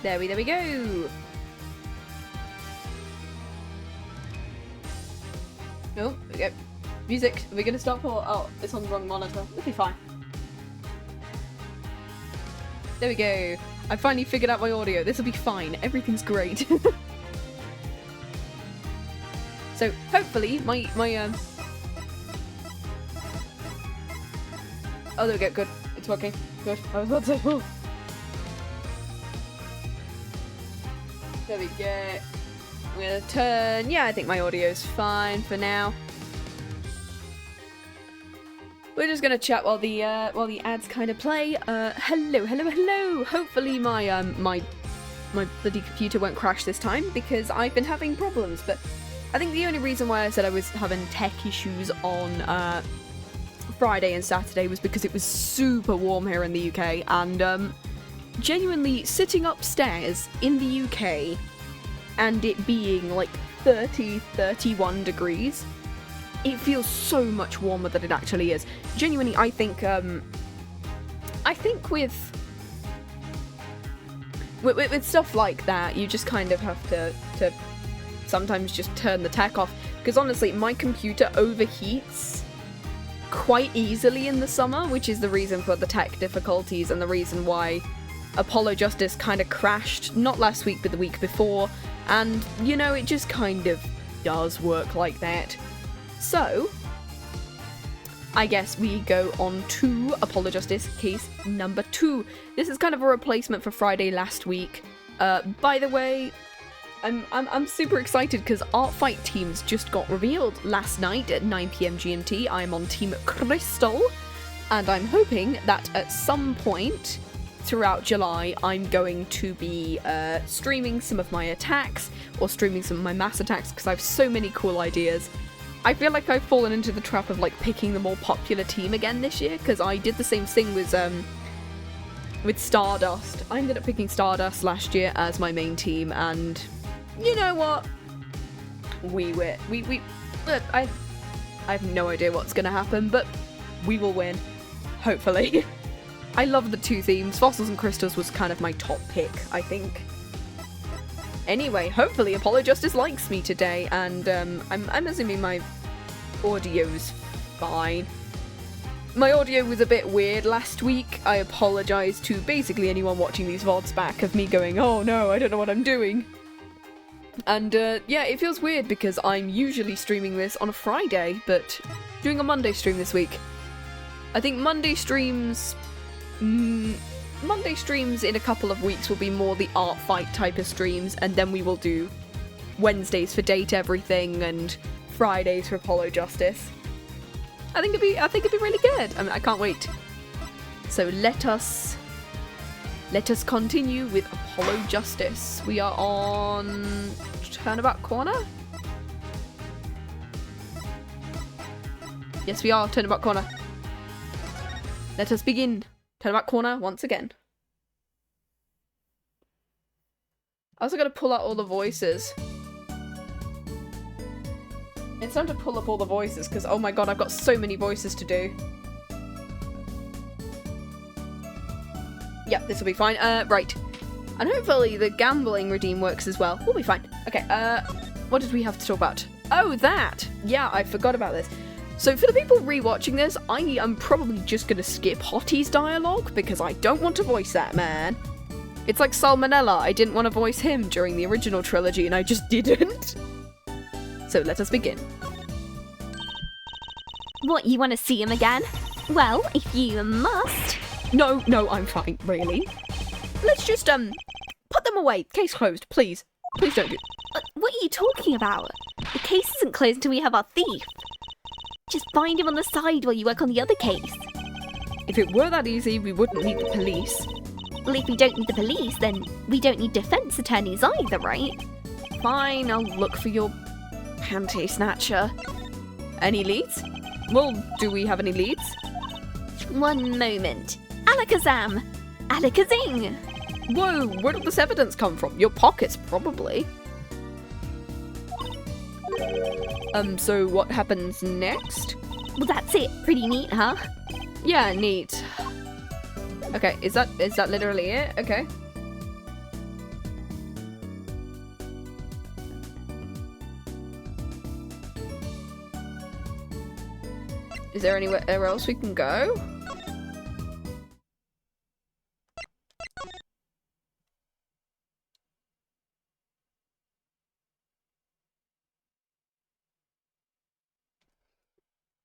There we go. Oh, there we go. Music. Are we gonna stop or... Oh, it's on the wrong monitor. It'll be fine. There we go. I finally figured out my audio. This will be fine. Everything's great. So, hopefully, my Oh, there we go. Good. It's working. Good. I was about to say, oh. There we go. I'm gonna turn... Yeah, I think my audio's fine for now. We're just gonna chat while the ads kind of play. Hello. Hopefully my my bloody computer won't crash this time because I've been having problems. But I think the only reason why I said I was having tech issues on Friday and Saturday was because it was super warm here in the UK, and genuinely sitting upstairs in the UK and it being like 31 degrees. It feels so much warmer than it actually is. Genuinely, I think with stuff like that, you just kind of have to sometimes just turn the tech off. Because honestly, my computer overheats quite easily in the summer, which is the reason for the tech difficulties and the reason why Apollo Justice kind of crashed, not last week, but the week before. And, you know, it just kind of does work like that. So, I guess we go on to Apollo Justice case number 2. This is kind of a replacement for Friday last week. By the way, I'm super excited because Art Fight teams just got revealed last night at 9 PM GMT. I'm on Team Crystal, and I'm hoping that at some point throughout July, I'm going to be streaming some of my attacks, or streaming some of my mass attacks, because I have so many cool ideas. I feel like I've fallen into the trap of like picking the more popular team again this year, because I did the same thing with Stardust. I ended up picking Stardust last year as my main team, and you know what? I have no idea what's gonna happen, but we will win, hopefully. I love the two themes. Fossils and Crystals was kind of my top pick, I think. Anyway, hopefully Apollo Justice likes me today, and I'm assuming my audio's fine. My audio was a bit weird last week. I apologise to basically anyone watching these VODs back of me going, oh no, I don't know what I'm doing. And yeah, it feels weird because I'm usually streaming this on a Friday, but doing a Monday stream this week. I think Monday streams in a couple of weeks will be more the art fight type of streams, and then we will do Wednesdays for Date Everything and Fridays for Apollo Justice. I think it'd be really good. I mean, I can't wait. So let us continue with Apollo Justice. We are on Turnabout Corner. Yes, we are Turnabout Corner. Let us begin. Turnabout Corner once again. I also gotta pull out all the voices. It's time to pull up all the voices because, oh my god, I've got so many voices to do. Yep, this will be fine. Right. And hopefully the gambling redeem works as well. We'll be fine. Okay, what did we have to talk about? Oh, that! Yeah, I forgot about this. So for the people rewatching this, I am probably just gonna skip Hottie's dialogue because I don't want to voice that man. It's like Salmonella. I didn't want to voice him during the original trilogy and I just didn't. So let us begin. What, you want to see him again? Well, if you must. No, I'm fine, really. Let's just, put them away. Case closed, please. Please don't do... What are you talking about? The case isn't closed until we have our thief. Just find him on the side while you work on the other case. If it were that easy, we wouldn't need the police. Well, if we don't need the police, then we don't need defense attorneys either, right? Fine, I'll look for your panty snatcher. Any leads? Well, do we have any leads? One moment. Alakazam! Alakazing! Whoa, where did this evidence come from? Your pockets, probably. So what happens next? Well, that's it. Pretty neat, huh? Yeah, neat. Okay, is that literally it? Okay. Is there anywhere else we can go?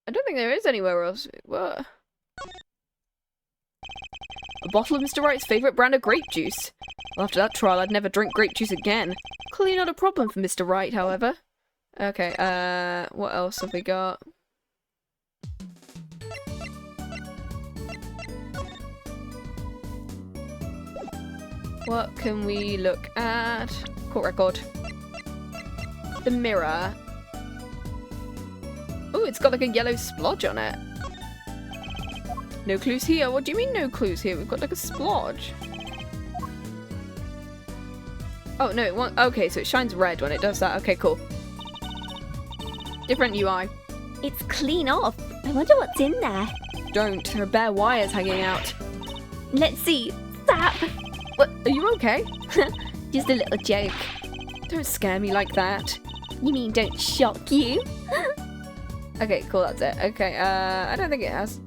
I don't think there is anywhere else. What? A bottle of Mr. Wright's favourite brand of grape juice. Well, after that trial, I'd never drink grape juice again. Clearly not a problem for Mr. Wright, however. Okay, what else have we got? What can we look at? Court record. The mirror. Oh, it's got like a yellow splodge on it. No clues here. What do you mean no clues here? We've got like a splodge. Oh, no, it won't. Okay, so it shines red when it does that. Okay, cool. Different UI. It's clean off. I wonder what's in there. Don't. There are bare wires hanging out. Let's see. Zap! What? Are you okay? Just a little joke. Don't scare me like that. You mean don't shock you? Okay, cool, that's it. Okay, I don't think it has.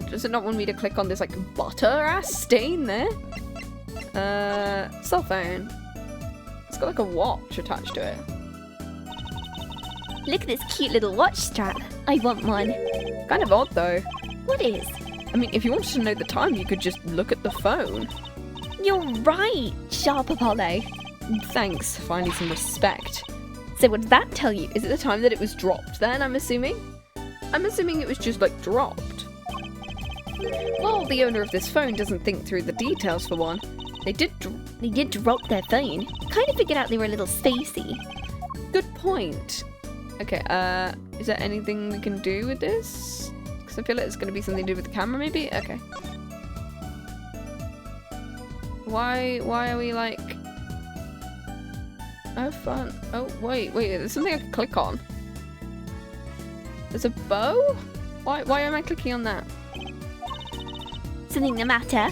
Does it not want me to click on this, like, butter-ass stain there? Cell phone. It's got, like, a watch attached to it. Look at this cute little watch strap. I want one. Kind of odd, though. What is? I mean, if you wanted to know the time, you could just look at the phone. You're right, sharp Apollo. Thanks, finally some respect. So what does that tell you? Is it the time that it was dropped then, I'm assuming? I'm assuming it was just, like, dropped. Well, the owner of this phone doesn't think through the details, for one. They did drop their phone. Kind of figured out they were a little spacey. Good point. Okay, is there anything we can do with this? Because I feel like it's going to be something to do with the camera, maybe? Okay. Why are we, like... Oh, fun. Oh, wait, there's something I can click on. There's a bow? Why am I clicking on that? Something the matter?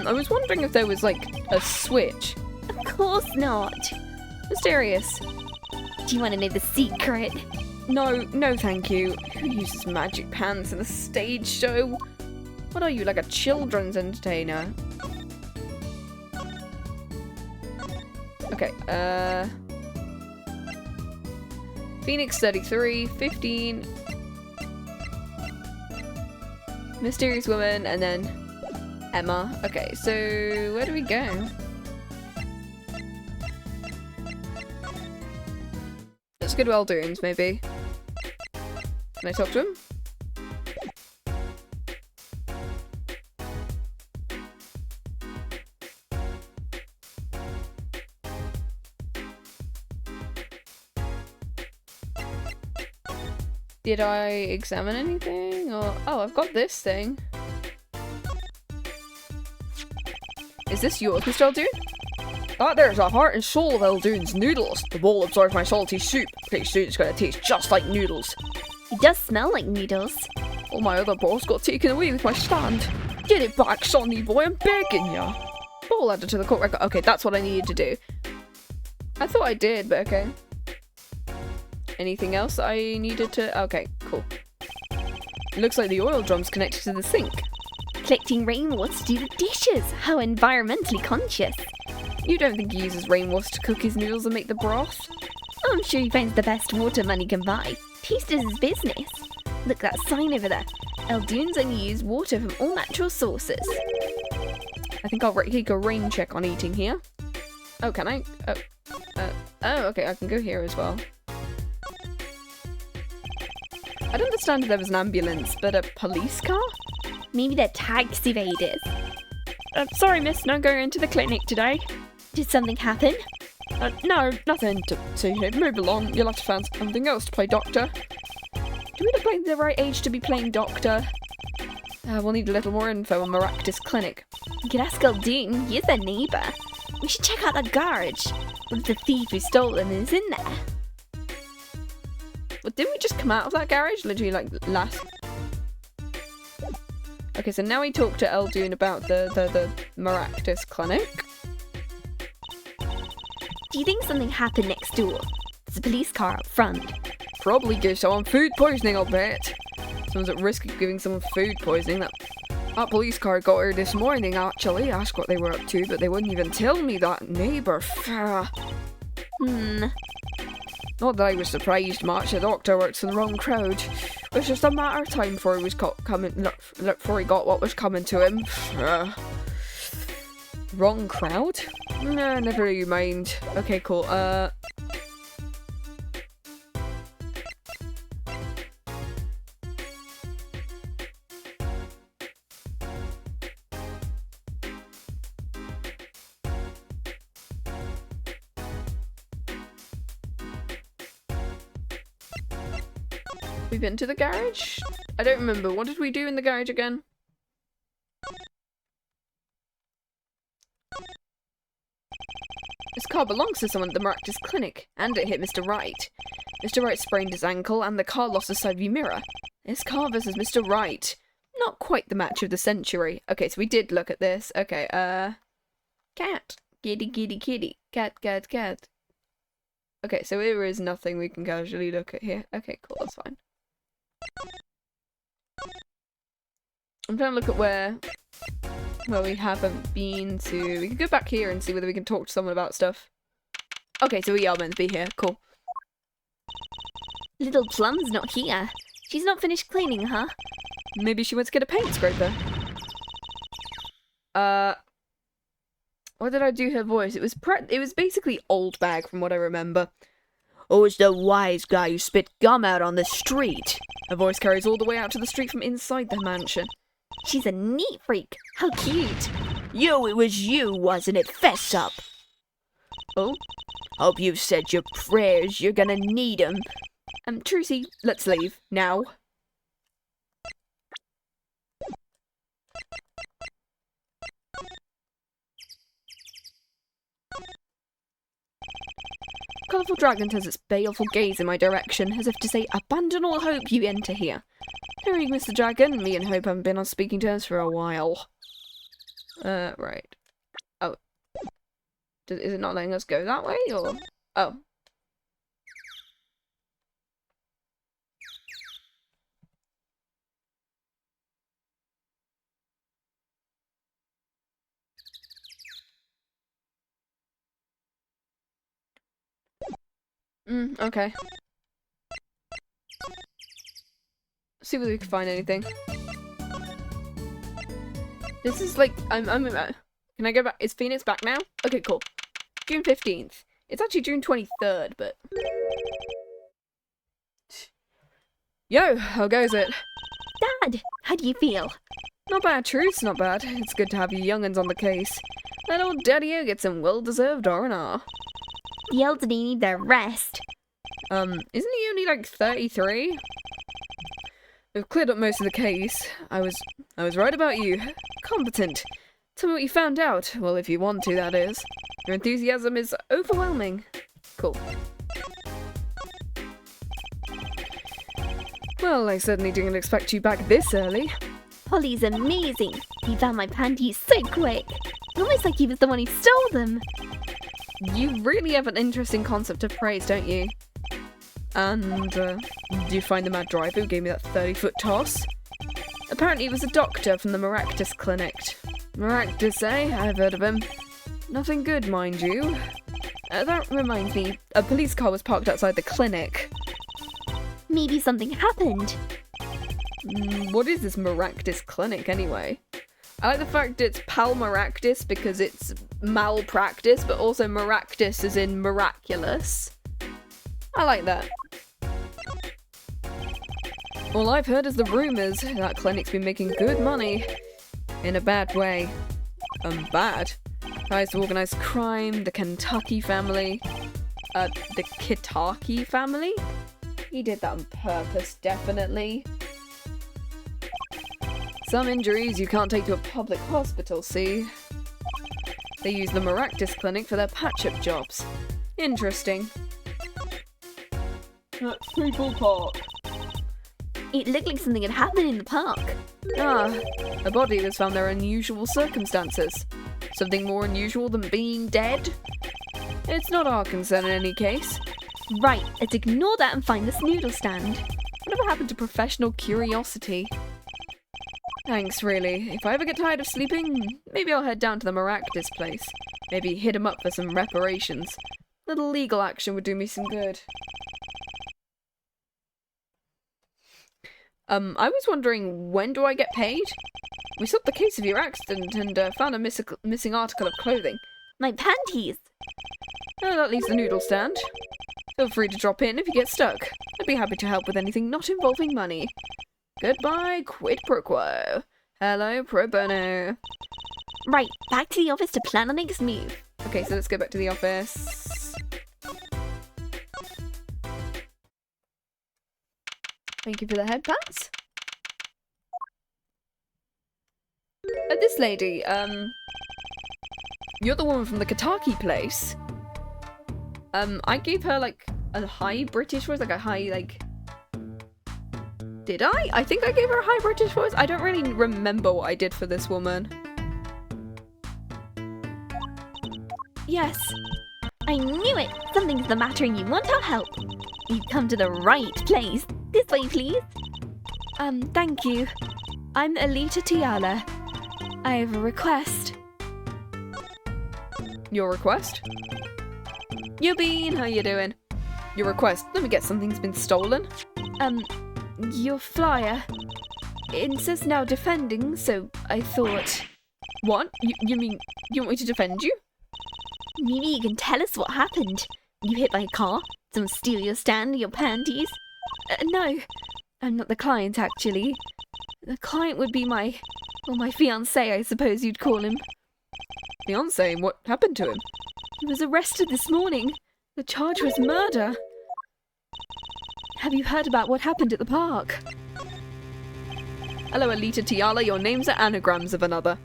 I was wondering if there was, like, a switch. Of course not. Mysterious. Do you want to know the secret? No, thank you. Who uses magic pans in a stage show? What are you, like a children's entertainer? Okay, Phoenix 33, 15... Mysterious woman, and then Emma. Okay, so where do we go? Let's go to Eldoon's, maybe. Can I talk to him? Did I examine anything? Or oh, I've got this thing. Is this yours, Mr. Eldoon? Ah, there's the heart and soul of Eldoon's noodles. The bowl absorbs my salty soup. Pretty soon it's gonna taste just like noodles. It does smell like noodles. All my other bowls got taken away with my stand. Get it back, Sonny boy, I'm begging ya. Bowl added to the court record. Okay, that's what I needed to do. I thought I did, but okay. Anything else I needed to... Okay, cool. It looks like the oil drum's connected to the sink. Collecting rainwater to do the dishes. How environmentally conscious. You don't think he uses rainwater to cook his noodles and make the broth? I'm sure he finds the best water money can buy. Taste is his business. Look, that sign over there. Eldoon's only use water from all natural sources. I think I'll take a rain check on eating here. Oh, can I? Oh, okay, I can go here as well. I don't understand if there was an ambulance, but a police car? Maybe they're tax evaders. Sorry, miss, no going into the clinic today. Did something happen? No, nothing to see here. Move along. You'll have to find something else to play doctor. Do we look like the right age to be playing doctor? We'll need a little more info on Maractus Clinic. You could ask Eldoon. He's their neighbour. We should check out that garage. What if the thief who stole them is in there? Well, didn't we just come out of that garage? Literally, like, last... Okay, so now we talk to Eldoon about the Maractus Clinic. Do you think something happened next door? There's a police car up front. Probably gives someone food poisoning, I'll bet. Someone's at risk of giving someone food poisoning. That police car got here this morning, actually. I asked what they were up to, but they wouldn't even tell me. That neighbour. Not that I was surprised much. The doctor works for the wrong crowd. It was just a matter of time before he was before he got what was coming to him. Wrong crowd? Nah, never you mind. Okay, cool. We've been to the garage? I don't remember. What did we do in the garage again? This car belongs to someone at the Maractus Clinic, and it hit Mr. Wright. Mr. Wright sprained his ankle, and the car lost a side view mirror. This car versus Mr. Wright. Not quite the match of the century. Okay, so we did look at this. Okay, cat. Kitty, kitty, kitty. Cat, cat, cat. Okay, so there is nothing we can casually look at here. Okay, cool, that's fine. I'm trying to look at where we haven't been to. We can go back here and see whether we can talk to someone about stuff. Okay, so we are meant to be here. Cool. Little Plum's not here. She's not finished cleaning, huh? Maybe she went to get a paint scraper. What did I do her voice? It was basically old bag from what I remember. Oh, it's the wise guy who spit gum out on the street. Her voice carries all the way out to the street from inside the mansion. She's a neat freak. How cute. Yo, it was you, wasn't it? Fess up. Oh? Hope you've said your prayers. You're gonna need 'em. Trucy, let's leave. Now. Colourful dragon turns its baleful gaze in my direction, as if to say, abandon all hope, you enter here. Hearing Mr. Dragon, me and Hope haven't been on speaking terms for a while. Right. Oh. Is it not letting us go that way, or? Oh. Okay. See whether we can find anything. This is like, can I go back? Is Phoenix back now? Okay, cool. June 15th. It's actually June 23rd, but... Yo, how goes it? Dad, how do you feel? Not bad, Truce, not bad. It's good to have you young'uns on the case. That old daddy-o gets some well-deserved R&R. The elderly need their rest. Isn't he only like 33? We've cleared up most of the case. I was right about you. Competent. Tell me what you found out. Well, if you want to, that is. Your enthusiasm is overwhelming. Cool. Well, I certainly didn't expect you back this early. Holly's amazing. He found my panties so quick. Almost like he was the one who stole them. You really have an interesting concept of praise, don't you? And, do you find the mad driver who gave me that 30-foot toss? Apparently he was a doctor from the Maractus Clinic. Maractus, eh? I've heard of him. Nothing good, mind you. That reminds me, a police car was parked outside the clinic. Maybe something happened. What is this Maractus Clinic, anyway? I like the fact it's Pal Maractus because it's malpractice, but also Maractus as in miraculous. I like that. All I've heard is the rumours. That clinic's been making good money. In a bad way. Bad? Ties to organised crime, the Kentucky family. The Kitaki family? He did that on purpose, definitely. Some injuries you can't take to a public hospital, see? They use the Maractus Clinic for their patch-up jobs. Interesting. That's People Park. It looked like something had happened in the park. Ah, a body was found under unusual circumstances. Something more unusual than being dead? It's not our concern in any case. Right, let's ignore that and find this noodle stand. Whatever happened to professional curiosity? Thanks, really. If I ever get tired of sleeping, maybe I'll head down to the Maractus place. Maybe hit him up for some reparations. Little legal action would do me some good. I was wondering, when do I get paid? We solved the case of your accident and found a missing article of clothing. My panties! That leaves the noodle stand. Feel free to drop in if you get stuck. I'd be happy to help with anything not involving money. Goodbye, quid pro quo. Hello, pro bono. Right, back to the office to plan our next move. Okay, so let's go back to the office. Thank you for the head pats. This lady, you're the woman from the Kataki place. I gave her, like, a high British voice, like a high, like... Did I? I think I gave her a high British voice. I don't really remember what I did for this woman. Yes. I knew it! Something's the matter and you want our help. You've come to the right place. This way, please. Thank you. I'm Alita Tiala. I have a request. Your request? Bean, how you doing? Your request. Let me get something's been stolen. Your flyer. It says now defending, so I thought... What? You mean you want me to defend you? Maybe you can tell us what happened. You hit by a car? Someone steal your stand, your panties? No, I'm not the client, actually. The client would be my fiancé, I suppose you'd call him. Fiancé? What happened to him? He was arrested this morning. The charge was murder. Have you heard about what happened at the park? Hello, Alita Tiala. Your names are anagrams of another.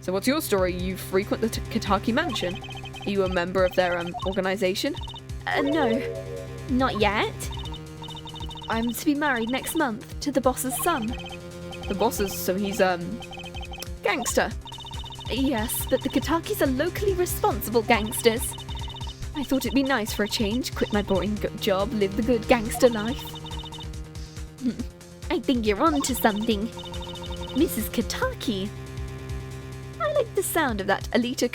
So what's your story? You frequent the Kataki mansion. Are you a member of their organisation? No. Not yet. I'm to be married next month to the boss's son. The boss's, so he's, gangster. Yes, but the Katakis are locally responsible gangsters. I thought it'd be nice for a change, quit my boring job, live the good gangster life. I think you're on to something. Mrs. Kataki. I like the sound of that Alita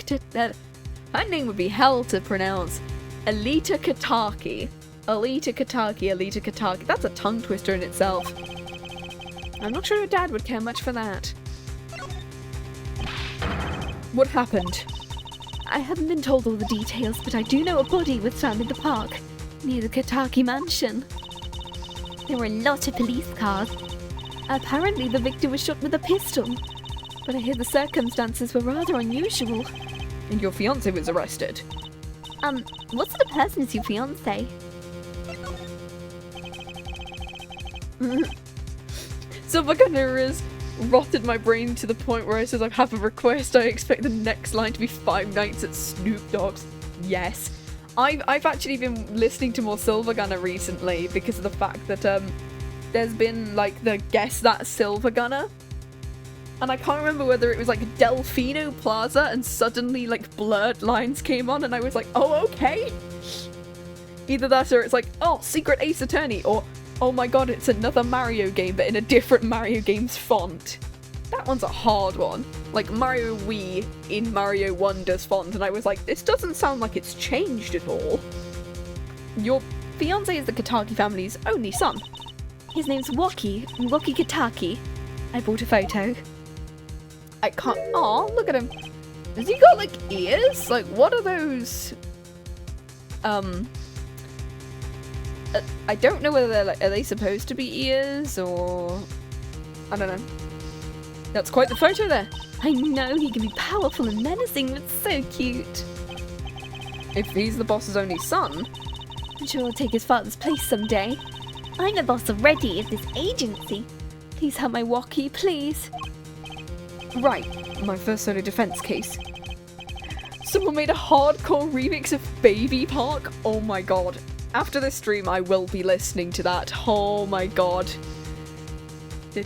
her name would be hell to pronounce. Alita Kataki. Alita Kataki, Alita Kataki. That's a tongue twister in itself. I'm not sure her dad would care much for that. What happened? I haven't been told all the details, but I do know a body was found in the park, near the Kataki mansion. There were a lot of police cars. Apparently the victim was shot with a pistol, but I hear the circumstances were rather unusual. And your fiancé was arrested? What sort of person is your fiancé? Silver Gunner has rotted my brain to the point where it says I have a request. I expect the next line to be 5 Nights at Snoop Dogg's. Yes. I've actually been listening to more Silver Gunner recently because of the fact that there's been like the Guess That Silver Gunner. And I can't remember whether it was like Delfino Plaza and suddenly like blurred lines came on and I was like, oh, okay. Either that or it's like, oh, Secret Ace Attorney, or oh my god, it's another Mario game but in a different Mario game's font. That one's a hard one. Like Mario Wii in Mario Wonder's font, and I was like, this doesn't sound like it's changed at all. Your fiancé is the Kataki family's only son. His name's Woki Kataki. I bought a photo. I can't. Oh, look at him. Has he got like ears? Like, what are those? I don't know whether they're like, are they supposed to be ears or I don't know. That's quite the photo there. I know, he can be powerful and menacing, but so cute. If he's the boss's only son, I'm sure he'll take his father's place someday. I'm the boss already of this agency. Please help my Woki, please. Right, my first solo defense case. Someone made a hardcore remix of Baby Park. Oh my god. After this stream, I will be listening to that. Oh my god. I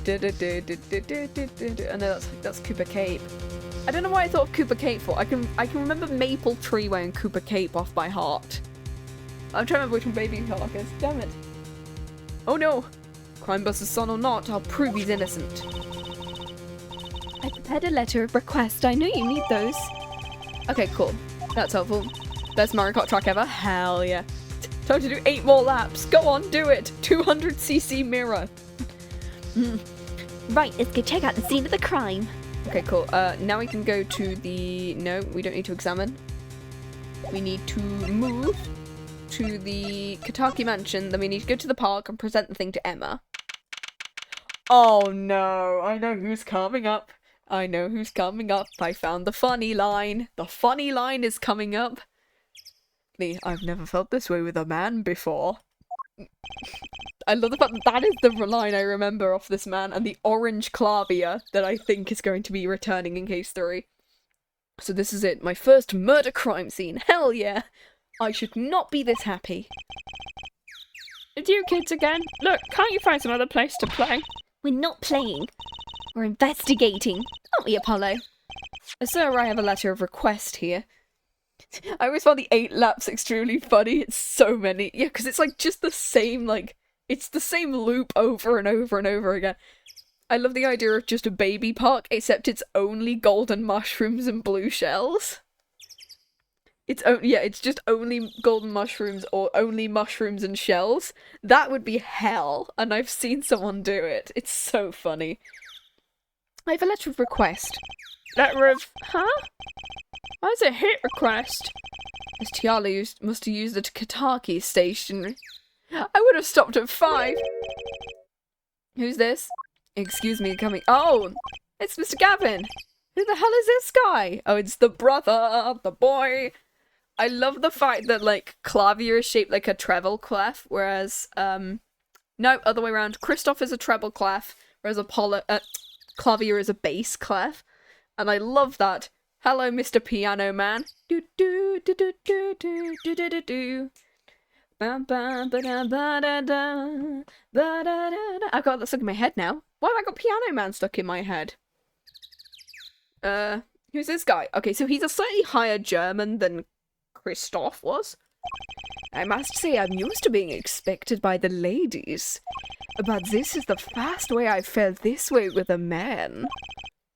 know that's Cooper Cape. I don't know why I thought of Cooper Cape for. I can remember Maple Tree wearing Cooper Cape off by heart. I'm trying to remember which one Baby Park is. Damn it. Oh no. Crimebusters' son or not, I'll prove he's innocent. I prepared a letter of request. I know you need those. Okay, cool. That's helpful. Best Mario Kart track ever? Hell yeah. Time to do 8 more laps. Go on, do it. 200cc mirror. Right, let's go check out the scene of the crime. Okay, cool. Now we can go to the... No, we don't need to examine. We need to move to the Kataki mansion. Then we need to go to the park and present the thing to Emma. Oh no, I know who's coming up. I know who's coming up. I found the funny line. The funny line is coming up. I've never felt this way with a man before. I love the fact that that is the line I remember off this man, and the orange clavier that I think is going to be returning in case 3. So this is it, my first murder crime scene. Hell yeah! I should not be this happy. It's you kids again. Look, can't you find some other place to play? We're not playing. We're investigating. Aren't we, Apollo? Sir, I have a letter of request here. I always found the 8 laps extremely funny. It's so many. Yeah, because it's like just the same, like, it's the same loop over and over and over again. I love the idea of just a baby park, except it's only golden mushrooms and blue shells. It's just only golden mushrooms or only mushrooms and shells. That would be hell, and I've seen someone do it. It's so funny. I have a letter of request. Letter of... Huh? Why is it hit request? As Tiala must have used the Kataki station. I would have stopped at 5. Who's this? Excuse me, coming. Oh, it's Mr. Gavin. Who the hell is this guy? Oh, it's the brother, the boy. I love the fact that, like, Clavier is shaped like a treble clef, whereas, no, other way around. Kristoff is a treble clef, whereas Clavier is a bass clef. And I love that. Hello, Mr. Piano Man. Do do do do do do do do do do. I've got that stuck in my head now. Why have I got Piano Man stuck in my head? Who's this guy? Okay, so he's a slightly higher German than Kristoff was. I must say I'm used to being expected by the ladies. But this is the first way I've felt this way with a man.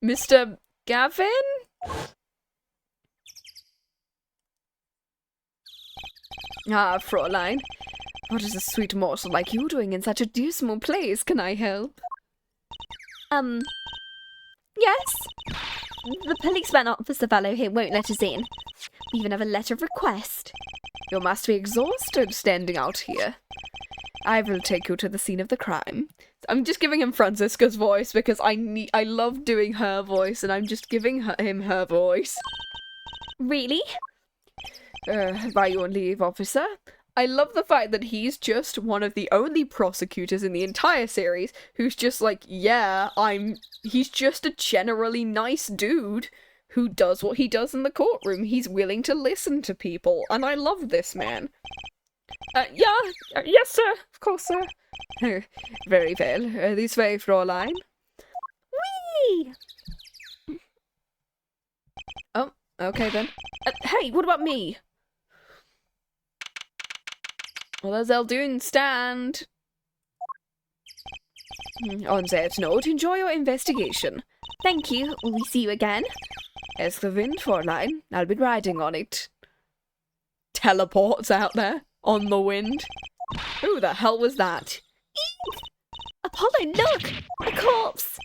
Mr. Gavin? Ah, Fräulein. What is a sweet morsel like you doing in such a dismal place? Can I help? Yes? The policeman officer fellow here won't let us in. We even have a letter of request. You must be exhausted standing out here. I will take you to the scene of the crime. I'm just giving him Franziska's voice because I love doing her voice, and I'm just giving him her voice. Really? By your leave, officer. I love the fact that he's just one of the only prosecutors in the entire series who's just like, yeah, he's just a generally nice dude who does what he does in the courtroom. He's willing to listen to people, and I love this man. Yes, sir. Of course, sir. Very well. This way, Fräulein. Whee! Oh, okay then. Hey, what about me? Well, there's Eldoon stand. On that note, enjoy your investigation. Thank you. Will we see you again? As the wind, Fräulein. I'll be riding on it. Teleports out there on the wind. Who the hell was that? Eek! Apollo, look! A corpse!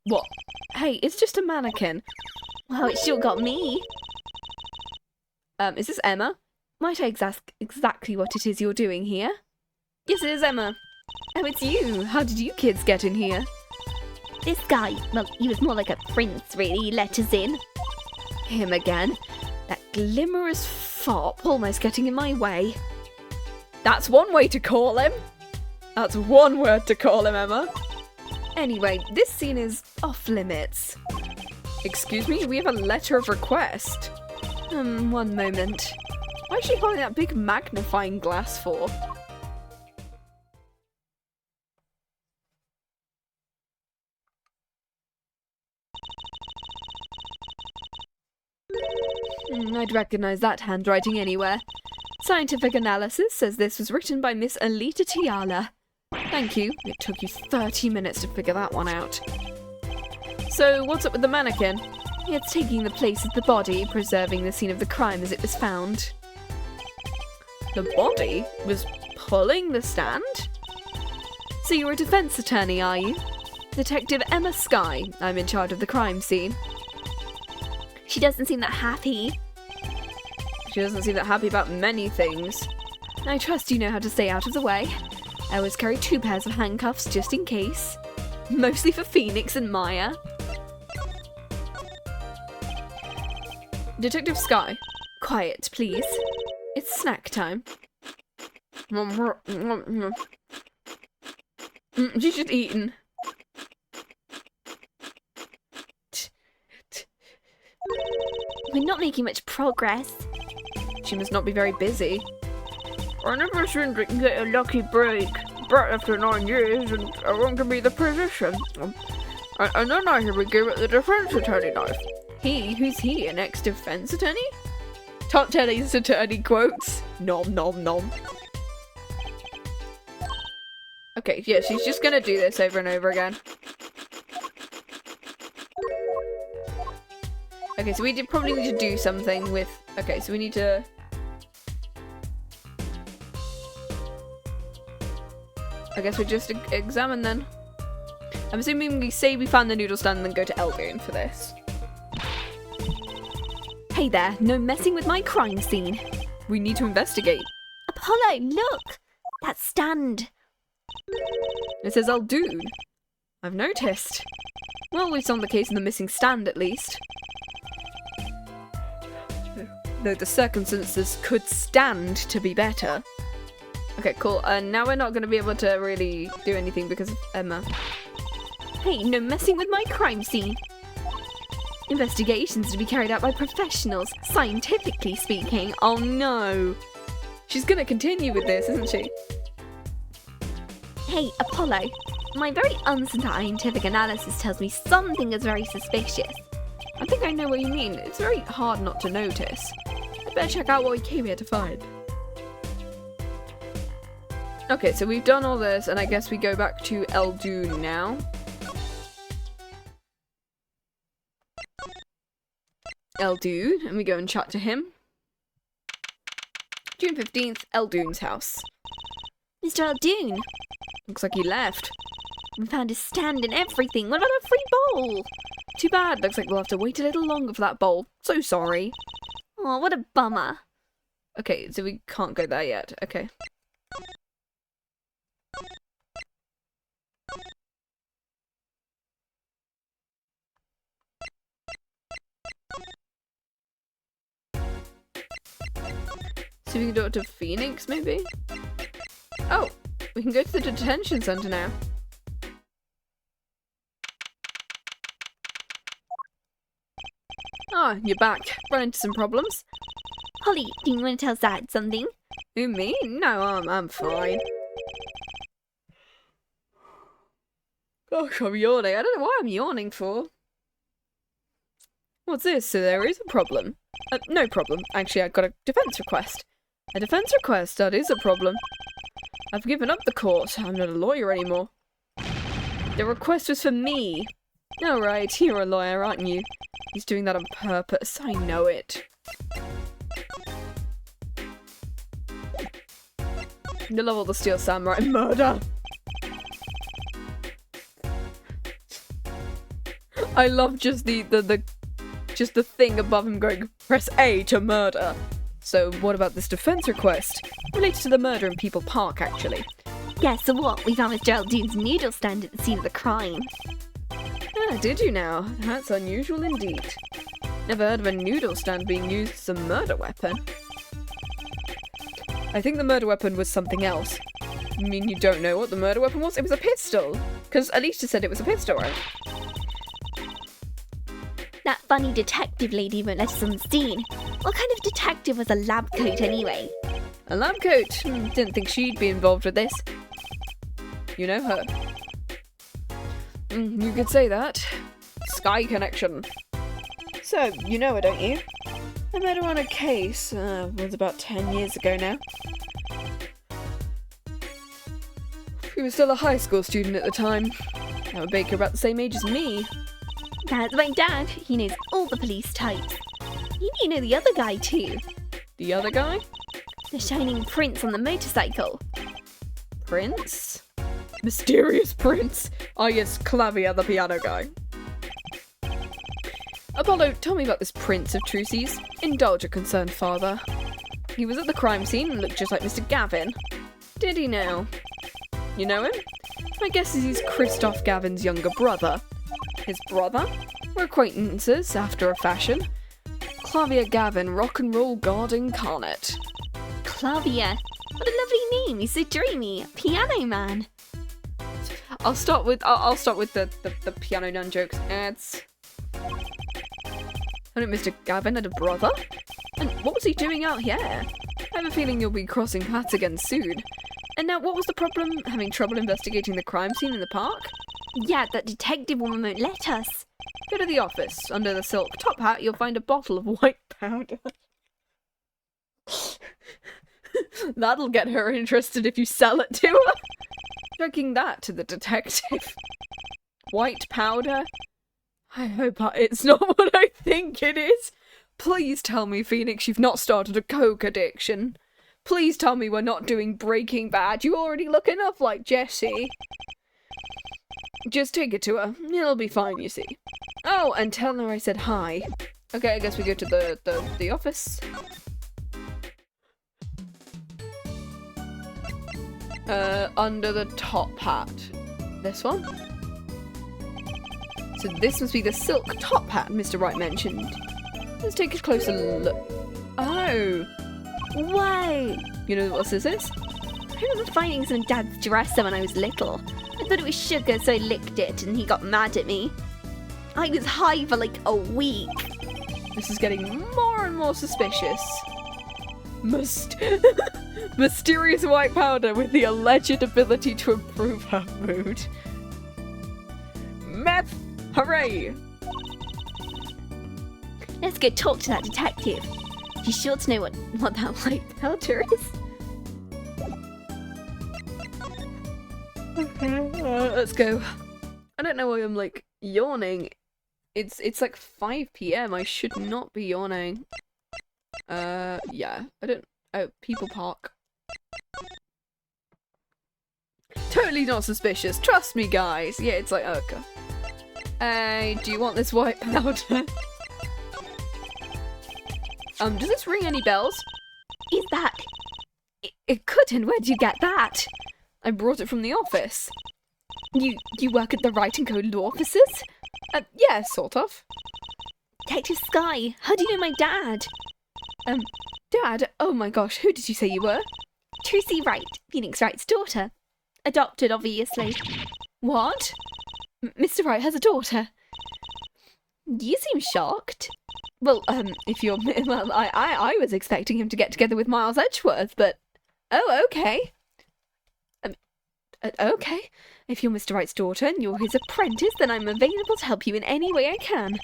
What? Hey, it's just a mannequin. Well, it sure got me. Is this Emma? Might I ask exactly what it is you're doing here? Yes, it is Emma. Oh, it's you. How did you kids get in here? This guy, well, he was more like a prince, really. He let us in. Him again. That glimmerous fop almost getting in my way. That's one way to call him. That's one word to call him, Emma. Anyway, this scene is off limits. Excuse me, we have a letter of request. One moment. Why is she holding that big magnifying glass for? I'd recognize that handwriting anywhere. Scientific analysis says this was written by Miss Alita Tiala. Thank you. It took you 30 minutes to figure that one out. So, what's up with the mannequin? It's taking the place of the body, preserving the scene of the crime as it was found. The body was pulling the stand? So you're a defense attorney, are you? Detective Emma Skye. I'm in charge of the crime scene. She doesn't seem that happy. She doesn't seem that happy about many things. I trust you know how to stay out of the way. I always carry 2 pairs of handcuffs just in case. Mostly for Phoenix and Maya. Detective Skye. Quiet, please. It's snack time. She's just eaten. We're not making much progress. She must not be very busy. I never seem to get a lucky break. But after 9 years, and I won't give me the position. And then I hear we give it the defense attorney knife. He? Who's he? An ex-defense attorney? Top Telly's attorney quotes. Nom nom nom. Okay, yeah, she's just gonna do this over and over again. Okay, so we probably need to do something with... Okay, so we need to... I guess we just examine then. I'm assuming we say we found the noodle stand and then go to Elgin for this. Hey there, no messing with my crime scene. We need to investigate. Apollo, look! That stand. It says Eldoon. I've noticed. Well, we've solved the case of the missing stand at least. Though the circumstances could stand to be better. Okay, cool. Now we're not going to be able to really do anything because of Emma. Hey, no messing with my crime scene. Investigations to be carried out by professionals, scientifically speaking. Oh no! She's going to continue with this, isn't she? Hey, Apollo. My very unscientific analysis tells me something is very suspicious. I think I know what you mean. It's very hard not to notice. I'd better check out what we came here to find. Okay, so we've done all this, and I guess we go back to Eldoon now. Eldoon, and we go and chat to him. June 15th, Eldoon's house. Mr. Eldoon, Looks like he left. we found a stand and everything. What about a free bowl? Too bad. Looks like we'll have to wait a little longer for that bowl. So sorry. Oh, what a bummer. Okay, so we can't go there yet. Okay. So we can do it to Phoenix, maybe? Oh, we can go to the detention center now. Ah, you're back. Run into some problems. Holly, do you want to tell Dad something? Who, me? No, I'm fine. Gosh, I'm yawning. I don't know what I'm yawning for. What's this? So there is a problem. No problem. Actually, I got a defense request. A defense request? That is a problem. I've given up the court. I'm not a lawyer anymore. The request was for me. Oh, right. You're a lawyer, aren't you? He's doing that on purpose. I know it. You love all the Steel Samurai murder. I love just the thing above him going, press A to murder. So what about this defense request? Related to the murder in People Park, actually. Yeah, so what? We found Mr. Eldoon's noodle stand at the scene of the crime. Ah, did you now? That's unusual indeed. Never heard of a noodle stand being used as a murder weapon. I think the murder weapon was something else. You mean you don't know what the murder weapon was? It was a pistol. Because Alicia said it was a pistol, right? That funny detective lady won't let us on the scene. What kind of detective was a lab coat anyway? A lab coat? Didn't think she'd be involved with this. You know her. You could say that. Sky connection. So, you know her, don't you? I met her on a case. It was about 10 years ago now. She was still a high school student at the time. Emma Baker about the same age as me. That's my dad. He knows all the police types. Maybe you know the other guy too. The other guy? The shining prince on the motorcycle. Prince? Mysterious prince. Ah yes, Clavier, the piano guy. Apollo, tell me about this Prince of Trucy's. Indulge a concerned father. He was at the crime scene and looked just like Mr. Gavin. Did he now? You know him? My guess is he's Christoph Gavin's younger brother. His brother? We're acquaintances, after a fashion. Clavier Gavin, rock and roll god incarnate. Clavier. What a lovely name. He's so dreamy. Piano man. I'll start with the piano nun jokes. It's... I don't know, Mr. Gavin had a brother? And what was he doing out here? I have a feeling you'll be crossing paths again soon. And now, what was the problem? Having trouble investigating the crime scene in the park? Yeah, that detective woman won't let us. Go to the office. Under the silk top hat, you'll find a bottle of white powder. That'll get her interested if you sell it to her. Drinking that to the detective. White powder? I hope it's not what I think it is. Please tell me, Phoenix, you've not started a coke addiction. Please tell me we're not doing Breaking Bad. You already look enough like Jessie. Just take it to her. It'll be fine, you see. Oh, and tell her I said hi. Okay, I guess we go to the office. Under the top hat. This one? So this must be the silk top hat Mr. Wright mentioned. Let's take a closer look. Oh! Whoa! You know what this is? I remember finding some dad's dresser when I was little. I thought it was sugar, so I licked it, and he got mad at me. I was high for like a week. This is getting more and more suspicious. Mysterious white powder with the alleged ability to improve her mood. Meth! Hooray! Let's go talk to that detective. He's sure to know what that white powder is. Let's go. I don't know why I'm like yawning. It's like 5 PM. I should not be yawning. Yeah. I don't. Oh, people park. Totally not suspicious. Trust me, guys. Yeah, it's like okay. Hey, do you want this white powder? Does this ring any bells? Is that... It couldn't. Where'd you get that? I brought it from the office. You work at the Wright & Co. law offices? Yeah, sort of. Detective Sky, how do you know my dad? Dad? Oh my gosh, who did you say you were? Trucy Wright, Phoenix Wright's daughter. Adopted, obviously. What? Mr. Wright has a daughter. You seem shocked. Well, if you're... Well, I was expecting him to get together with Miles Edgeworth, but... Oh, okay. Okay. If you're Mr. Wright's daughter and you're his apprentice, then I'm available to help you in any way I can.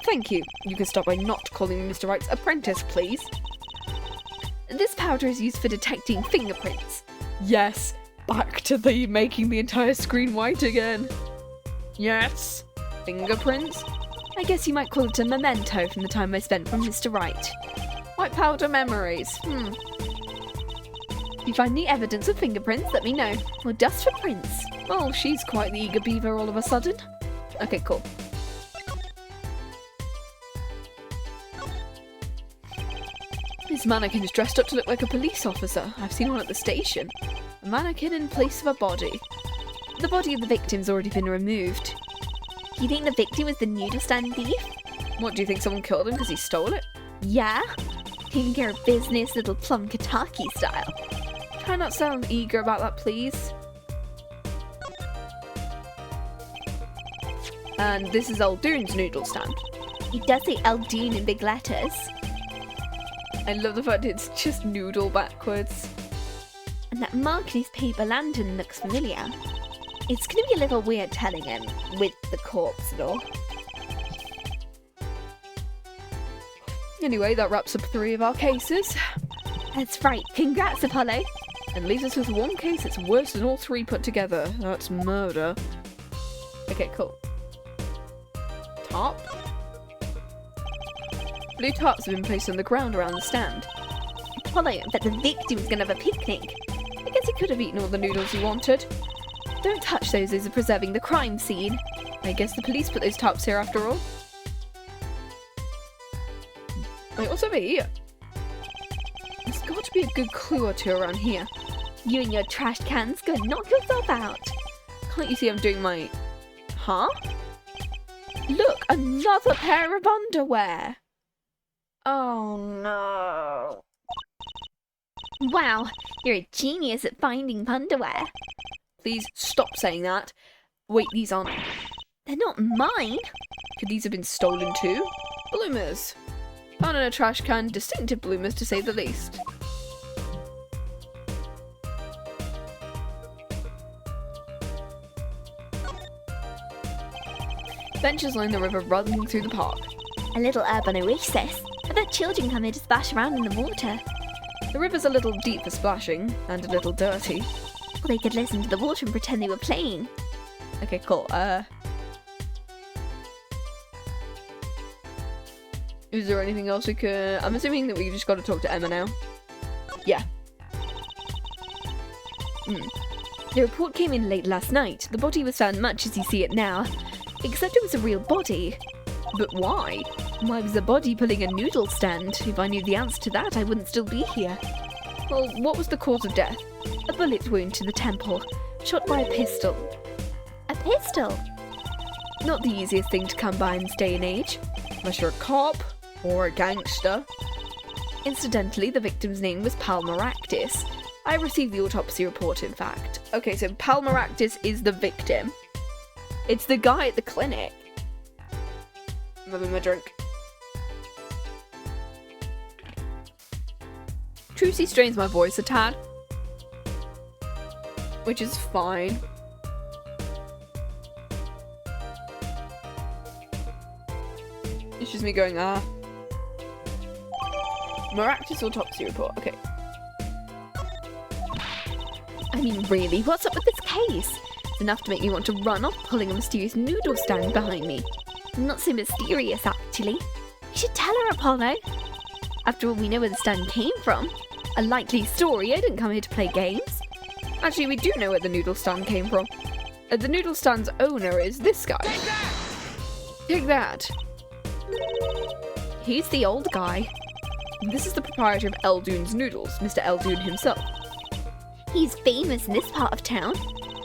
Thank you. You can start by not calling me Mr. Wright's apprentice, please. This powder is used for detecting fingerprints. Yes. Back to the making the entire screen white again. Yes. Fingerprints? I guess you might call it a memento from the time I spent with Mr. Wright. White powder memories. If you find any evidence of fingerprints, let me know. Or dust for prints. Oh, she's quite the eager beaver all of a sudden. Okay, cool. This mannequin is dressed up to look like a police officer. I've seen one at the station. A mannequin in place of a body. The body of the victim's already been removed. You think the victim was the noodle stand thief? What, do you think someone killed him because he stole it? Yeah. Taking care of business, little plum Kataki style. Try not to sound eager about that, please. And this is Eldoon's noodle stand. It does say Eldoon in big letters. I love the fact it's just noodle backwards. And that mark in his paper lantern looks familiar. It's going to be a little weird telling him, with the corpse and all. Anyway, that wraps up 3 of our cases. That's right. Congrats, Apollo. and leaves us with one case that's worse than all three put together. That's murder. Okay, cool. Tarp? Blue tarps have been placed on the ground around the stand. Apollo, but the victim's gonna have a picnic. I guess he could have eaten all the noodles he wanted. Don't touch those, those are preserving the crime scene. I guess the police put those tarps here after all. Wait, what's over here? There's got to be a good clue or two around here. You and your trash cans, go knock yourself out. Can't you see I'm doing my... Huh? Look, another pair of underwear! Oh no. Wow, you're a genius at finding underwear. Please stop saying that. Wait, these aren't... They're not mine. Could these have been stolen too? Bloomers. Found in a trash can, distinctive bloomers to say the least. Benches line the river running through the park. A little urban oasis. I bet children come here to splash around in the water. The river's a little deep for splashing, and a little dirty. Or they could listen to the water and pretend they were playing. Okay, cool. Is there anything else we could... I'm assuming that we just got to talk to Emma now. Yeah. The report came in late last night. The body was found much as you see it now. Except it was a real body. But why? Why was the body pulling a noodle stand? If I knew the answer to that, I wouldn't still be here. Well, what was the cause of death? A bullet wound to the temple. Shot by a pistol. A pistol? Not the easiest thing to come by in this day and age. Unless you're a cop or a gangster. Incidentally, the victim's name was Palmeractis. I received the autopsy report, in fact. Okay, so Palmeractis is the victim. It's the guy at the clinic. I'm having my drink. Trucy strains my voice a tad. Which is fine. It's just me going, Maractus autopsy report, okay. I mean, really, what's up with this case? It's enough to make me want to run off pulling a mysterious noodle stand behind me. Not so mysterious, actually. You should tell her, Apollo. After all, we know where the stand came from. A likely story, I didn't come here to play games. Actually, we do know where the noodle stand came from. The noodle stand's owner is this guy. Take that! He's the old guy. This is the proprietor of Eldoon's Noodles, Mr. Eldoon himself. He's famous in this part of town.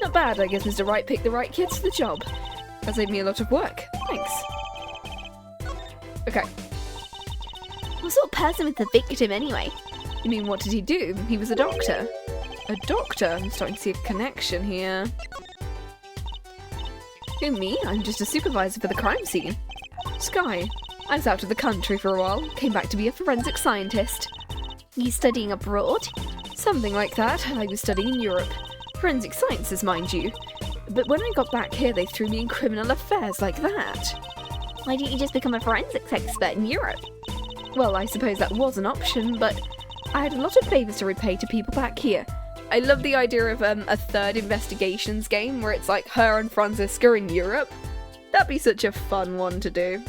Not bad, I guess Mr. Wright picked the right kids for the job. That saved me a lot of work. Thanks. Okay. What sort of person was the victim anyway? You mean, what did he do? He was a doctor. A doctor? I'm starting to see a connection here. Who, me? I'm just a supervisor for the crime scene. Sky. I was out of the country for a while, came back to be a forensic scientist. You studying abroad? Something like that. I was studying in Europe. Forensic sciences, mind you. But when I got back here, they threw me in criminal affairs like that. Why didn't you just become a forensics expert in Europe? Well, I suppose that was an option, but I had a lot of favours to repay to people back here. I love the idea of a third investigations game where it's like her and Franziska in Europe. That'd be such a fun one to do.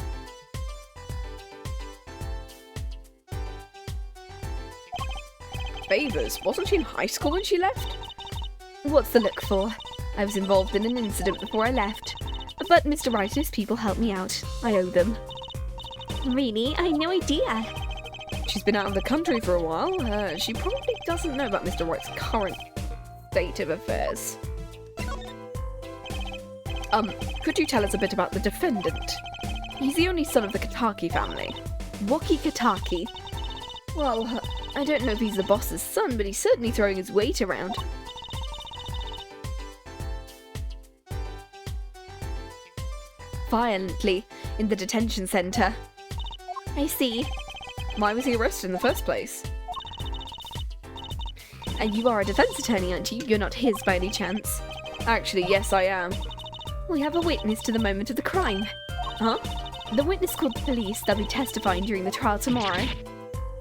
Favours? Wasn't she in high school when she left? What's the look for? I was involved in an incident before I left. But Mr. Wright and his people helped me out. I owe them. Really? I had no idea. She's been out of the country for a while. She probably doesn't know about Mr. Wright's current state of affairs. Could you tell us a bit about the defendant? He's the only son of the Kataki family. Waki Kataki? Well, I don't know if he's the boss's son, but he's certainly throwing his weight around. Violently, in the detention centre. I see. Why was he arrested in the first place? And you are a defense attorney, aren't you? You're not his by any chance. Actually, yes, I am. We have a witness to the moment of the crime. Huh? The witness called the police. They'll be testifying during the trial tomorrow.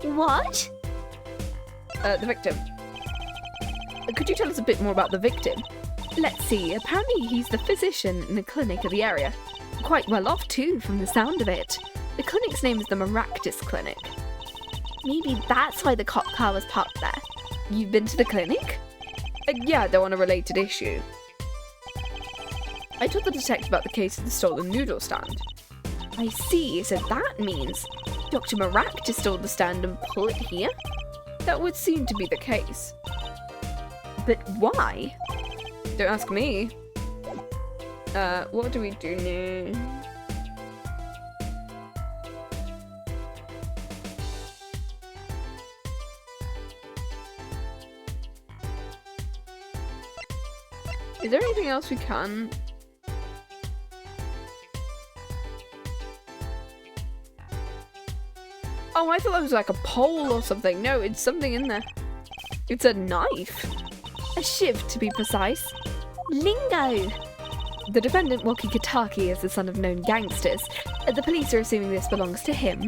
What? The victim. Could you tell us a bit more about the victim? Let's see, apparently he's the physician in the clinic of the area. Quite well off too, from the sound of it. The clinic's name is the Maractus Clinic. Maybe that's why the cop car was parked there. You've been to the clinic? Yeah, they're on a related issue. I told the detective about the case of the stolen noodle stand. I see, so that means Dr. Maractus stole the stand and pulled it here? That would seem to be the case. But why? Don't ask me. What do we do now? Is there anything else we can? Oh, I thought that was like a pole or something. No, it's something in there. It's a knife. A shiv, to be precise. Lingo! The defendant, Waki Kataki, is the son of known gangsters. The police are assuming this belongs to him.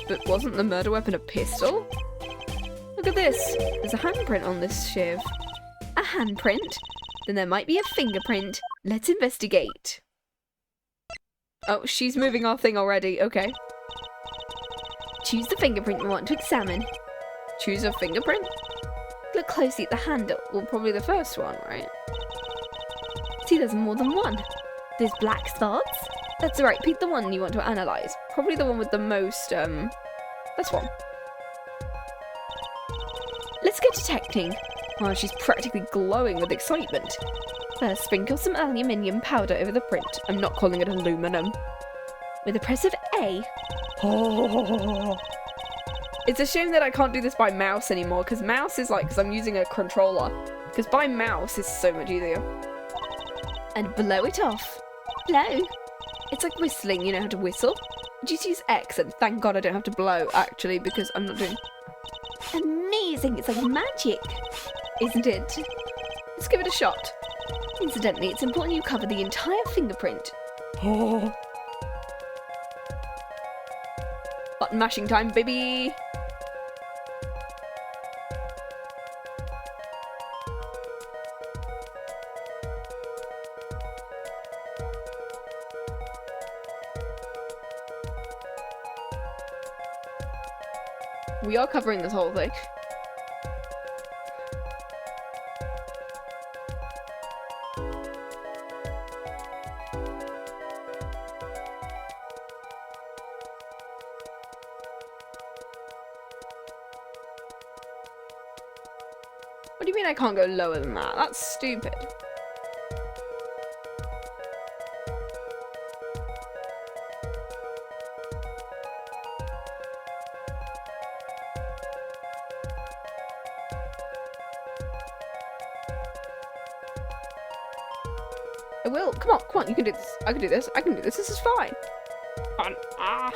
But wasn't the murder weapon a pistol? Look at this. There's a handprint on this shiv. A handprint? Then there might be a fingerprint. Let's investigate. Oh, she's moving our thing already. Okay. Choose the fingerprint we want to examine. Choose a fingerprint? Look closely at the handle. Well, probably the first one, right? See, there's more than one. There's black spots? That's right. Pick the one you want to analyze. Probably the one with the most, this one. Let's get detecting. Oh, she's practically glowing with excitement. First, sprinkle some aluminium powder over the print. I'm not calling it aluminum. With a press of A. Oh. It's a shame that I can't do this by mouse anymore, because mouse is like, because I'm using a controller. Because by mouse is so much easier. And blow it off. Blow? It's like whistling, you know how to whistle? Just use X, and thank God I don't have to blow, actually, because I'm not doing... Amazing, it's like magic. Isn't it? Let's give it a shot. Incidentally, it's important you cover the entire fingerprint. Oh. Button mashing time, baby! We are covering this whole thing. What do you mean I can't go lower than that? That's stupid. I will. Come on, come on. You can do this. I can do this. I can do this. This is fine. Fun. Ah.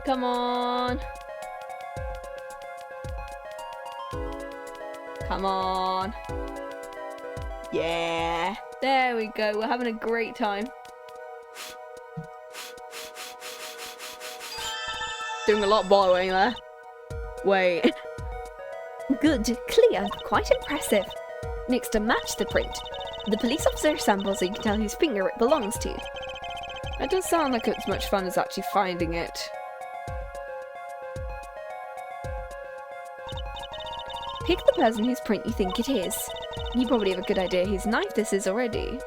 Come on. Come on. Yeah. There we go. We're having a great time. Doing a lot of blowing there. Wait. Good, clear, quite impressive. Next, to match the print. The police officer samples so you can tell whose finger it belongs to. It does sound like it's much fun as actually finding it. Pick the person whose print you think it is. You probably have a good idea whose knife this is already.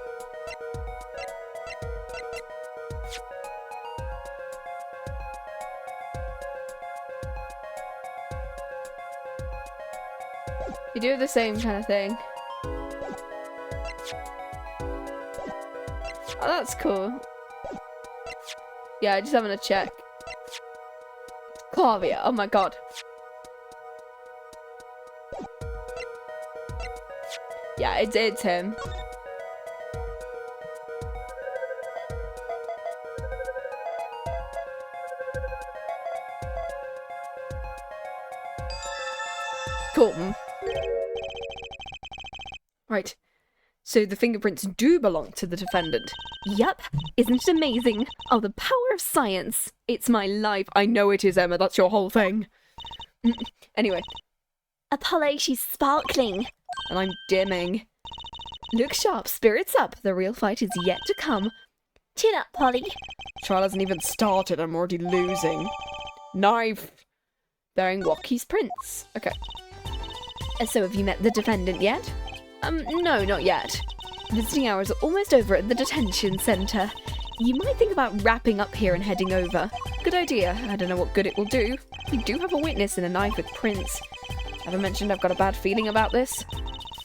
You do the same kind of thing. Oh, that's cool. Yeah, just having a check. Clavier, oh my god. Yeah, it's him. Cool. Right. So the fingerprints do belong to the defendant. Yup, isn't it amazing? Oh, the power of science. It's my life. I know it is, Emma. That's your whole thing. Anyway. Apollo, she's sparkling. And I'm dimming. Look sharp, spirits up. The real fight is yet to come. Chin up, Polly. Trial hasn't even started. I'm already losing. Knife. Bearing Walkie's prints. Okay. So have you met the defendant yet? No, not yet. Visiting hours are almost over at the detention centre. You might think about wrapping up here and heading over. Good idea. I don't know what good it will do. We do have a witness and a knife with prints. Have I mentioned I've got a bad feeling about this?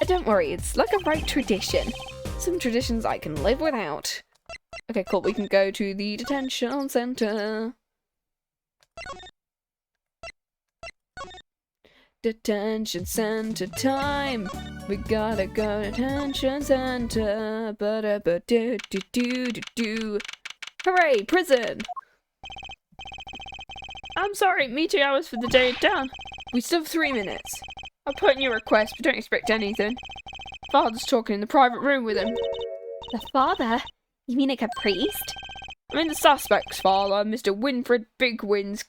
Don't worry, it's like a right tradition. Some traditions I can live without. Okay, cool. We can go to the detention centre. Detention center time. We gotta go to detention center. Ba-da-ba-do-do-do-do-do. Hooray, prison! I'm sorry, meeting hours for the day are done. We still have 3 minutes. I'll put in your request, but don't expect anything. Father's talking in the private room with him. The father? You mean like a priest? I mean the suspect's father, Mr. Winfred Bigwins.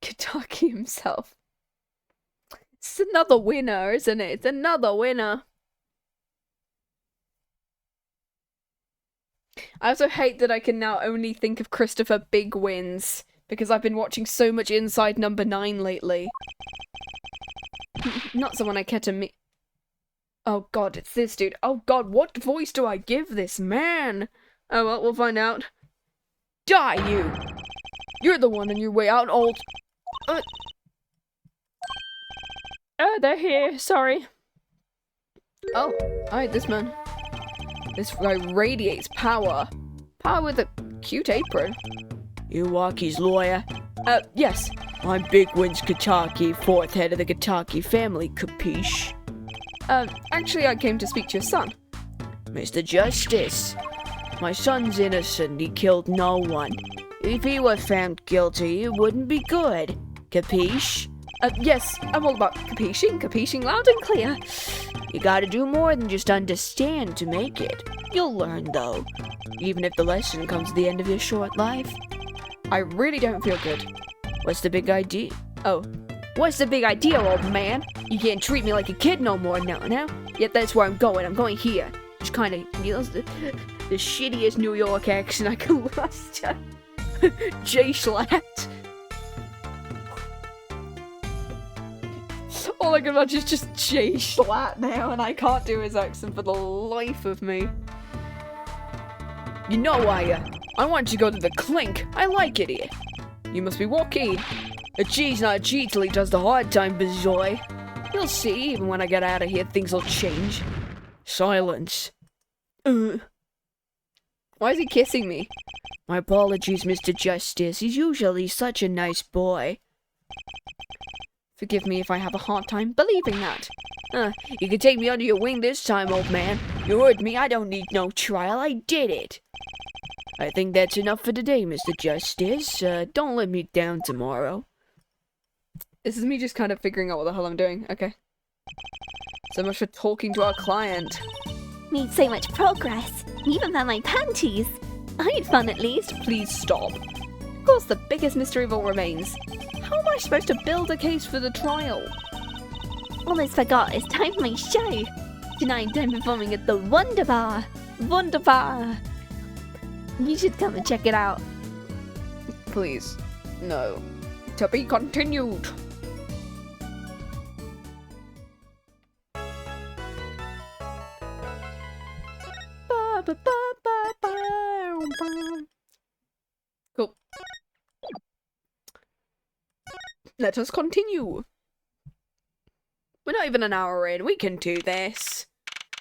Kentucky himself. It's another winner, isn't it? It's another winner. I also hate that I can now only think of Christopher Bigwins because I've been watching so much Inside Number 9 lately. Not someone I care to meet. Oh god, it's this dude. Oh god, what voice do I give this man? Oh well, we'll find out. Die, you! You're the one on your way out, old... They're here, sorry. Oh, alright, this man. This guy radiates power. Power with a cute apron. You Walkie's lawyer? Yes. I'm Bigwins Kentucky, 4th head of the Kentucky family, capiche? Actually I came to speak to your son. Mr. Justice, my son's innocent, he killed no one. If he was found guilty, it wouldn't be good. Capiche? Yes, I'm all about capiching loud and clear. You gotta do more than just understand to make it. You'll learn, though. Even if the lesson comes at the end of your short life. I really don't feel good. What's the big idea? Oh, what's the big idea, old man? You can't treat me like a kid no more now. Yet that's where I'm going. I'm going here. Just kind of, you know, the shittiest New York accent I can muster. J-Schlatt. All I can imagine is just J-Schlatt now, and I can't do his accent for the life of me. You know, I want you to go to the clink. I like it here. You must be Walkie. A G's not a G till he does the hard time, boy. You'll see, even when I get out of here, things will change. Silence. Why is he kissing me? My apologies, Mr. Justice. He's usually such a nice boy. Forgive me if I have a hard time believing that. You can take me under your wing this time, old man. You heard me. I don't need no trial. I did it. I think that's enough for today, Mr. Justice. Don't let me down tomorrow. This is me just kind of figuring out what the hell I'm doing. Okay. So much for talking to our client. Made so much progress. Even found my panties. I had fun at least. Please stop. Of course, the biggest mystery of all remains. How am I supposed to build a case for the trial? Almost forgot, it's time for my show. Tonight I'm performing at the Wonder Bar. Wonder Bar. You should come and check it out. Please. No. To be continued. Cool. Let us continue. We're not even an hour in. We can do this.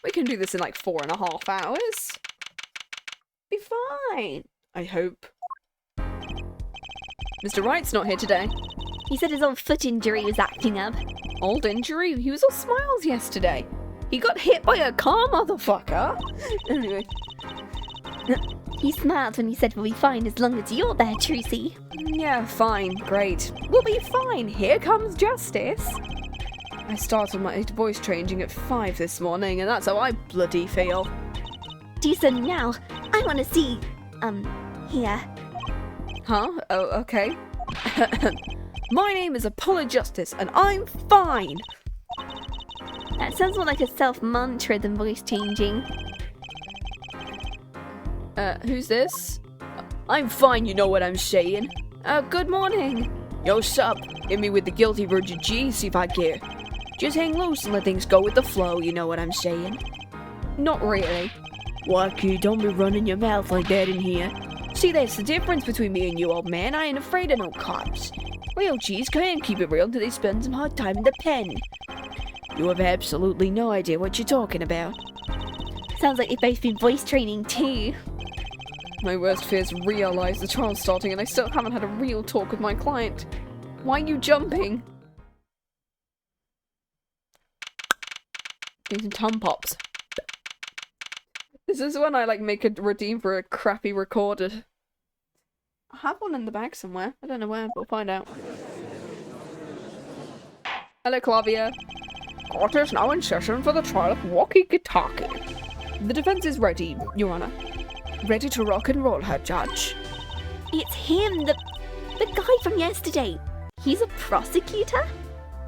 We can do this in like 4.5 hours. Be fine. I hope. Mr. Wright's not here today. He said his old foot injury was acting up. Old injury? He was all smiles yesterday. He got hit by a car, motherfucker. Anyway. He smiled when he said we'll be fine as long as you're there, Trucy. Yeah, fine. Great. We'll be fine. Here comes justice. I started my voice changing at 5 this morning, and that's how I bloody feel. Decent now. I want to see, here. Huh? Oh, okay. My name is Apollo Justice, and I'm fine! That sounds more like a self-mantra than voice changing. Who's this? I'm fine, you know what I'm saying. Good morning. Yo, sup? Hit me with the guilty virgin G, see if I care. Just hang loose and let things go with the flow, you know what I'm saying. Not really. What, kid? Don't be running your mouth like that in here. See, that's the difference between me and you, old man. I ain't afraid of no cops. Real G's can't keep it real till they spend some hard time in the pen. You have absolutely no idea what you're talking about. Sounds like you've both been voice training too. My worst fears realize the trial's starting, and I still haven't had a real talk with my client. Why are you jumping? Need some tongue pops. This is when I make a redeem for a crappy recorder. I have one in the bag somewhere. I don't know where, but we'll find out. Hello, Clavia. Court is now in session for the trial of walkie-talkie. The defense is ready, Your Honor. Ready to rock and roll, her judge. It's him, the guy from yesterday. He's a prosecutor?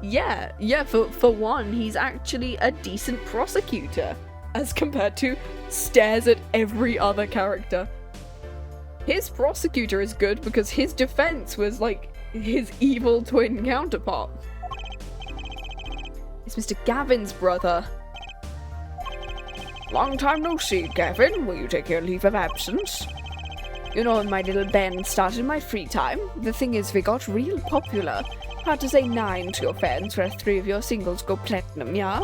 Yeah, for one, he's actually a decent prosecutor, as compared to stares at every other character. His prosecutor is good because his defense was like his evil twin counterpart. It's Mr. Gavin's brother. Long time no see, Gavin. Will you take your leave of absence? You know, my little band started in my free time. The thing is, we got real popular. Hard to say 9 to your fans where 3 of your singles go platinum, yeah?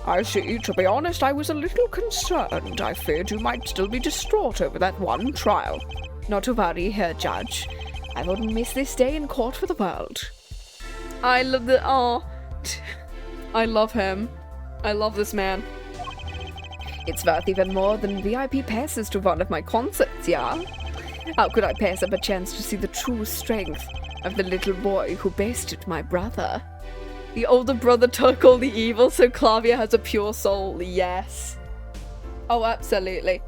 I see. To be honest, I was a little concerned. I feared you might still be distraught over that one trial. Not to worry, Herr Judge. I wouldn't miss this day in court for the world. I love I love him. I love this man. It's worth even more than VIP passes to one of my concerts, yeah? How could I pass up a chance to see the true strength of the little boy who bested my brother? The older brother took all the evil, so Clavia has a pure soul. Yes. Oh, absolutely.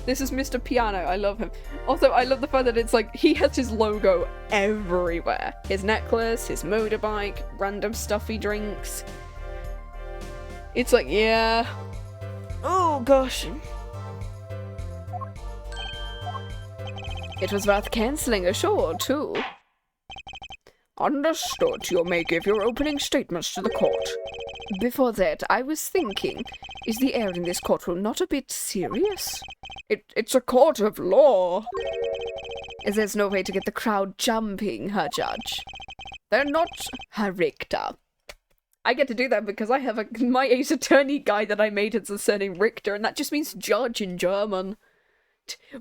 This is Mr. Piano. I love him. Also, I love the fact that it's like, he has his logo everywhere. His necklace, his motorbike, random stuff he drinks. It's like, yeah. Oh, gosh. It was worth cancelling a show, too. Understood. You may give your opening statements to the court. Before that, I was thinking, is the air in this courtroom not a bit serious? It's a court of law. There's no way to get the crowd jumping, Herr Judge. They're not, Herr Richter. I get to do that because I have my Ace Attorney guy that I made has a surname Richter, and that just means judge in German.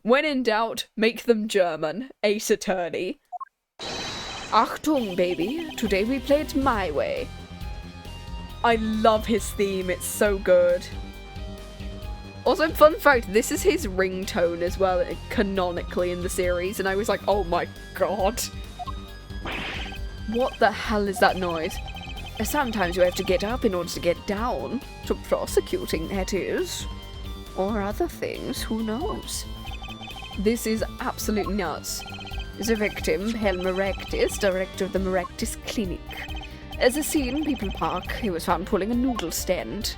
When in doubt, make them German. Ace Attorney. Achtung, baby. Today we play it my way. I love his theme. It's so good. Also, fun fact, this is his ringtone as well, canonically in the series, and I was like, oh my god. What the hell is that noise? Sometimes you have to get up in order to get down. To prosecuting, that is. Or other things, who knows? This is absolutely nuts. The victim, Helmer Rectis, director of the Merectis Clinic. As a scene, People Park, he was found pulling a noodle stand.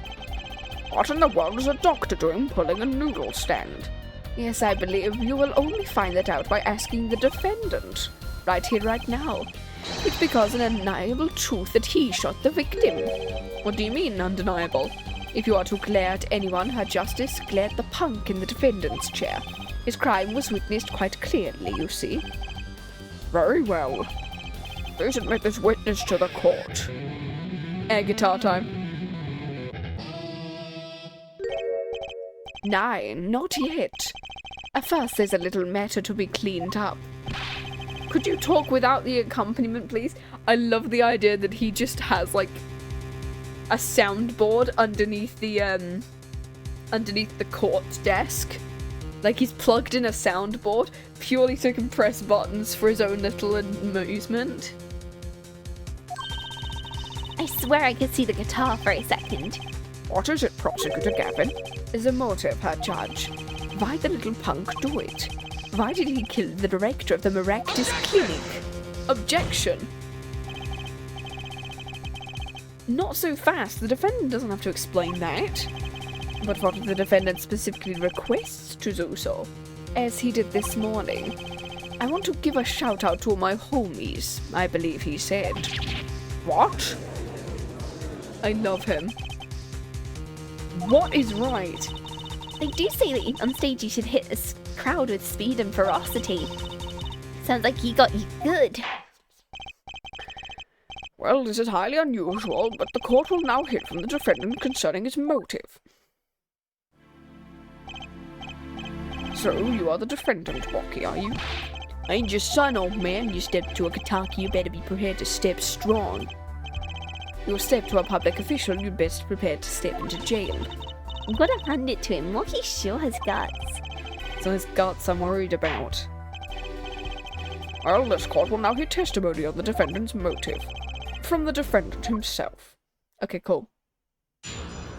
What in the world is a doctor doing pulling a noodle stand? Yes, I believe you will only find that out by asking the defendant. Right here, right now. It's because an undeniable truth that he shot the victim. What do you mean, undeniable? If you are to glare at anyone, Her Justice, glare at the punk in the defendant's chair. His crime was witnessed quite clearly, you see. Very well. Please admit this witness to the court. Air guitar time. 9, not yet. First, there's a little matter to be cleaned up. Could you talk without the accompaniment, please? I love the idea that he just has, like, a soundboard underneath the court desk. Like, he's plugged in a soundboard purely so he can press buttons for his own little amusement. I swear I could see the guitar for a second. What is it, Prosecutor Gavin? Is a motive, Herr Judge. Why the little punk do it? Why did he kill the director of the Maractus Clinic? Objection! Not so fast. The defendant doesn't have to explain that. But what if the defendant specifically requests to do so? As he did this morning. I want to give a shout out to all my homies, I believe he said. What? I love him. What is right? They do say that on stage you should hit a crowd with speed and ferocity. Sounds like he got you good. Well, this is highly unusual, but the court will now hear from the defendant concerning his motive. So, you are the defendant, Walkie, are you? I ain't your son, old man. You step to a kataki, you better be prepared to step strong. You step to a public official, you'd best prepare to step into jail. I'm gonna hand it to him. Walkie sure has guts. So his guts I'm worried about. Well, this court will now hear testimony on the defendant's motive. From the defendant himself. Okay, cool.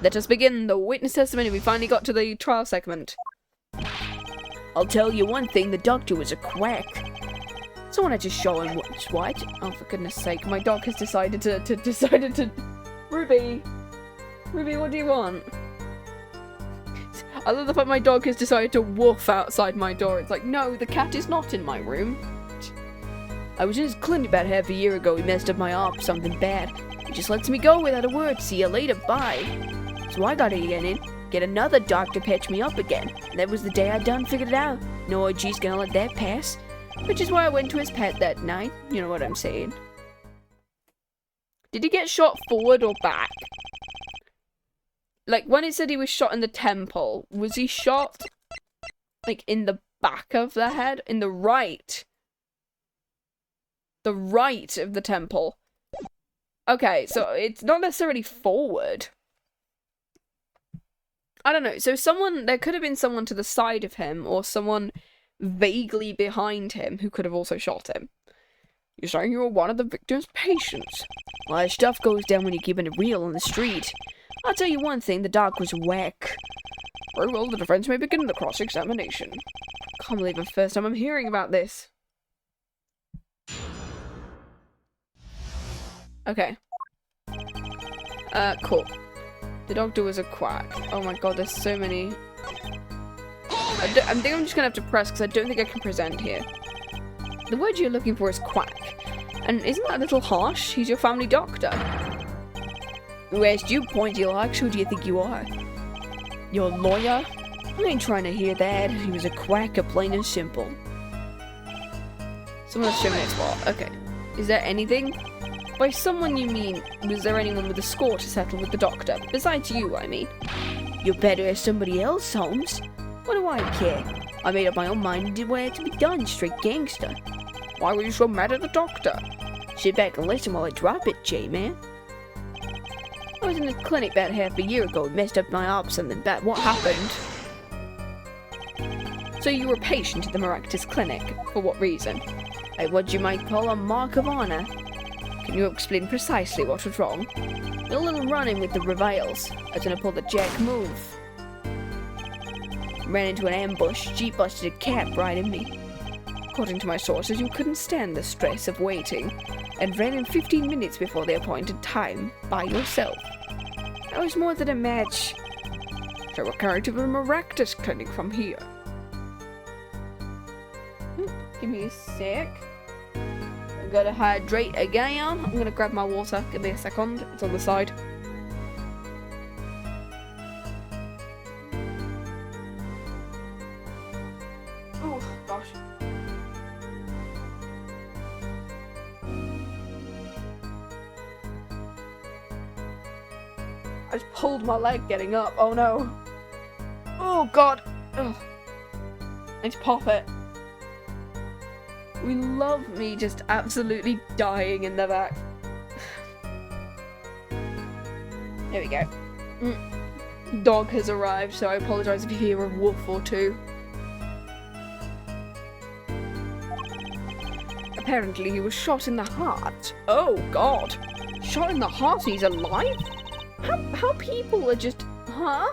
Let us begin the witness testimony. We finally got to the trial segment. I'll tell you one thing, the doctor was a quack. Someone had to show him what's what. Oh, for goodness sake, my dog has decided to... Ruby! Ruby, what do you want? I love the fact my dog has decided to woof outside my door. It's like, no, the cat is not in my room. I was in his clinic about half a year ago. He messed up my arm, something bad. He just lets me go without a word. See you later, bye. So I gotta get another doctor patch me up again. And that was the day I done figured it out. No OG's gonna let that pass. Which is why I went to his pet that night. You know what I'm saying. Did he get shot forward or back? Like, when it said he was shot in the temple, was he shot, like, in the back of the head? In the right? The right of the temple. Okay, so it's not necessarily forward. I don't know. So there could have been someone to the side of him, or someone vaguely behind him who could have also shot him. You're saying you were one of the victim's patients? Well, stuff goes down when you're keeping it real on the street. I'll tell you one thing, the doc was whack. Very well, the defense may begin the cross-examination. Can't believe the first time I'm hearing about this. Okay. Cool. The doctor was a quack. Oh my god, there's so many. I think I'm just gonna have to press because I don't think I can present here. The word you're looking for is quack. And isn't that a little harsh? He's your family doctor. Who asked you, pointy locks? Who do you think you are? Your lawyer? I ain't trying to hear that. He was a quack, plain and simple. Someone show me next spot. Okay. Is there anything? By someone you mean, was there anyone with a score to settle with the doctor? Besides you, I mean. You better ask somebody else, Holmes. What do I care? I made up my own mind and did what had to be done, straight gangster. Why were you so mad at the doctor? Sit back and listen while I drop it, J-Man. I was in the clinic about half a year ago and messed up my arm, something bad. What happened? So you were a patient at the Maractus Clinic. For what reason? A what you might call a mark of honor. Can you explain precisely what was wrong? A little run-in with the Reviles. I was gonna pull the jack move. Ran into an ambush. Jeep busted a cab right in me. According to my sources, you couldn't stand the stress of waiting, and ran in 15 minutes before the appointed time, by yourself. That was more than a match. So we're carried to the Maractus Clinic from here. Give me a sec. I'm gonna hydrate again. I'm gonna grab my water. Give me a second. It's on the side. Oh, gosh. I just pulled my leg getting up. Oh no. Oh god. Ugh. I need to pop it. We love me just absolutely dying in the back. There we go. Dog has arrived, so I apologise if you hear a wolf or two. Apparently he was shot in the heart. Oh god. Shot in the heart and he's alive? How people are just... Huh?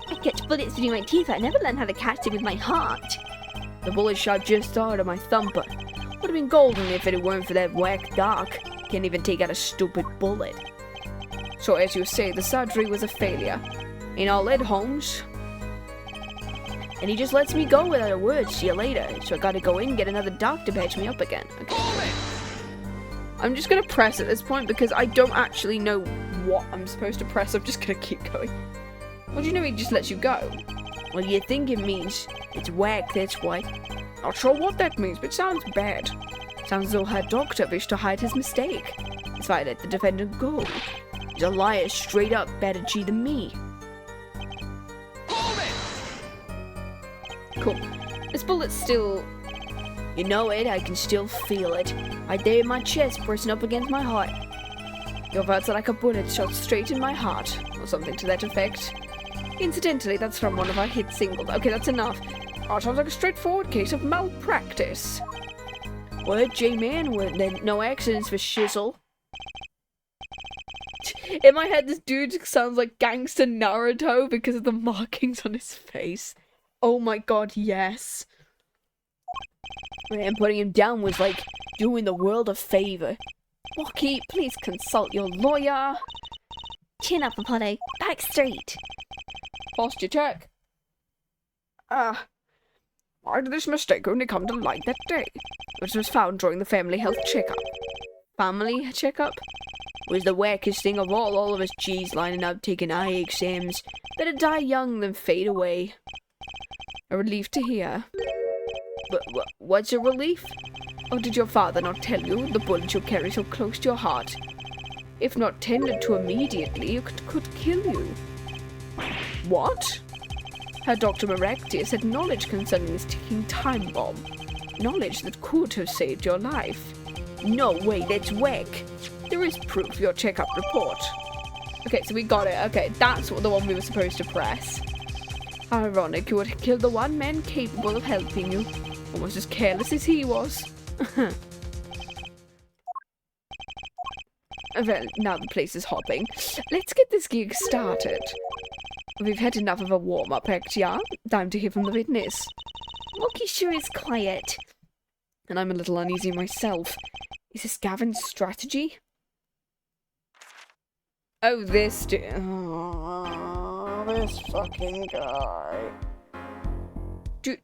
I catch bullets through my teeth. I never learned how to catch them with my heart. The bullet shot just out of my thumper. Would have been golden if it weren't for that whack doc. Can't even take out a stupid bullet. So as you say, the surgery was a failure. Ain't all it, Holmes. And he just lets me go without a word. See you later. So I gotta go in and get another doc to patch me up again. Okay. I'm just gonna press at this point because I don't actually know what I'm supposed to press. I'm just gonna keep going. What do you know he just lets you go? Well, you think it means it's whack, that's why. Not sure what that means, but it sounds bad. Sounds as though her doctor wished to hide his mistake. That's why I let the defendant go. He's a liar, straight up, better G than me. Cool. This bullet's still... You know it, I can still feel it. Right there in my chest, pressing up against my heart. Your words are like a bullet shot straight in my heart, or something to that effect. Incidentally, that's from one of our hit singles. Okay, that's enough. Oh, sounds like a straightforward case of malpractice. What, J-Man? No accidents for shizzle. In my head, this dude sounds like Gangster Naruto because of the markings on his face. Oh my god, yes. Man, putting him down was like doing the world a favor. Walkie, please consult your lawyer. Chin up, Apollo. Back straight. Posture check. Why did this mistake only come to light that day? Which was found during the family health checkup. Family checkup? Was the wackest thing of all of us G's lining up taking eye exams. Better die young than fade away. A relief to hear. But what's a relief? Or did your father not tell you the bullet you carry so close to your heart? If not tended to immediately, it could kill you. What? Her Dr. Maractius had knowledge concerning this ticking time bomb. Knowledge that could have saved your life. No way, that's whack. There is proof, your checkup report. Okay, so we got it. Okay, that's the one we were supposed to press. How ironic, you would kill the one man capable of helping you. Almost as careless as he was. Well, now the place is hopping. Let's get this gig started. We've had enough of a warm-up act, yeah? Time to hear from the witness. Walkie sure is quiet. And I'm a little uneasy myself. Is this Gavin's strategy? Oh, this this fucking guy.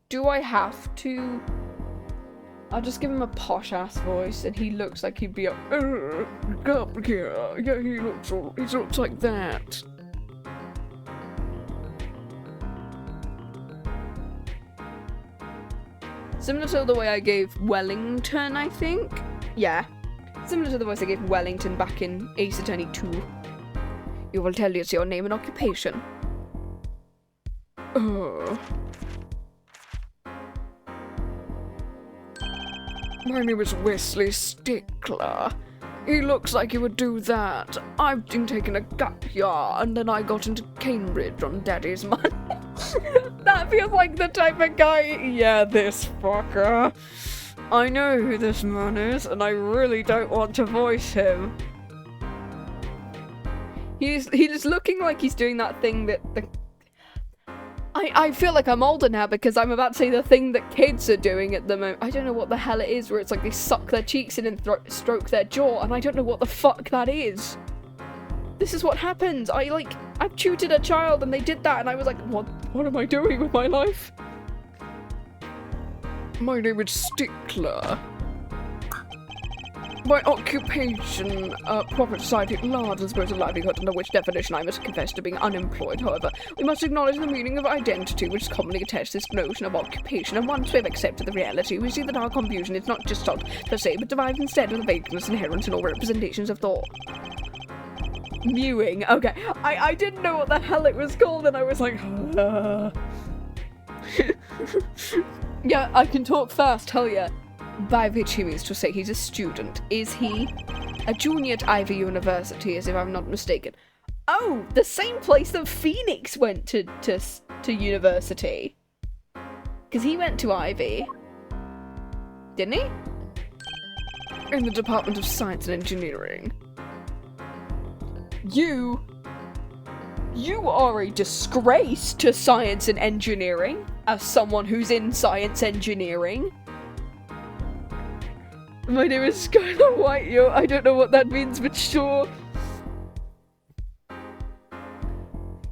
Do I have to? I'll just give him a posh-ass voice, and he looks like he'd be a... Yeah, he looks like that. Similar to the way I gave Wellington, I think? Yeah. Similar to the voice I gave Wellington back in Ace Attorney 2. You will tell us your name and occupation. My name is Wesley Stickler. He looks like he would do that. I've been taking a gap year, and then I got into Cambridge on Daddy's money. That feels like the type of guy. Yeah, this fucker. I know who this man is, and I really don't want to voice him. He's looking like he's doing that thing that the... I feel like I'm older now because I'm about to say the thing that kids are doing at the moment. I don't know what the hell it is, where it's like they suck their cheeks in and stroke their jaw, and I don't know what the fuck that is. This is what happens. I've tutored a child and they did that, and I was like, what am I doing with my life? My name is Stickler. My occupation, profit society at large as opposed to livelihood, under which definition I must confess to being unemployed. However, we must acknowledge the meaning of identity, which is commonly attached to this notion of occupation, and once we have accepted the reality, we see that our confusion is not just sought per se, but derived instead of the vagueness inherent in all representations of thought. Mewing. Okay, I didn't know what the hell it was called, and I was like, Yeah, I can talk fast, hell yeah. By which he means to say he's a student. Is he? A junior at Ivy University, as if I'm not mistaken. Oh, the same place that Phoenix went to university. Because he went to Ivy. Didn't he? in the Department of Science and Engineering. You are a disgrace to science and engineering, as someone who's in science engineering. My name is Skylar White, yo. I don't know what that means, but sure.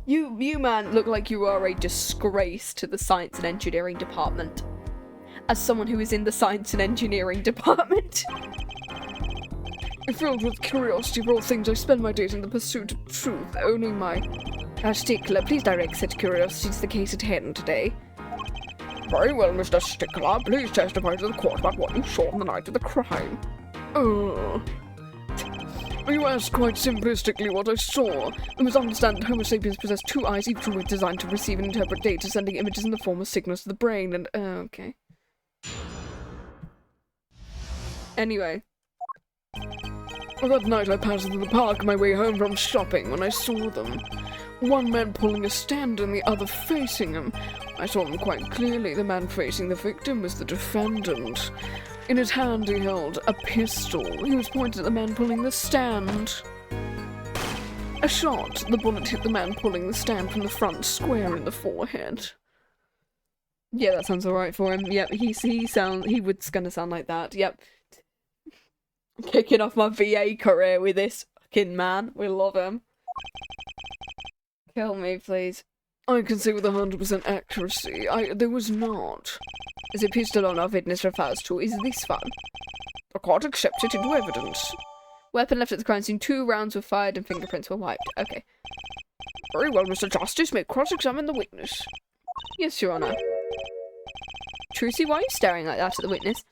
You man look like you are a disgrace to the science and engineering department. As someone who is in the science and engineering department. Filled with curiosity for all things, I spend my days in the pursuit of truth, owning my Stickler, please direct such curiosity to the case at hand today. Very well, Mr. Stickler. Please testify to the court about what you saw on the night of the crime. You asked quite simplistically what I saw. We must understand that Homo sapiens possess two eyes, each of which designed to receive and interpret data, sending images in the form of signals to the brain, and, okay. Anyway. That night I passed through the park on my way home from shopping when I saw them. One man pulling a stand and the other facing him. I saw them quite clearly. The man facing the victim was the defendant. In his hand he held a pistol. He was pointed at the man pulling the stand. A shot. The bullet hit the man pulling the stand from the front, square in the forehead. Yeah, that sounds alright for him. Yep, he was gonna sound like that. Yep. Kicking off my VA career with this fucking man. We love him. Kill me, please. I can say with 100% accuracy, there was not. The pistol on our witness refers to is this one. The court accepts it into evidence. Weapon left at the crime scene, 2 rounds were fired and fingerprints were wiped. Okay. Very well, Mr. Justice, may cross-examine the witness. Yes, Your Honour. Trucy, why are you staring like that at the witness?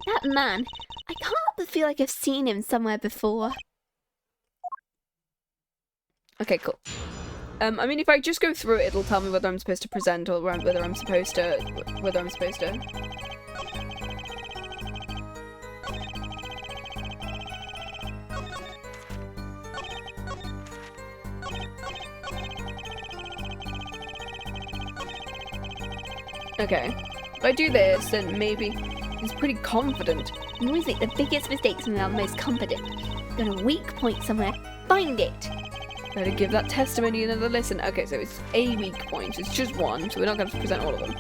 That man, I can't help but feel like I've seen him somewhere before. Okay, cool. I mean, if I just go through it, it'll tell me whether I'm supposed to present or whether I'm supposed to... Okay. If I do this, then maybe... He's pretty confident. You always make the biggest mistakes when you're the most confident. Got a weak point somewhere, find it! Better give that testimony another listen. Okay, so it's a weak point. It's just one, so we're not going to present all of them.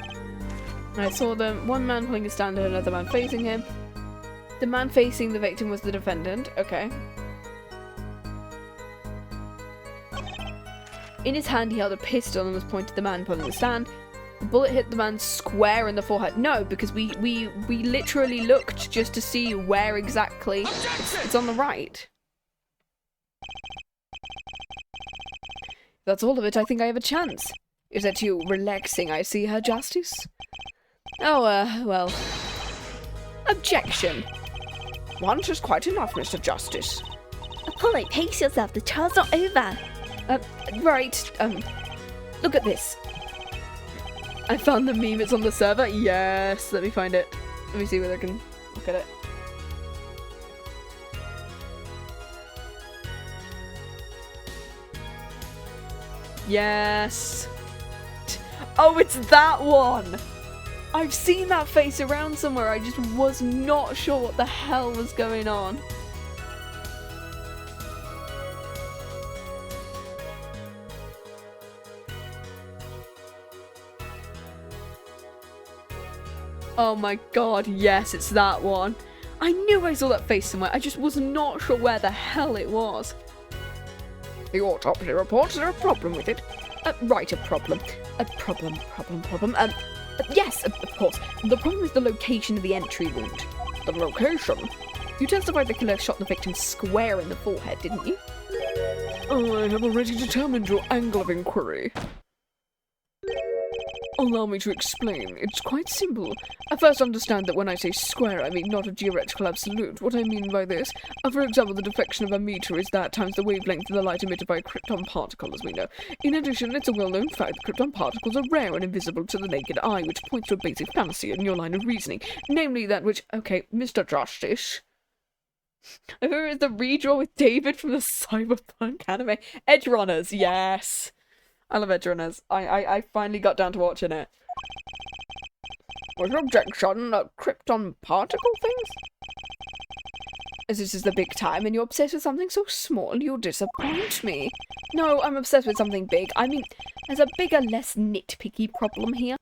I saw them. One man pulling a stand and another man facing him. The man facing the victim was the defendant. Okay. In his hand, he held a pistol and was pointed at the man pulling the stand. The bullet hit the man square in the forehead. No, because we literally looked just to see where exactly. It's on the right. That's all of it. I think I have a chance. Is that you relaxing, I see, Her Justice? Oh, well. Objection. Once is quite enough, Mr. Justice. Apollo, pace yourself. The trial's not over. Right. Look at this. I found the meme. It's on the server. Yes. Let me find it. Let me see whether I can look at it. Yes. Oh, it's that one. I've seen that face around somewhere. I just was not sure what the hell was going on. Oh my god, yes, it's that one. I knew I saw that face somewhere. I just was not sure where the hell it was. The autopsy reports there a problem with it. Right, a problem. Yes, of course. The problem is the location of the entry wound. The location? You testified the killer shot the victim square in the forehead, didn't you? Oh, I have already determined your angle of inquiry. Allow me to explain. It's quite simple. I first understand that when I say square, I mean not a geometrical absolute. What I mean by this, for example, the deflection of a meter is that times the wavelength of the light emitted by a krypton particle, as we know. In addition, it's a well-known fact that krypton particles are rare and invisible to the naked eye, which points to a basic fallacy in your line of reasoning, namely that which... Okay, Mr. Justice. I thought it was the redraw with David from the Cyberpunk anime. Edge Runners, yes. I love Edge Runners. I finally got down to watching it. Was your objection krypton particle things? As this is the big time and you're obsessed with something so small, you'll disappoint me. No, I'm obsessed with something big. I mean, there's a bigger, less nitpicky problem here.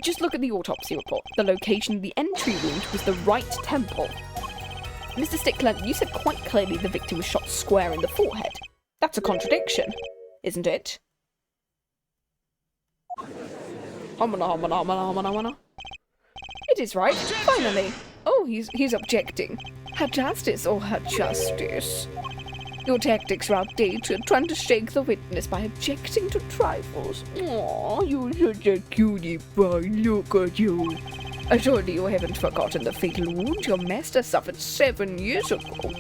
Just look at the autopsy report. The location of the entry wound was the right temple. Mr. Stickler, you said quite clearly the victim was shot square in the forehead. That's a contradiction, isn't it? Homina, homina, homina, homina, homina. It is right, finally. Oh, he's objecting. Her justice or her justice? Your tactics are outdated, trying to shake the witness by objecting to trifles. Aw, you're such a cutie pie, look at you. Surely you haven't forgotten the fatal wound your master suffered 7 years ago.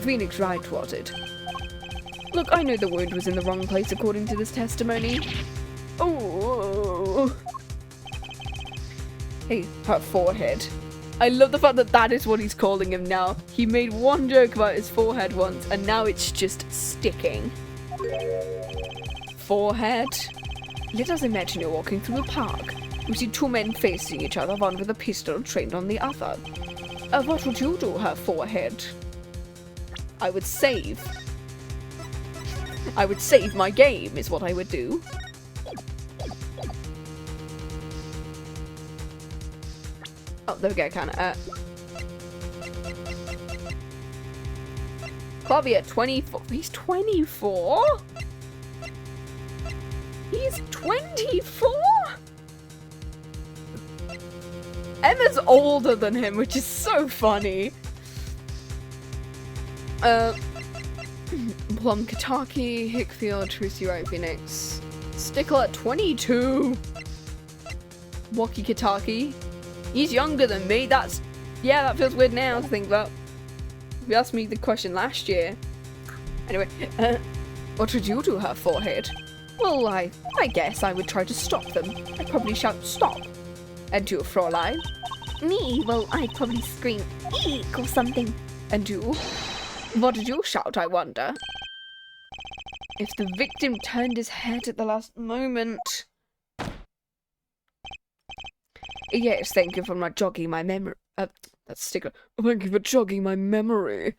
Phoenix Wright was it? Look, I know the wound was in the wrong place according to this testimony. Oh. Hey, her forehead. I love the fact that that is what he's calling him now. He made one joke about his forehead once, and now it's just sticking. Forehead. Let us imagine you're walking through a park. You see 2 men facing each other, one with a pistol trained on the other. What would you do, her forehead? I would save. I would save my game, is what I would do. Oh, there we go, kinda. Claudia, 24. He's 24? He's 24? Emma's older than him, which is so funny. Plum, Kataki, Hickfield, Trucy, Wright, Phoenix. Stickler at 22. Waki Kataki. He's younger than me. Yeah, that feels weird now to think about. You asked me the question last year. Anyway, what would you do, her forehead? Well, I guess I would try to stop them. I'd probably shout, stop. And you, Fräulein? Me? Well, I'd probably scream, eek, or something. And you? What did you shout, I wonder? If the victim turned his head at the last moment... Yes, thank you for not jogging my memory. That's Stickler. Thank you for jogging my memory.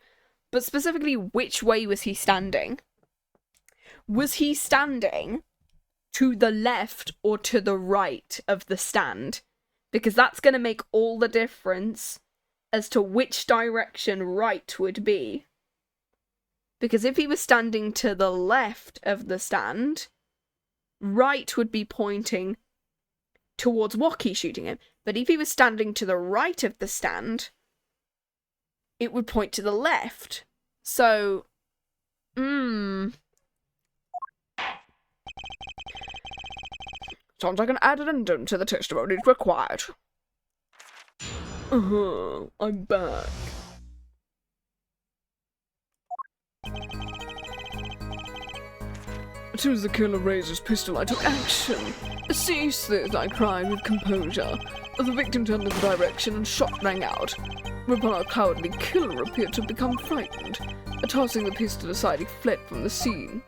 But specifically, which way was he standing? Was he standing to the left or to the right of the stand? Because that's going to make all the difference as to which direction right would be. Because if he was standing to the left of the stand, right would be pointing towards Waki shooting him. But if he was standing to the right of the stand, it would point to the left. So, Sounds like an addendum to the testimony required. I'm back. As soon as the killer raised his pistol, I took action. Cease this, I cried with composure. The victim turned in the direction and shot rang out. Whereupon our cowardly killer appeared to become frightened. Tossing the pistol aside, he fled from the scene.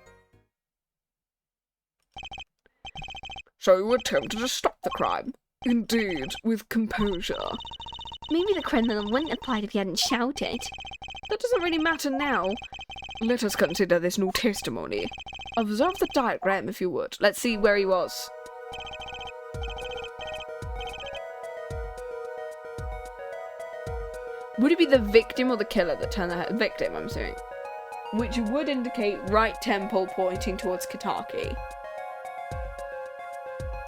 So you attempted to stop the crime? Indeed, with composure. Maybe the criminal wouldn't have applied if he hadn't shouted. that doesn't really matter now. Let us consider this new testimony. Observe the diagram, if you would. Let's see where he was. Would it be the victim or the killer that turned the head? Victim, I'm assuming. Which would indicate right temple pointing towards Kitaki.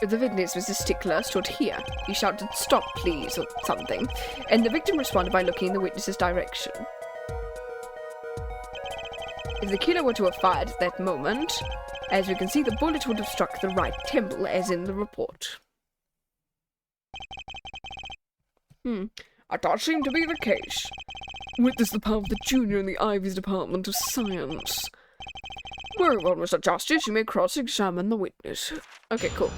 The witness was a stickler, stood here. He shouted, "Stop, please," or something. And the victim responded by looking in the witness's direction. If the killer were to have fired at that moment, as we can see, the bullet would have struck the right temple, as in the report. That does seem to be the case. Witness the power of the junior in the Ivy's Department of Science. Very well, Mr. Justice, you may cross-examine the witness. Okay, cool.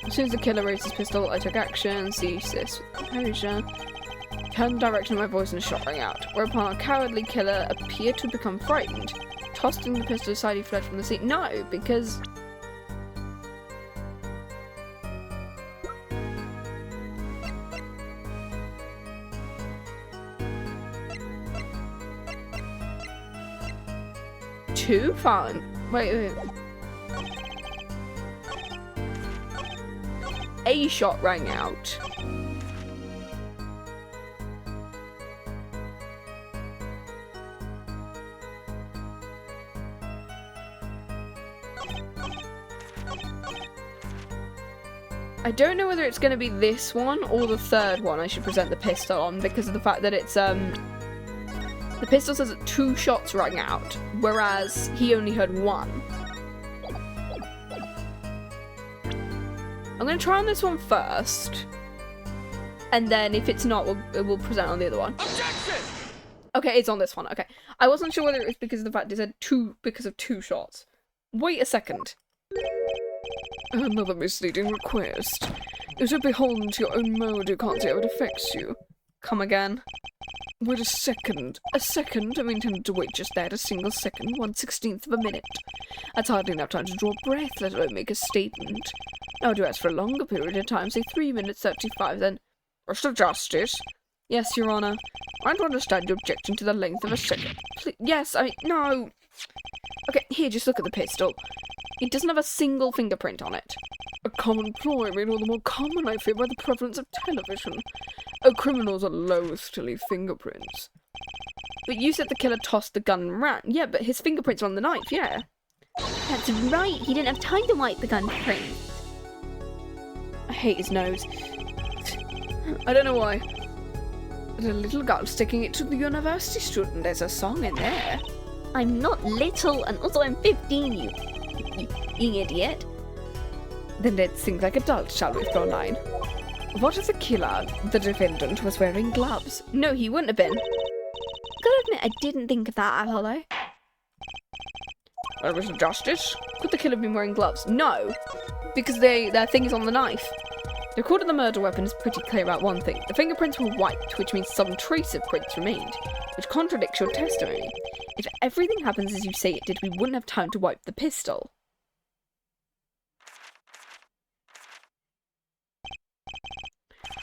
As soon as the killer raised his pistol, I took action, seized this with composure, turned the direction of my voice and a shot rang out, whereupon a cowardly killer appeared to become frightened. Tossing the pistol aside, he fled from the scene. No, because... 2? Fine. Wait. A shot rang out. I don't know whether it's going to be this one or the third one I should present the pistol on, because of the fact that it's, the pistol says that 2 shots rang out, whereas he only heard 1. I'm going to try on this one first, and then if it's not, we'll present on the other one. Objection! Okay, it's on this one, okay. I wasn't sure whether it was because of the fact it said 2, because of 2 shots. Wait a second. Another misleading request. You should beholden to your own mode. You can't see how it affects you. Come again. Wait a second. A second? I intended to wait just that. A single second. 1/16th of a minute. That's hardly enough time to draw breath, let alone make a statement. Now to ask for a longer period of time, say 3 minutes 35, then... Mr. Justice? Yes, Your Honour. I don't understand your objection to the length of a second. Yes, no. Okay, here, just look at the pistol. It doesn't have a single fingerprint on it. A common ploy made all the more common, I fear, by the prevalence of television. Criminals are loath to leave fingerprints. But you said the killer tossed the gun and ran. Yeah, but his fingerprints are on the knife, yeah. That's right, he didn't have time to wipe the gun print. I hate his nose. I don't know why. There's a little girl sticking it to the university student. There's a song in there. I'm not little, and also I'm 15, you idiot. Then let's think like adults, shall we, Fraulein? What if the killer, the defendant, was wearing gloves? No, he wouldn't have been. Gotta admit, I didn't think of that, Apollo. Mr. Justice? Could the killer have been wearing gloves? No, because their thing is on the knife. The record of the murder weapon is pretty clear about one thing. The fingerprints were wiped, which means some trace of prints remained, which contradicts your testimony. If everything happens as you say it did, we wouldn't have time to wipe the pistol.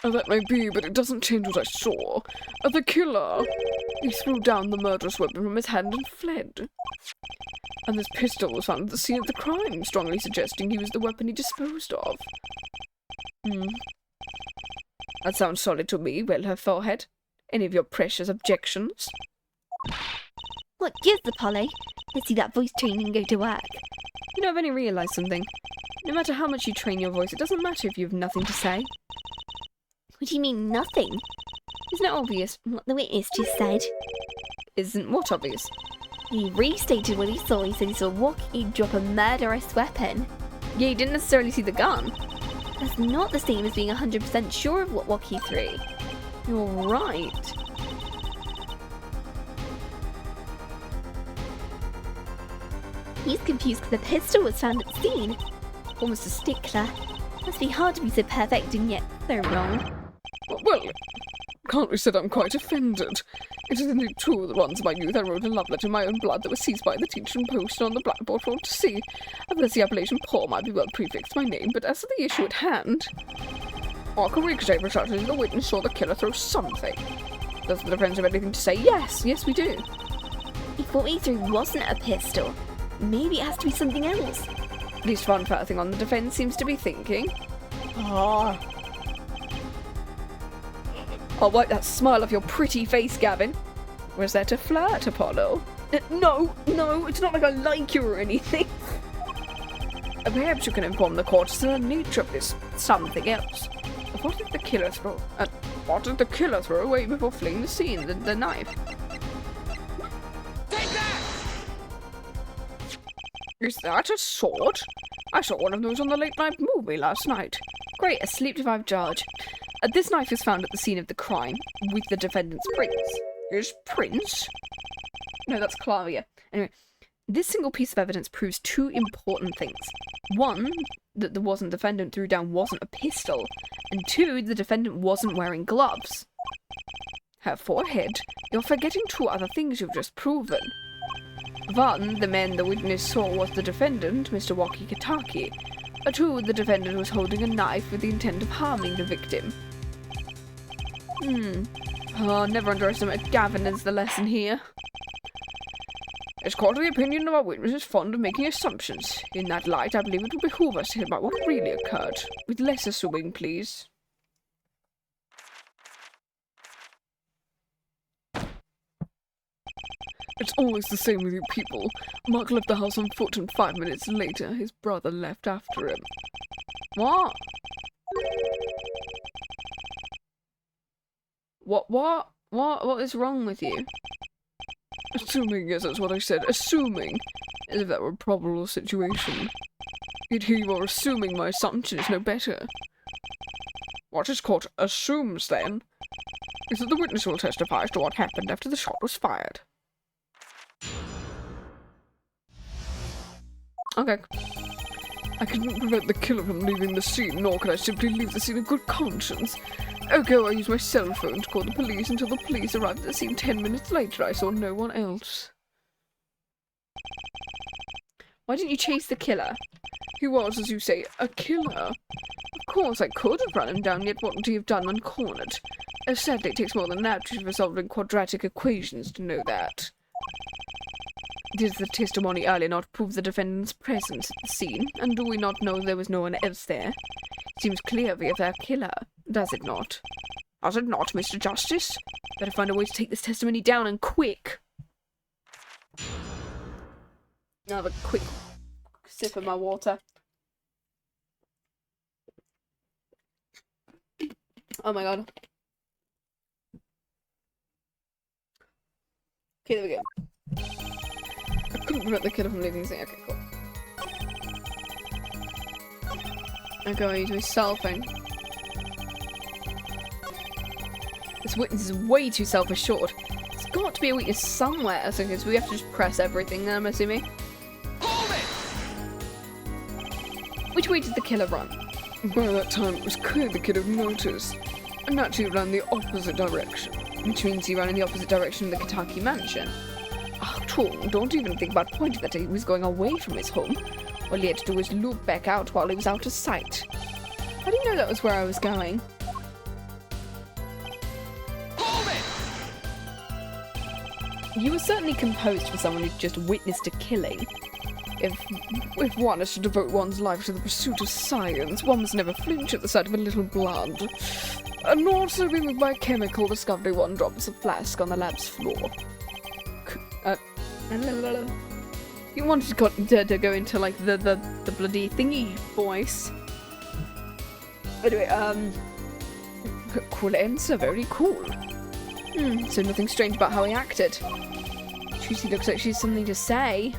Oh, that may be, but it doesn't change what I saw. The killer, he threw down the murderous weapon from his hand and fled. And this pistol was found at the scene of the crime, strongly suggesting he was the weapon he disposed of. That sounds solid to me. Well, her forehead. Any of your precious objections? What gives, Apollo? Let's see that voice training go to work. You know, I've only realised something. No matter how much you train your voice, it doesn't matter if you have nothing to say. What do you mean, nothing? Isn't it obvious? What the witness just said. Isn't what obvious? He restated what he saw. He said he saw Walkie drop a murderous weapon. Yeah, he didn't necessarily see the gun. That's not the same as being 100% sure of what Walkie threw. You're right. He's confused because the pistol was found at the scene. Almost a stickler. Must be hard to be so perfect and yet so wrong. Well, can't be said I'm quite offended. It is indeed true that once in my youth I wrote a love letter in my own blood that was seized by the teacher and posted on the blackboard for all to see. Of course, the appellation Paul might be well prefixed to my name, but as for the issue at hand, I can re-examine such as the witness saw the killer throw something. Does the defense have anything to say? Yes, we do. If what he threw wasn't a pistol, maybe it has to be something else. At least one further thing on the defense seems to be thinking. I'll wipe that smile off your pretty face, Gavin. Was that a flirt, Apollo? No, it's not like I like you or anything. Perhaps you can inform the court as to the nature of this something else. What did the killer throw away before fleeing the scene? The knife. Take that! Is that a sword? I saw one of those on the late night movie last night. Great, a sleep-deprived charge. This knife was found at the scene of the crime, with the defendant's prints. His prints? No, that's Claria. Anyway, this single piece of evidence proves 2 important things. 1, that the defendant threw down wasn't a pistol, and 2, the defendant wasn't wearing gloves. Her forehead? You're forgetting 2 other things you've just proven. 1, the man the witness saw was the defendant, Mr. Waki Kitaki. 2, the defendant was holding a knife with the intent of harming the victim. Never underestimate Gavin is the lesson here. As court of the opinion of our witness is fond of making assumptions. In that light, I believe it would behoove us to hear about what really occurred. With less assuming, please. It's always the same with you people. Mark left the house on foot, and 5 minutes later, his brother left after him. What? What is wrong with you? Assuming, yes, that's what I said. Assuming. As if that were a probable situation. Yet here you are assuming my assumption is no better. What is court assumes, then, is that the witness will testify as to what happened after the shot was fired. Okay. I couldn't prevent the killer from leaving the scene, nor could I simply leave the scene in good conscience. Okay, I used my cell phone to call the police until the police arrived at the scene 10 minutes later. I saw no one else. Why didn't you chase the killer? He was, as you say, a killer. Of course, I could have run him down, yet what would he have done when cornered? Sadly, it takes more than an aptitude for solving quadratic equations to know that. Did the testimony earlier not prove the defendant's presence at the scene? And do we not know there was no one else there? It seems clear we have our killer, does it not? Does it not, Mr. Justice? Better find a way to take this testimony down, and quick! I'll have a quick sip of my water. Oh my god. Okay, there we go. I couldn't prevent the killer from leaving the scene. Okay, cool. Okay, I use my cell phone. This witness is way too self-assured. There's got to be a weakness somewhere, so we have to just press everything then, I'm assuming. Which way did the killer run? By that time, it was clear the kid had noticed, and naturally ran the opposite direction. Which means he ran in the opposite direction of the Kentucky mansion. Ah, Tom, don't even think about pointing that he was going away from his home. All he had to do was loop back out while he was out of sight. How do you know that was where I was going? You were certainly composed for someone who just witnessed a killing. If one is to devote one's life to the pursuit of science, one must never flinch at the sight of a little blood. Nor also be moved by a chemical discovery one drops a flask on the lab's floor. You wanted to go into like the bloody thingy voice. Anyway, Cool answer, very cool. So nothing strange about how he acted. Trucy looks like she has something to say.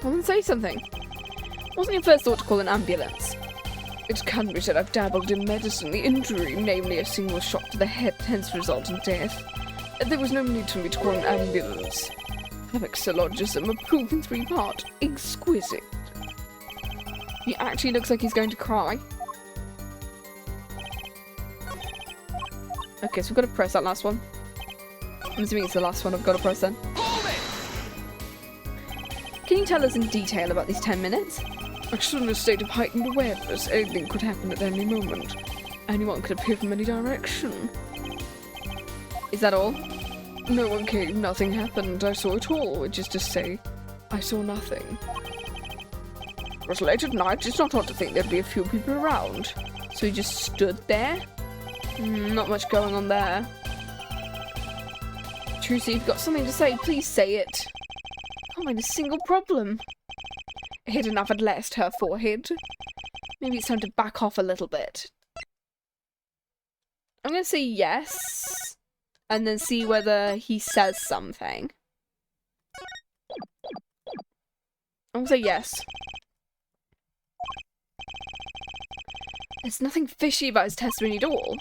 Come and say something. Wasn't your first thought to call an ambulance? It can be said I've dabbled in medicine. The injury, namely a single shot to the head, hence result in death. There was no need for me to call an ambulance. Perfect syllogism, a proven 3-part. Exquisite. He actually looks like he's going to cry. Okay, so we've got to press that last one. I'm assuming it's the last one I've got to press then. Can you tell us in detail about these 10 minutes? I stood in a state of heightened awareness. Anything could happen at any moment. Anyone could appear from any direction. Is that all? No one came, nothing happened. I saw it all, which is to say, I saw nothing. It was late at night. It's not odd to think there'd be a few people around. So he just stood there? Not much going on there. Trucy, if you've got something to say, please say it. Can't find a single problem. Hit enough at last, her forehead. Maybe it's time to back off a little bit. I'm going to say yes. And then see whether he says something. I'm going to say yes. There's nothing fishy about his testimony at all.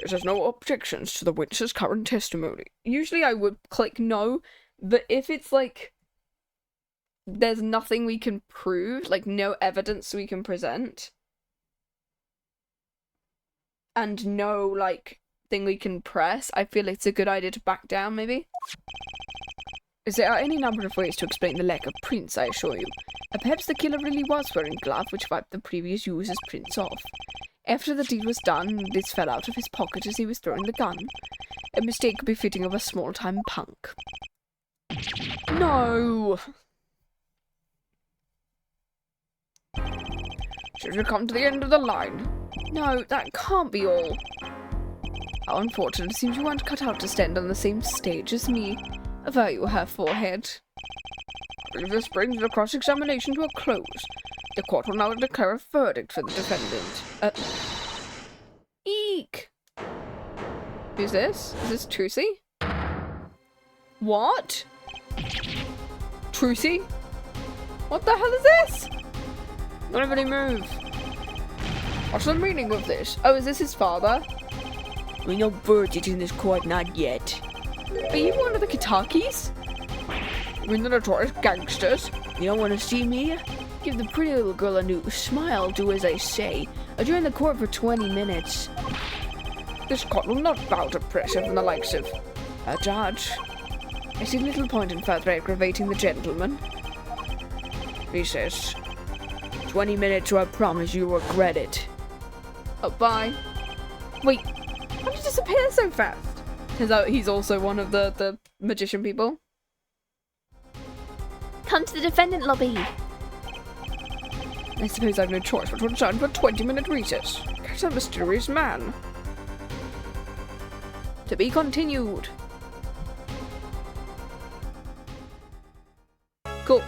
There's no objections to the witness's current testimony. Usually I would click no, but if it's like there's nothing we can prove, like no evidence we can present, and no like thing we can press, I feel like it's a good idea to back down maybe. There are any number of ways to explain the lack of prints, I assure you. Perhaps the killer really was wearing glove which wiped the previous user's prints off. After the deed was done, this fell out of his pocket as he was throwing the gun. A mistake befitting of a small-time punk. No! Should we come to the end of the line? No, that can't be all. How unfortunate. It seems you weren't cut out to stand on the same stage as me. I value her forehead. I believe this brings the cross-examination to a close. The court will now declare a verdict for the defendant. Eek! Who's this? Is this Trucy? What? Trucy? What the hell is this? Don't have any move. What's the meaning of this? Oh, is this his father? We no verdict in this court, not yet. Are you one of the Kitakis? You mean the notorious gangsters? You don't want to see me? Give the pretty little girl a new smile, do as I say. Adjourn the court for 20 minutes. This court will not bow to pressure from the likes of a judge. I see little point in further aggravating the gentleman. Recess. 20 minutes or I promise you regret it. Oh, bye. Wait, how did he disappear so fast? Turns out he's also one of the magician people. Come to the defendant lobby. I suppose I've no choice but to return for a 20-minute recess. Catch that mysterious man. To be continued. Cool.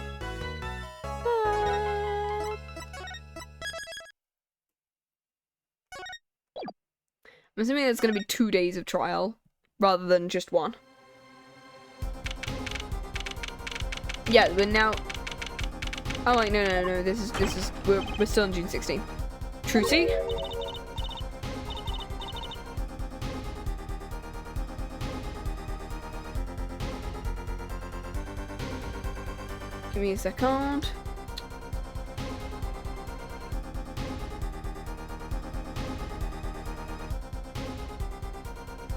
I'm assuming there's going to be 2 days of trial rather than just one. Yeah, but now. Oh wait, no. This is we're still on June 16th. Trucy? Give me a second.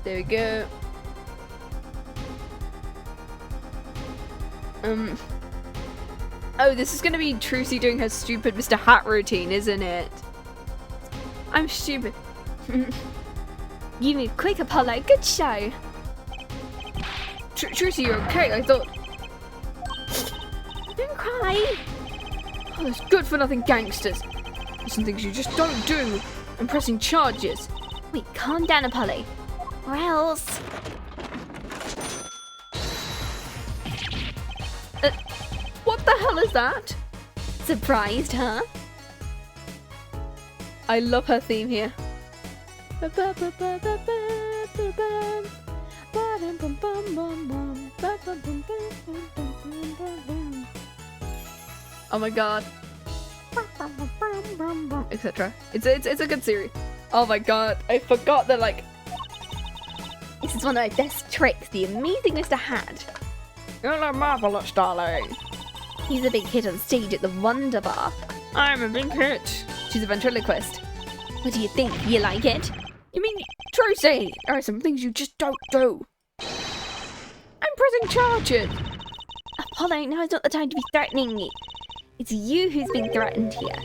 There we go. Oh, this is gonna be Trucy doing her stupid Mr. Hat routine, isn't it? I'm stupid. You move quick, Apollo. Good show. Trucy, you're okay? I thought. Don't cry. Oh, those good-for-nothing gangsters. There's some things you just don't do. I'm pressing charges. Wait, calm down, Apollo. Or else. What the hell is that? Surprised, huh? I love her theme here. Oh my god. Etc. It's a good series. Oh my god. I forgot that, like. This is one of my best tricks, the amazing Mr. Hat. You're marvelous, darling. He's a big hit on stage at the Wonder Bar. I'm a big hit. She's a ventriloquist. What do you think? You like it? You mean, Trucy, there are some things you just don't do. I'm pressing charges. Apollo, now is not the time to be threatening me. It's you who's being threatened here.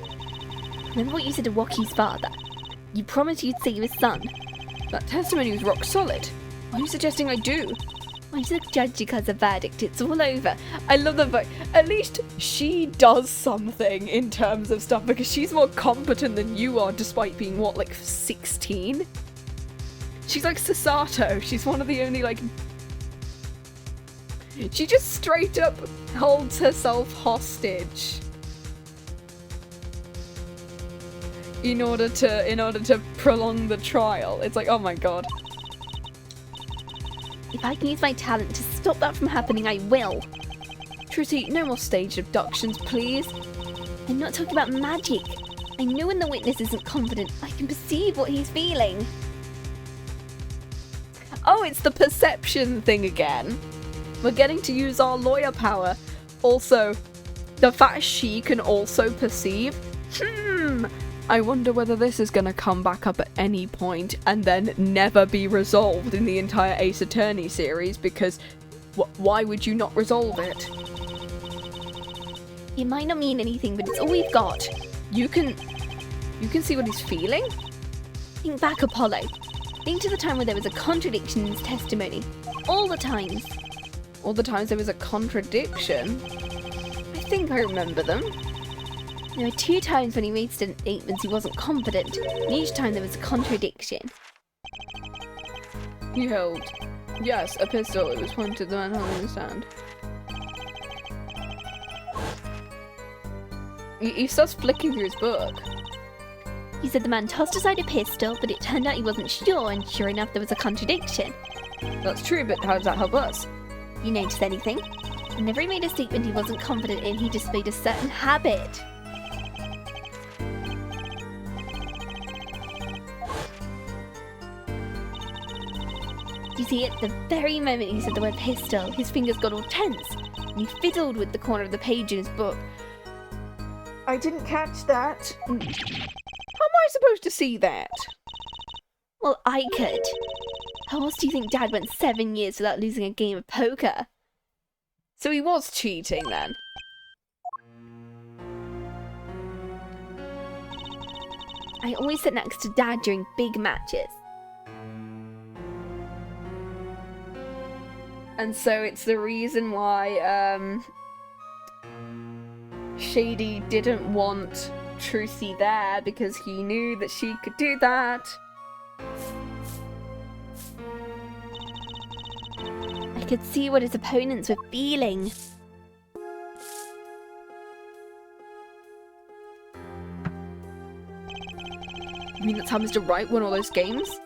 Remember what you said to Rocky's father? You promised you'd save his son. That testimony was rock solid. What are you suggesting I do? Why does the judge declare a verdict? It's all over. I love the vote. At least she does something in terms of stuff because she's more competent than you are, despite being, what, like 16? She's like Sasato. She's one of the only, like. She just straight up holds herself hostage in order to prolong the trial. It's like, oh my god. If I can use my talent to stop that from happening, I will. Trucy, no more stage abductions, please. I'm not talking about magic. I know when the witness isn't confident. I can perceive what he's feeling. Oh, it's the perception thing again. We're getting to use our lawyer power. Also, the fact she can also perceive. I wonder whether this is going to come back up at any point and then never be resolved in the entire Ace Attorney series, because why would you not resolve it? It might not mean anything, but it's all we've got. You can see what he's feeling? Think back, Apollo. Think to the time where there was a contradiction in his testimony. All the times. All the times there was a contradiction? I think I remember them. There were 2 times when he made statements he wasn't confident, and each time there was a contradiction. He held, yes, a pistol. It was pointed at the man holding the stand. He starts flicking through his book. He said the man tossed aside a pistol, but it turned out he wasn't sure, and sure enough there was a contradiction. That's true, but how does that help us? You notice anything? Whenever he made a statement he wasn't confident in, he displayed a certain habit. You see, at the very moment he said the word pistol, his fingers got all tense, and he fiddled with the corner of the page in his book. I didn't catch that. How am I supposed to see that? Well, I could. How else do you think Dad went 7 years without losing a game of poker? So he was cheating then? I always sit next to Dad during big matches. And so it's the reason why, Shady didn't want Trucy there, because he knew that she could do that. I could see what his opponents were feeling. You mean that's how Mr. Wright won all those games?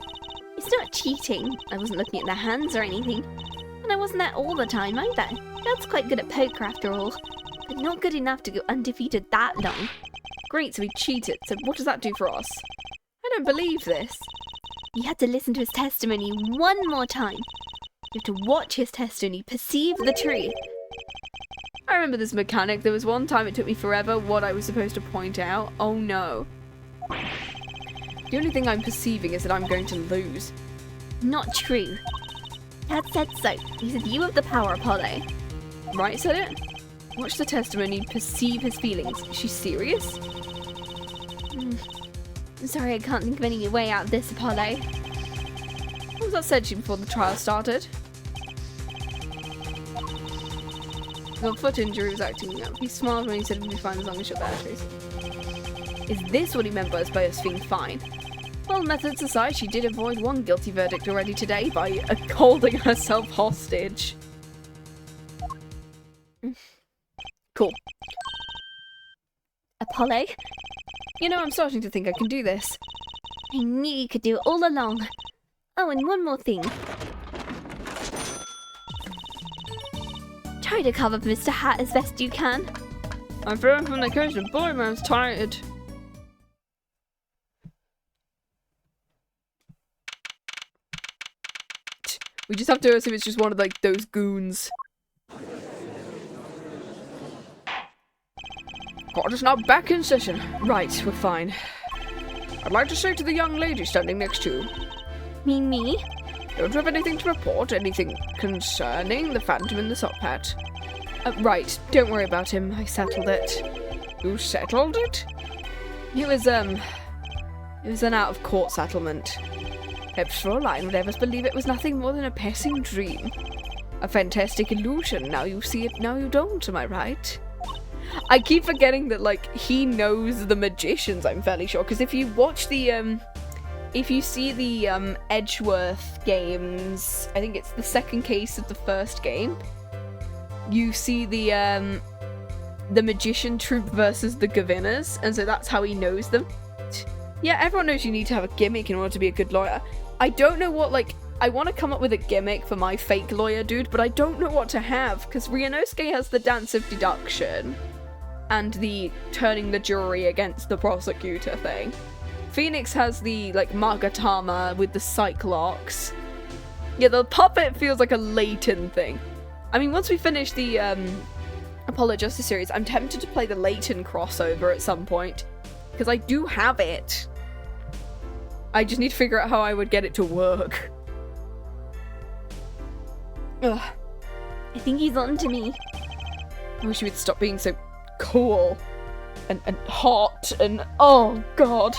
It's not cheating. I wasn't looking at their hands or anything. And I wasn't there all the time either. Dad's quite good at poker after all. But not good enough to go undefeated that long. Great, so he cheated. So what does that do for us? I don't believe this. You had to listen to his testimony one more time. You have to watch his testimony, perceive the truth. I remember this mechanic. There was one time it took me forever what I was supposed to point out. Oh no. The only thing I'm perceiving is that I'm going to lose. Not true. Dad said so. He said you have the power, Apollo. Wright said it? Watch the testimony, perceive his feelings. Is she serious? I'm sorry, I can't think of any way out of this, Apollo. What was that said to you before the trial started? Your foot injury was acting up. He smiled when he said we'd be fine as long as you're there, Tracy. Is this what he meant by us being fine? Well, methods aside, she did avoid one guilty verdict already today by holding herself hostage. Cool. Apollo? You know, I'm starting to think I can do this. I knew you could do it all along. Oh, and one more thing. Try to cover Mr. Hat as best you can. I'm fearing from the occasion. Boy, man's tired. We just have to assume it's just one of, like, those goons. Court is now back in session. Right, we're fine. I'd like to say to the young lady standing next to you. Me? Don't you have anything to report? Anything concerning the Phantom in the sock hat? Right, don't worry about him. I settled it. You settled it? It was an out-of-court settlement. Perhaps for a line would ever believe it was nothing more than a passing dream. A fantastic illusion. Now you see it, now you don't, am I right? I keep forgetting that, like, he knows the magicians, I'm fairly sure, because if you watch the, if you see the, Edgeworth games, I think it's the second case of the first game, you see the magician troupe versus the Gavinners, and so that's how he knows them. Yeah, everyone knows you need to have a gimmick in order to be a good lawyer. I don't know what, like, I want to come up with a gimmick for my fake lawyer dude, but I don't know what to have, because Ryunosuke has the dance of deduction, and the turning the jury against the prosecutor thing. Phoenix has the, like, Magatama with the Cyclops. Yeah, the puppet feels like a Layton thing. I mean, once we finish the, Apollo Justice series, I'm tempted to play the Layton crossover at some point, because I do have it. I just need to figure out how I would get it to work. Ugh. I think he's on to me. I wish you would stop being so cool and hot and oh god.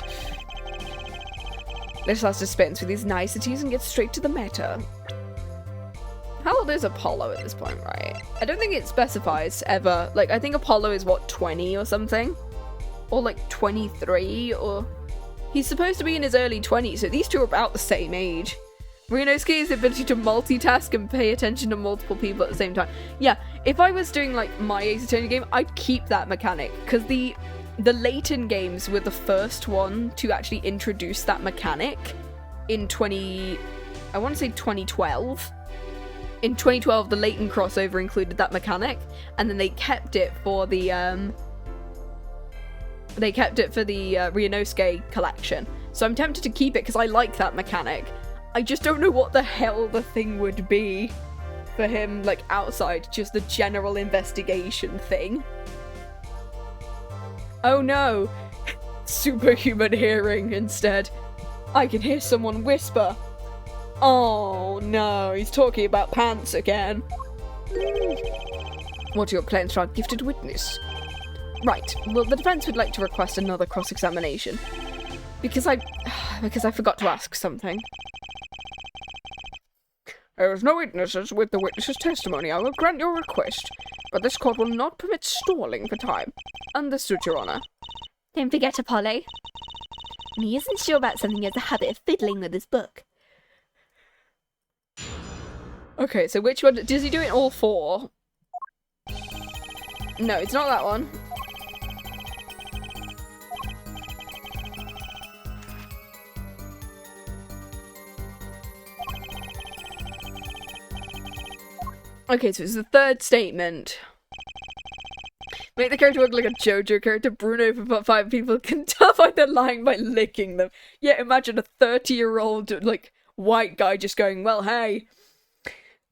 Let's us dispense with these niceties and get straight to the matter. How old is Apollo at this point, right? I don't think it specifies ever. Like, I think Apollo is, what, 20 or something? Or, like, 23, or... He's supposed to be in his early 20s, so these two are about the same age. Ryunosuke has the ability to multitask and pay attention to multiple people at the same time. Yeah, if I was doing, like, my Ace Attorney game, I'd keep that mechanic, because the Layton games were the first one to actually introduce that mechanic in I want to say 2012. In 2012, the Layton crossover included that mechanic, and then they kept it for the Ryunosuke collection. So I'm tempted to keep it because I like that mechanic. I just don't know what the hell the thing would be for him, like, outside just the general investigation thing. Oh no! Superhuman hearing instead. I can hear someone whisper. Oh no, he's talking about pants again. What are your plans for our gifted witness? Right, well, the defense would like to request another cross-examination. Because I forgot to ask something. There is no witnesses with the witness's testimony. I will grant your request, but this court will not permit stalling for time. Understood, Your Honor. Don't forget Apollo. And he isn't sure about something, he has a habit of fiddling with his book. Okay, so which one? Does he do it all four? No, it's not that one. Okay, so it's the third statement. Make the character look like a JoJo character. Bruno for about 5 people can tell by the line by licking them. Yeah, imagine a 30-year-old, like, white guy just going, well, hey,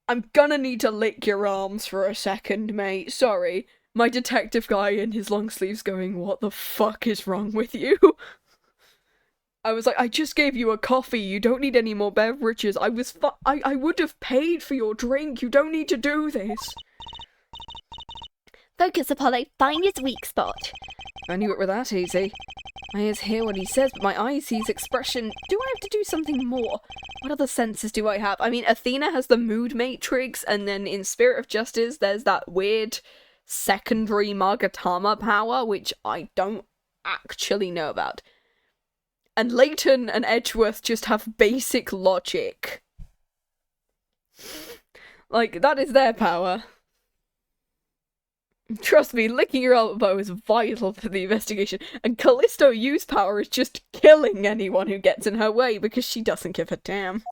I'm gonna need to lick your arms for a second, mate. Sorry. My detective guy in his long sleeves going, what the fuck is wrong with you? I was like, I just gave you a coffee. You don't need any more beverages. I would have paid for your drink. You don't need to do this. Focus, Apollo. Find his weak spot. I knew it were that easy. My ears hear what he says, but my eyes see his expression. Do I have to do something more? What other senses do I have? I mean, Athena has the mood matrix, and then in Spirit of Justice, there's that weird secondary Magatama power, which I don't actually know about. And Layton and Edgeworth just have basic logic. Like, that is their power. Trust me, licking your elbow is vital for the investigation, and Callisto Yu's power is just killing anyone who gets in her way because she doesn't give a damn.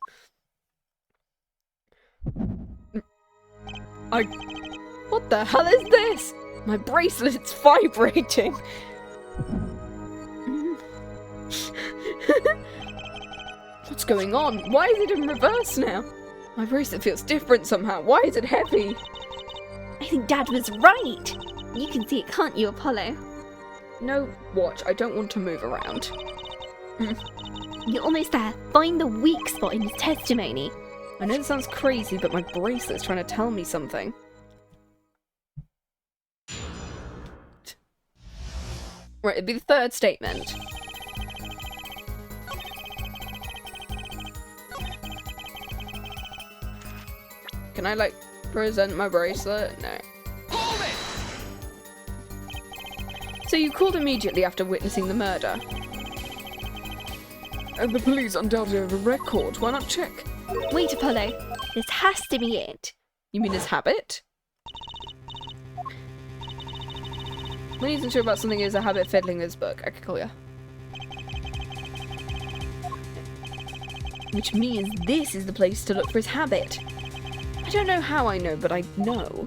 What the hell is this? My bracelet's vibrating. What's going on? Why is it in reverse now? My bracelet feels different somehow. Why is it heavy? I think Dad was right. You can see it, can't you, Apollo? No, watch. I don't want to move around. You're almost there. Find the weak spot in his testimony. I know this sounds crazy, but my bracelet's trying to tell me something. Right, it'd be the third statement. Can I, like, present my bracelet? No. Hold it! So you called immediately after witnessing the murder? And the police undoubtedly have a record. Why not check? Wait, Apollo. This has to be it. You mean his habit? When he's unsure about something, is a habit fiddling with his book. Okay, cool, yeah. Which means this is the place to look for his habit. I don't know how I know, but I know.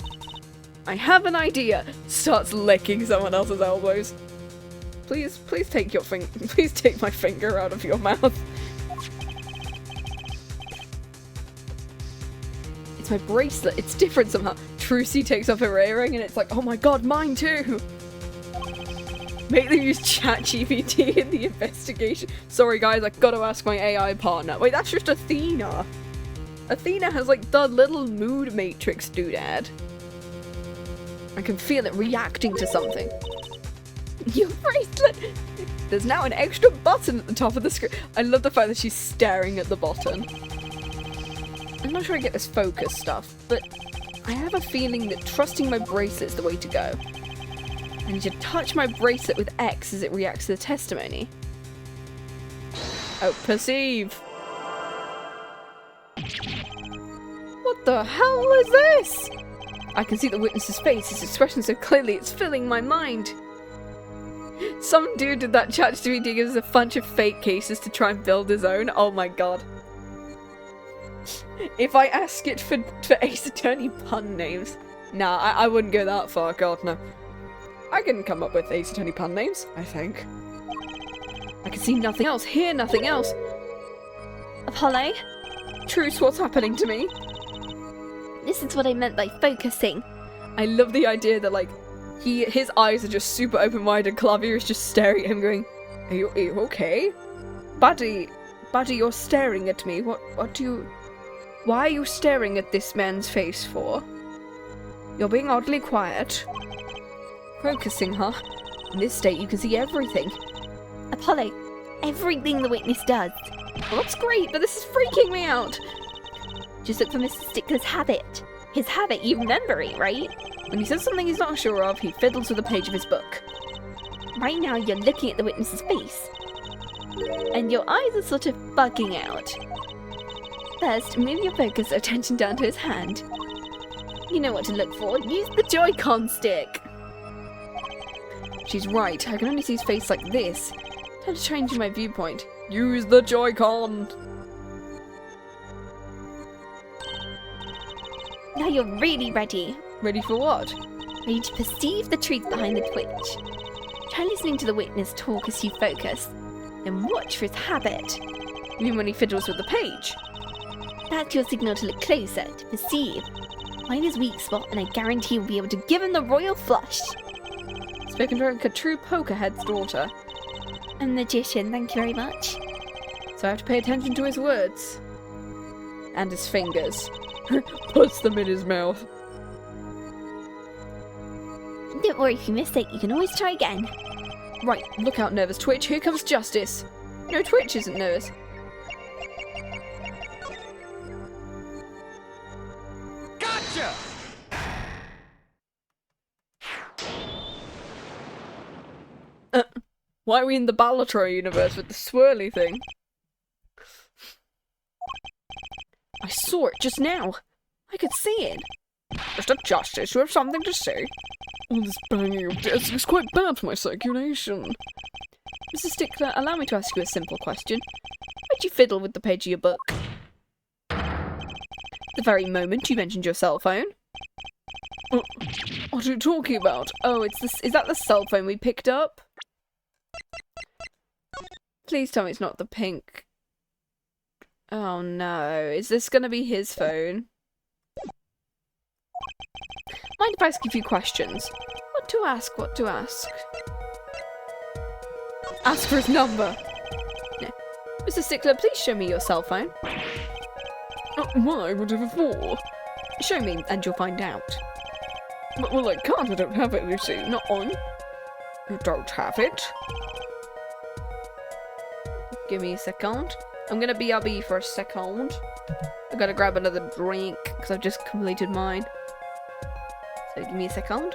I have an idea. Starts licking someone else's elbows. Please take your please take my finger out of your mouth. It's my bracelet. It's different somehow. Trucy takes off her earring and it's like, oh my god, mine too. Make them use ChatGPT in the investigation. Sorry guys, I gotta ask my AI partner. Wait, that's just Athena. Athena has like the little mood matrix doodad. I can feel it reacting to something. Your bracelet! There's now an extra button at the top of the screen. I love the fact that she's staring at the button. I'm not sure I get this focus stuff, but I have a feeling that trusting my bracelet is the way to go. I need to touch my bracelet with X as it reacts to the testimony. Oh, perceive. What the hell is this? I can see the witness's face, his expression so clearly it's filling my mind. Some dude did that ChatGPT gives us a bunch of fake cases to try and build his own. Oh my god. If I ask it for Ace Attorney pun names. Nah, I wouldn't go that far, god no. I can come up with Ace Attorney pun names, I think. I can see nothing else, hear nothing else. Apollo, Truce, what's happening to me? this is what I meant by focusing. I love the idea that, like, his eyes are just super open-wide and Clavier is just staring at him going, are you okay? Buddy, you're staring at me. What do you... Why are you staring at this man's face for? You're being oddly quiet. Focusing, huh? In this state, you can see everything. Apollo, everything the witness does. Well, that's great, but this is freaking me out. Just look for Mr. Stickler's habit. His habit, you remember it, right? When he says something he's not sure of, he fiddles with a page of his book. Right now, you're looking at the witness's face. And your eyes are sort of bugging out. First, move your focus or attention down to his hand. You know what to look for. Use the Joy-Con stick. She's right. I can only see his face like this. Time to change my viewpoint. Use the Joy-Con! Now you're really ready. Ready for what? Ready to perceive the truth behind the twitch. Try listening to the witness talk as you focus. Then watch for his habit. You mean when he fiddles with the page? That's your signal to look closer, to perceive. Find his weak spot, and I guarantee you'll be able to give him the royal flush. Spoken to like a true pokerhead's daughter. A magician, thank you very much. So I have to pay attention to his words. And his fingers. Puts them in his mouth. Don't worry if you miss it, you can always try again. Right, look out, nervous Twitch. Here comes justice. No, Twitch isn't nervous. Gotcha! Why are we in the Balatro universe with the swirly thing? I saw it just now. I could see it. Mr. Justice, you have something to say? All this banging of desks is quite bad for my circulation. Mr. Stickler, allow me to ask you a simple question. Why'd you fiddle with the page of your book? The very moment you mentioned your cell phone. What are you talking about? Oh, is that the cell phone we picked up? Please tell me it's not the pink. Oh no, is this gonna be his phone? Mind if I ask you a few questions? What to ask? Ask for his number. No. Mr. Stickler, please show me your cell phone. Why? Whatever for? Show me and you'll find out. Well, I can't. I don't have it, you see. Not on. You don't have it? Give me a second. I'm gonna BRB for a second. I gotta grab another drink because I've just completed mine. So give me a second.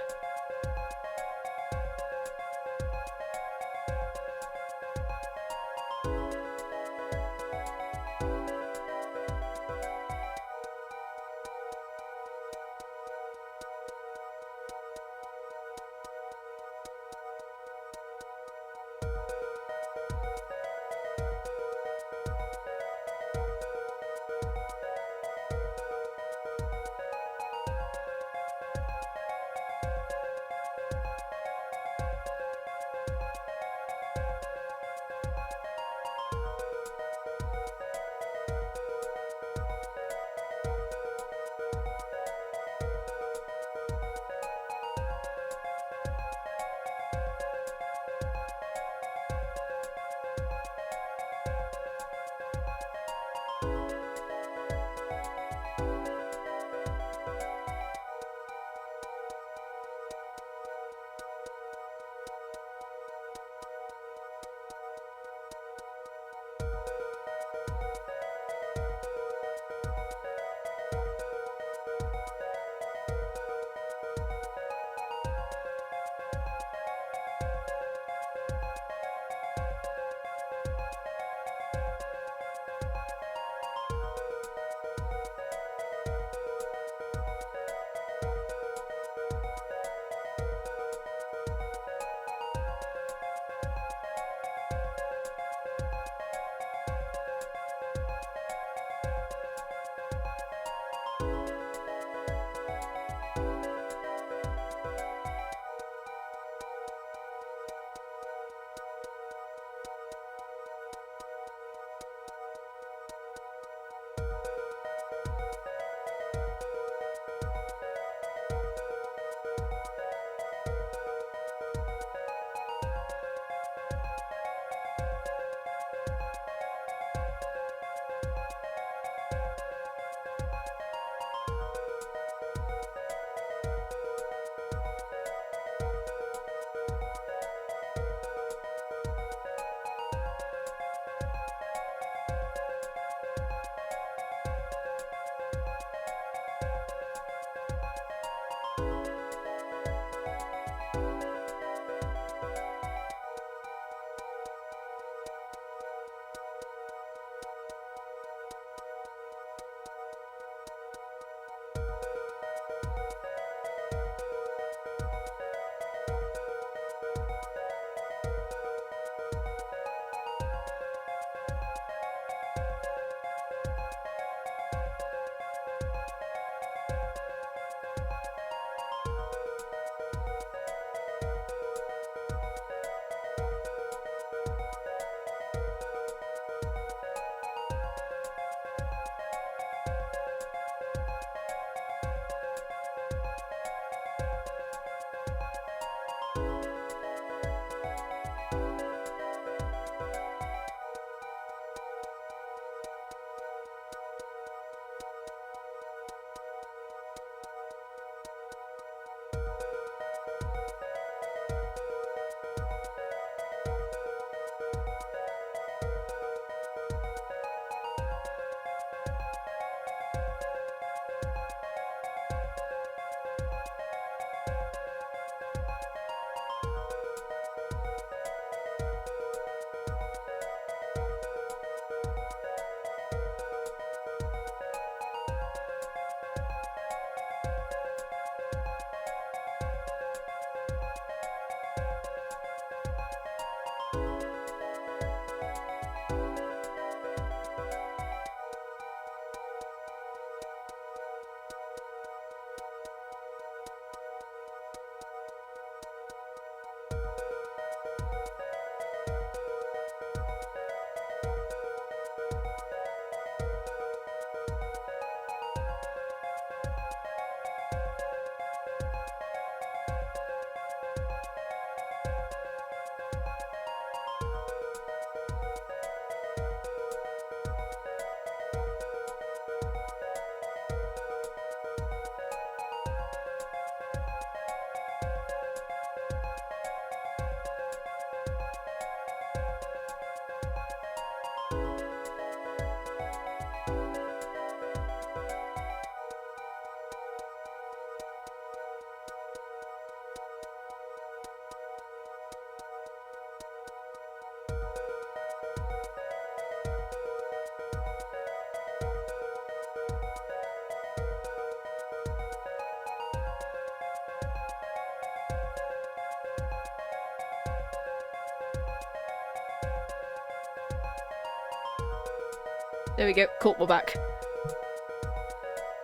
There we go. Cool, we're back.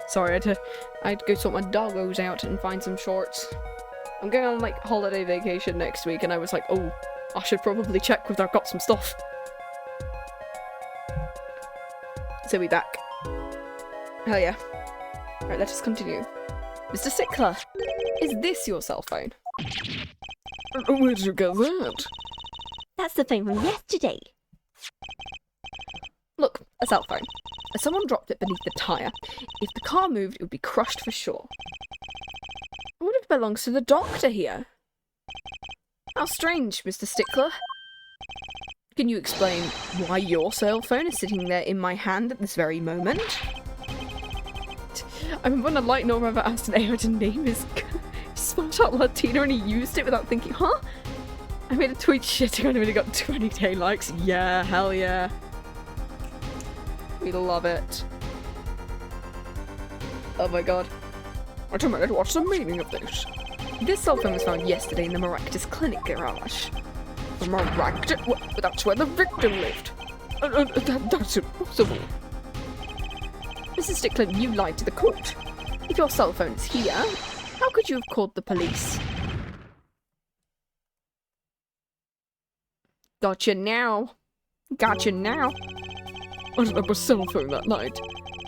Sorry, I had to go sort my doggos out and find some shorts. I'm going on, like, holiday vacation next week, and I was like, oh, I should probably check whether I've got some stuff. So we back. Hell yeah. Alright, let us continue. Mr. Stickler, is this your cell phone? Where did you get that? That's the phone from yesterday. Look, a cell phone. Someone dropped it beneath the tyre. If the car moved, it would be crushed for sure. I wonder if it belongs to the doctor here. How strange, Mr. Stickler. Can you explain why your cell phone is sitting there in my hand at this very moment? I remember when a light Nora ever asked an AI to name his smart out Latina and he used it without thinking, huh? I made a tweet shitting on him and he got 20k likes. Yeah, hell yeah. We love it. Oh my god. Wait a minute, what's the meaning of this? This cell phone was found yesterday in the Maractus Clinic garage. The Maractus? That's where the victim lived. That's impossible. Mrs. Stickler, you lied to the court. If your cell phone is here, how could you have called the police? Gotcha now. Gotcha now. I didn't have a cell phone that night,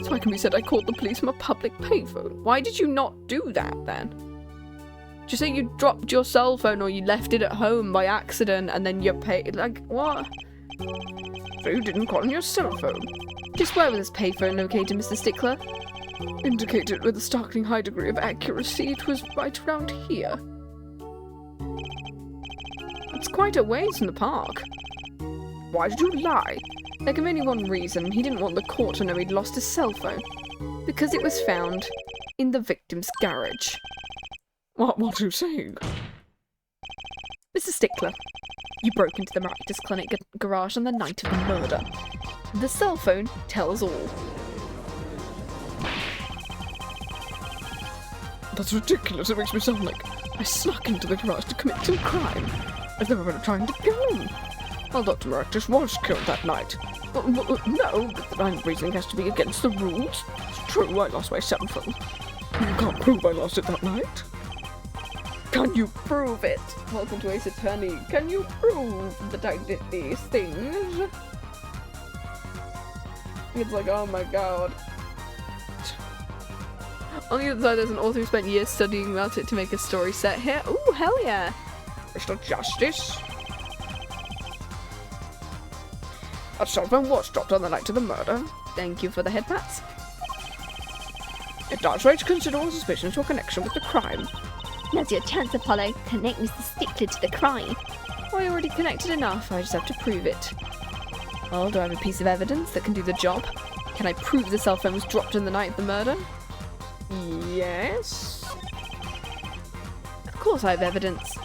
so I can be said I called the police from a public payphone. Why did you not do that then? Did you say you dropped your cell phone or you left it at home by accident and then you paid? Like, what? So you didn't call on your cell phone? Just where was this payphone located, Mr. Stickler? Indicated with a startling high degree of accuracy, it was right around here. It's quite a ways from the park. Why did you lie? There can be only one reason. He didn't want the court to know he'd lost his cell phone. Because it was found in the victim's garage. What are you saying? Mr. Stickler, you broke into the Maractus Clinic garage on the night of the murder. The cell phone tells all. That's ridiculous. It makes me sound like I snuck into the garage to commit some crime. I've never been trying to kill him. Well, Dr. Maractus was killed that night. No, but the line of reasoning has to be against the rules. It's true, I lost my cell phone. You can't prove I lost it that night. Can you prove it? Welcome to Ace Attorney. Can you prove that I did these things? It's like, oh my god. On the other side, there's an author who spent years studying about it to make a story set here. Ooh, hell yeah. Mr. Justice? A cell phone was dropped on the night of the murder. Thank you for the head pats. It does raise considerable suspicion to a connection with the crime. Now's your chance, Apollo. Connect Mr. Stickler to the crime. Well, I already connected enough. I just have to prove it. Well, do I have a piece of evidence that can do the job? Can I prove the cell phone was dropped on the night of the murder? Yes. Of course I have evidence.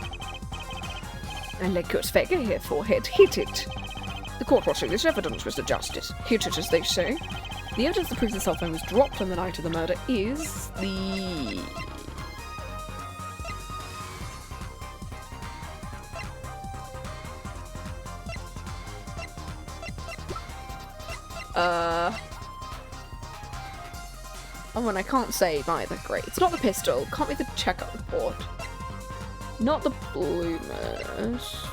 And like your figure here, forehead, hit it. The court will see this evidence, Mr. Justice. Hit it, as they say. The evidence that proves the cell phone was dropped on the night of the murder is the... Oh, and I can't save either. Great. It's not the pistol. Can't be the checkout report. Not the bloomers.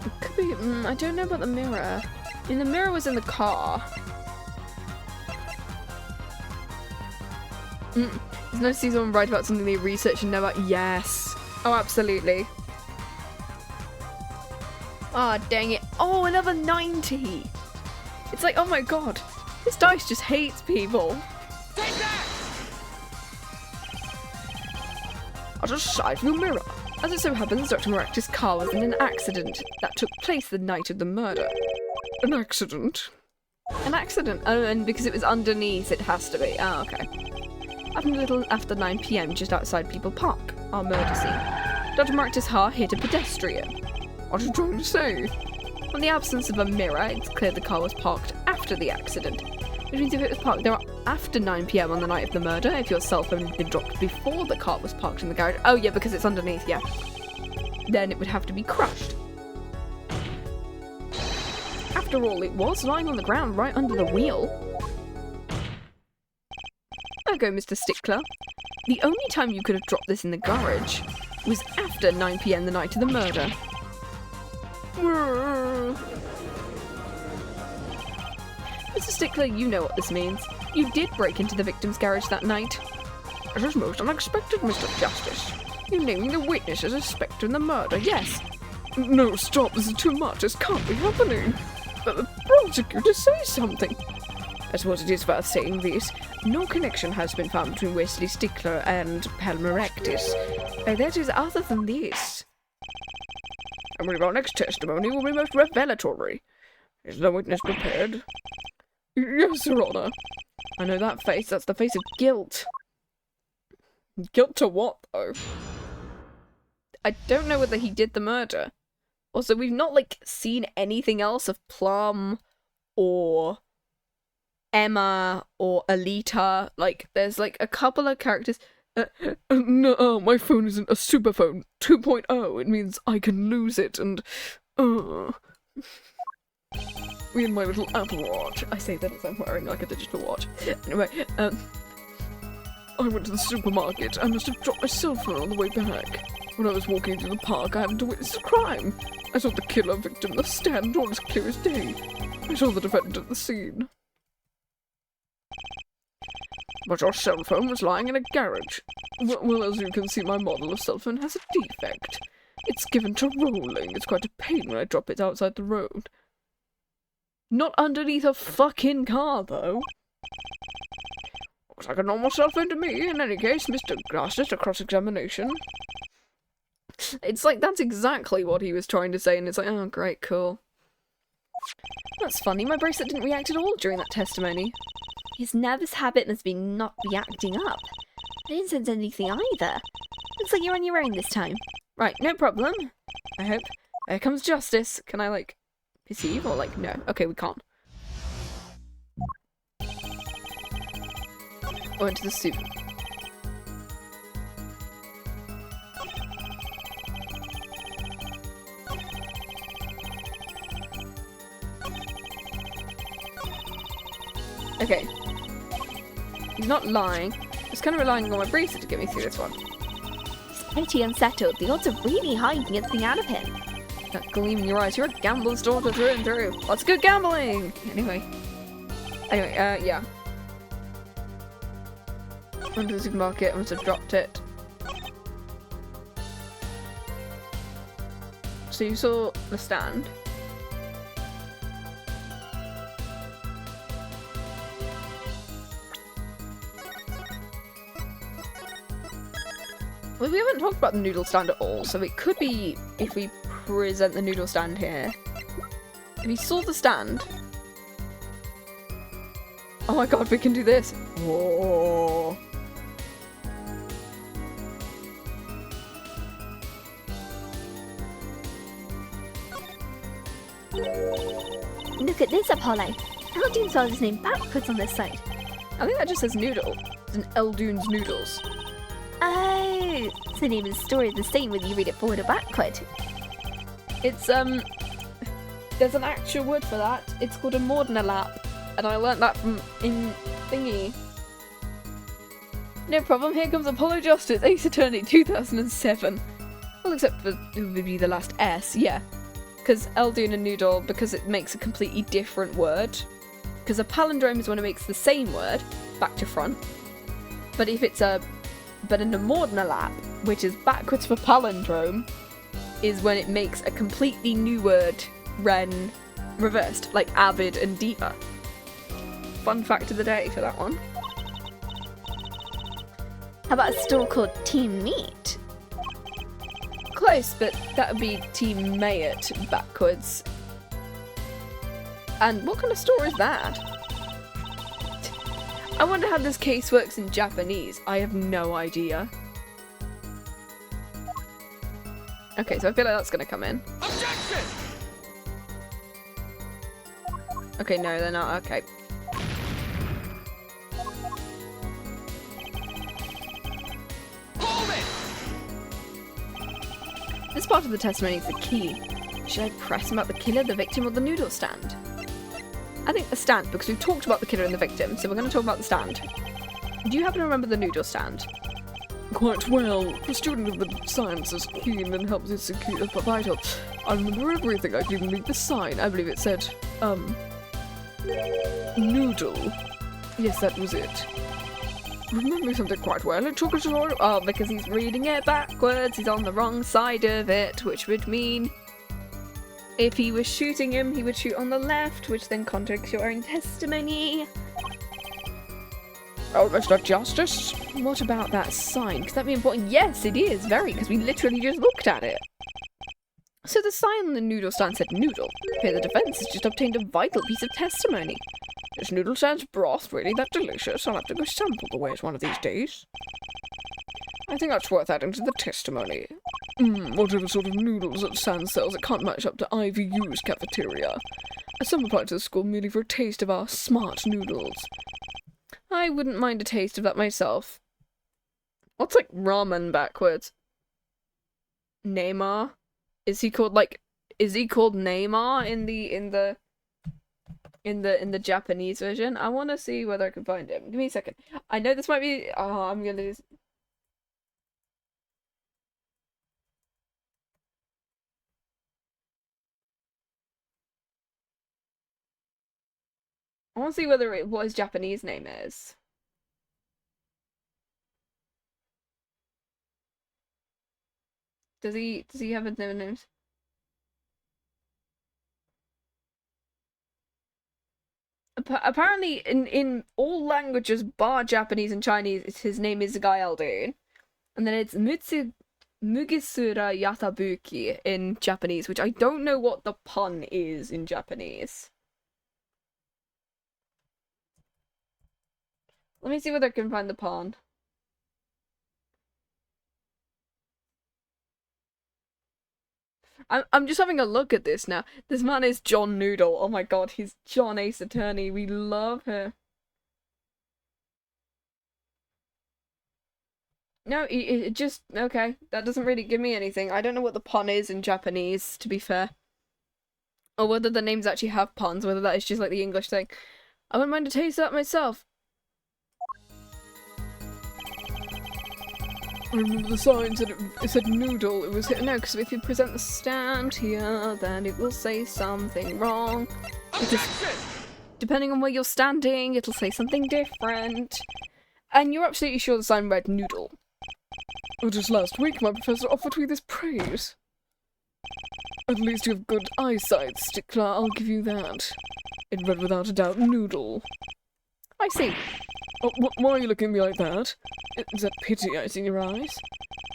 It could be... I don't know about the mirror. I mean, the mirror was in the car. It's nice to see someone write about something they research and know about. Yes. Oh, absolutely. Ah, oh, dang it. Oh, another 90. It's like, oh my god. This dice just hates people. Take that! At a side view mirror. As it so happens, Dr. Maractus' car was in an accident that took place the night of the murder. An accident? An accident? Oh, and because it was underneath, it has to be. Oh, okay. Happened a little after 9 PM just outside People Park, our murder scene. Dr. Maractus' car hit a pedestrian. What are you trying to say? In the absence of a mirror, it's clear the car was parked after after the accident. Which means if it was parked there after 9 PM on the night of the murder, if your cell phone had been dropped before the car was parked in the garage, oh yeah, because it's underneath, yeah, then it would have to be crushed. After all, it was lying on the ground right under the wheel. There you go, Mr. Stickler. The only time you could have dropped this in the garage was after 9 PM the night of the murder. Mr. Stickler, you know what this means. You did break into the victim's garage that night. This is most unexpected, Mr. Justice. You naming the witness as a suspect in the murder, yes. No, stop, this is too much. This can't be happening. The prosecutor, say something. I suppose it is worth saying this. No connection has been found between Wesley Stickler and Palmerectus. That is other than this. I believe our next testimony will be most revelatory. Is the witness prepared? Yes, Your Honour. I know that face. That's the face of guilt. Guilt to what, though? I don't know whether he did the murder. Also, we've not, like, seen anything else of Plum or Emma or Alita. Like, there's, like, a couple of characters. No, my phone isn't a superphone 2.0. It means I can lose it and, me and my little Apple Watch. I say that as I'm wearing, like, a digital watch. Anyway, I went to the supermarket. I must have dropped my cell phone on the way back. When I was walking through the park, I happened to witness a crime. I saw the killer victim, the stand, all as clear as day. I saw the defendant at the scene. But your cell phone was lying in a garage. Well, as you can see, my model of cell phone has a defect. It's given to rolling. It's quite a pain when I drop it outside the road. Not underneath a fucking car, though. Looks like a normal cell phone to me. In any case, Mr. Glasses, a cross-examination. It's like, that's exactly what he was trying to say, and it's like, oh, great, cool. That's funny, my bracelet didn't react at all during that testimony. His nervous habit must be not reacting up. I didn't sense anything either. Looks like you're on your own this time. Right, no problem. I hope. Here comes justice. Can I, like, perceive or, like, no? Okay, we can't. Or into the soup. Okay. He's not lying. He's kind of relying on my bracelet to get me through this one. He's pretty unsettled. The odds are really high you can get something out of him. That gleam in your eyes. You're a gambler's daughter through and through. Let's go gambling! Anyway, yeah. Went to the supermarket. I must have dropped it. So you saw the stand. Well, we haven't talked about the noodle stand at all, so it could be if we present the noodle stand here. If you saw the stand... Oh my god, we can do this! Whoa! Look at this, Apollo. Eldunes spells his name backwards on this side. I think that just says noodle. It's an Eldunes Noodles. Oh, so the name of the story is the same whether you read it forward or backward. It's, there's an actual word for that. It's called a Mordner lap. And I learnt that from in thingy. No problem, here comes Apollo Justice, Ace Attorney 2007. Well, except for it would be the last S, yeah. Because Eldune and Noodle, because it makes a completely different word. Because a palindrome is when it makes the same word, back to front. But if it's but in a Mordner lap, which is backwards for palindrome, is when it makes a completely new word, reversed, like avid and diva. Fun fact of the day for that one. How about a store called Team Meat? Close, but that would be Team Mayet backwards. And what kind of store is that? I wonder how this case works in Japanese. I have no idea. Okay, so I feel like that's gonna come in. Objection! Okay, no, they're not. Okay. Hold it! This part of the testimony is the key. Should I press him about the killer, the victim, or the noodle stand? I think the stand, because we've talked about the killer and the victim, so we're going to talk about the stand. Do you happen to remember the noodle stand? Quite well. The student of the science is keen and helps us secure the vital. I remember everything. I can even read the sign. I believe it said, noodle. Yes, that was it. Remember something quite well. It took us all. Oh, because he's reading it backwards. He's on the wrong side of it, which would mean if he was shooting him, he would shoot on the left, which then contradicts your own testimony. Oh, Mr. Justice? What about that sign? Could that be important? Yes, it is, very, because we literally just looked at it. So the sign on the noodle stand said noodle. Here the defense has just obtained a vital piece of testimony. Is noodle stand's broth really that delicious? I'll have to go sample the ways one of these days. I think that's worth adding to the testimony. Whatever sort of noodles that Sand sells, it can't match up to IVU's cafeteria. Some applied to the school merely for a taste of our smart noodles. I wouldn't mind a taste of that myself. What's like ramen backwards? Neymar? Is he called Neymar in the Japanese version? I want to see whether I can find him. Give me a second. I know this might be. Oh, I'm gonna. I want to see what his Japanese name is. Does he have a name? Apparently, in all languages bar Japanese and Chinese, his name is Gaeldun. And then it's Mugisura Yatabuki in Japanese, which I don't know what the pun is in Japanese. Let me see whether I can find the pun. I'm just having a look at this now. This man is John Noodle. Oh my god, he's John Ace Attorney. We love her. No, it just... Okay, that doesn't really give me anything. I don't know what the pun is in Japanese, to be fair. Or whether the names actually have puns, whether that is just like the English thing. I wouldn't mind to taste that myself. I remember the sign said it said noodle. It was no, because if you present the stand here, then it will say something wrong. Because depending on where you're standing, it'll say something different. And you're absolutely sure the sign read noodle. Oh, just last week my professor offered me this praise. At least you have good eyesight, Stickler, I'll give you that. It read without a doubt noodle. I see. Oh, why are you looking at me like that? Is that pity I see in your eyes?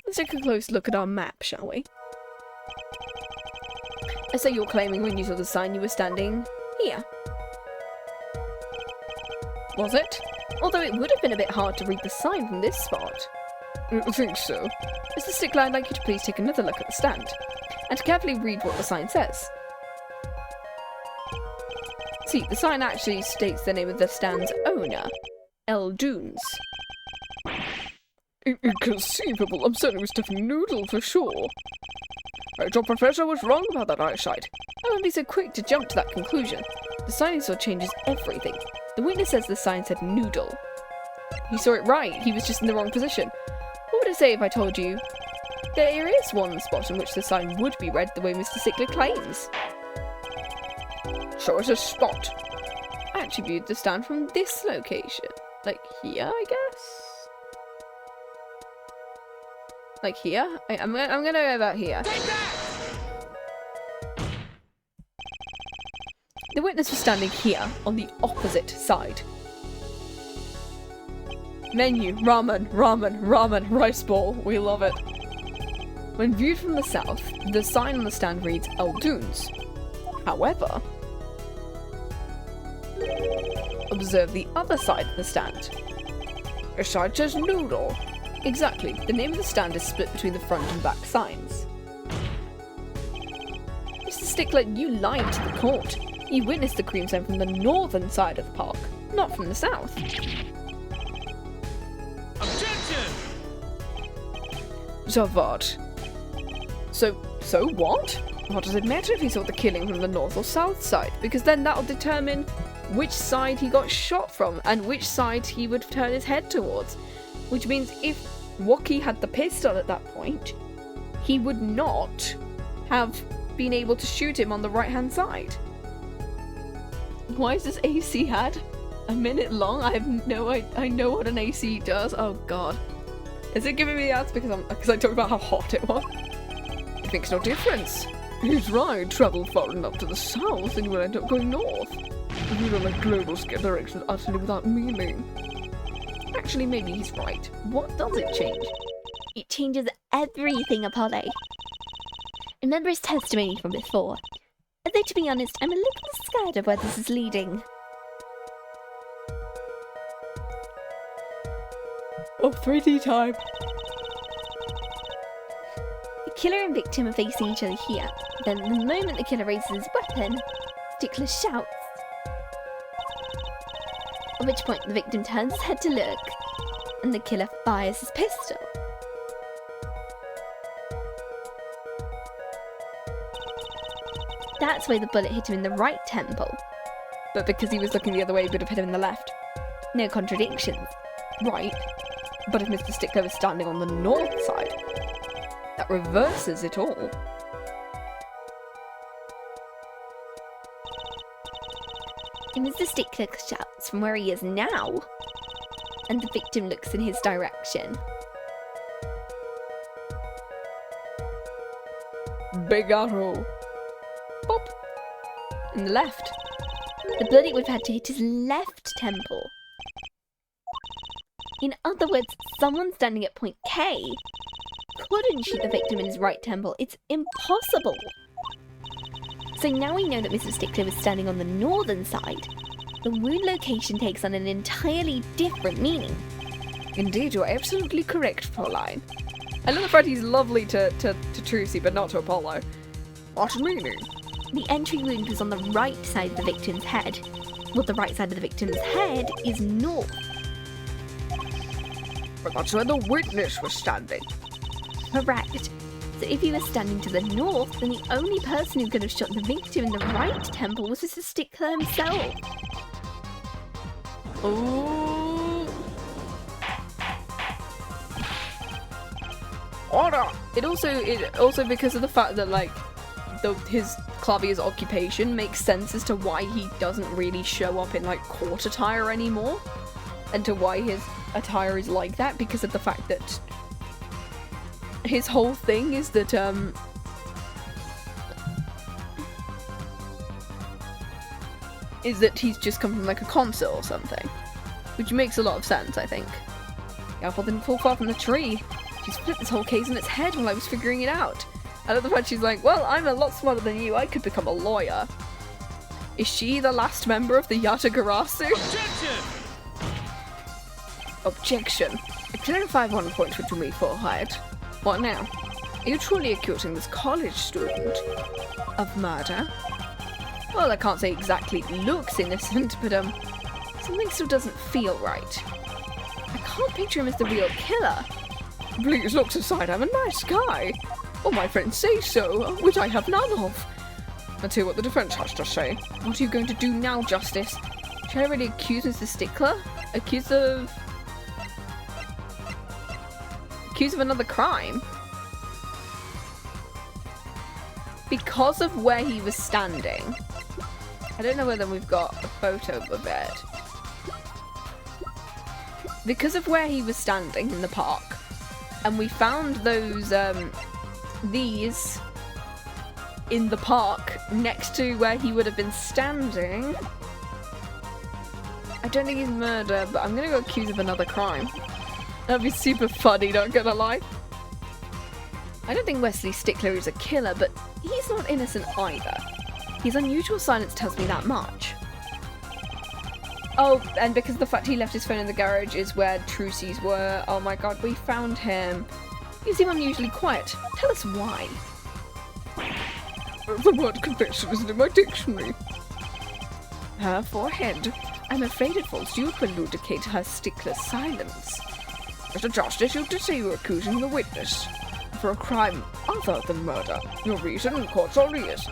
Let's take a close look at our map, shall we? So you're claiming when you saw the sign you were standing here. Was it? Although it would have been a bit hard to read the sign from this spot. I think so. Mr. Stickler, I'd like you to please take another look at the stand, and to carefully read what the sign says. See, the sign actually states the name of the stand's owner, L. Dunes. Inconceivable. I'm certain it was definitely noodle for sure. Right, your professor was wrong about that eyesight. I wouldn't be so quick to jump to that conclusion. The sign saw changes everything. The witness says the sign said noodle. He saw it right. He was just in the wrong position. What would it say if I told you there is one spot in which the sign would be read the way Mr. Stickler claims? Show us a spot. I actually viewed the stand from this location. Like here, I guess? Like here? I'm gonna go about here. The witness was standing here, on the opposite side. Menu, ramen, ramen, ramen, rice ball. We love it. When viewed from the south, the sign on the stand reads El Dunes. However, observe the other side of the stand. The side says noodle. Exactly. The name of the stand is split between the front and back signs. Mr. Stickler, you lied to the court. You witnessed the cream sign from the northern side of the park, not from the south. Objection! So what? So what? What does it matter if he saw the killing from the north or south side? Because then that'll determine which side he got shot from and which side he would turn his head towards. Which means if Woki had the pistol at that point, he would not have been able to shoot him on the right-hand side. Why is this AC ad a minute long? I know what an AC does. Oh god. Is it giving me the ads because I talked about how hot it was? It makes no difference. He's right, travel far enough to the south and you will end up going north. You don't like global scale directions utterly without meaning. Actually, maybe he's right. What does it change? It changes everything, Apollo. Remember his testimony from before. Although, to be honest, I'm a little scared of where this is leading. Oh, 3D time. The killer and victim are facing each other here. Then, the moment the killer raises his weapon, Stickler shouts. At which point, the victim turns his head to look, and the killer fires his pistol. That's why the bullet hit him in the right temple. But because he was looking the other way, it would have hit him in the left. No contradictions. Right. But if Mr. Stickler was standing on the north side, that reverses it all. And Mr. Stickler shouts from where he is now, and the victim looks in his direction. Big arrow. Pop. In the left. The bullet would have had to hit his left temple. In other words, someone standing at point K couldn't shoot the victim in his right temple. It's impossible. So now we know that Mr. Stickler was standing on the northern side. The wound location takes on an entirely different meaning. Indeed, you're absolutely correct, Pauline. I love the fact he's lovely to Trucy, but not to Apollo. What meaning? The entry wound was on the right side of the victim's head. Well, the right side of the victim's head is north. But that's where the witness was standing. Correct. So if he was standing to the north, then the only person who could have shot the victim in the right temple was Mr. Stickler himself. Ooh. Order! It also because of the fact that like his Clavier's occupation makes sense as to why he doesn't really show up in like court attire anymore, and to why his attire is like that, because of the fact that his whole thing is that he's just come from like a concert or something, which makes a lot of sense, I think. The apple didn't fall far from the tree. She split this whole case on its head while I was figuring it out. I love the fact she's like, well, I'm a lot smarter than you, I could become a lawyer. Is she the last member of the Yatagarasu? Objection! Objection. I clarify one point which will be forthright. What now? Are you truly accusing this college student of murder? Well, I can't say exactly looks innocent, but something still doesn't feel right. I can't picture him as the real killer. Please, looks aside, I'm a nice guy. All my friends say so, which I have none of. Let's hear what the defense has to say. What are you going to do now, Justice? Should I really accuse Mr. Stickler? Accused of another crime? Because of where he was standing. I don't know whether we've got a photo of it. Because of where he was standing in the park, and we found those, these in the park next to where he would have been standing. I don't think he's murder, but I'm gonna go accused of another crime. That'd be super funny, not gonna lie. I don't think Wesley Stickler is a killer, but he's not innocent either. His unusual silence tells me that much. Oh, and because of the fact he left his phone in the garage is where Trucy's were. Oh my god, we found him. You seem unusually quiet. Tell us why. The word confession isn't in my dictionary. her forehead. I'm afraid it falls to you to elucidate her stickler silence. Mr. Justice, you did say you were accusing the witness for a crime other than murder. Your reason in court's all ears.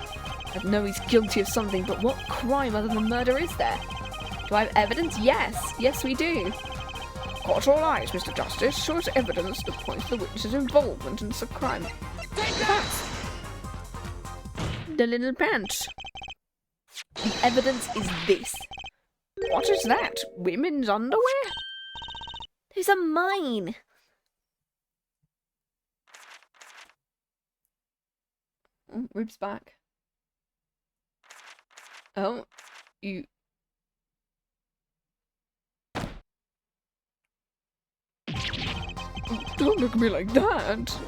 I know he's guilty of something, but what crime other than murder is there? Do I have evidence? Yes. Yes, we do. Court's all eyes, Mr. Justice, shows evidence that points to the witness's involvement in the crime. That's the little pants. The evidence is this. What is that? Women's underwear? Those are mine. Ribs back. Oh, you... Don't look at me like that.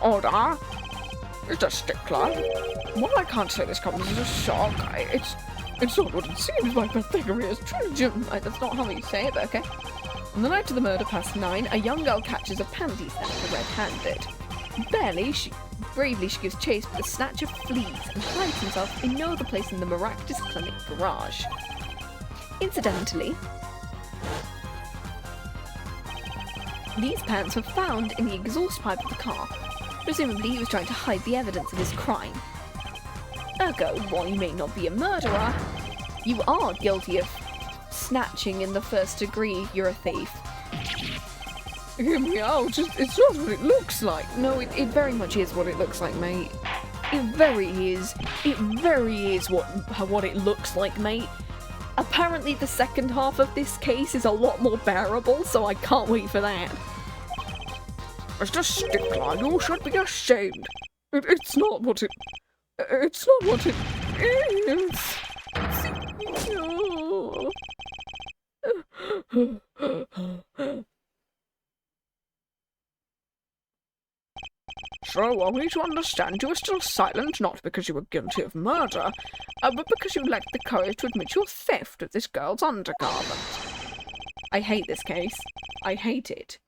Order. Mr. Stickler. Well, I can't say this comes as a shock. It's not what it seems. My Pythagorean is Trojan. That's not how you say it, but okay. On the night of the murder, past 9, a young girl catches a panty snatcher red-handed. Bravely she gives chase, but the snatcher flees and hides himself in no other place than the Maractus Clinic garage. Incidentally, these pants were found in the exhaust pipe of the car. Presumably he was trying to hide the evidence of his crime. Ergo, while you may not be a murderer, you are guilty of snatching in the first degree. You're a thief. Hear me out. It's not what it looks like. No, it very much is what it looks like, mate. It very is. It very is what it looks like, mate. Apparently the second half of this case is a lot more bearable, so I can't wait for that. Mr. Stickler, you should be ashamed. It's not what it is. So, are we to understand you are still silent, not because you were guilty of murder, but because you lacked the courage to admit your theft of this girl's undergarments? I hate this case. I hate it.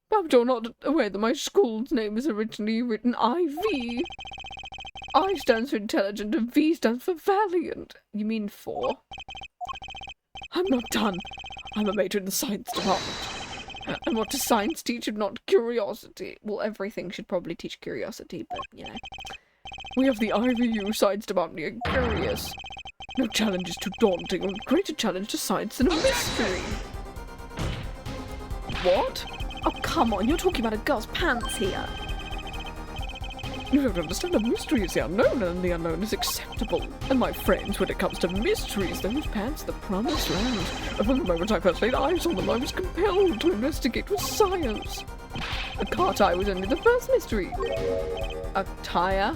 But you're not aware that my school's name was originally written IV. I stands for intelligent and V stands for valiant. You mean 4? I'm not done. I'm a major in the science department. And what does science teach if not curiosity? Well, everything should probably teach curiosity, but, you know. We have the IVU science department are curious. No challenge is too daunting or greater challenge to science than a mystery. What? Oh, come on, you're talking about a girl's pants here. You don't understand, a mystery is the unknown, and the unknown is acceptable. And my friends, when it comes to mysteries, those pants are the promised land. And from the moment I first laid eyes on them, I was compelled to investigate with science. A car tie was only the first mystery. A tire?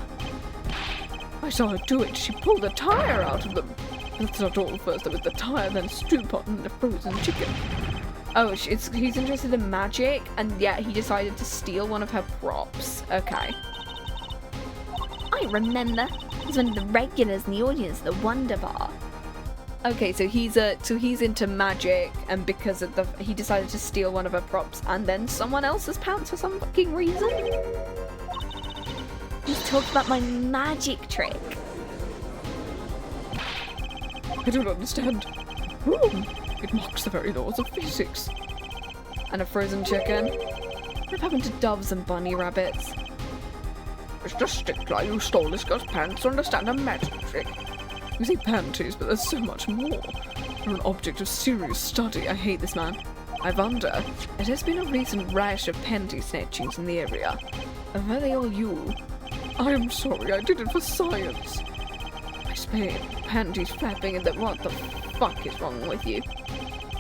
I saw her do it. She pulled a tire out of them. That's not all. First there was the tire, then stew pot, and the frozen chicken. Oh, he's interested in magic, and yet he decided to steal one of her props. Okay. I remember. He's one of the regulars in the audience at the Wonder Bar. Okay, so he's into magic, and because of he decided to steal one of her props, and then someone else's pants for some fucking reason. He's talked about my magic trick. I don't understand. Ooh, it mocks the very laws of physics. And a frozen chicken. What happened to doves and bunny rabbits? Mr. Stickler, you stole this girl's pants to understand a magic trick. You say panties, but there's so much more. You're an object of serious study. I hate this man. I wonder, there has been a recent rash of panty snatchings in the area. Were they all you? I am sorry, I did it for science. I spare panties flapping and that what the fuck is wrong with you?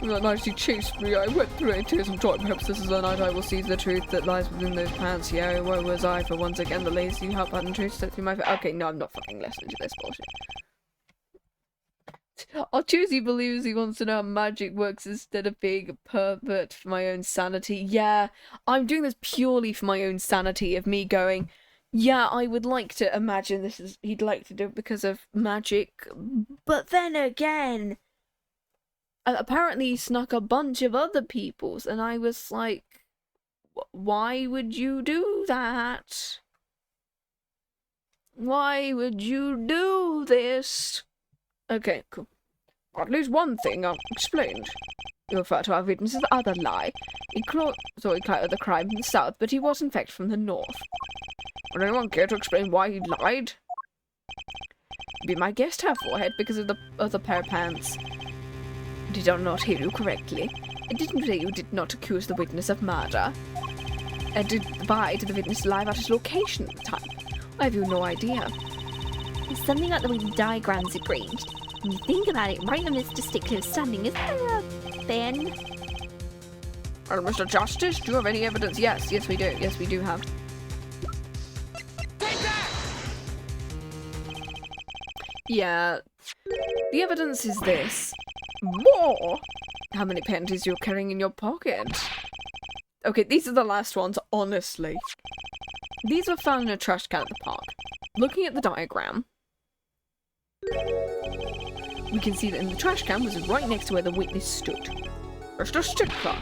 That night he chased me, I went through 8 tears of joy. Perhaps this is the night I will see the truth that lies within those pants. Yeah, where was I for once again the lazy hot button truth slipped through my face? Okay, no, I'm not fucking listening to this bullshit. Trucy believes he wants to know how magic works instead of being a pervert for my own sanity. Yeah, I'm doing this purely for my own sanity of me going, yeah, I would like to imagine this is, he'd like to do it because of magic, but then again, apparently he snuck a bunch of other people's, and I was like, why would you do that? Why would you do this? Okay, cool. At least one thing I've explained. You refer to our witness's other lie. He claimed the crime from the south, but he was in fact from the north. Would anyone care to explain why he lied? Be my guest, have forehead, because of the other pair of pants. Did I not hear you correctly? I didn't say you did not accuse the witness of murder. I did lie to the witness live at his location at the time. I have you no idea. There's something about the way the diagrams are arranged. When you think about it, right when Mr. Stickler's standing is thin. And Mr. Justice, do you have any evidence? Yes, we do. Yes, we do have. Take that! Yeah. The evidence is this. More? How many panties you're carrying in your pocket? Okay, these are the last ones, honestly. These were found in a trash can at the park. Looking at the diagram, we can see that in the trash can was right next to where the witness stood. Mr. Stickler,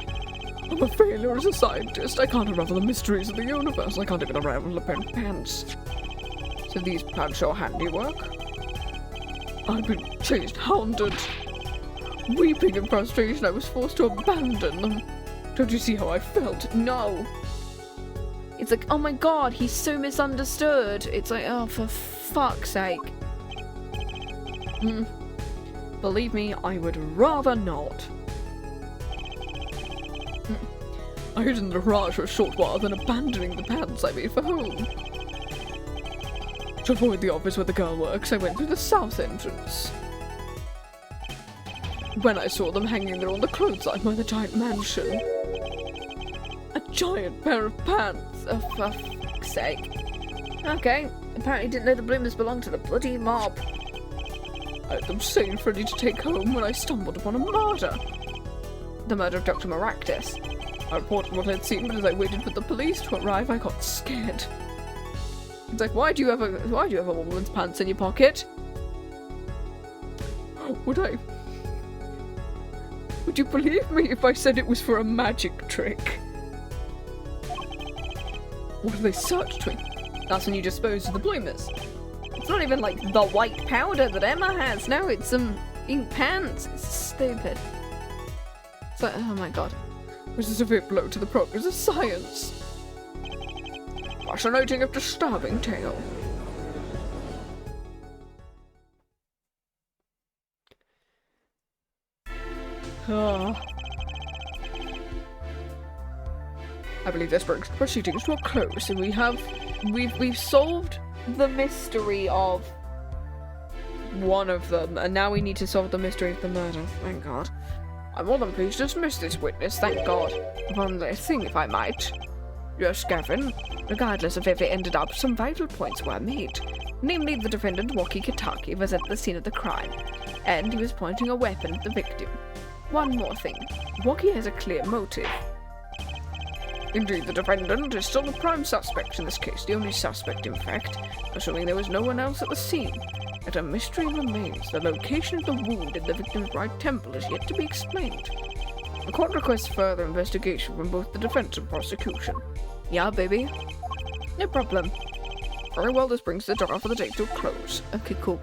I'm a failure as a scientist. I can't unravel the mysteries of the universe. I can't even unravel a pair of pants. So these pants are handiwork. I've been chased, hounded. Weeping in frustration, I was forced to abandon them. Don't you see how I felt? No. It's like, oh my god, he's so misunderstood. It's like, oh, for fuck's sake. Believe me, I would rather not. I hid in the garage for a short while, then abandoning the pants I made for home. To avoid the office where the girl works, I went through the south entrance. When I saw them hanging there on the clothesline by the giant mansion. A giant pair of pants, oh, for fuck's sake. Okay, apparently didn't know the bloomers belonged to the bloody mob. I had them safe, ready to take home when I stumbled upon a murder. The murder of Dr. Maractus. I reported what I'd seen, but as I waited for the police to arrive, I got scared. It's like, why do you have a woman's pants in your pocket? Would you believe me if I said it was for a magic trick? What have they searched me? That's when you dispose of the bloomers. It's not even like the white powder that Emma has. No, it's some ink pants. It's stupid. It's like, oh my god. This is a severe blow to the progress of science. Fascinating if disturbing tale. I believe this brings proceedings to a close, and we've solved the mystery of one of them, and now we need to solve the mystery of the murder. Thank God. I'm more than pleased to dismiss this witness, thank God. One last thing, if I might. Yes, Gavin. Regardless of if it ended up, some vital points were made. Namely, the defendant, Waki Kitaki, was at the scene of the crime, and he was pointing a weapon at the victim. One more thing. Waki has a clear motive. Indeed, the defendant is still the prime suspect in this case, the only suspect, in fact, assuming there was no one else at the scene. Yet a mystery remains. The location of the wound in the victim's right temple is yet to be explained. The court requests further investigation from both the defense and prosecution. Yeah, baby. No problem. Very well, this brings the trial for the day to a close. Okay, cool.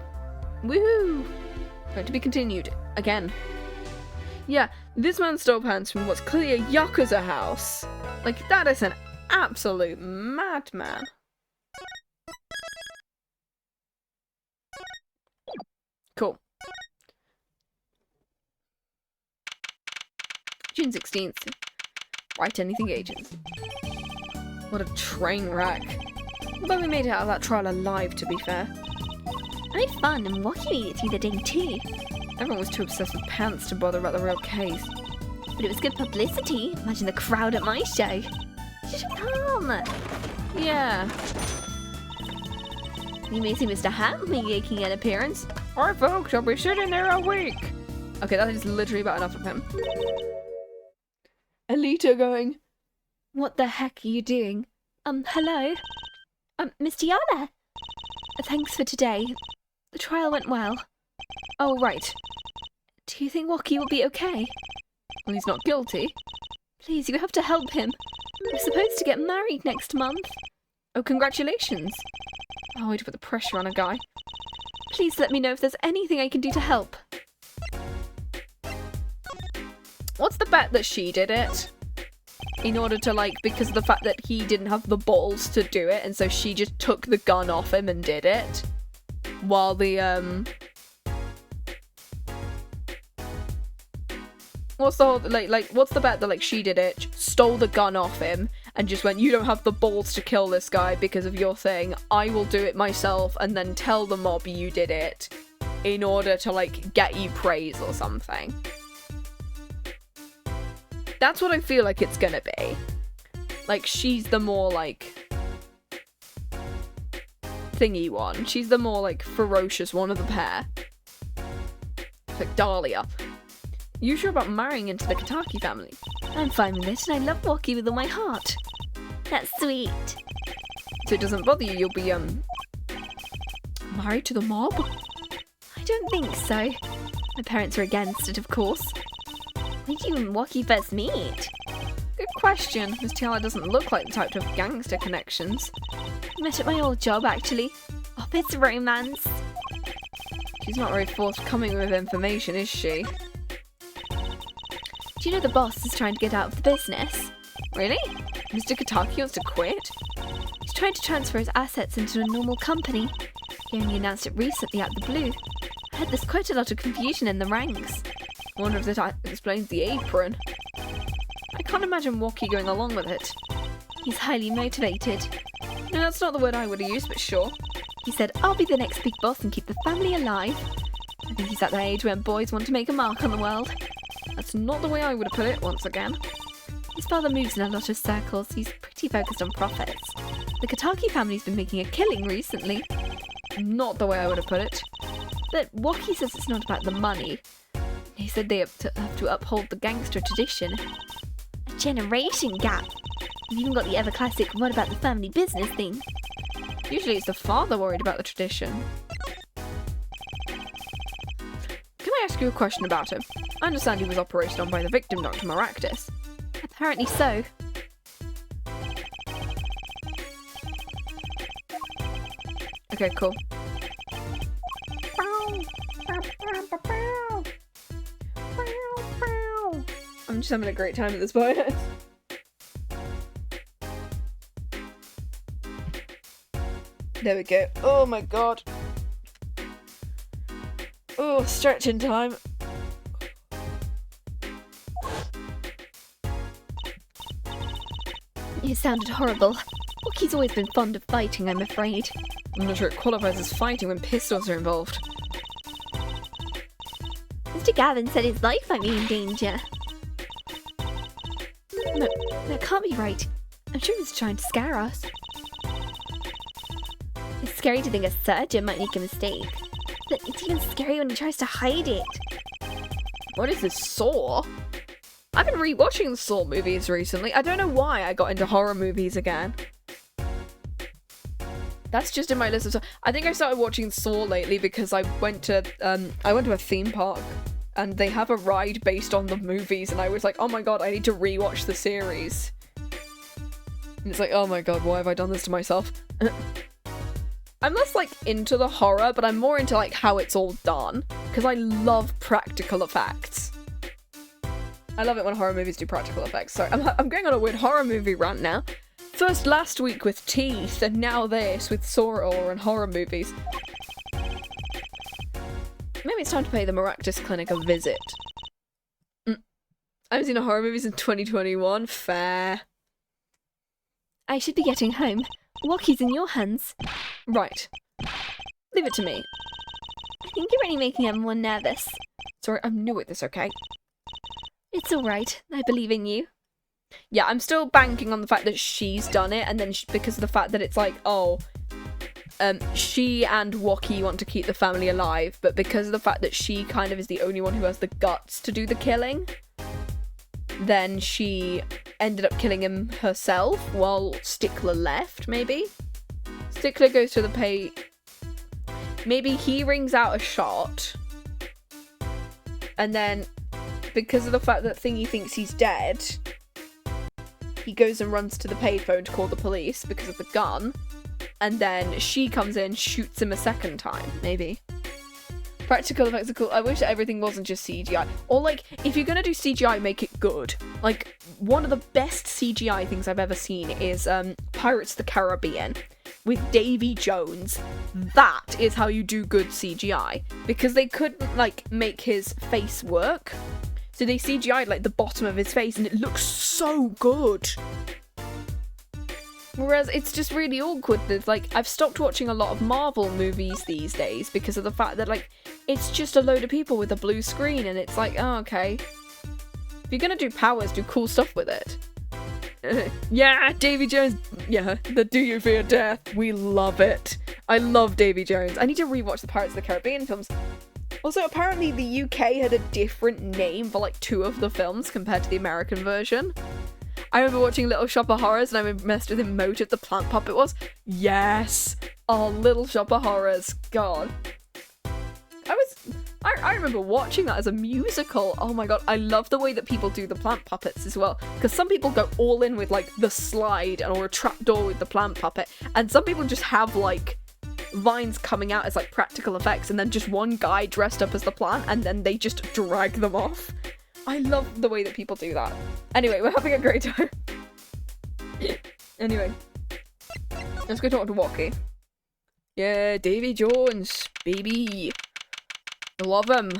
Woohoo! Going to be continued. Again. Yeah, this man stole pants from what's clearly a Yakuza house. Like, that is an absolute madman. Cool. June 16th. Write anything, agents. What a train wreck. But we made it out of that trial alive, to be fair. I had fun, and Waki made it through the day too. Everyone was too obsessed with pants to bother about the real case. But it was good publicity. Imagine the crowd at my show. You should come. Yeah. You may see Mr. Hat making an appearance. Alright, folks, I'll be sitting there a week. Okay, that is literally about enough of him. Alita going, What the heck are you doing? Hello? Mr. Yada? Thanks for today. The trial went well. oh, right. Do you think Waki will be okay? Well, he's not guilty. Please, you have to help him. We're supposed to get married next month. Oh, congratulations. Oh, way to put the pressure on a guy. Please let me know if there's anything I can do to help. What's the bet that she did it? In order to, like, because of the fact that he didn't have the balls to do it, and so she just took the gun off him and did it. While the, what's the whole, like, what's the bet that, like, she did it, stole the gun off him, and just went, you don't have the balls to kill this guy because of your thing, I will do it myself, and then tell the mob you did it, in order to, like, get you praise or something. That's what I feel like it's gonna be. Like, she's the more, like, thingy one. She's the more, like, ferocious one of the pair. Like Dahlia. You sure about marrying into the Kataki family? I'm fine with it, and I love Woki with all my heart. That's sweet. So it doesn't bother you, you'll be, married to the mob? I don't think so. My parents were against it, of course. When did you and Woki first meet? Good question. Miss Tiala doesn't look like the type to have gangster connections. Met at my old job, actually. Office romance. She's not very forthcoming with information, is she? Do you know the boss is trying to get out of the business? Really? Mr. Kataki wants to quit? He's trying to transfer his assets into a normal company. He only announced it recently out of the blue. I heard there's quite a lot of confusion in the ranks. I wonder if that explains the apron. I can't imagine Woki going along with it. He's highly motivated. No, that's not the word I would have used, but sure. He said, I'll be the next big boss and keep the family alive. I think he's at that age when boys want to make a mark on the world. That's not the way I would have put it, once again. His father moves in a lot of circles. He's pretty focused on profits. The Kataki family's been making a killing recently. Not the way I would have put it. But Woki says it's not about the money. He said they have to uphold the gangster tradition. A generation gap. We've even got the ever classic what about the family business thing. Usually it's the father worried about the tradition. Can I ask you a question about him? I understand he was operated on by the victim, Dr. Maractus. Apparently so. Okay, cool. I'm just having a great time at this point. There we go. Oh my god. Oh, stretching time. It sounded horrible. Woki's always been fond of fighting, I'm afraid. I'm not sure it qualifies as fighting when pistols are involved. Mr. Gavin said his life might be in danger. No, that can't be right. I'm sure he's trying to scare us. It's scary to think a surgeon might make a mistake. But it's even scary when he tries to hide it. What is this, Saw? I've been rewatching the Saw movies recently. I don't know why I got into horror movies again. That's just in my list of. I think I started watching Saw lately because I went to a theme park and they have a ride based on the movies, and I was like, oh my god, I need to rewatch the series. And it's like, oh my god, why have I done this to myself? I'm less like into the horror, but I'm more into like how it's all done because I love practical effects. I love it when horror movies do practical effects. Sorry, I'm going on a weird horror movie rant now. First last week with Teeth, and now this with Saw and horror movies. Maybe it's time to pay the Maractus Clinic a visit. I haven't seen a horror movies in 2021. Fair. I should be getting home. Woki's in your hands. Right. Leave it to me. I think you're really making everyone nervous. Sorry, I'm new at this, okay? It's alright. I believe in you. Yeah, I'm still banking on the fact that she's done it, and then because of the fact that it's like, oh, she and Woki want to keep the family alive, but because of the fact that she kind of is the only one who has the guts to do the killing, then she ended up killing him herself while Stickler left, maybe? Stickler goes to the pay... Maybe he rings out a shot, and then because of the fact that Thingy thinks he's dead, he goes and runs to the payphone to call the police because of the gun. and then she comes in, shoots him a second time, maybe. Practical effects are cool. I wish everything wasn't just CGI. Or, like, if you're gonna do CGI, make it good. Like, one of the best CGI things I've ever seen is Pirates of the Caribbean with Davy Jones. That is how you do good CGI. Because they couldn't, like, make his face work. So they CGI'd, like, the bottom of his face, and it looks so good. Whereas it's just really awkward that, like, I've stopped watching a lot of Marvel movies these days because of the fact that, like, it's just a load of people with a blue screen, and it's like, oh, okay. If you're gonna do powers, do cool stuff with it. Yeah, Davy Jones. Yeah, the Do You Fear Death. We love it. I love Davy Jones. I need to rewatch the Pirates of the Caribbean films. Also, apparently the UK had a different name for, like, 2 of the films compared to the American version. I remember watching Little Shop of Horrors and I messed with Emotive, the plant puppet was. Yes! Oh, Little Shop of Horrors. God. I remember watching that as a musical. Oh my god, I love the way that people do the plant puppets as well. Because some people go all in with, like, the slide or a trapdoor with the plant puppet. And some people just have, like, vines coming out as, like, practical effects. And then just one guy dressed up as the plant and then they just drag them off. I love the way that people do that. Anyway, we're having a great time. Anyway. Let's go talk to Walkie. Yeah, Davy Jones, baby. I love him.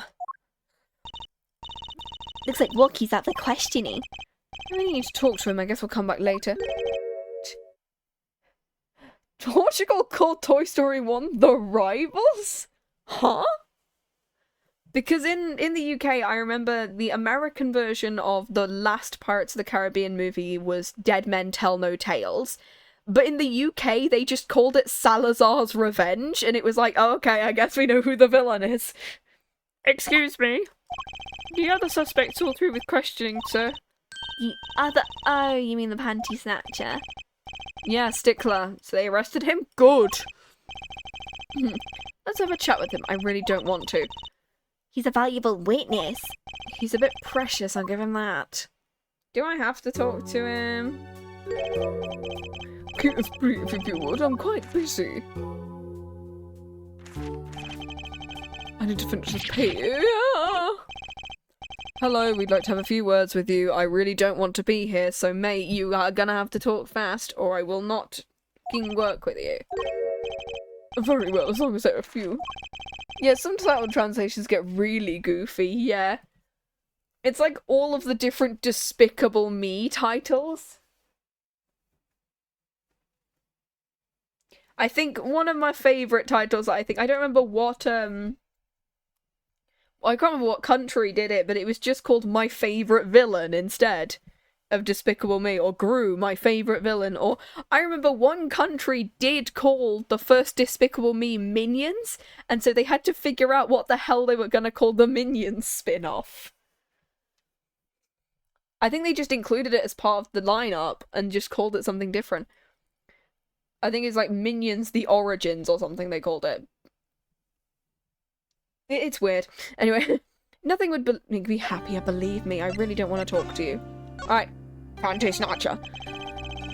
Looks like Walkie's at the questioning. I really need to talk to him. I guess we'll come back later. Portugal called Toy Story 1 The Rivals? Huh? Because in the UK, I remember the American version of the last Pirates of the Caribbean movie was Dead Men Tell No Tales. But in the UK, they just called it Salazar's Revenge, and it was like, oh, okay, I guess we know who the villain is. Excuse me. The other suspects all through with questioning, sir. The other... Oh, you mean the panty snatcher? Yeah, Stickler. So they arrested him? Good. Let's have a chat with him. I really don't want to. He's a valuable witness. He's a bit precious, I'll give him that. Do I have to talk to him? Keep this brief if you would, I'm quite busy. I need to finish this page. Hello, we'd like to have a few words with you. I really don't want to be here, so mate, you are gonna have to talk fast, or I will not fucking work with you. Very well, as long as there are a few. Yeah, some title translations get really goofy, yeah. It's like all of the different Despicable Me titles. I think one of my favourite titles, I don't remember what, I can't remember what country did it, but it was just called My Favourite Villain instead of Despicable Me, or Gru, My Favourite Villain, or I remember one country did call the first Despicable Me Minions, and so they had to figure out what the hell they were going to call the Minions spin-off. I think they just included it as part of the lineup and just called it something different. I think it's like Minions The Origins or something they called it. It's weird. Anyway, nothing would make me happier, believe me. I really don't want to talk to you. Alright, Panty Snatcher.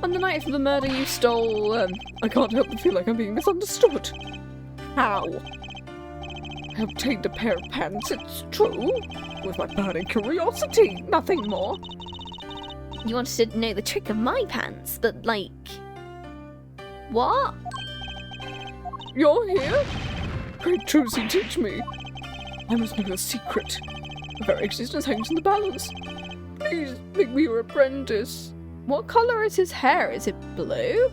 On the night of the murder you stole, I can't help but feel like I'm being misunderstood. how? I obtained a pair of pants, it's true. With my burning curiosity, nothing more. You wanted to know the trick of my pants, but like... What? You're here? Great Trucy, teach me. I must know your secret. My very existence hangs in the balance. Please, make me your apprentice. What colour is his hair? Is it blue?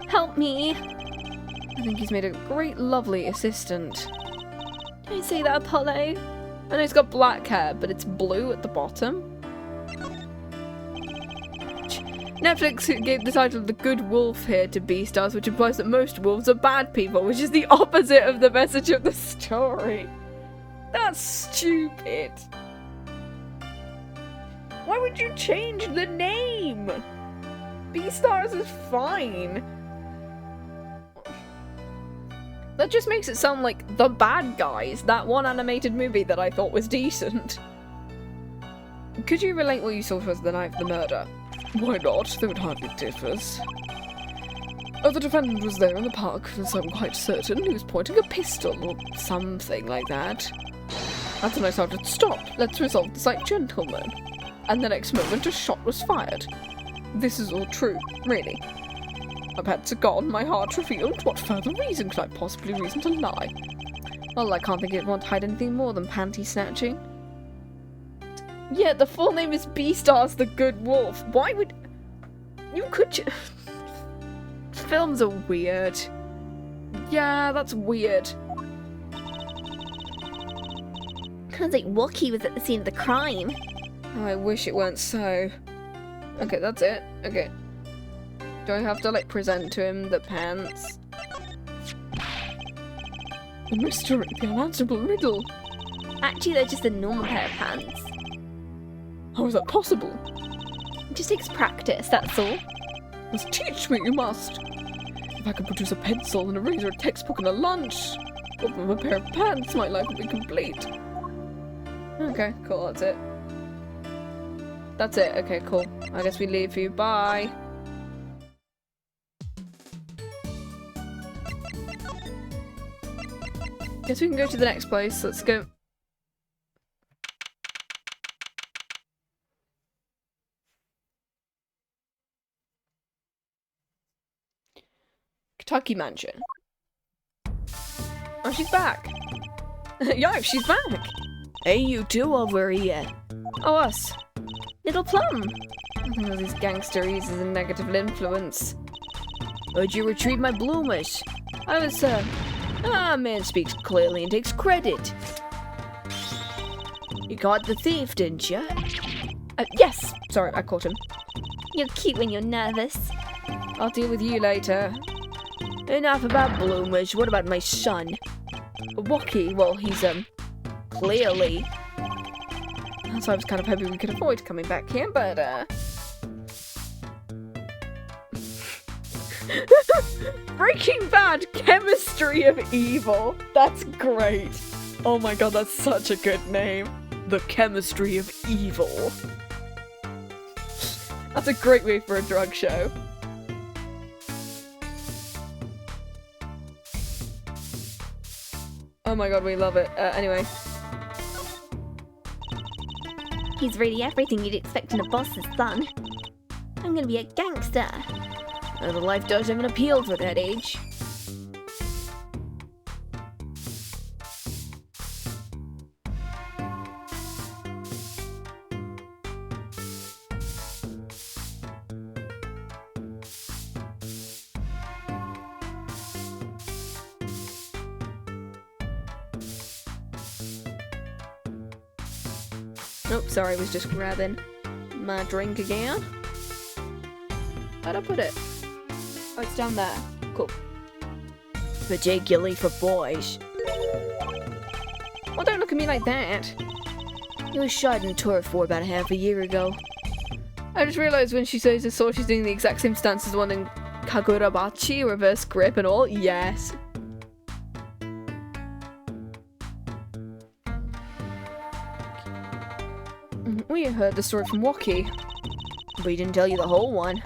Help me. I think he's made a great, lovely assistant. Don't say that, Apollo. I know he's got black hair, but it's blue at the bottom. Netflix gave the title The Good Wolf here to Beastars, which implies that most wolves are bad people, which is the opposite of the message of the story. That's stupid. Why would you change the name? Beastars is fine. That just makes it sound like The Bad Guys, that one animated movie that I thought was decent. Could you relate what you saw to us the night of the murder? Why not? Though it hardly differs. Oh, the defendant was there in the park, and so I'm quite certain he was pointing a pistol or something like that. That's when I shouted, "Stop! Let's resolve this like gentlemen." And the next moment a shot was fired. This is all true, really. My pets are gone, my heart revealed. What further reason could I possibly reason to lie? Well, I can't think it would hide anything more than panty snatching. Yeah, the full name is Beastars the Good Wolf. Why would... You could... Films are weird. Yeah, that's weird. Sounds like Wookie was at the scene of the crime. Oh, I wish it weren't so. Okay, that's it. Okay. Do I have to, like, present to him the pants? The mystery, the unanswerable riddle. Actually, they're just a normal pair of pants. How is that possible? It just takes practice, that's all. Must teach me, you must. If I could produce a pencil, an eraser, a textbook, and a lunch, or from a pair of pants, my life would be complete. Okay, cool, that's it. That's it, okay, cool. I guess we leave you, bye. Guess we can go to the next place, let's go. Kentucky Mansion. Oh, she's back. Yo, she's back. Hey, you two over here. Oh, us. Little Plum. I think all these gangsteries is a negative influence. Where'd you retrieve my bloomers? I was, Man speaks clearly and takes credit. You caught the thief, didn't you? yes. Sorry, I caught him. You're cute when you're nervous. I'll deal with you later. Enough about bloomers. What about my son? Wookie, well, he's, Clearly. That's why I was kind of hoping we could avoid coming back here, but, Breaking Bad Chemistry of Evil. That's great. Oh my god, that's such a good name. The Chemistry of Evil. That's a great way for a drug show. Oh my god, we love it. Anyway. He's really everything you'd expect in a boss's son. I'm gonna be a gangster. The life does have an appeal for that age. Nope, sorry, I was just grabbing my drink again. Where'd I put it? Oh, it's down there. Cool. Particularly for boys. Well, don't look at me like that. He was shot in turf for about half a year ago. I just realised when she says this sword, she's doing the exact same stance as the one in Kagurabachi, reverse grip and all. Yes. We heard the story from Wookie. But he didn't tell you the whole one.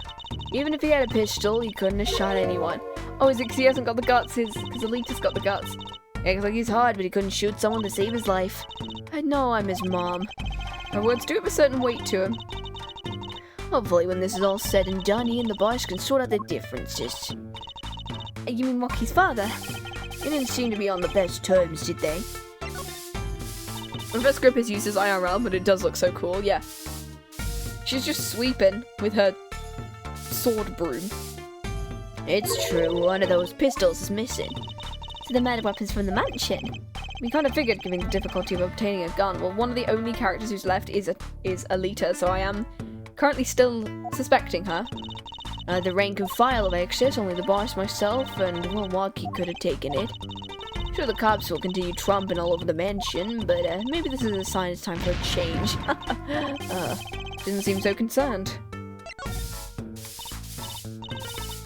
Even if he had a pistol, he couldn't have shot anyone. Oh, is it because he hasn't got the guts? Because Alita's got the guts. Acts like he's hard, but he couldn't shoot someone to save his life. I know I'm his mom. Her words do have a certain weight to him. Hopefully when this is all said and done, he and the boss can sort out the differences. You mean Wookie's father? They didn't seem to be on the best terms, did they? Reverse grip is used as IRL, but it does look so cool, yeah. She's just sweeping with her sword broom. It's true, one of those pistols is missing. So the murder weapons from the mansion. We kind of figured, given the difficulty of obtaining a gun, well, one of the only characters who's left is Alita, so I am currently still suspecting her. The rank and file of access, only the boss, myself, and, well, Wookie could have taken it. Sure, the cops will continue tromping all over the mansion, but maybe this is a sign it's time for a change. Didn't seem so concerned.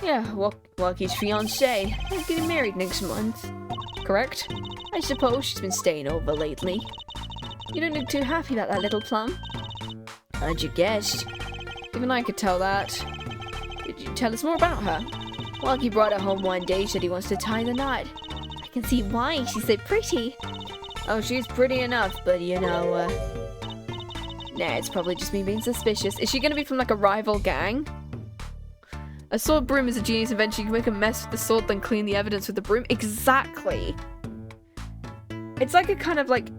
Yeah, Wookie's fiancée. They're getting married next month. Correct? I suppose she's been staying over lately. You don't look too happy about that, little Plum. How'd you guess? Even I could tell that. Could you tell us more about her? Walkie brought her home one day, said he wants to tie the knot. I can see why, she's so pretty. Oh, she's pretty enough, but you know, Nah, it's probably just me being suspicious. Is she gonna be from like a rival gang? A sword broom is a genius invention. You can make a mess with the sword, then clean the evidence with the broom. Exactly. It's like a kind of like...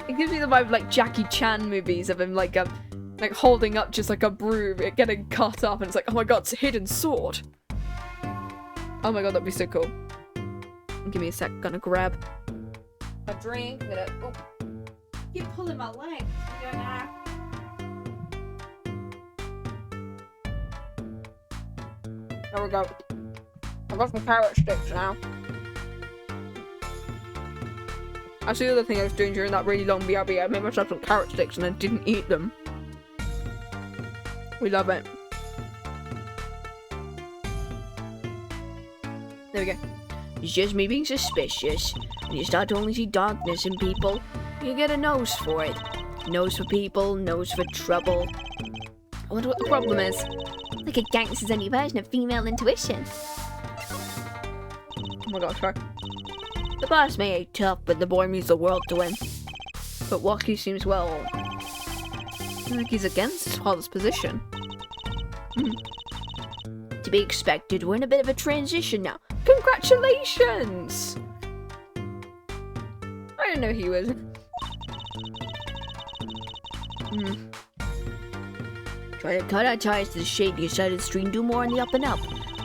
It gives me the vibe of like Jackie Chan movies of him like holding up just like a broom, it getting cut up, and it's like, oh my god, it's a hidden sword. Oh my god, that'd be so cool. Give me a sec, gonna grab a drink. Oh. You're pulling my leg. There we go. I've got some carrot sticks now. That's the other thing I was doing during that really long BRB. I made myself some carrot sticks and I didn't eat them. We love it. There we go. it's just me being suspicious. When you start to only see darkness in people, you get a nose for it. Nose for people, nose for trouble. I wonder what the problem is. Like a gangster's only version of female intuition. Oh my gosh, sorry. The boss may act tough, but the boy means the world to him. But Walkie seems well... like he's against his father's position. To be expected, we're in a bit of a transition now. Congratulations! I didn't know he was. Try to cut our ties to the shady side of the stream, do more on the up and up.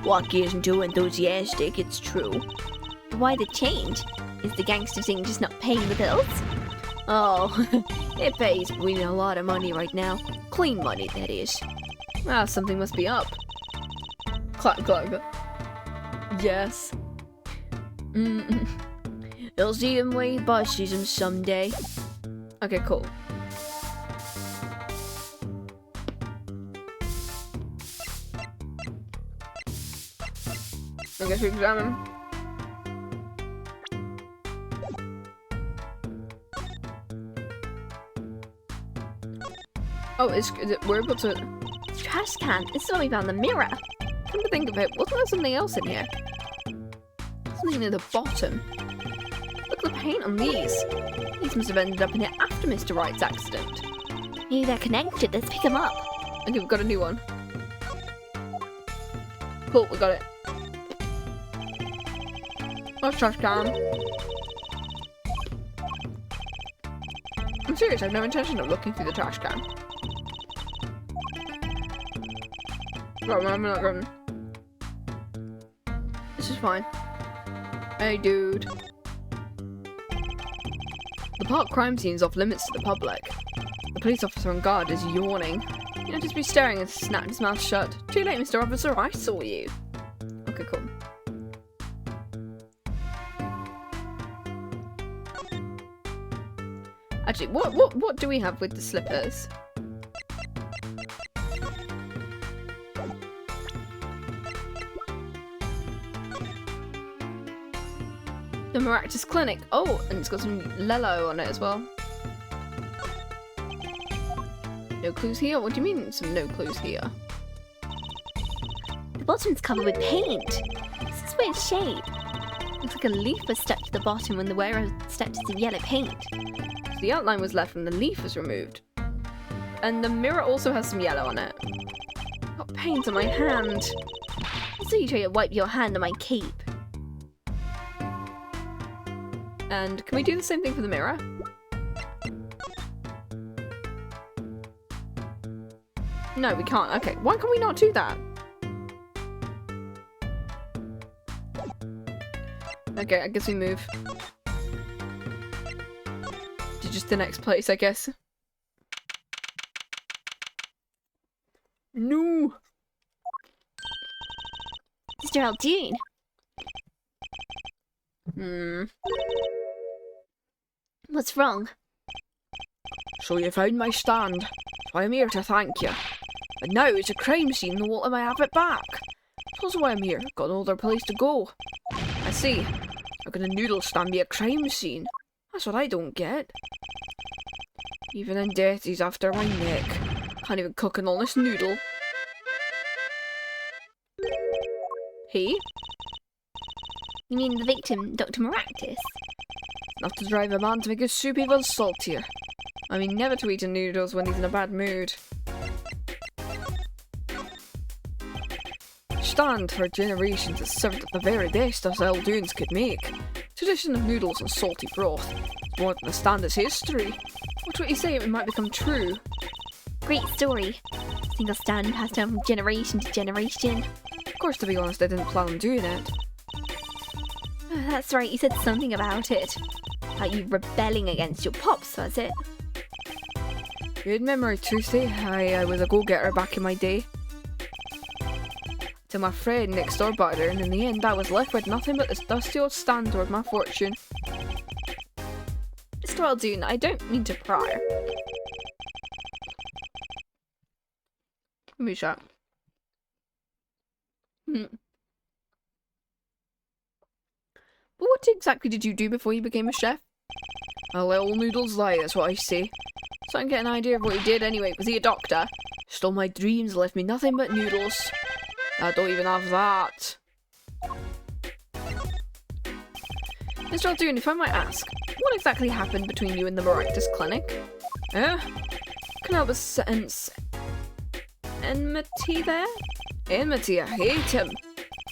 Walkie isn't too enthusiastic, it's true. Why the change? Is the gangster thing just not paying the bills? Oh, it pays, but we need a lot of money right now. Clean money, that is. Ah, something must be up. Clap, clap. Yes. You'll see him when boss sees him someday. Okay, cool. I guess we examine. Oh, is it, we're able to... Trash can. This is where we found the mirror. Come to think of it, wasn't there something else in here? Something near the bottom. Look at the paint on these. These must have ended up in here after Mr. Wright's accident. Maybe they're connected. Let's pick them up. Okay, we've got a new one. Cool, we got it. Oh, trash can. I'm serious, I have no intention of looking through the trash can. Right, I'm not going. This is fine. Hey, dude. The park crime scene is off limits to the public. The police officer on guard is yawning. He'll just be staring and snapped his mouth shut. Too late, Mr. Officer, I saw you. Okay, cool. Actually, what do we have with the slippers? The Maractus Clinic. Oh, and it's got some Lello on it as well. No clues here? What do you mean some no clues here? The bottom's covered with paint. This is weird shape. Looks like a leaf was stuck to the bottom when the wearer stepped into yellow paint. So the outline was left and the leaf was removed. And the mirror also has some yellow on it. Got paint on my hand. I saw you try to wipe your hand on my cape. And can we do the same thing for the mirror? No, we can't. Okay, why can we not do that? Okay, I guess we move to just the next place, I guess. No! Mr. Aldine. What's wrong? So you found my stand, so I'm here to thank you. And now it's a crime scene, the water may have it back. That's why I'm here, got no other place to go. I see. How can a noodle stand be a crime scene? That's what I don't get. Even in death he's after my neck. Can't even cook an honest noodle. He? You mean the victim, Dr. Maractus? Enough to drive a man to make his soup even saltier. I mean, never to eat a noodles when he's in a bad mood. Stand for generations has served at the very best as Eldunes could make. Tradition of noodles and salty broth. It's more than a stand as history. What would you say it might become true? Great story. Single stand passed down from generation to generation. Of course, to be honest, I didn't plan on doing it. Oh, that's right, you said something about it. About you rebelling against your pops, was it? Good memory, Trucy. I was a go-getter back in my day. To my friend next door butter, and in the end I was left with nothing but this dusty old stand toward my fortune. Mr. Aldune, I don't mean to pry. Give me a shot. But what exactly did you do before you became a chef? I let old noodles lie, that's what I say. So I can get an idea of what he did anyway. Was he a doctor? Stole my dreams, left me nothing but noodles. I don't even have that. Mr. Aldune, if I might ask, what exactly happened between you and the Maractus clinic? Can I help us sense enmity there? Enmity, I hate him.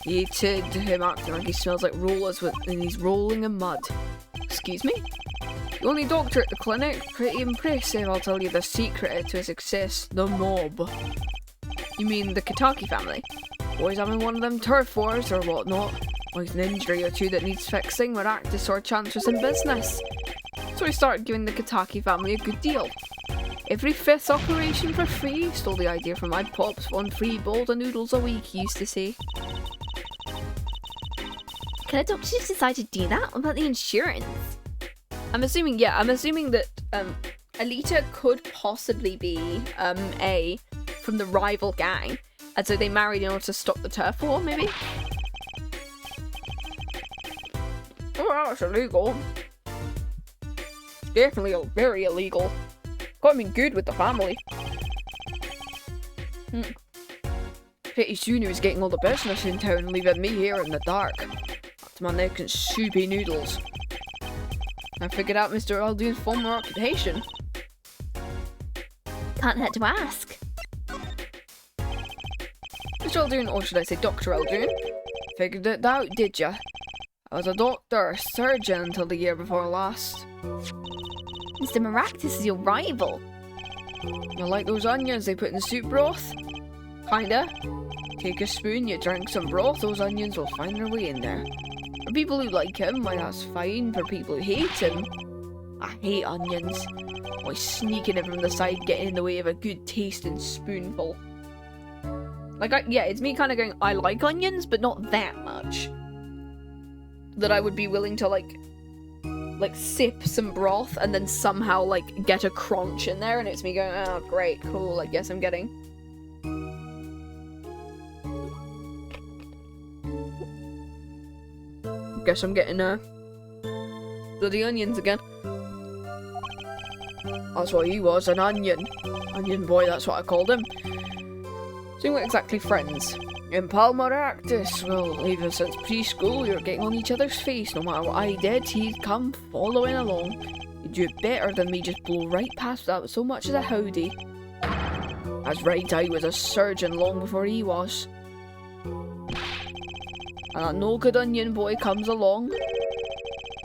Hated him acting like he smells like rollers and he's rolling in mud. Excuse me? The only doctor at the clinic? Pretty impressive, I'll tell you the secret to his success. The mob. You mean the Kitaki family? Always having one of them turf wars or whatnot. With an injury or two that needs fixing, Maractus saw a chance for some business. So he started giving the Kitaki family a good deal. Every fifth operation for free. Stole the idea from my pops. 1 free bowl of noodles a week, he used to say. Can a doctor just decide to do that? What about the insurance? I'm assuming that Alita could possibly be A from the rival gang, and so they married in order to stop the turf war, maybe? Oh, that's illegal. Definitely very illegal. Gotta be good with the family. Pretty soon he was getting all the business in town, leaving me here in the dark. Up to my neck in soupy noodles. I figured out Mr. Aldune's former occupation. Can't hurt to ask. Mr. Aldune, or should I say Dr. Aldune? Figured it out, did ya? I was a doctor, a surgeon until the year before last. Mr. Maractus is your rival. You like those onions they put in the soup broth? Kinda. Take a spoon, you drink some broth, those onions will find their way in there. For people who like him, why that's fine. For people who hate him, I hate onions. Always sneaking in from the side, getting in the way of a good tasting spoonful. Like, it's me kind of going, I like onions, but not that much. That I would be willing to, like sip some broth and then somehow, like, get a crunch in there, and it's me going, oh, great, cool, I guess I'm getting... Guess I'm getting, bloody onions again. That's what he was, an onion. Onion boy, that's what I called him. So we weren't exactly friends. In Maractus, well, even since preschool, we were getting on each other's face. No matter what I did, he'd come following along. He'd do it better than me, just blow right past that with so much as a howdy. That's right, I was a surgeon long before he was. And that no good onion boy comes along.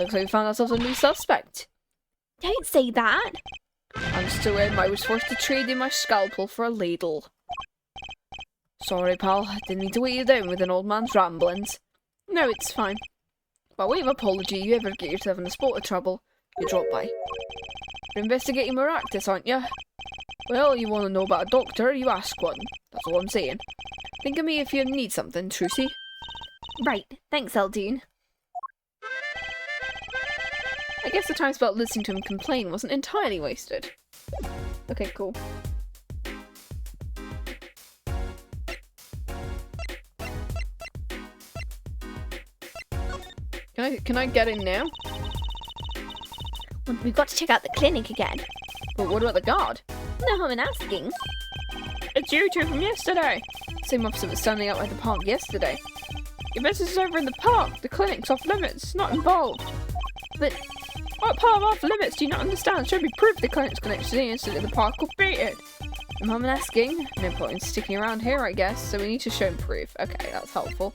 Looks like we found ourselves a new suspect. Don't say that. I'm still in. I was forced to trade in my scalpel for a ladle. Sorry, pal. I didn't mean to weigh you down with an old man's ramblings. No, it's fine. By way of apology, you ever get yourself in a spot of trouble, you drop by. You're investigating Maractus, aren't you? Well, you want to know about a doctor, you ask one. That's all I'm saying. Think of me if you need something, Trucy. Right. Thanks, Aldune. I guess the time spent listening to him complain wasn't entirely wasted. Okay, cool. Can I get in now? Well, we've got to check out the clinic again. But what about the guard? No harm in asking. It's you two from yesterday. Same officer was standing out by the park yesterday. Your business is over in the park. The clinic's off limits. Not involved. But What part of off limits do you not understand? Show me proof the clinic's connected to the incident in the park or beat it. Mum asking. No point in sticking around here, I guess. So we need to show him proof. Okay, that's helpful.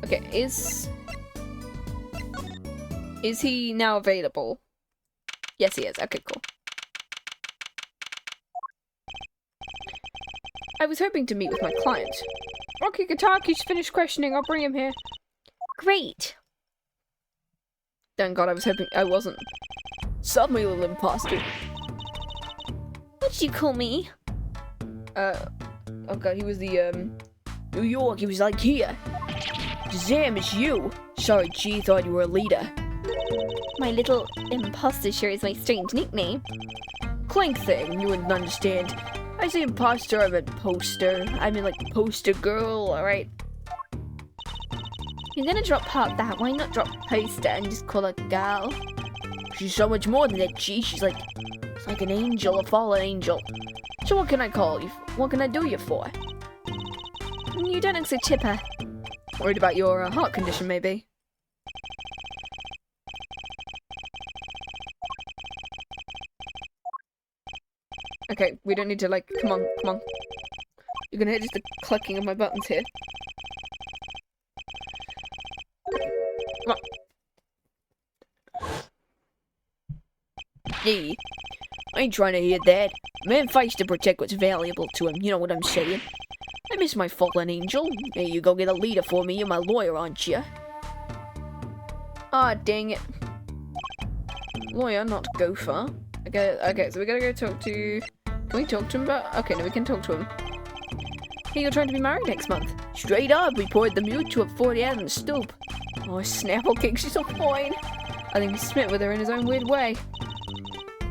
Okay, is he now available? Yes, he is. Okay, cool. I was hoping to meet with my client. Rocky Kataki's finished questioning. I'll bring him here. great. Thank God, I was hoping I wasn't. Stop me, little imposter. What did you call me? Oh God, he was the New York. He was like, here. Shazam, it's you. Sorry, G thought you were a leader. My little imposter sure is my strange nickname. Clink thing, you wouldn't understand. I say imposter, I meant poster. I mean like poster girl, alright? You're gonna drop part that, why not drop poster and just call her girl? She's so much more than that, G. She's like an angel, a fallen angel. So what can I call you? What can I do you for? You don't look so chipper. Worried about your heart condition, maybe? Okay, we don't need to like, come on, come on. You're gonna hear just the clicking of my buttons here. Come on. Hey, I ain't trying to hear that. Man fights to protect what's valuable to him, you know what I'm saying? I miss my fallen angel. Hey, you go get a leader for me, you're my lawyer, aren't you? Ah, dang it. Lawyer, not gopher. Okay, so we gotta go talk to... Can we talk to him about... Okay, no, we can talk to him. Hey, you're trying to be married next month. Straight up, we poured the mute to a 40 out on the stoop. Oh, Snapple Cake, she's so fine. I think he's smit with her in his own weird way.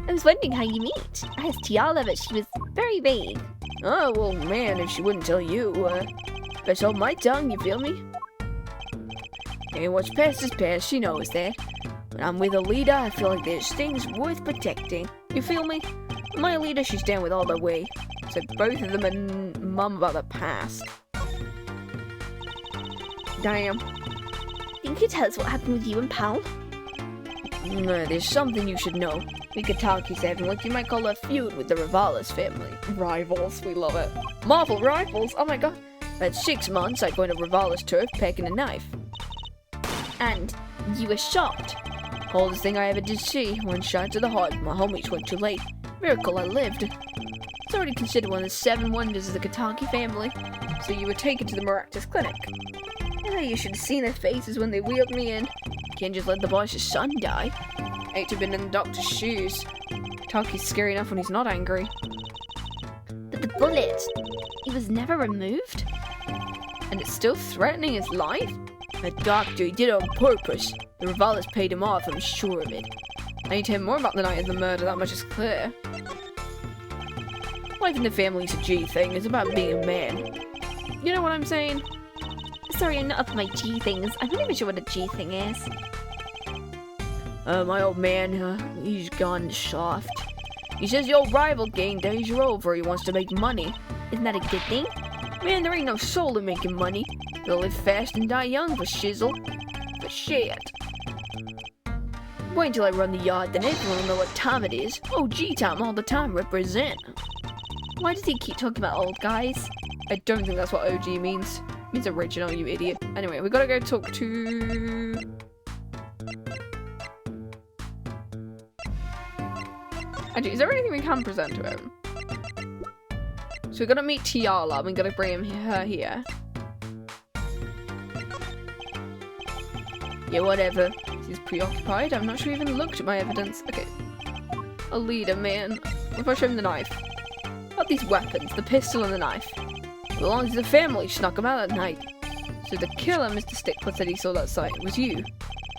I was wondering how you meet. I asked Tiala, but she was very vague. Oh, well, man, if she wouldn't tell you, best hold my tongue, you feel me? Hey, what's past is past, she knows that. When I'm with a leader, I feel like there's things worth protecting. You feel me? My leader, she's down with all the way. So both of them are mum about the past. Damn. Think you tell us what happened with you and Pal? There's something you should know. We Kataki's having what you might call a feud with the Rivales family. Rivals, we love it. Marvel rivals, oh my god. About 6 months, I go into Rivales turf packing a knife. And you were shocked. Coldest thing I ever did see. One shot to the heart. My homies went too late. Miracle I lived. It's already considered one of the 7 wonders of the Kataki family. So you were taken to the Maractus clinic. Oh, you should have seen their faces when they wheeled me in. Can't just let the boss's son die. Hate to have been in the doctor's shoes. Kataki's scary enough when he's not angry. But the bullet, it was never removed? And it's still threatening his life? The doctor, he did it on purpose. The Rivales paid him off, I'm sure of it. I need to hear more about the night of the murder, that much is clear. Life in the family's a G thing, it's about being a man. You know what I'm saying? Sorry, I'm not up on my G things. I'm not even sure what a G thing is. My old man, he's gone soft. He says the old rival gang days are over, he wants to make money. Isn't that a good thing? Man, there ain't no soul in making money. They'll live fast and die young for shizzle. For shit. Wait until I run the yard, then everyone will know what time it is. Oh, G-time all the time, represent. Why does he keep talking about old guys? I don't think that's what OG means. It means original, you idiot. Anyway, we gotta go talk to... Actually, is there anything we can present to him? So we gotta meet Tiala, and we gotta bring her here. Yeah, whatever. He's preoccupied. I'm not sure he even looked at my evidence. Okay. A leader, man. What if I show him the knife? What these weapons? The pistol and the knife. Belongs to the family. Snuck them out that night. So the killer, Mr. Stickfoot, said he saw that sight. It was you.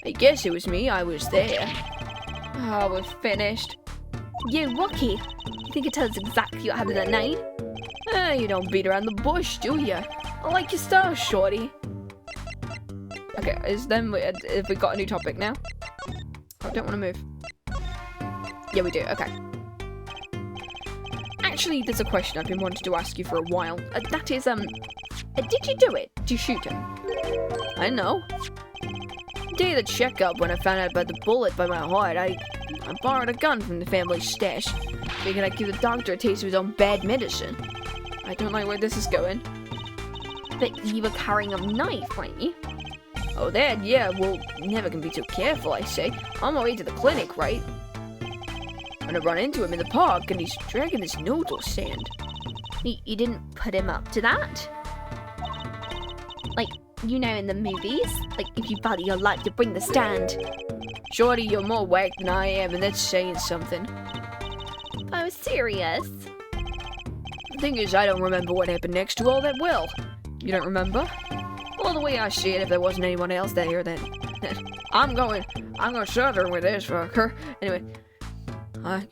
I guess it was me. I was there. Ah, we're finished. You, Rocky. You think you tell us exactly what happened that night? You don't beat around the bush, do ya? I like your style, shorty. Okay, have we got a new topic now? I don't want to move. Yeah, we do. Okay. Actually, there's a question I've been wanting to ask you for a while. That is, did you do it? Did you shoot him? I know. Day of the checkup, when I found out about the bullet by my heart, I borrowed a gun from the family stash. Figured I'd give the doctor a taste of his own bad medicine. I don't like where this is going. But you were carrying a knife, weren't you? Oh, that? Yeah, well, never can be too careful, I say. On my way to the clinic, right? And I run into him in the park, and he's dragging this noodle stand. You didn't put him up to that? Like, you know, in the movies? Like, if you value your life, you bring the stand. Shorty, you're more whack than I am, and that's saying something. Oh, serious? The thing is, I don't remember what happened next to all that well. You don't remember? Well, the way I see it, if there wasn't anyone else there, then I'm gonna shut her with this fucker. Anyway, I'm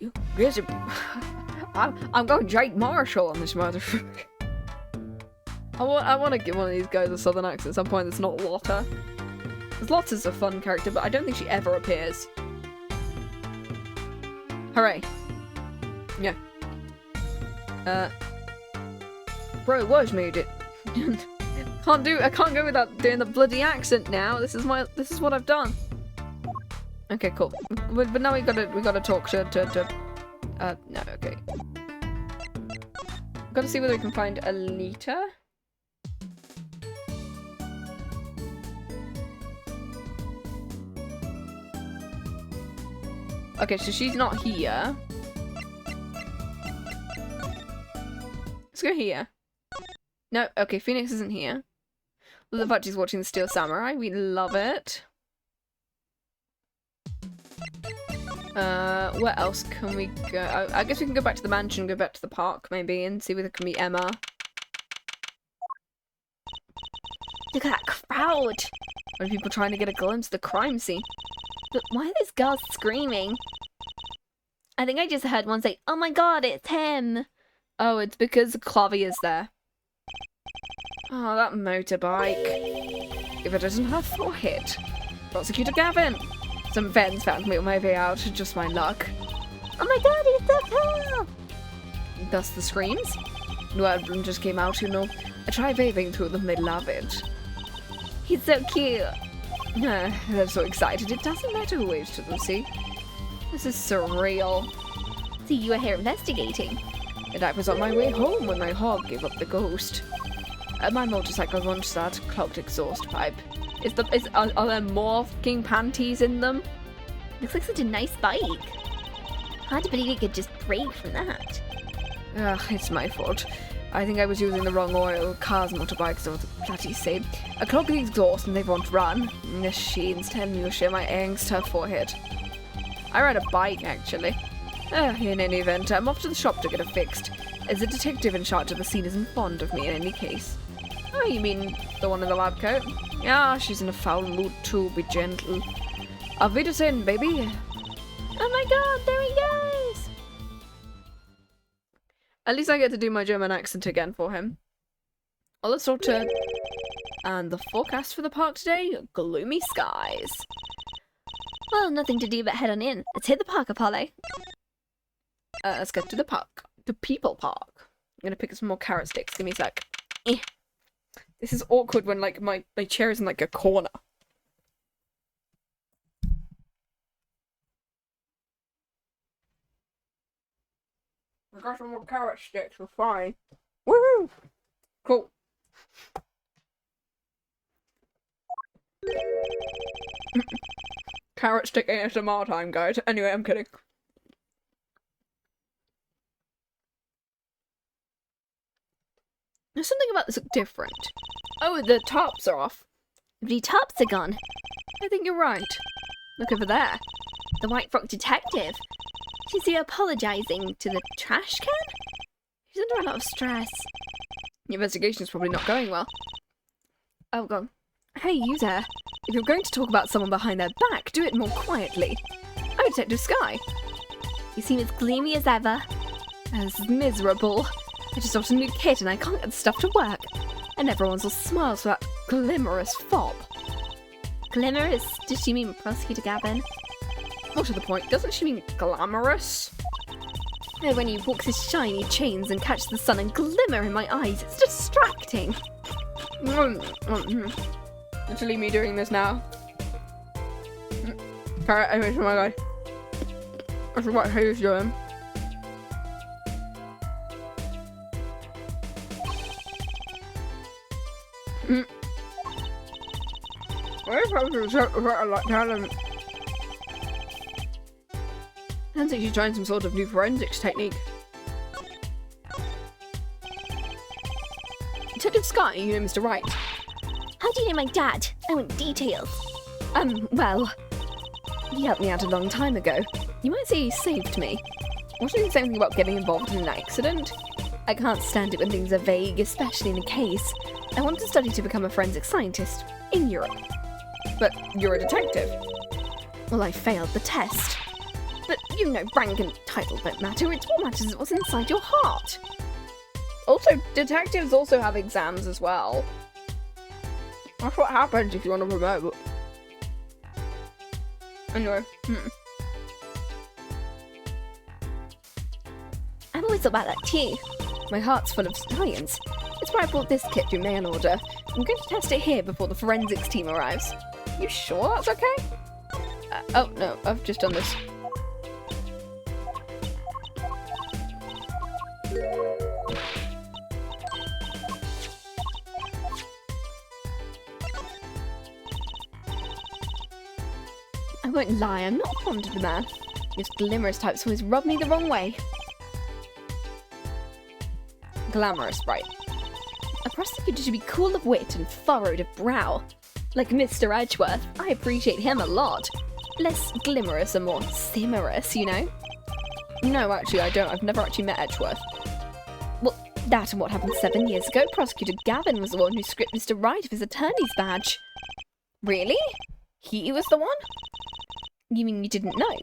going Jake Marshall on this motherfucker. I want to give one of these guys a southern accent at some point that's not Lotta. Because Lotta's a fun character, but I don't think she ever appears. Hooray. Yeah. Bro, it was me, dude. I can't go without doing the bloody accent now. This is what I've done. Okay, cool. But now we gotta talk to no, okay. Gotta see whether we can find Alita. Okay, so she's not here. Let's go here. No, okay, Phoenix isn't here. The fact she's watching the Steel Samurai, we love it. Where else can we go? I guess we can go back to the mansion, go back to the park maybe, and see whether there can be Emma. Look at that crowd! Are people trying to get a glimpse of the crime scene? But why are those girls screaming? I think I just heard one say, "Oh my god, it's him!" Oh, it's because Clavia's there. Oh, that motorbike. If it isn't her forehead. Prosecutor Gavin! Some fans found me on my way out, just my luck. Oh my god, it's the hell! Thus the screams? Well, just came out, you know. I tried waving through the middle of it. He's so cute. They're so excited, it doesn't matter who waves to them, see? This is surreal. So you were here investigating? And I was on my way home when my hog gave up the ghost. My motorcycle runs that clogged exhaust pipe. Are there more fucking panties in them? Looks like such a nice bike. Hard to believe you could just break from that. Ugh, it's my fault. I think I was using the wrong oil. Cars, motorbikes, or the bloody same. I clogged the exhaust and they won't run. Machines tell me to share my angst her forehead. I ride a bike, actually. In any event, I'm off to the shop to get it fixed. As a detective in charge of the scene isn't fond of me in any case. Oh, you mean the one in the lab coat? Yeah, she's in a foul mood too, be gentle. Auf Wiedersehen, baby. Oh my god, there he goes! At least I get to do my German accent again for him. Oh, let's talk to... And the forecast for the park today? Gloomy skies. Well, nothing to do but head on in. Let's hit the park, Apollo. Let's get to the park. The people park. I'm gonna pick up some more carrot sticks. Give me a sec. This is awkward when, like, my chair is in, like, a corner. I got some more carrot sticks. We're fine. Woo! Cool. Carrot stick ASMR time, guys. Anyway, I'm kidding. There's something about this look different. Oh, the tops are off. The tops are gone. I think you're right. Look over there. The white frock detective. She's here apologizing to the trash can? She's under a lot of stress. The investigation's probably not going well. Oh, God. Hey, you there. If you're going to talk about someone behind their back, do it more quietly. I'm Detective Sky. You seem as gloomy as ever. This is miserable. I just got a new kit and I can't get the stuff to work. And everyone's all smiles for that glimmerous fob. Glimmerous? Does she mean Prosecutor Gavin? More to the point, doesn't she mean glamorous? Oh, when he walks his shiny chains and catches the sun and glimmer in my eyes, it's distracting. Literally me doing this now. Alright, anyways, oh my god. This is what he's doing. Sounds like she's trying some sort of new forensics technique. Detective Scott, you know Mr. Wright. How do you know my dad? I want details. Well, he helped me out a long time ago. You might say he saved me. Wasn't he saying something about getting involved in an accident? I can't stand it when things are vague, especially in a case. I want to study to become a forensic scientist in Europe. But you're a detective. Well, I failed the test. But, you know, rank and title don't matter. It's what matters is what's inside your heart. Also, detectives also have exams as well. That's what happens if you want to promote. Anyway, I've always thought about that too. My heart's full of science. It's why I bought this kit through mail order. I'm going to test it here before the forensics team arrives. You sure that's okay? Oh no, I've just done this. I won't lie, I'm not fond of the man. This glamorous types always rub me the wrong way. Glamorous, right? A prosecutor should be cool of wit and furrowed of brow. Like Mr. Edgeworth, I appreciate him a lot. Less glimmerous and more simmerous, you know? No, actually I don't. I've never actually met Edgeworth. Well, that and what happened 7 years ago, Prosecutor Gavin was the one who stripped Mr. Wright of his attorney's badge. Really? He was the one? You mean you didn't know?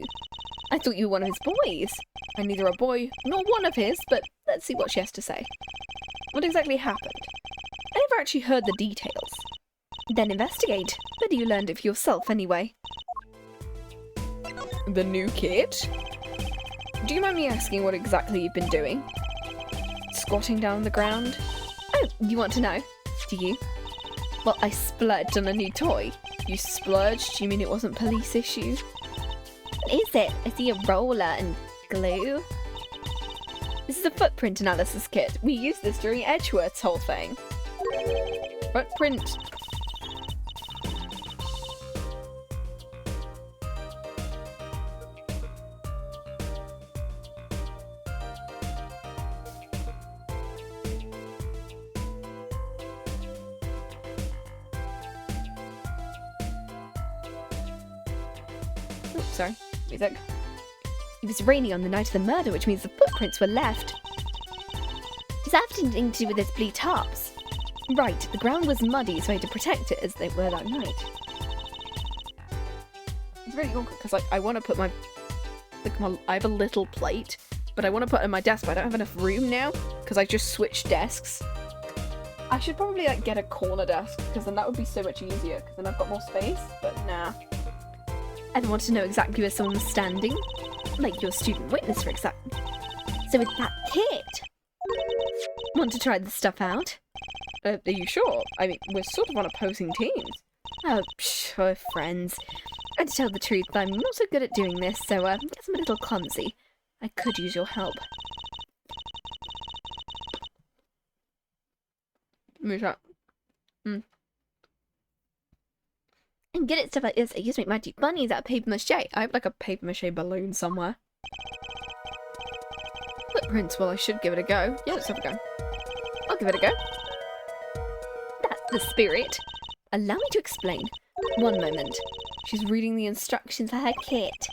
I thought you were one of his boys. I'm neither a boy nor one of his, but let's see what she has to say. What exactly happened? I never actually heard the details. Then investigate. Better you learned it for yourself anyway. The new kid? Do you mind me asking what exactly you've been doing? Squatting down on the ground? Oh, you want to know? Do you? Well, I splurged on a new toy. You splurged? You mean it wasn't police issue? Is it? I see a roller and glue. This is a footprint analysis kit. We used this during Edgeworth's whole thing. Footprint. Oops, sorry. Music. It was raining on the night of the murder, which means the footprints were left. Does that have anything to do with those blue tarps? Right, the ground was muddy, so I had to protect it as they were that night. It's really awkward because like I want to put my I have a little plate, but I want to put it on my desk, but I don't have enough room now because I just switched desks. I should probably like get a corner desk because then that would be so much easier because then I've got more space. But nah. Ever want to know exactly where someone was standing? Like your student witness, for example. So with that kit, want to try this stuff out? Are you sure? I mean, we're sort of on opposing teams. Oh, we're friends. And to tell the truth, I'm not so good at doing this, so I guess I'm a little clumsy. I could use your help. Move that. And good at stuff like this, I used to make magic bunnies out of paper mache. I have like a paper mache balloon somewhere. Footprints, well I should give it a go. Yeah, let's have a go. I'll give it a go. That's the spirit. Allow me to explain. One moment. She's reading the instructions For her kit.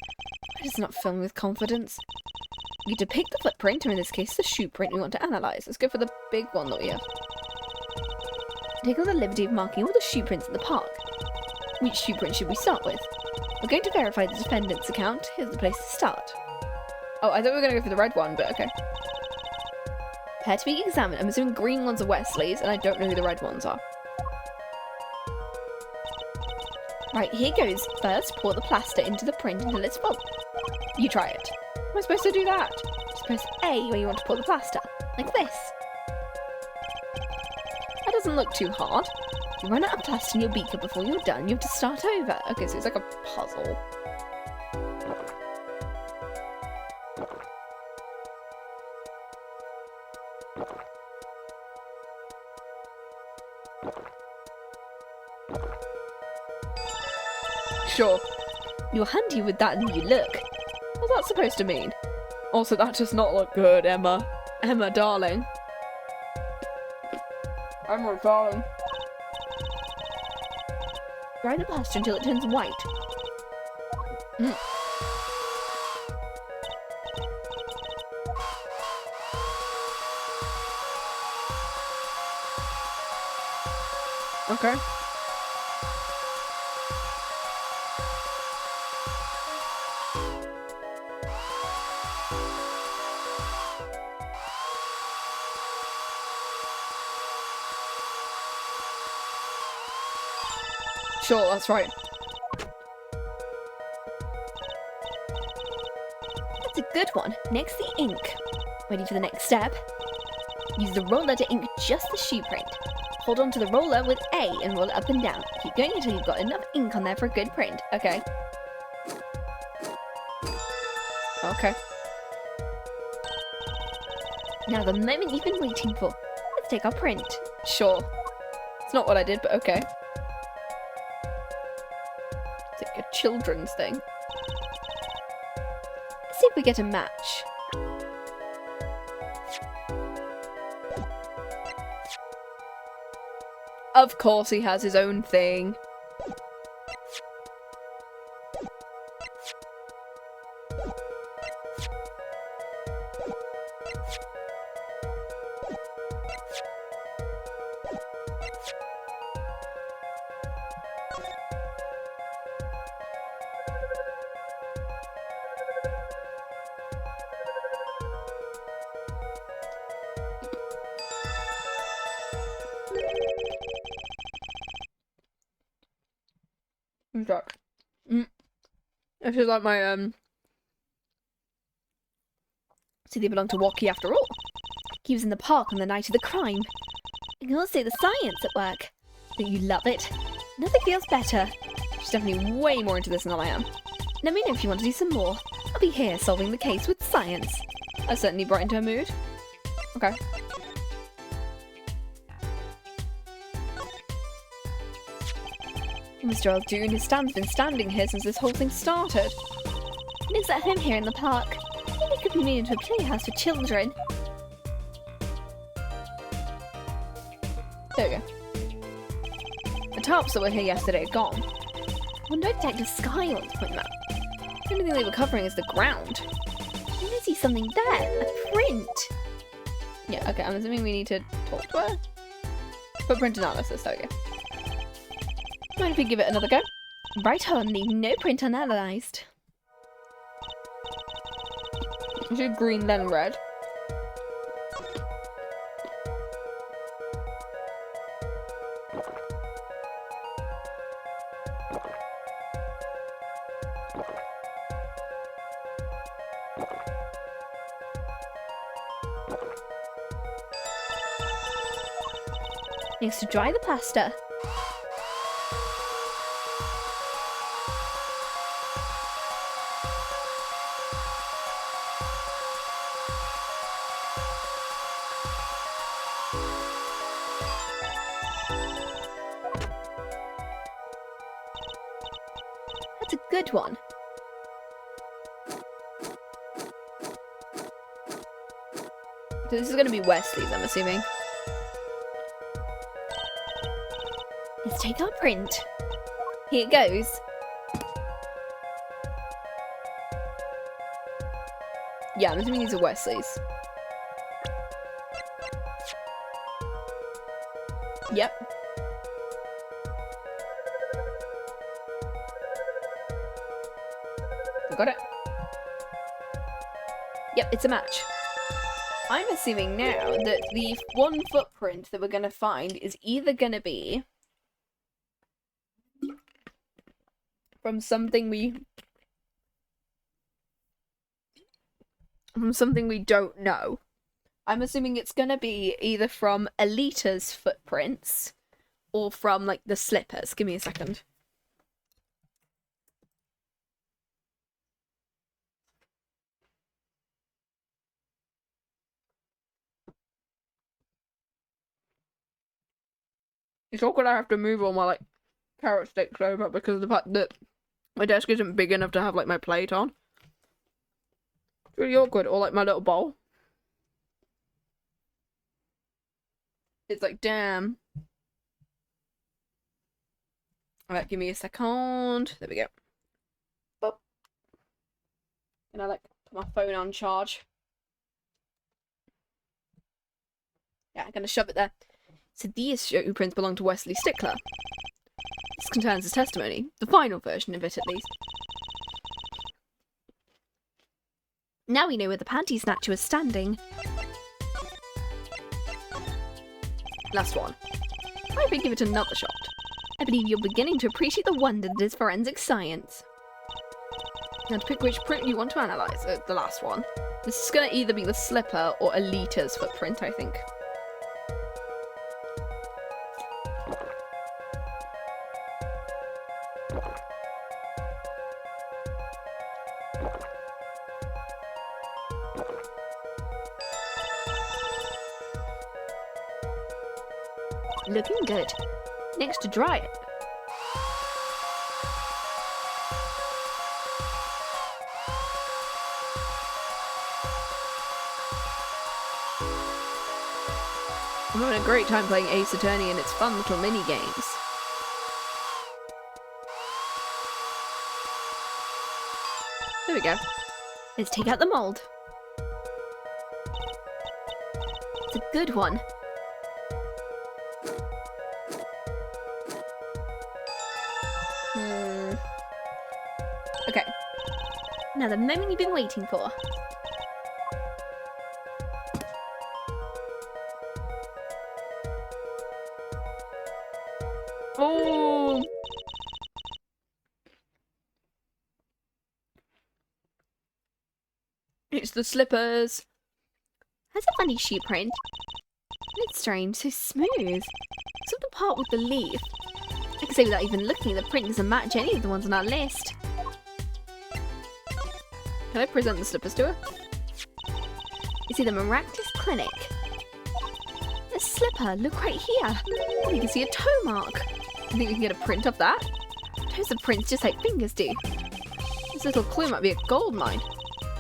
Why does it not fill me with confidence? You depict the footprint, or in this case the shoe print we want to analyse. Let's go for the big one that we have. Take all the liberty of marking all the shoe prints in the park. Which shoe print should we start with? We're going to verify the defendant's account. Here's the place to start. Oh, I thought we were going to go for the red one, but okay. Prepare to be examined. I'm assuming green ones are Wesley's, and I don't know who the red ones are. Right, here goes. First, pour the plaster into the print until it's full. You try it. How am I supposed to do that? Just press A where you want to pour the plaster. Like this. That doesn't look too hard. You run out of plaster in your beaker before you're done. You have to start over. Okay, so it's like a puzzle. Sure. You're handy with that and you look. What's that supposed to mean? Also, that does not look good, Emma. Emma, darling. Emma, darling. Dry the plaster until it turns white. Okay. Sure, that's right. That's a good one. Next, the ink. Ready for the next step? Use the roller to ink just the shoe print. Hold on to the roller with A and roll it up and down. Keep going until you've got enough ink on there for a good print. Okay. Okay. Now the moment you've been waiting for. Let's take our print. Sure. It's not what I did, but okay. It's like a children's thing. Let's see if we get a match. Of course he has his own thing. Jack. This is like my So they belong to Walkie after all. He was in the park on the night of the crime. You can also see the science at work. Don't you love it? Nothing feels better. she's definitely way more into this than I am. Let me know if you want to do some more. I'll be here solving the case with science. I certainly brightened her mood. Okay. Mr. Aldoon, his stand's been standing here since this whole thing started. Nick's at home here in the park. Maybe it could be made into a playhouse for children. There we go. The tarps that were here yesterday are gone. Wonder if Detective Sky wants to point them out. The only thing they were covering is the ground. Maybe I see something there. A print. Yeah, okay, I'm assuming we need to talk to her. Footprint analysis, there we go. Mind if we give it another go? Right on, leave no print unanalyzed. Is it green then red? Next to dry the plaster. That's a good one. So this is going to be Wesley's, I'm assuming. Let's take our print. Here it goes. Yeah, I'm assuming these are Wesley's. Yep. Got it. Yep, it's a match. I'm assuming now that the one footprint that we're going to find is either going to be from something we don't know. I'm assuming it's gonna be either from Alita's footprints or from like the slippers. Give me a second. It's awkward I have to move all my like carrot sticks over because of the fact that my desk isn't big enough to have like my plate on. It's really awkward. Or like my little bowl. It's like, damn. Alright, give me a second. There we go. Boop. And I like put my phone on charge. Yeah, I'm gonna shove it there. So these shoe prints belong to Wesley Stickler. This contains his testimony, the final version of it at least. Now we know where the panty snatcher was standing. Last one. I would give it another shot. I believe you're beginning to appreciate the wonder that is forensic science. Now to pick which print you want to analyse. The last one. This is going to either be the slipper or Alita's footprint, I think. Looking good. Next to dry it. I'm having a great time playing Ace Attorney and its fun little mini games. There we go. Let's take out the mold. It's a good one. Okay. Now the moment you've been waiting for. Oh! It's the slippers. That's a funny shoe print. It's strange, so smooth. Except the part with the leaf. I can say without even looking, the print doesn't match any of the ones on our list. Can I present the slippers to her? You see the Miraculous Clinic. The slipper, look right here. And you can see a toe mark. I think we can get a print of that. Toes are prints just like fingers do. This little clue might be a gold mine.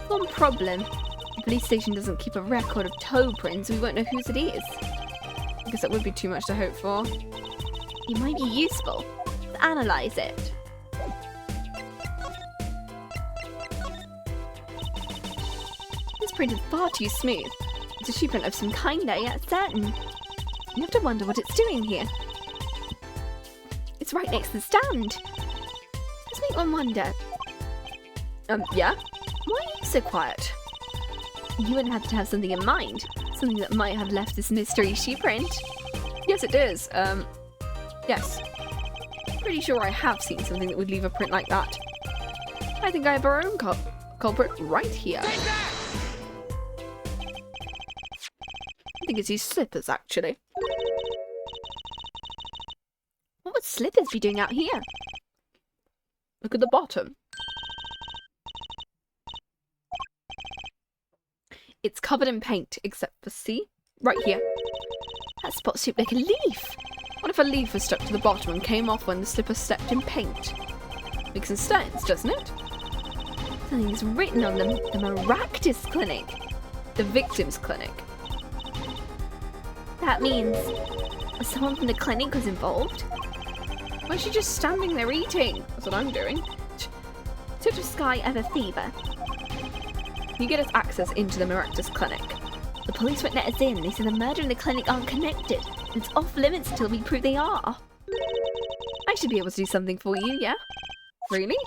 One problem. The police station doesn't keep a record of toe prints, so we won't know whose it is. I guess that would be too much to hope for. It might be useful. Let's analyse it. This print is far too smooth. It's a shoe print of some kind, yet certain. You have to wonder what it's doing here. It's right next to the stand. Does make one wonder. Yeah? Why are you so quiet? You wouldn't have to have something in mind. Something that might have left this mystery shoe print. Yes, it does. Yes. Pretty sure I have seen something that would leave a print like that. I think I have our own culprit right here. Take that! I think it's these slippers, actually. What would slippers be doing out here? Look at the bottom. It's covered in paint, except for, see? Right here. That spot's shaped like a leaf. What if a leaf was stuck to the bottom and came off when the slipper stepped in paint? Makes some sense, doesn't it? Something's written on them. The Miraculous Clinic. The victim's clinic. That means someone from the clinic was involved. Why is she just standing there eating? That's what I'm doing. So does Sky have a fever? You get us access into the Miraculous Clinic. The police won't let us in. They say the murder and the clinic aren't connected. It's off limits until we prove they are. I should be able to do something for you, yeah? Really?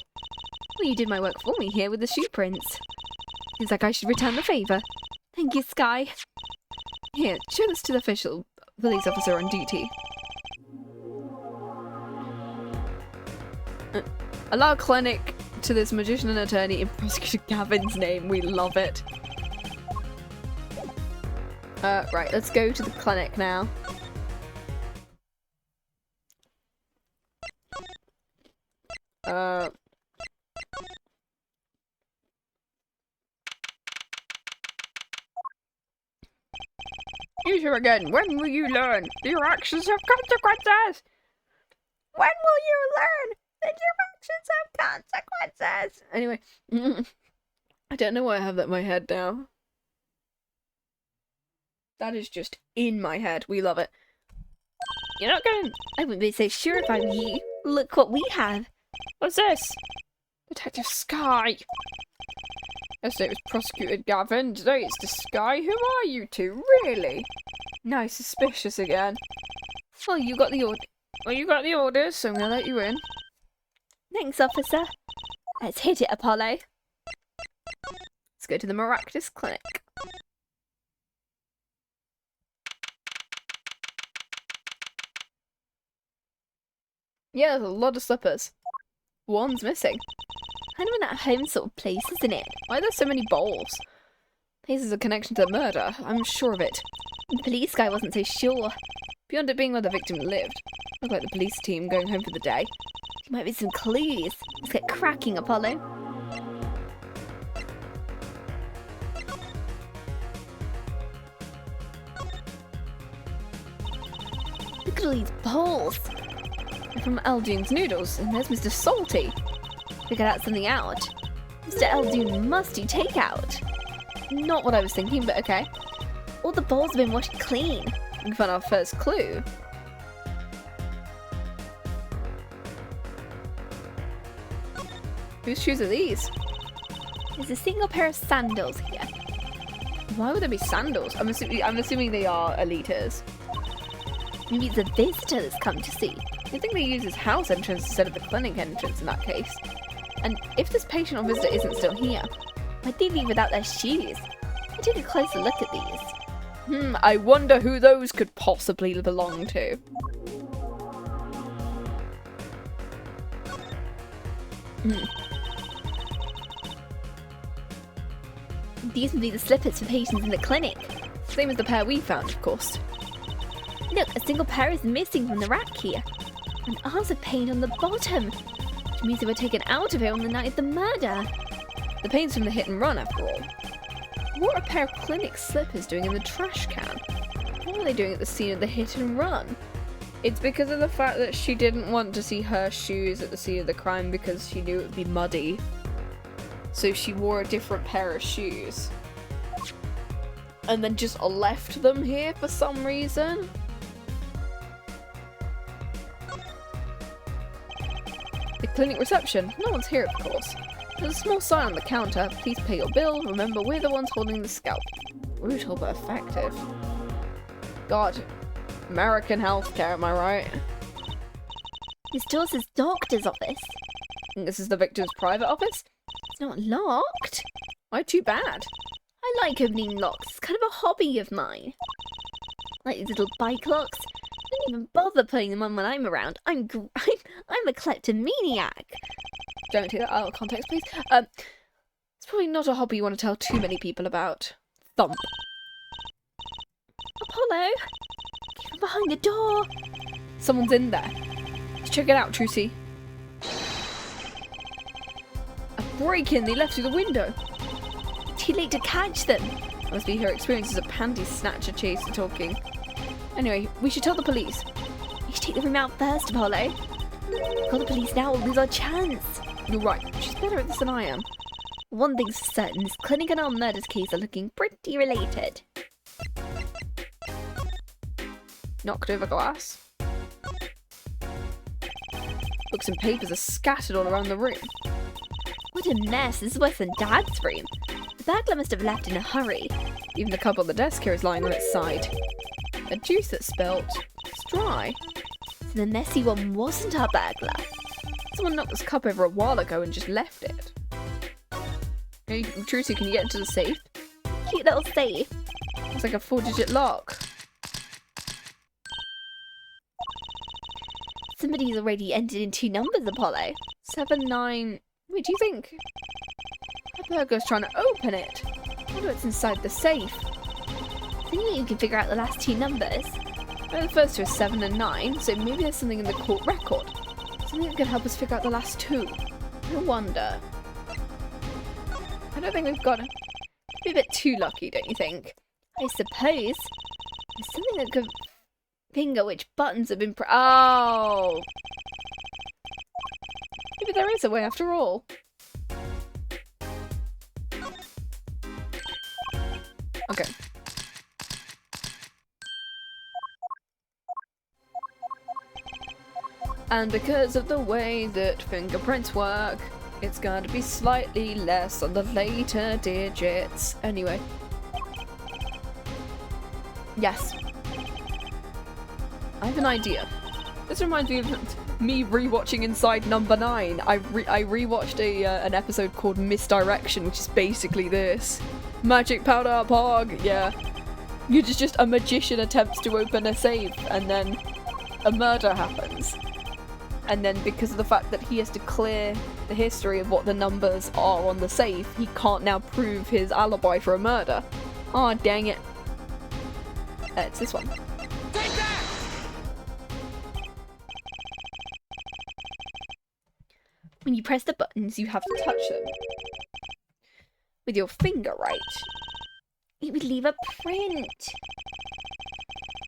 Well, you did my work for me here with the shoe prints. Seems like I should return the favour. Thank you, Sky. Here, show this to the official police officer on duty. Allow clinic to this magician and attorney in Prosecutor Gavin's name. We love it. Right, let's go to the clinic now. You here again. When will you learn? Your actions have consequences! When will you learn that your actions have consequences? Anyway, I don't know why I have that in my head now. That is just in my head. We love it. You're not going. I wouldn't be so sure if I were you. Look what we have. What's this? Detective Sky. Yesterday it was Prosecutor Gavin. Today it's the Sky. Who are you two? Really? Nice, suspicious again. Well, you got the order. Well, you got the orders, so I'm gonna let you in. Thanks, officer. Let's hit it, Apollo. Let's go to the Miraculous Clinic. Yeah, there's a lot of slippers. One's missing. Kind of an at-home sort of place, isn't it? Why are there so many bowls? This is a connection to the murder. I'm sure of it. The police guy wasn't so sure. Beyond it being where the victim lived. Looked like the police team going home for the day. There might be some clues. Let's get cracking, Apollo. Look at all these bowls. They're from Eldune's Noodles, and there's Mr. Salty. Figured out something out. Mr. Eldune must do takeout. Not what I was thinking, but okay. All the bowls have been washed clean. We can find our first clue. Whose shoes are these? There's a single pair of sandals here. Why would there be sandals? I'm assuming they are Elitas. Maybe it's a visitor that's come to see. I think they use his house entrance instead of the clinic entrance in that case. And if this patient or visitor isn't still here, why'd they leave without their shoes? I'll take a closer look at these. I wonder who those could possibly belong to. These would be the slippers for patients in the clinic. Same as the pair we found, of course. Look, a single pair is missing from the rack here. And arms of paint on the bottom. Which means they were taken out of here on the night of the murder. The paint's from the hit and run, after all. What are a pair of clinic slippers doing in the trash can? What were they doing at the scene of the hit and run? It's because of the fact that she didn't want to see her shoes at the scene of the crime because she knew it would be muddy. So she wore a different pair of shoes. And then just left them here for some reason. The clinic reception. No one's here, of course. There's a small sign on the counter. Please pay your bill. Remember, we're the ones holding the scalp. Brutal but effective. God. American healthcare, am I right? This door says doctor's office. And this is the victim's private office? It's not locked. Why, too bad. I like opening locks. It's kind of a hobby of mine. Like these little bike locks. I don't even bother putting them on when I'm around. I'm a kleptomaniac. Don't take that out of context, please. It's probably not a hobby you want to tell too many people about. Thump. Apollo! Get from behind the door! Someone's in there. Let's check it out, Trucy. A break-in! They left through the window. Too late to catch them. Must be her experience as a panty snatcher chaser talking. Anyway, we should tell the police. We should take the room out first, Apollo. Call the police now or lose our chance. You're right. She's better at this than I am. One thing's certain, this clinic and our murders case are looking pretty related. Knocked over glass. Books and papers are scattered all around the room. What a mess. This is worse than Dad's room. The burglar must have left in a hurry. Even the cup on the desk here is lying on its side. A juice that's spilt. It's dry. So the messy one wasn't our burglar. Someone knocked this cup over a while ago and just left it. Hey, Trucy, can you get into the safe? Cute little safe. It's like a 4-digit lock. Somebody's already entered in 2 numbers, Apollo. 7-9. Wait, do you think the burglar's trying to open it? I wonder what's inside the safe. I think that you can figure out the last two numbers. Well, the first two are 7 and 9, so maybe there's something in the court record. Something that could help us figure out the last two. I wonder. I don't think we've got to be a bit too lucky, don't you think? I suppose. There's something that could finger which buttons have been Oh! Maybe there is a way after all. Okay. And because of the way that fingerprints work, it's going to be slightly less on the later digits. Anyway. Yes. I have an idea. This reminds me of me rewatching Inside Number 9. I rewatched an episode called Misdirection, which is basically this. Magic powder pog, yeah. You're just a magician attempts to open a safe, and then a murder happens. And then because of the fact that he has to clear the history of what the numbers are on the safe, he can't now prove his alibi for a murder. Aw, dang it. It's this one. Take that! When you press the buttons, You have to touch them. With your finger, right? it would leave a print.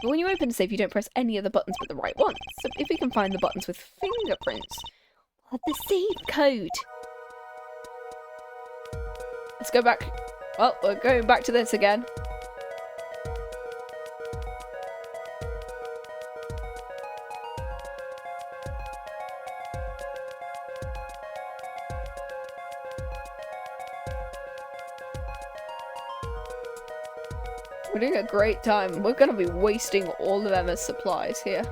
But when you open a safe, you don't press any of the buttons but the right ones. So if we can find the buttons with fingerprints, What the safe code? let's go back. Well, we're going back to this again. We're doing a great time. We're going to be wasting all of Emma's supplies here.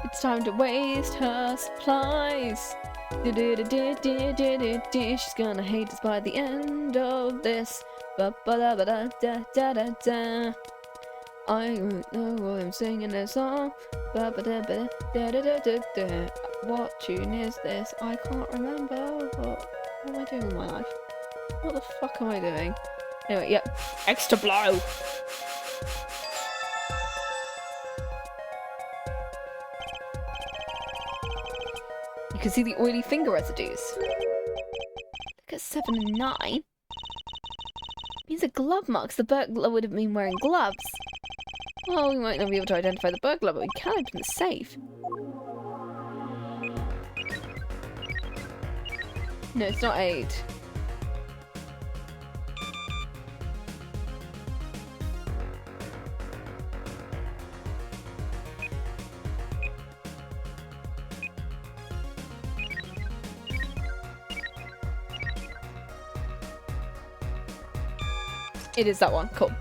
It's time to waste her supplies. She's gonna hate us by the end of this. Ba-ba-da-ba-da-da-da-da-da. I don't know what I'm singing this song. Ba-ba-da-ba-da-da-da-da-da. What tune is this? I can't remember. What am I doing with my life? What the fuck am I doing? Anyway, yep. Extra blow! You can see the oily finger residues. Look at 7 and 9. These are glove marks. The burglar would have been wearing gloves. Well, we might not be able to identify the burglar, but we can open the safe. No, it's not 8. It is that one. Cool.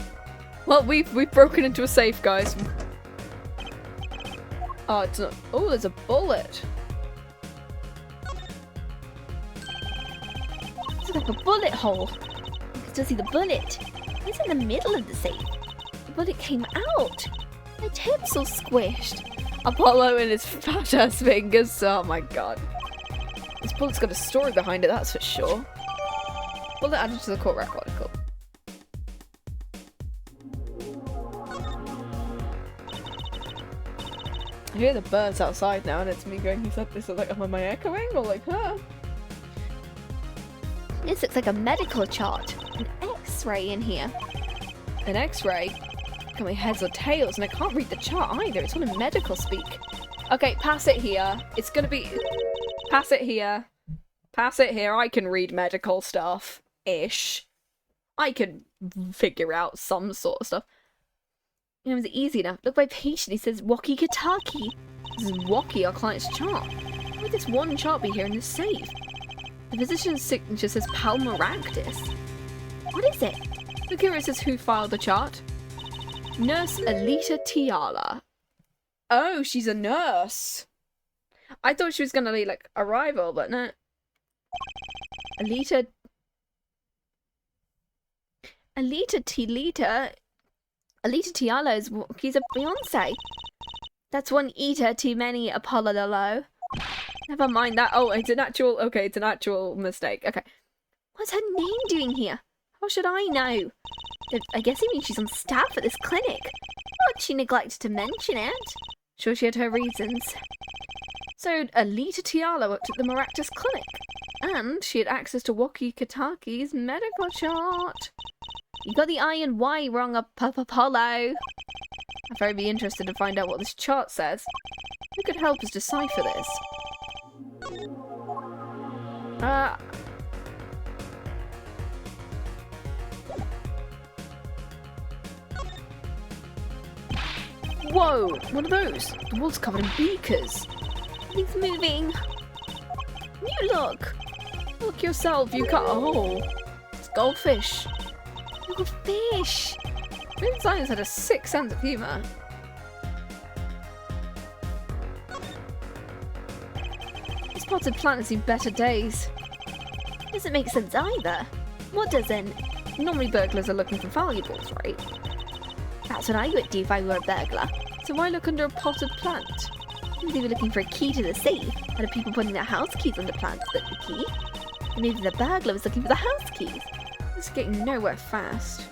Well, we've broken into a safe, guys. Oh, it's not. Oh, there's a bullet. It's like a bullet hole. You can still see the bullet. It's in the middle of the safe. The bullet came out. My tip's all squished. Apollo and his fat ass fingers. Oh my god. This bullet's got a story behind it, that's for sure. Bullet added to the court record. Cool. I hear the birds outside now, and it's me going, is that like, am I echoing? Or like, huh? This looks like a medical chart. An X-ray in here. An X-ray? Can my heads or tails? And I can't read the chart either. It's all in medical speak. Okay, pass it here. It's gonna be... Pass it here. Pass it here. I can read medical stuff. Ish. I can figure out some sort of stuff. It was easy enough. Look, my patient, he says Walkie Kataki. This is Waki, our client's chart. Why would this one chart be here in this safe? The physician's signature says Palmaractis. What is it? Look here, it says who filed the chart. Nurse Alita Tiala. Oh, she's a nurse. I thought she was gonna be like a rival, but no. Alita. Alita Tiala is Walkie's fiance. That's one eater too many, Apollo. Never mind that. Oh, it's an actual... Okay, it's an actual mistake. Okay. What's her name doing here? How should I know? I guess it means she's on staff at this clinic. But she neglected to mention it. Sure, she had her reasons. So, Alita Tiala worked at the Maractus Clinic. And she had access to Waki Kataki's medical chart. You got the I and Y wrong, Apollo. I'd very be interested to find out what this chart says. Who could help us decipher this? Whoa! What are those? The wall's covered in beakers. He's moving. You look! Look yourself, you cut a hole. It's goldfish. Look, a fish. Moon Science had a sick sense of humour. This potted plant has seen better days. Doesn't make sense either. What doesn't? Normally burglars are looking for valuables, right? That's what I would do if I were a burglar. So why look under a potted plant? Maybe they were looking for a key to the safe. Had people putting their house keys under plants but the key? And maybe the burglar was looking for the house keys. This is getting nowhere fast.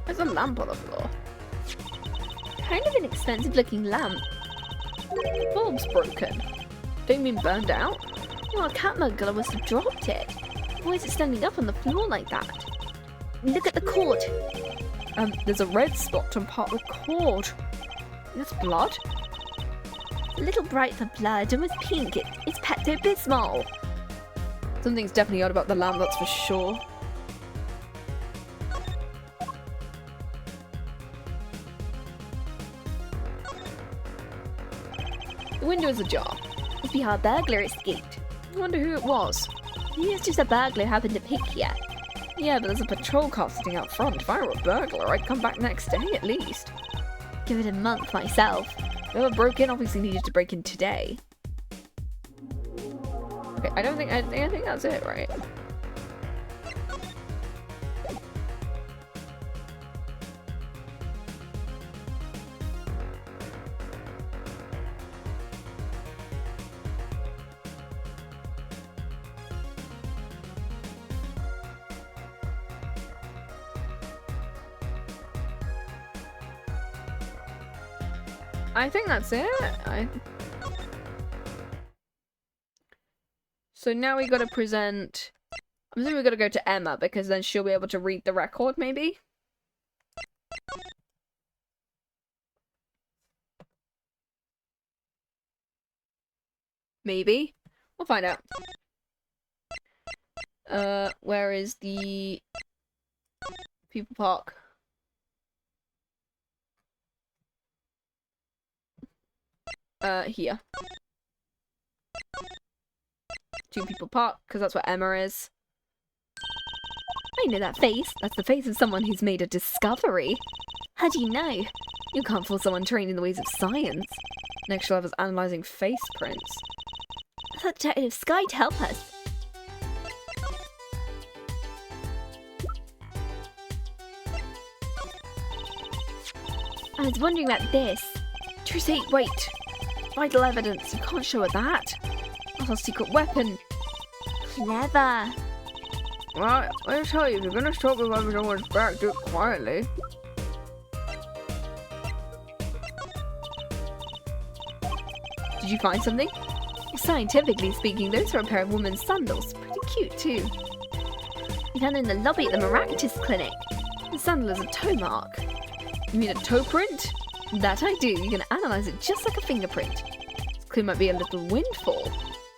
There's a lamp on the floor. Kind of an expensive looking lamp. The bulb's broken. Don't you mean burned out? Well, a cat burglar must have dropped it. Why is it standing up on the floor like that? Look at the cord. There's a red spot on part of the cord. That's blood? A little bright for blood, almost pink. It's Pepto-Bismol. Something's definitely odd about the lamp, that's for sure. The window is ajar. Must be how a burglar escaped. I wonder who it was. Maybe it's just a burglar who happened to pick here. Yeah, but there's a patrol car sitting out front. If I were a burglar, I'd come back next day at least. Give it a month myself. Whoever broke in obviously needed to break in today. Okay, I think that's it, right? I think that's it. So now we gotta present... I'm assuming we gotta go to Emma, because then she'll be able to read the record, maybe? Maybe? We'll find out. Where is the... People Park? Here. Two People Park, because that's where Emma is. I know that face. That's the face of someone who's made a discovery. How do you know? You can't fool someone trained in the ways of science. Next she'll have us analysing face prints. I thought Detective Sky'd help us. I was wondering about this. Trucy, wait! Vital evidence, you can't show her that! That's our secret weapon! Clever. Well, let me tell you, if you're gonna stop with everyone's back, do it quietly. Did you find something? Scientifically speaking, those are a pair of women's sandals. Pretty cute, too. We found them in the lobby at the Maractus Clinic. The sandal is a toe mark. You mean a toe print? That I do. You can analyse it just like a fingerprint. This clue might be a little windfall.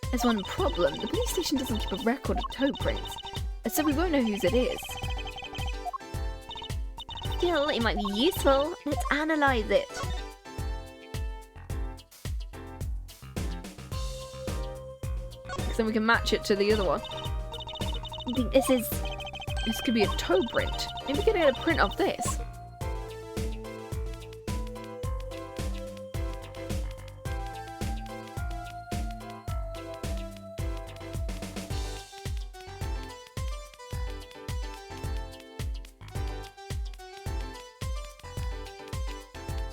There's one problem. The police station doesn't keep a record of toe prints, so we won't know whose it is. Still, it might be useful. Let's analyse it. So we can match it to the other one. I think this could be a toe print. Maybe we can get a print of this.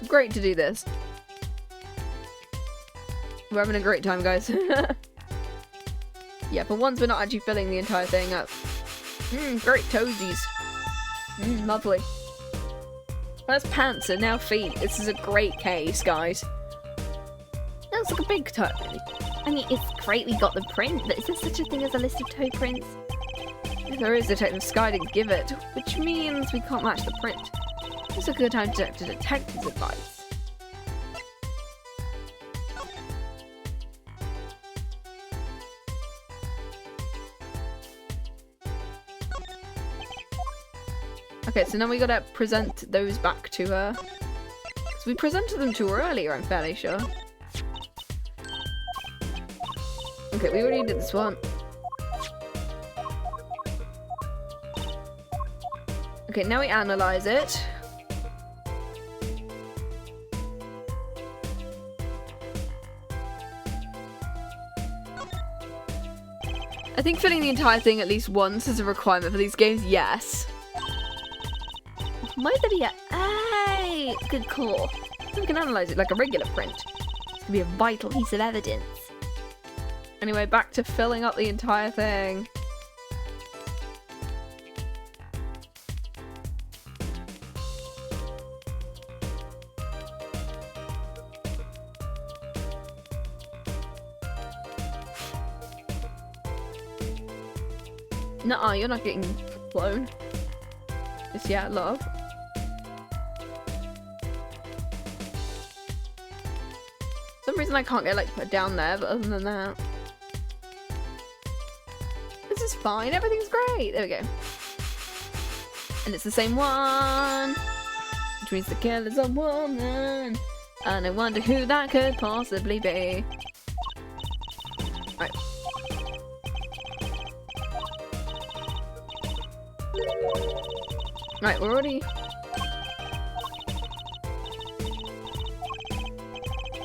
great to do this. We're having a great time, guys. Yeah, for once we're not actually filling the entire thing up. Great toesies. Lovely. First pants and now feet. This is a great case, guys. Looks like a big toe. I mean, it's great we got the print, but is there such a thing as a list of toe prints? If there is, Detective Sky didn't give it, which means we can't match the print. It's a good time to detective's advice. Okay, so now we gotta present those back to her. So we presented them to her earlier, I'm fairly sure. Okay, we already did this one. Okay, now we analyze it. I think filling the entire thing at least once is a requirement for these games, yes. Why would there be a... Hey! Good call. So we can analyze it like a regular print. It's gonna be a vital piece of evidence. Anyway, back to filling up the entire thing. Nuh-uh, you're not getting blown. Just yeah, love. For some reason I can't get like put down there, but other than that. This is fine, everything's great. There we go. And it's the same one. Which means the killer's a woman. And I wonder who that could possibly be. Right. Right, we're already...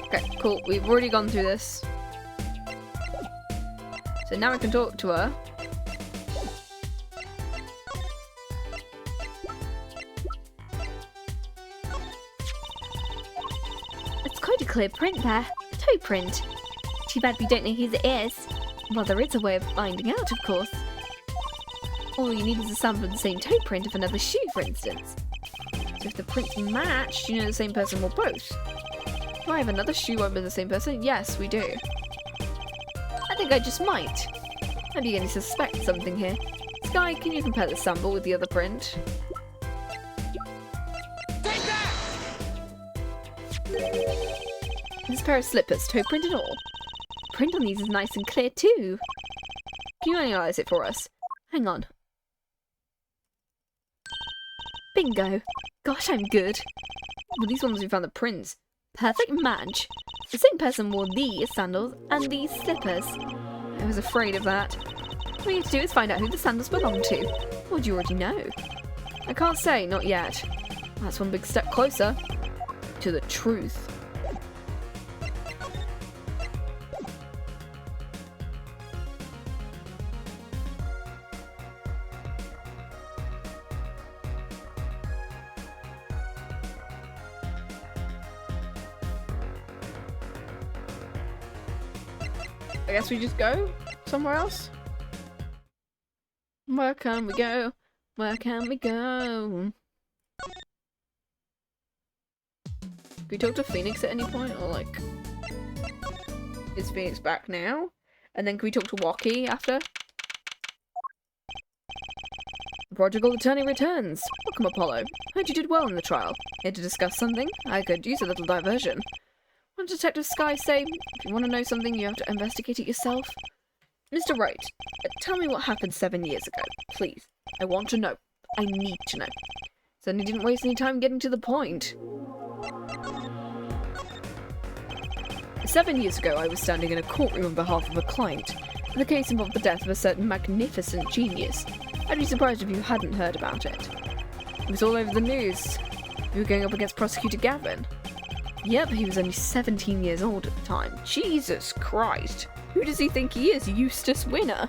Okay, cool. We've already gone through this. So now I can talk to her. It's quite a clear print there. A toe print. Too bad we don't know whose it is. Well, there is a way of finding out, of course. All you need is a sample of the same toe print of another shoe, for instance. So if the prints match, you know the same person will both. Do I have another shoe over the same person? Yes, we do. I think I just might. I'm beginning to suspect something here. Sky, can you compare the sample with the other print? Take that! This pair of slippers, toe print and all. The print on these is nice and clear too. Can you analyze it for us? Hang on. Bingo. Gosh, I'm good. Well, these ones we found the prints. Perfect match. The same person wore these sandals and these slippers. I was afraid of that. All you have to do is find out who the sandals belong to. Or do you already know? I can't say, not yet. That's one big step closer to the truth. I guess we just go somewhere else. Where can we go? Where can we go? Can we talk to Phoenix at any point? Or like, is Phoenix back now? And then can we talk to Waukee after? The prodigal attorney returns. Welcome, Apollo. Heard you did well in the trial. Here to discuss something? I could use a little diversion. What did Detective Sky say? If you want to know something, you have to investigate it yourself. Mr. Wright, tell me what happened 7 years ago, please. I want to know. I need to know. Certainly didn't waste any time getting to the point. 7 years ago, I was standing in a courtroom on behalf of a client. The case involved the death of a certain magnificent genius. I'd be surprised if you hadn't heard about it. It was all over the news. You were going up against Prosecutor Gavin. Yep, he was only 17 years old at the time. Jesus Christ. Who does he think he is? Eustace Winner?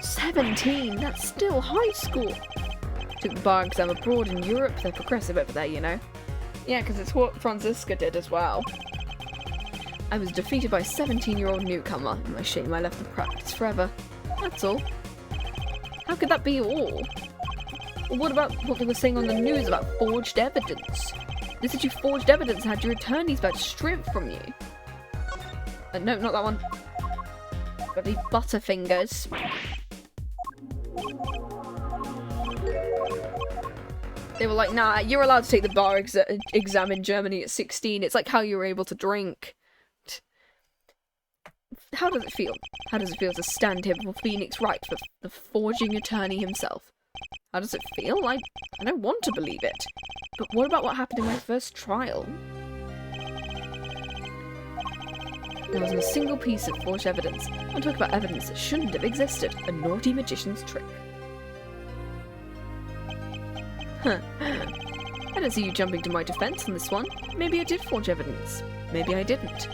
17? That's still high school. Took the bar exam abroad in Europe. They're progressive over there, you know. Yeah, because it's what Franziska did as well. I was defeated by a 17-year-old newcomer. In my shame, I left the practice forever. That's all. How could that be all? Well, what about what they were saying on the news about forged evidence? They said you forged evidence and had your attorney's badge stripped from you. No, not that one. Got these butterfingers. They were like, nah, you're allowed to take the bar exam in Germany at 16. It's like how you were able to drink. How does it feel? How does it feel to stand here before Phoenix Wright, the forging attorney himself? How does it feel? I don't want to believe it. But what about what happened in my first trial? There wasn't a single piece of forged evidence. I'm talking about evidence that shouldn't have existed. A naughty magician's trick. Huh. I don't see you jumping to my defense on this one. Maybe I did forge evidence. Maybe I didn't.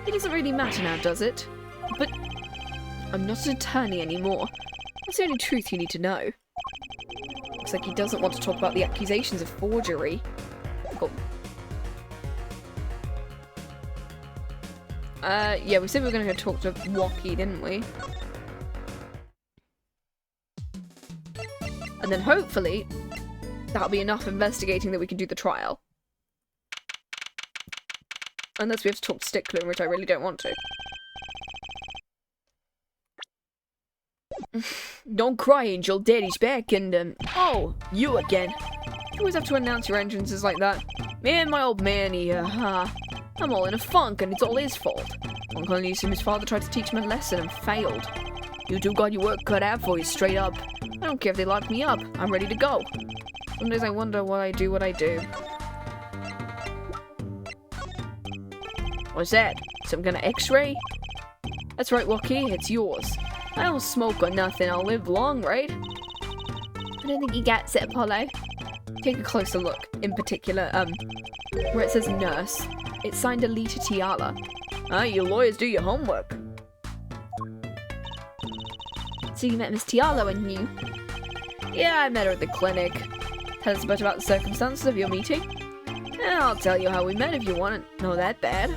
It doesn't really matter now, does it? But I'm not an attorney anymore. That's the only truth you need to know. Looks like he doesn't want to talk about the accusations of forgery. Cool. Yeah, we said we were going to go talk to Wocky, didn't we? And then hopefully that'll be enough investigating that we can do the trial. Unless we have to talk to Stickler, which I really don't want to. Don't cry, Angel. Daddy's back and, oh, you again. You always have to announce your entrances like that. Man, my old man, I'm all in a funk and it's all his fault. Uncle Elise and his father tried to teach him a lesson and failed. You two got your work cut out for you, straight up. I don't care if they lock me up. I'm ready to go. Some days I wonder why I do what I do. What's that? Some kind of x-ray? That's right, Wocky. It's yours. I don't smoke or nothing. I'll live long, right? I don't think he gets it, Apollo. Take a closer look. In particular, where it says nurse. It's signed Alita Tiala. Ah, you lawyers do your homework. So you met Miss Tiala when you... Yeah, I met her at the clinic. Tell us a bit about the circumstances of your meeting. I'll tell you how we met if you want to know that bad.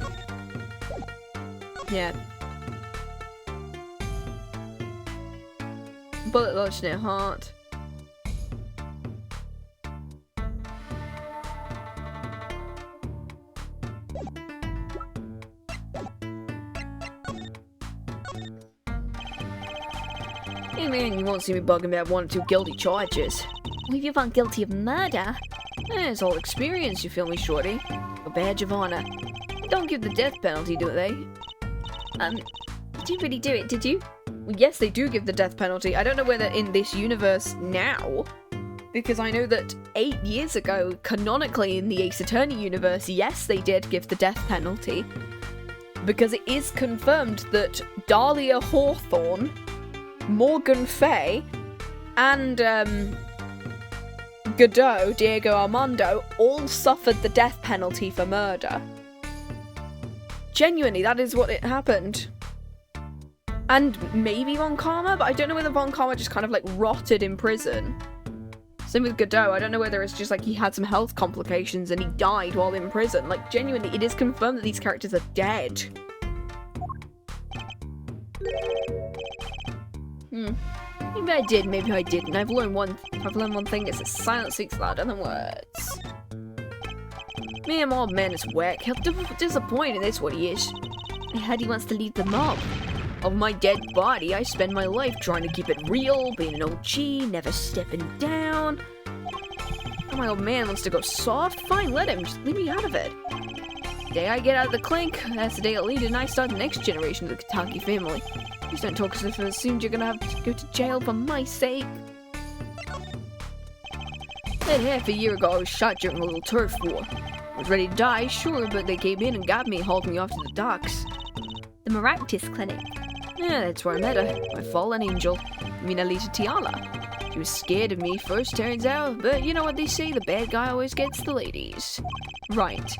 Yeah. Bullet lodged in her heart. Hey man, you won't see me bugging about 1 or 2 guilty charges. Well, if you're found guilty of murder... It's all experience, you feel me, shorty? A badge of honor. They don't give the death penalty, do they? You didn't really do it, did you? Well, yes, they do give the death penalty. I don't know whether in this universe now, because I know that 8 years ago, canonically in the Ace Attorney universe, yes, they did give the death penalty. Because it is confirmed that Dahlia Hawthorne, Morgan Fay, and Godot, Diego Armando, all suffered the death penalty for murder. Genuinely, that is what it happened. And maybe Von Karma, but I don't know whether Von Karma just kind of like rotted in prison. Same with Godot, I don't know whether it's just like he had some health complications and he died while in prison. Like, genuinely, it is confirmed that these characters are dead. Maybe I did, maybe I didn't. I've learned one thing, is that silence speaks louder than words. Me and my old man is whack. He'll disappointed, that's what he is. I heard he wants to lead the mob. Of my dead body, I spend my life trying to keep it real, being an OG, never stepping down. And my old man wants to go soft? Fine, let him, just leave me out of it. The day I get out of the clink, that's the day Alita and I start the next generation of the Kataki family. Please don't talk as if soon you're gonna have to go to jail for my sake. Then half a year ago, I was shot during a little turf war. I was ready to die, sure, but they came in and got me and hauled me off to the docks. The Maractus Clinic. Yeah, that's where I met her. My fallen angel. I mean, Alita Tiala. She was scared of me first, turns out, but you know what they say, the bad guy always gets the ladies. Right.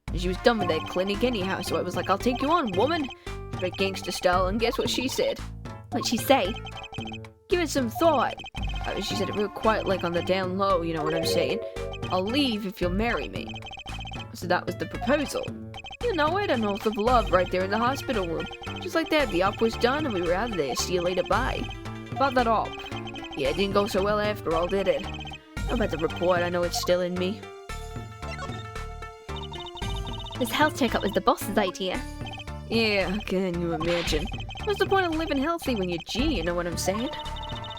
And she was done with that clinic anyhow, so I was like, I'll take you on, woman. Straight gangster style, and guess what she said? What'd she say? Give it some thought. She said it real quiet, like on the down low, you know what I'm saying? I'll leave if you'll marry me. So that was the proposal. You know, I don't know if the love right there in the hospital room. Just like that, the op was done and we were out of there. See you later, bye. About that op. Yeah, it didn't go so well after all, did it? About the report, I know it's still in me. This health checkup was the boss's idea. Yeah, can you imagine? What's the point of living healthy when you're G, you know what I'm saying?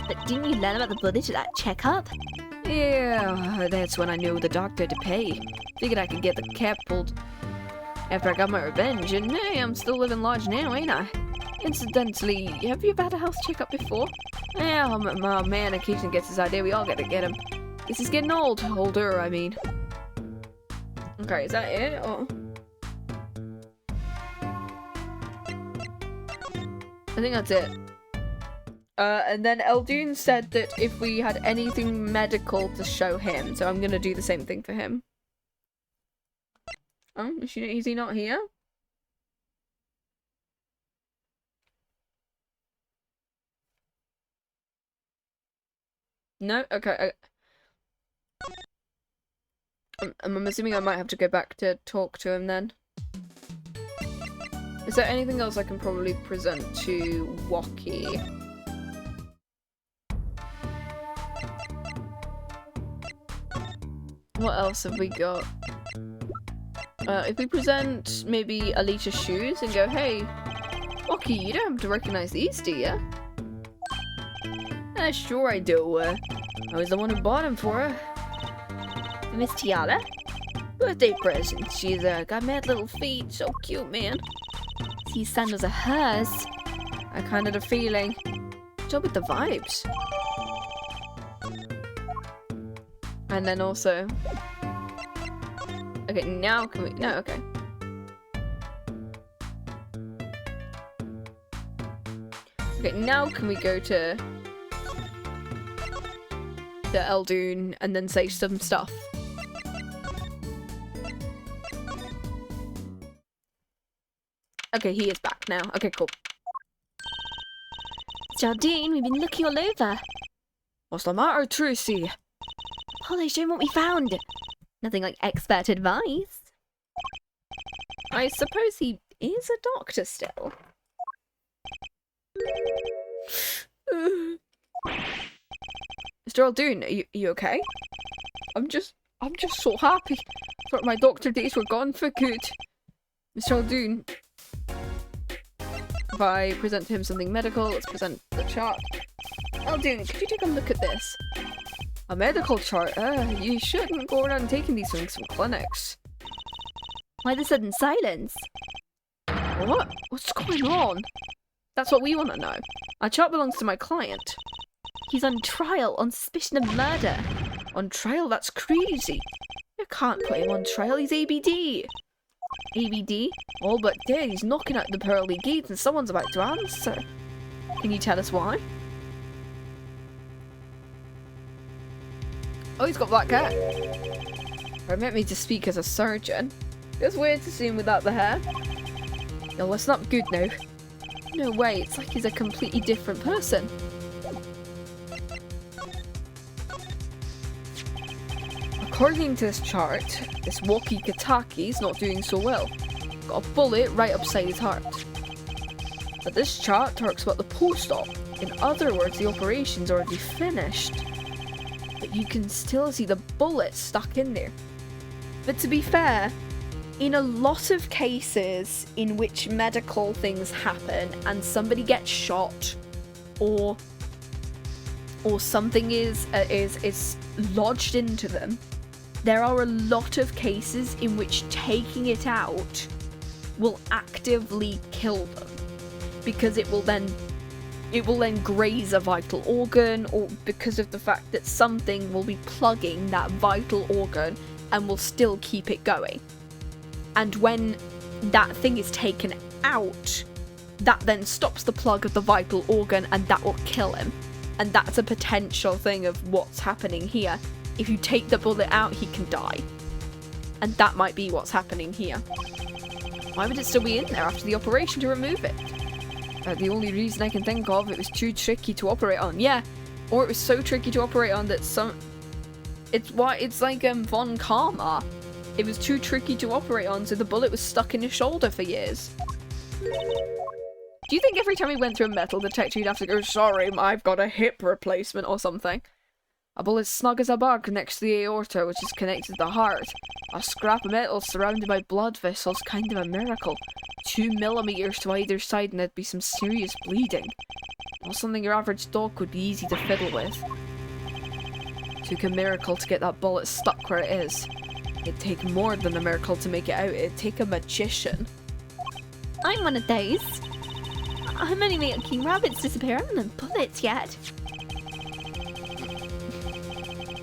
But didn't you learn about the bloodage at that checkup? Yeah, that's when I knew the doctor to pay. Figured I could get the cap pulled after I got my revenge, and hey, I'm still living large now, ain't I? Incidentally, have you ever had a health checkup before? Yeah, my man occasionally gets his idea, we all gotta get him. This is getting old. Older, I mean. Okay, is that it? Oh. I think that's it. And then Eldoon said that if we had anything medical to show him, so I'm gonna do the same thing for him. Oh, is he not here? No? Okay. I'm assuming I might have to go back to talk to him then. Is there anything else I can probably present to Wocky? What else have we got? If we present maybe Alicia's shoes and go, hey, Wocky, you don't have to recognize these, do you? Sure I do. I was the one who bought them for her. Miss Tiara? Birthday present. She's got mad little feet. So cute, man. These sandals are hers. I kind of had a feeling. Job with the vibes. And then also... Okay, now can we... No, okay. Okay, now can we go to Eldoon and then say some stuff? Okay, he is back now. Okay, cool. Jardine, we've been looking all over. What's the matter, Trucy? Polly, show him what we found. Nothing like expert advice. I suppose he is a doctor still. Mr. Eldoon, are you okay? I'm just so happy. Thought my doctor days were gone for good. Mr. Eldoon. If I present to him something medical, let's present the chart. Eldoon, could you take a look at this? A medical chart? You shouldn't go around taking these things from clinics. Why the sudden silence? What? What's going on? That's what we want to know. Our chart belongs to my client. He's on trial on suspicion of murder. On trial? That's crazy. You can't put him on trial, he's ABD. ABD? All but dead, he's knocking at the pearly gates and someone's about to answer. Can you tell us why? Oh, he's got black hair. Permit me to speak as a surgeon. It's weird to see him without the hair. No, that's not good now. No way, it's like he's a completely different person. According to this chart, this Wocky Kataki's not doing so well. Got a bullet right upside his heart. But this chart talks about the post-op. In other words, the operation's already finished. But you can still see the bullet stuck in there. But to be fair, in a lot of cases in which medical things happen and somebody gets shot or something is lodged into them, there are a lot of cases in which taking it out will actively kill them because it will then graze a vital organ, or because of the fact that something will be plugging that vital organ and will still keep it going. And when that thing is taken out, that then stops the plug of the vital organ and that will kill him. And that's a potential thing of what's happening here. If you take the bullet out, he can die. And that might be what's happening here. Why would it still be in there after the operation to remove it? The only reason I can think of, it was too tricky to operate on. Yeah, or it was so tricky to operate on that it's like Von Karma. It was too tricky to operate on, so the bullet was stuck in his shoulder for years. Do you think every time he went through a metal detector he'd have to go, sorry, I've got a hip replacement or something? A bullet snug as a bug next to the aorta, which is connected to the heart. A scrap of metal surrounded by blood vessels, kind of a miracle. 2 millimeters to either side and there'd be some serious bleeding. Not something your average dog would be easy to fiddle with. Took a miracle to get that bullet stuck where it is. It'd take more than a miracle to make it out. It'd take a magician. I'm one of those. I'm only making rabbits disappear. I haven't done bullets yet.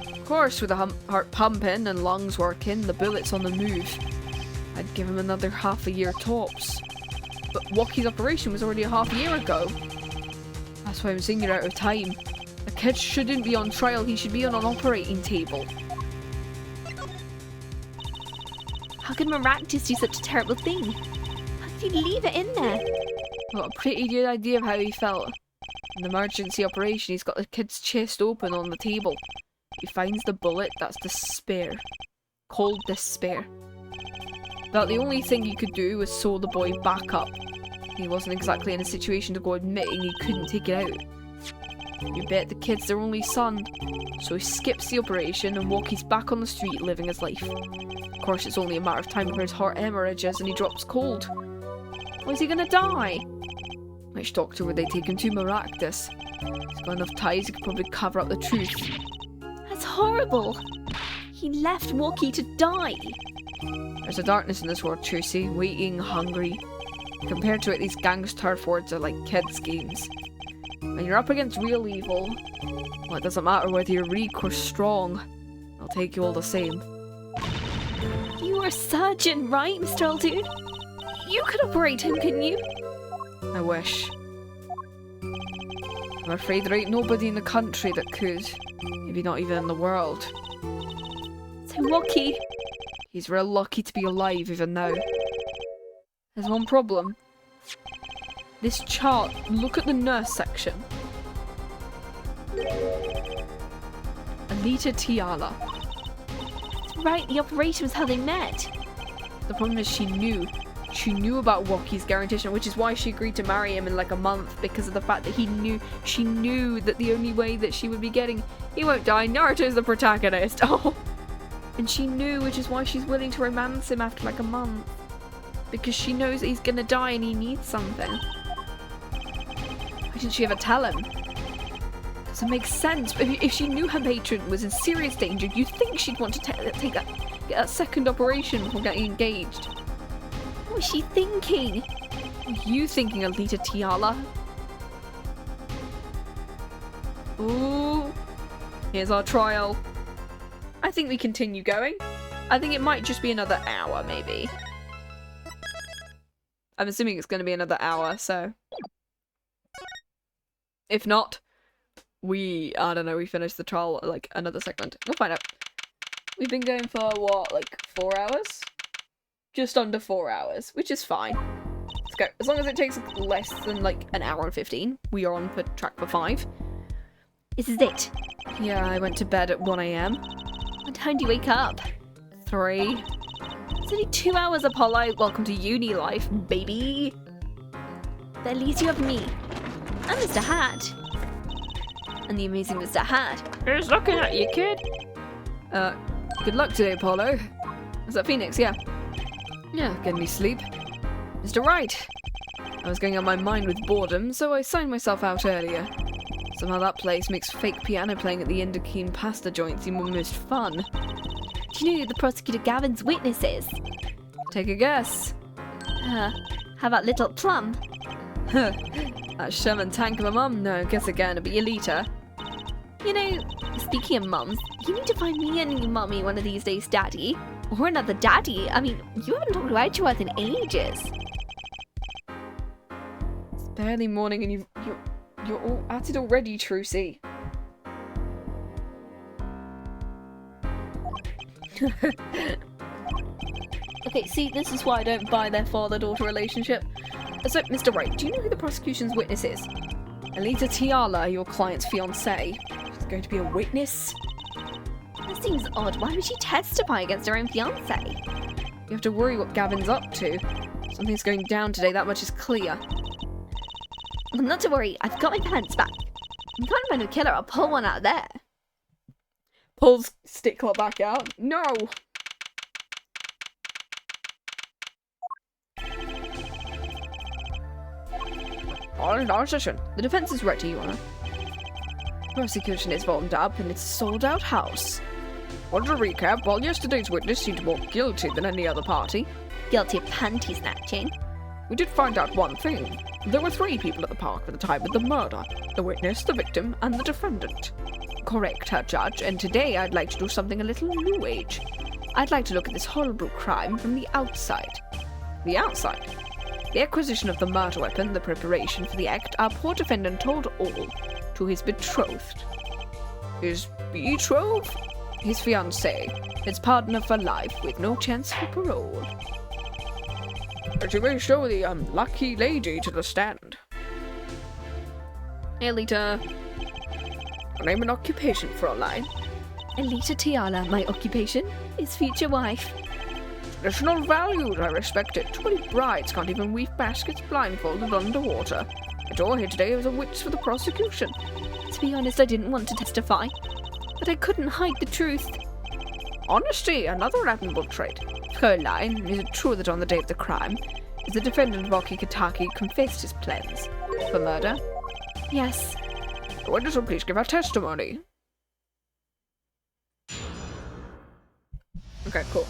Of course, with the heart pumping and lungs working, the bullet's on the move. I'd give him another half a year tops. But Wookie's operation was already a half a year ago. That's why I'm saying you're out of time. A kid shouldn't be on trial, he should be on an operating table. How could Maractus do such a terrible thing? How could he leave it in there? Got a pretty good idea of how he felt. In the emergency operation, he's got the kid's chest open on the table. He finds the bullet, that's despair. Cold despair. But the only thing he could do was sew the boy back up. He wasn't exactly in a situation to go admitting he couldn't take it out. You bet the kid's their only son. So he skips the operation and Wookie's back on the street living his life. Of course, it's only a matter of time before his heart hemorrhages and he drops cold. Or is he gonna die? Which doctor would they take him to? Maractus. He's got enough ties, he could probably cover up the truth. That's horrible. He left Wookie to die. There's a darkness in this world, Trucy. Waiting, hungry. Compared to it, these gangs turf wars are like kids' games. When you're up against real evil, well, it doesn't matter whether you're weak or strong. I'll take you all the same. You are a surgeon, right, Mr. Aldu? You could operate him, couldn't you? I wish. I'm afraid there ain't nobody in the country that could. Maybe not even in the world. So Wookie... He's real lucky to be alive even now. There's one problem. This chart, look at the nurse section. Alita Tiala. Right, the operation was how they met. The problem is she knew. She knew about Wookie's guaranteed, which is why she agreed to marry him in like a month, because of the fact that she knew that the only way that she would be getting... He won't die, Naruto's the protagonist. Oh. And she knew, which is why she's willing to romance him after like a month. Because she knows that he's gonna die and he needs something. Why didn't she ever tell him? Doesn't make sense. If she knew her patron was in serious danger, you'd think she'd want to get that second operation before getting engaged. What was she thinking? What are you thinking, Alita Tiala? Ooh. Here's our trial. I think we continue going. I think it might just be another hour, maybe. I'm assuming it's going to be another hour, so... If not, I don't know, we finish the trial like another segment. We'll find out. We've been going for, what, like 4 hours? Just under 4 hours, which is fine. Let's go. As long as it takes less than like an hour and 15, we are on for track for 5. This is it. Yeah, I went to bed at 1 AM. What time do you wake up? 3. It's only 2 hours, Apollo. Welcome to uni life, baby. But at least you have me. And Mr. Hat. And the amazing Mr. Hat. Who's looking at you, kid? Good luck today, Apollo. Is that Phoenix? Yeah. Yeah, getting me sleep. Mr. Wright. I was going on my mind with boredom, so I signed myself out earlier. Somehow that place makes fake piano playing at the Indokine pasta joint seem almost fun. Do you know the prosecutor Gavin's witnesses? Take a guess. How about Little Plum? That Sherman tank of a mum? No, guess again, it'll be Alita. You know, speaking of mums, you need to find me a new mummy one of these days, Daddy. Or another daddy. I mean, you haven't talked to Edgeworth in ages. It's barely morning and you're all at it already, Trucy. Okay, see, this is why I don't buy their father-daughter relationship. So, Mr. Wright, do you know who the prosecution's witness is? Alita Tiala, your client's fiancée. She's going to be a witness? That's seems odd. Why would she testify against her own fiancé? You have to worry what Gavin's up to. Something's going down today, that much is clear. Well, not to worry, I've got my pants back. I'm kind of find a killer, I'll pull one out there. Pulls stickler back out. No! On our session. The defense is ready, Your Honor. Prosecution is formed up and it's a sold-out house. Want to recap, while yesterday's witness seemed more guilty than any other party, Guilty of panty snatching. we did find out one thing. There were 3 people at the park at the time of the murder. The witness, the victim, and the defendant. Correct, Herr Judge, and today I'd like to do something a little new age. I'd like to look at this horrible crime from the outside. The outside? The acquisition of the murder weapon, the preparation for the act, our poor defendant told all to his betrothed. His betrothed? His fiancée, his partner for life, with no chance for parole. But you may show the unlucky lady to the stand. Elita. Name and occupation, Fräulein. Elita Tiala, my occupation is future wife. Traditional values, I respect it. Too many brides can't even weave baskets blindfolded underwater. At all here today was a witness for the prosecution. To be honest, I didn't want to testify, but I couldn't hide the truth. Honesty, another admirable trait. Fräulein, is it true that on the day of the crime, the defendant Rocky Kataki confessed his plans for murder? Yes. The witness will please give her testimony. Okay, cool.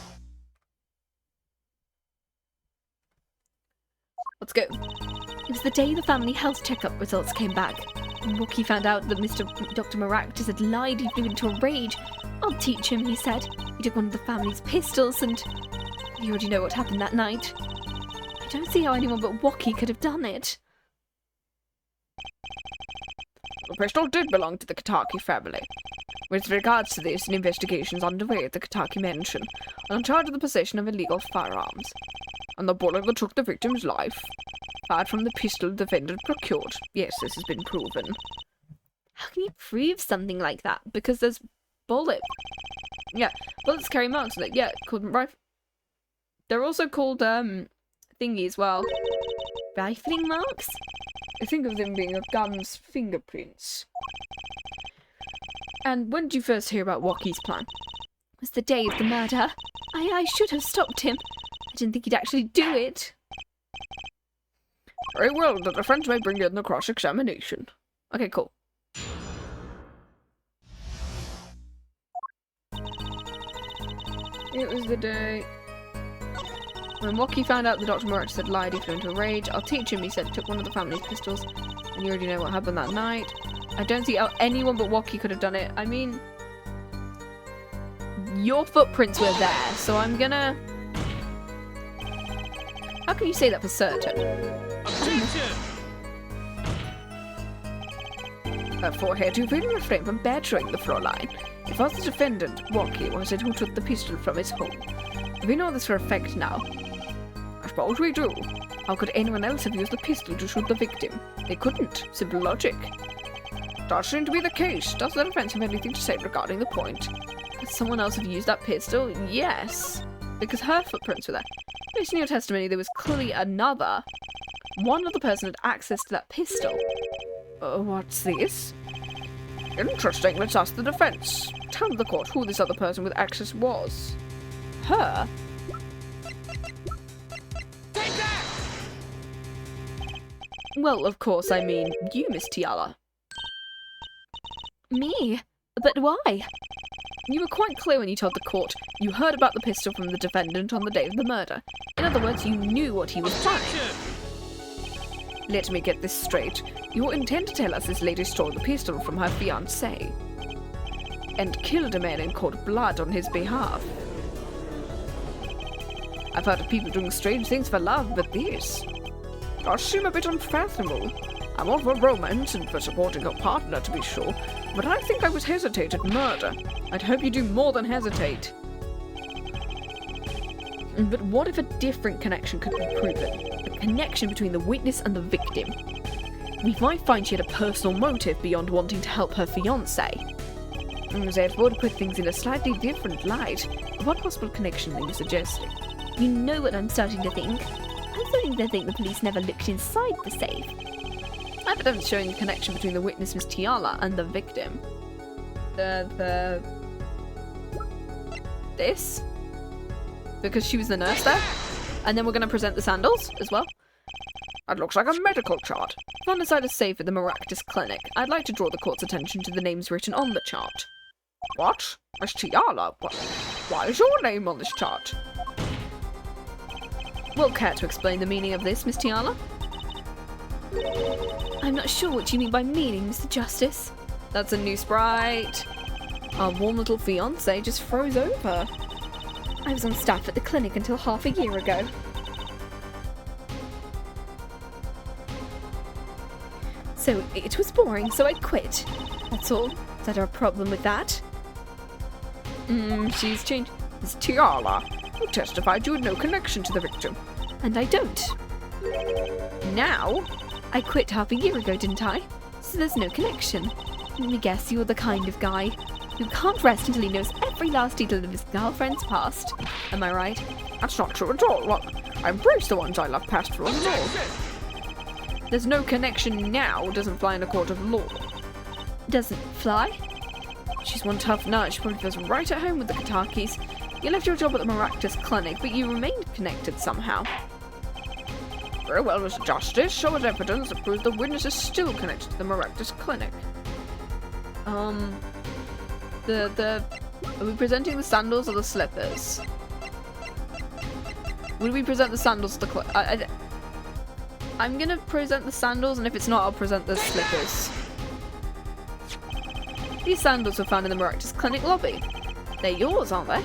Let's go. It was the day the family health checkup results came back. When Rocky found out that Dr. Maractus had lied, he flew into a rage. I'll teach him, he said. He took one of the family's pistols and... You already know what happened that night. I don't see how anyone but Wocky could have done it. The pistol did belong to the Kataki family. With regards to this, an investigation is underway at the Kataki mansion on charge of the possession of illegal firearms. And the bullet that took the victim's life fired from the pistol the defendant procured. Yes, this has been proven. How can you prove something like that? Because there's bullets. Yeah, bullets carry marks on it. Yeah, called rifle. They're also called thingy as well. Rifling marks? I think of them being a gun's fingerprints. And when did you first hear about Wocky's plan? It was the day of the murder. I should have stopped him. I didn't think he'd actually do it. Very well, the defense may bring in the cross-examination. Okay, cool. It was the day... When Wocky found out that Dr. Moritz had lied, he flew into a rage. I'll teach him, he said, took one of the family's pistols. And you already know what happened that night. I don't see how anyone but Wocky could have done it. I mean... Your footprints were there, so I'm gonna... How can you say that for certain? Objection! Forehead, you've really refrained from badgering the Fräulein. It was the defendant, Wocky, was it, who took the pistol from his home. We know this for a fact now. I suppose we do. How could anyone else have used the pistol to shoot the victim? They couldn't. Simple logic. Does seem to be the case. Does the defense have anything to say regarding the point? Could someone else have used that pistol? Yes. Because her footprints were there. Based on your testimony, there was clearly another. One other person had access to that pistol. What's this? Interesting. Let's ask the defense. Tell the court who this other person with access was. Her? Take that! Well, of course, I mean you, Miss Tiala. Me? But why? You were quite clear when you told the court you heard about the pistol from the defendant on the day of the murder. In other words, you knew what he was planning. Let me get this straight. You intend to tell us this lady stole the pistol from her fiancé and killed a man in cold blood on his behalf. I've heard of people doing strange things for love, but this does seem a bit unfathomable. I'm all for romance and for supporting a partner, to be sure, but I think I would hesitate at murder. I'd hope you do more than hesitate. But what if a different connection could be proven? A connection between the witness and the victim. We might find she had a personal motive beyond wanting to help her fiancé. Therefore, to put things in a slightly different light, what possible connection are you suggesting? You know what I'm starting to think. I'm starting to think the police never looked inside the safe. Evidence showing the connection between the witness, Miss Tiala, and the victim. This? Because she was the nurse there? And then we're going to present the sandals as well? That looks like a medical chart. Found inside a safe at the Maractus Clinic. I'd like to draw the court's attention to the names written on the chart. What? Miss Tiala? Why is your name on this chart? Will care to explain the meaning of this, Miss Tiala? I'm not sure what you mean by meaning, Mr. Justice. That's a new sprite. Our warm little fiance just froze over. I was on staff at the clinic until half a year ago. So it was boring, so I quit. That's all. Is that our problem with that? She's changed. Miss Tiala, you testified you had no connection to the victim. And I don't. Now? I quit half a year ago, didn't I? So there's no connection. Let me guess, you're the kind of guy who can't rest until he knows every last detail of his girlfriend's past. Am I right? That's not true at all. Look, I embrace the ones I love past for and all. There's no connection now doesn't fly in a court of law. Doesn't fly? She's one tough nut. She probably feels right at home with the Katakis. You left your job at the Maractus Clinic, but you remained connected somehow. Very well, Mr. Justice. Show us evidence that proves the witness is still connected to the Maractus Clinic. Are we presenting the sandals or the slippers? Would we present the sandals to the I'm gonna present the sandals, and if it's not, I'll present the slippers. These sandals were found in the Maractus Clinic lobby. They're yours, aren't they?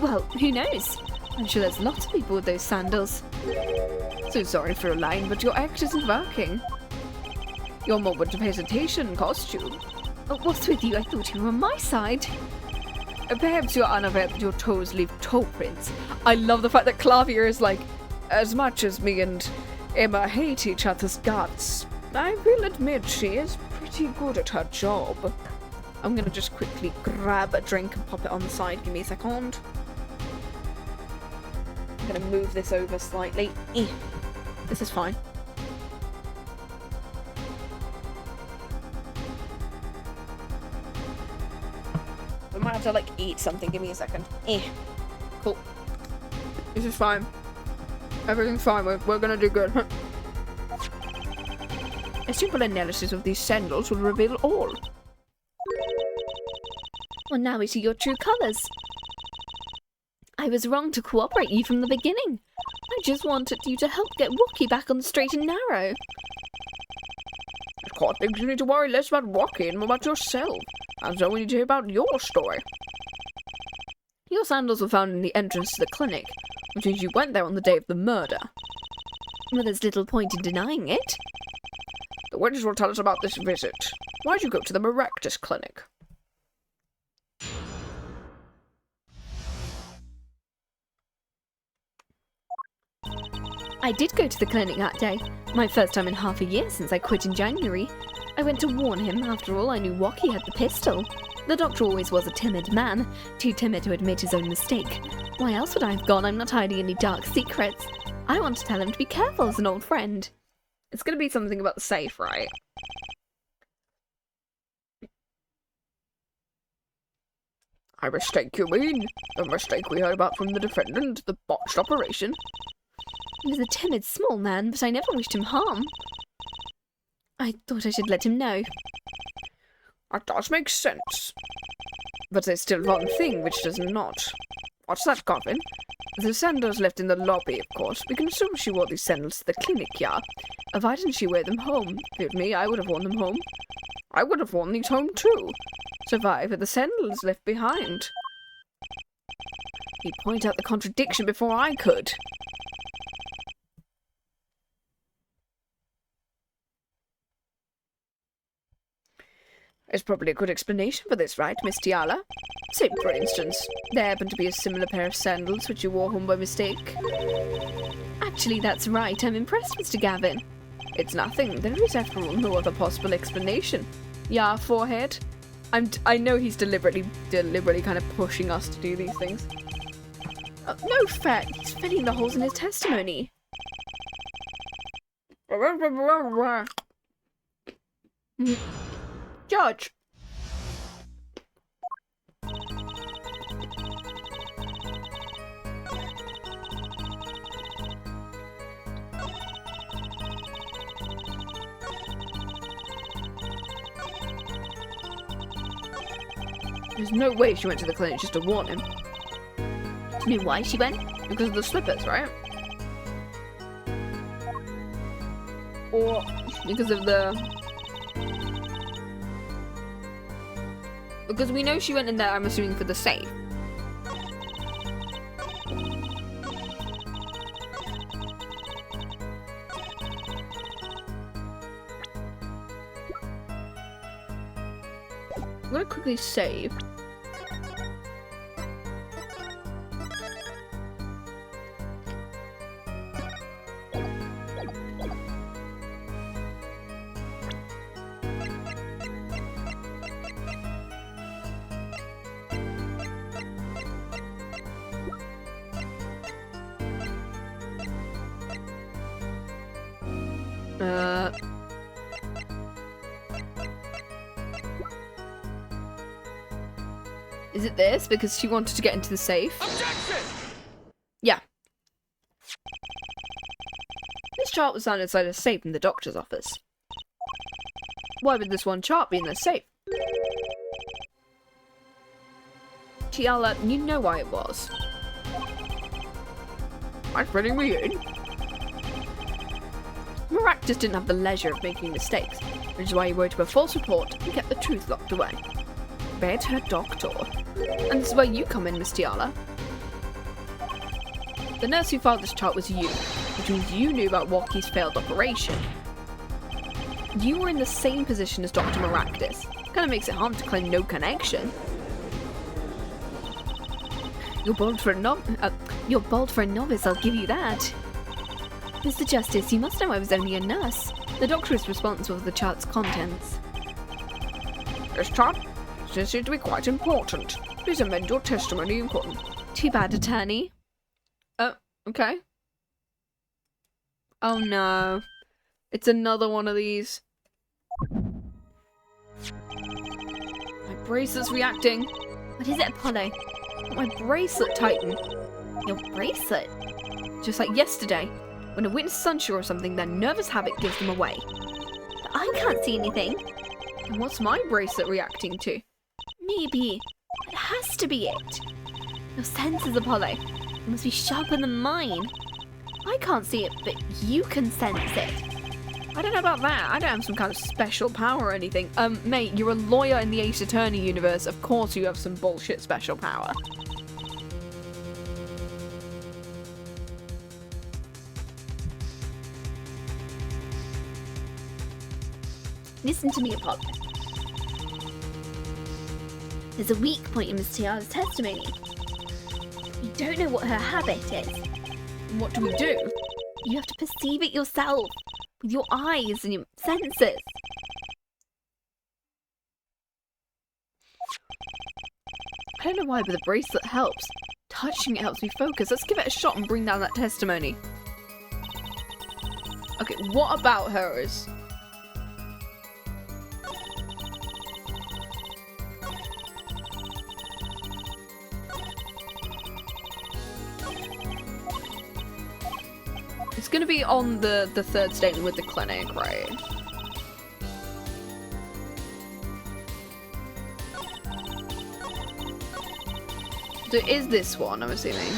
Well, who knows? I'm sure there's lots of people with those sandals. So sorry for a line, but your act isn't working. Your moment of hesitation cost you. What's with you? I thought you were on my side. Perhaps you're unaware that your toes leave toe prints. I love the fact that Clavier is like, as much as me and Emma hate each other's guts, I will admit she is pretty good at her job. I'm gonna just quickly grab a drink and pop it on the side. Give me a second. I'm gonna move this over slightly. This is fine. We might have to like eat something. Give me a second. Cool. This is fine. Everything's fine. We're gonna do good. A simple analysis of these sandals will reveal all. Well, now we see your true colours. I was wrong to cooperate you from the beginning. I just wanted you to help get Wookie back on the straight and narrow. The court thinks you need to worry less about Wookie and more about yourself. And so we need to hear about your story. Your sandals were found in the entrance to the clinic, which means you went there on the day of the murder. Well, there's little point in denying it. The witness will tell us about this visit. Why'd you go to the Maractus Clinic? I did go to the clinic that day. My first time in half a year since I quit in January. I went to warn him. After all, I knew Wookie had the pistol. The doctor always was a timid man, too timid to admit his own mistake. Why else would I have gone? I'm not hiding any dark secrets. I want to tell him to be careful as an old friend. It's gonna be something about the safe, right? I mistake you mean? The mistake we heard about from the defendant, the botched operation? He was a timid, small man, but I never wished him harm. I thought I should let him know. That does make sense. But there's still one thing which does not. What's that, Coffin? The sandals left in the lobby, of course. We can assume she wore these sandals to the clinic, yeah? Why didn't she wear them home? If it were me, I would have worn them home. I would have worn these home too. Survive with the sandals left behind. He'd point out the contradiction before I could. There's probably a good explanation for this, right, Miss Tiala? Say, for instance, there happened to be a similar pair of sandals which you wore home by mistake. Actually, that's right. I'm impressed, Mr. Gavin. It's nothing. There is, after all, no other possible explanation. Yeah, forehead? I know he's deliberately kind of pushing us to do these things. No fair. He's filling the holes in his testimony. Judge. There's no way she went to the clinic just to warn him. Do you know why she went? Because of the slippers, right? Or because of the... Because we know she went in there, I'm assuming, for the safe. I'm gonna quickly save. Is it this? Because she wanted to get into the safe? Objection! Yeah. This chart was found inside a safe in the doctor's office. Why would this one chart be in the safe? Tiala, you know why it was. I'm letting me in. Maractus didn't have the leisure of making mistakes, which is why he wrote up a false report and kept the truth locked away. Better doctor. And this is where you come in, Miss Tiala. The nurse who filed this chart was you, which means you knew about Walkie's failed operation. You were in the same position as Dr. Maractus. Kinda makes it hard to claim no connection. You're bold for a novice, I'll give you that. Mr. Justice, you must know I was only a nurse. The doctor is responsible for the chart's contents. This chart seems to be quite important. Please amend your testimony in court. Too bad, attorney. Oh, okay. Oh no. It's another one of these. My bracelet's reacting. What is it, Apollo? My bracelet, Titan. Your bracelet? Just like yesterday. When a witness is unsure of something, their nervous habit gives them away. But I can't see anything. And what's my bracelet reacting to? Maybe. It has to be it. Your senses, Apollo. It must be sharper than mine. I can't see it, but you can sense it. I don't know about that. I don't have some kind of special power or anything. Mate, you're a lawyer in the Ace Attorney universe. Of course you have some bullshit special power. Listen to me, Apollo. There's a weak point in Miss Tiara's testimony. You don't know what her habit is. And what do we do? You have to perceive it yourself, with your eyes and your senses. I don't know why, but the bracelet helps. Touching it helps me focus. Let's give it a shot and bring down that testimony. Okay, what about hers? It's gonna be on the third statement with the clinic, right? So it is this one, I'm assuming.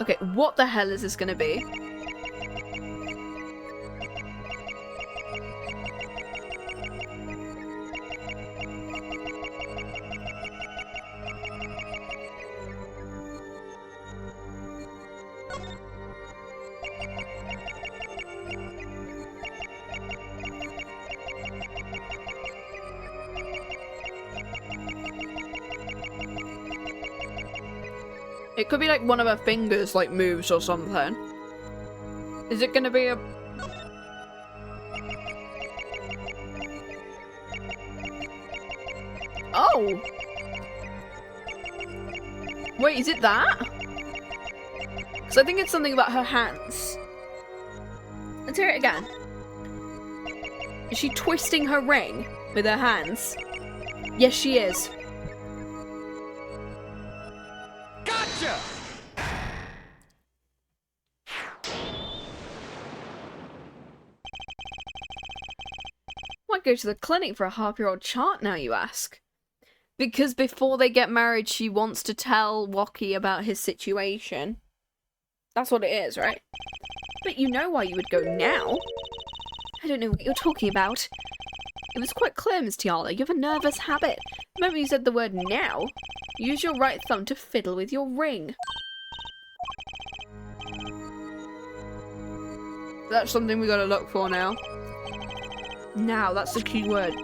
Okay, what the hell is this gonna be? It could be like one of her fingers like moves or something. Is it gonna be a... Oh! Wait, is it that? Because I think it's something about her hands. Let's hear it again. Is she twisting her ring with her hands? Yes, she is. Gotcha! Why go to the clinic for a half-year-old chart now, you ask? Because before they get married, she wants to tell Wocky about his situation. That's what it is, right? But you know why you would go now. I don't know what you're talking about. It was quite clear, Miss Tiala. You have a nervous habit. The moment you said the word now, use your right thumb to fiddle with your ring. That's something we gotta look for now. Now, that's the key word.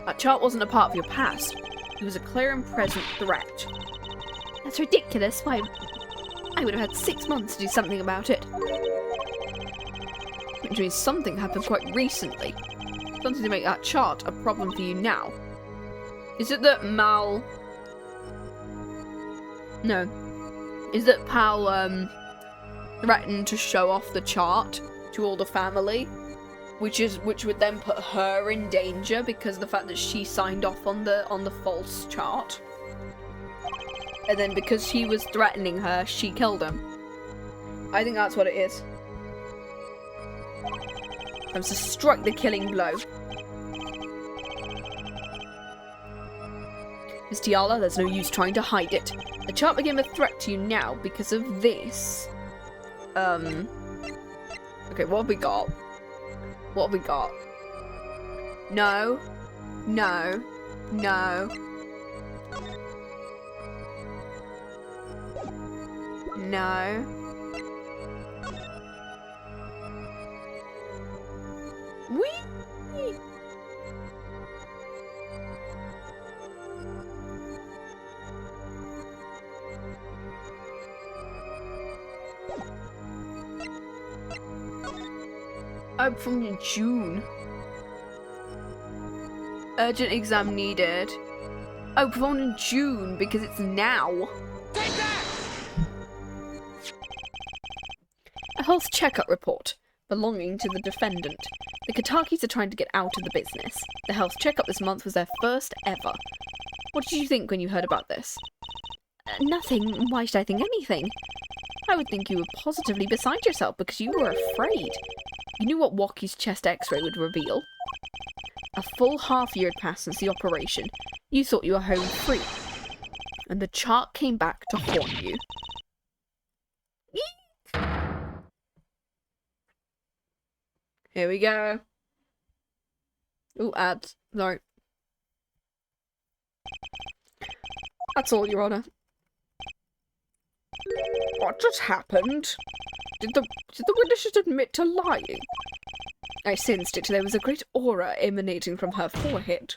That chart wasn't a part of your past. It was a clear and present threat. That's ridiculous. Why, I would have had 6 months to do something about it. Which means something happened quite recently. Something to make that chart a problem for you now. Is it that Mal... No. Is that Pal, threatened to show off the chart to all the family? Which would then put her in danger because of the fact that she signed off on the false chart. And then because he was threatening her, she killed him. I think that's what it is. Time to strike the killing blow. Miss Tiala, there's no use trying to hide it. The chart became a threat to you now because of this. Okay, what have we got? What have we got? No. No. No. No. Whee! I'm from June. Urgent exam needed. Oh, performed in June because it's now. Take that! A health checkup report belonging to the defendant. The Katakis are trying to get out of the business. The health checkup this month was their first ever. What did you think when you heard about this? Nothing. Why should I think anything? I would think you were positively beside yourself because you were afraid. You knew what Wocky's chest x-ray would reveal. A full half year had passed since the operation. You thought you were home free. And the chart came back to haunt you. Eek! Here we go. Ooh, ads. Sorry. That's all, Your Honour. What just happened? Did the witness just admit to lying? I sensed it. There was a great aura emanating from her forehead.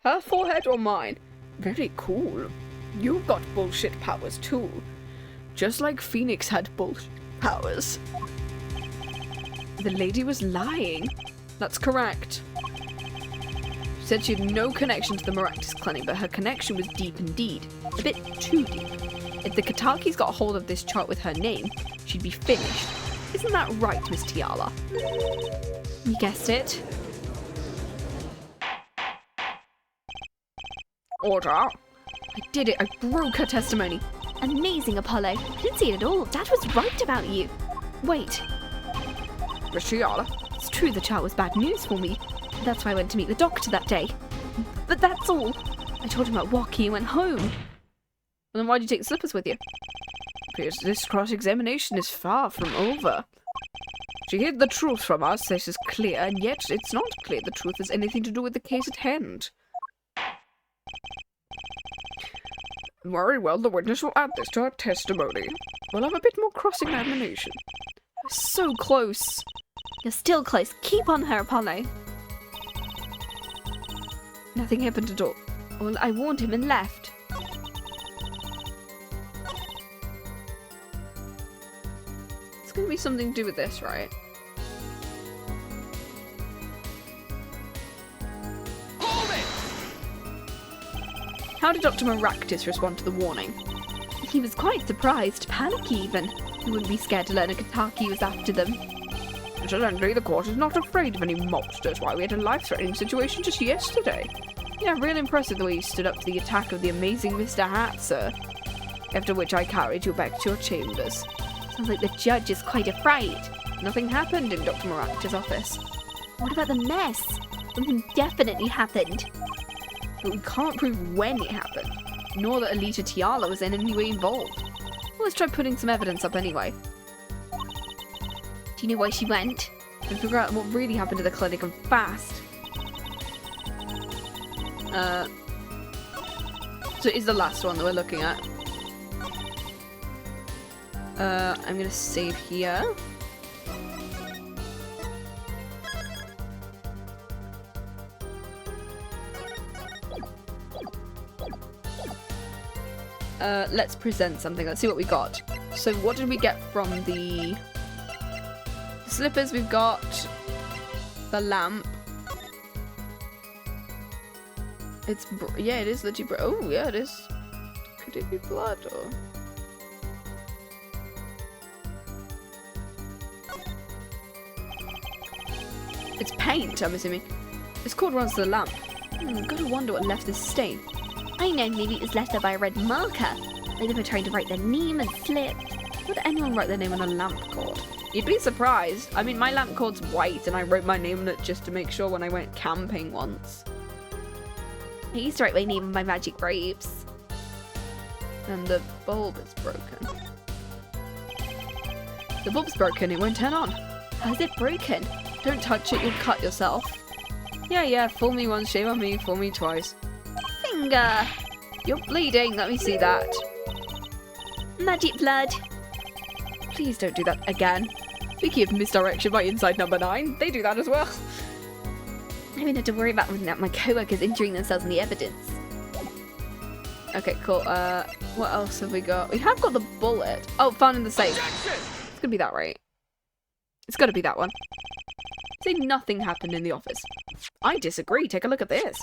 Her forehead or mine? Very cool. You've got bullshit powers too. Just like Phoenix had bullshit powers. The lady was lying. That's correct. She said she had no connection to the Maractus clinic, but her connection was deep indeed. A bit too deep. If the Katakis got a hold of this chart with her name, she'd be finished. Isn't that right, Miss Tiala? You guessed it. Order. I did it. I broke her testimony. Amazing, Apollo. I didn't see it at all. Dad was right about you. Wait. Miss Tiala? It's true the chart was bad news for me. That's why I went to meet the doctor that day. But that's all. I told him about Wocky and went home. Well, then why'd you take the slippers with you? Because this cross-examination is far from over. She hid the truth from us, this is clear, and yet it's not clear the truth has anything to do with the case at hand. Very well, the witness will add this to her testimony. We'll have a bit more cross-examination. So close. You're still close. Keep on her, Apollo. Nothing happened at all. Well, I warned him and left. It's going to be something to do with this, right? How did Dr. Maractus respond to the warning? He was quite surprised, panicky even. He wouldn't be scared to learn a Kataki was after them. Incidentally, the court is not afraid of any monsters. Why, we had a life-threatening situation just yesterday. Yeah, real impressive the way you stood up to the attack of the amazing Mr. Hat, sir. After which I carried you back to your chambers. Sounds like the judge is quite afraid. Nothing happened in Dr. Maractus' office. What about the mess? Something definitely happened. But we can't prove when it happened, nor that Alita Tiala was in any way involved. Well, let's try putting some evidence up anyway. Do you know where she went? And figure out what really happened to the clinic and fast. So it is the last one that we're looking at. I'm gonna save here. Let's present something. Let's see what we got. So what did we get from the slippers? We've got the lamp. It's yeah, it is legit. Oh yeah, it is. Could it be blood or? It's paint, I'm assuming. It's called runs to the lamp. Gotta wonder what left this stain. I know, maybe it was left there by a red marker. Maybe they were trying to write their name and slipped. Would anyone write their name on a lamp cord? You'd be surprised. I mean, my lamp cord's white and I wrote my name on it just to make sure when I went camping once. I used to write my name on my magic grapes. And the bulb is broken. The bulb's broken, it won't turn on. How's it broken? Don't touch it, you'll cut yourself. Yeah, fool me once, shame on me, fool me twice. Finger! You're bleeding, let me see that. Magic blood. Please don't do that again. Speaking of misdirection by Inside Number 9, they do that as well. I don't have to worry about my co-workers injuring themselves in the evidence. Okay, cool. What else have we got? We have got the bullet. Oh, found in the safe. It's gonna be that, right? It's gotta be that one. Say nothing happened in the office. I disagree. Take a look at this.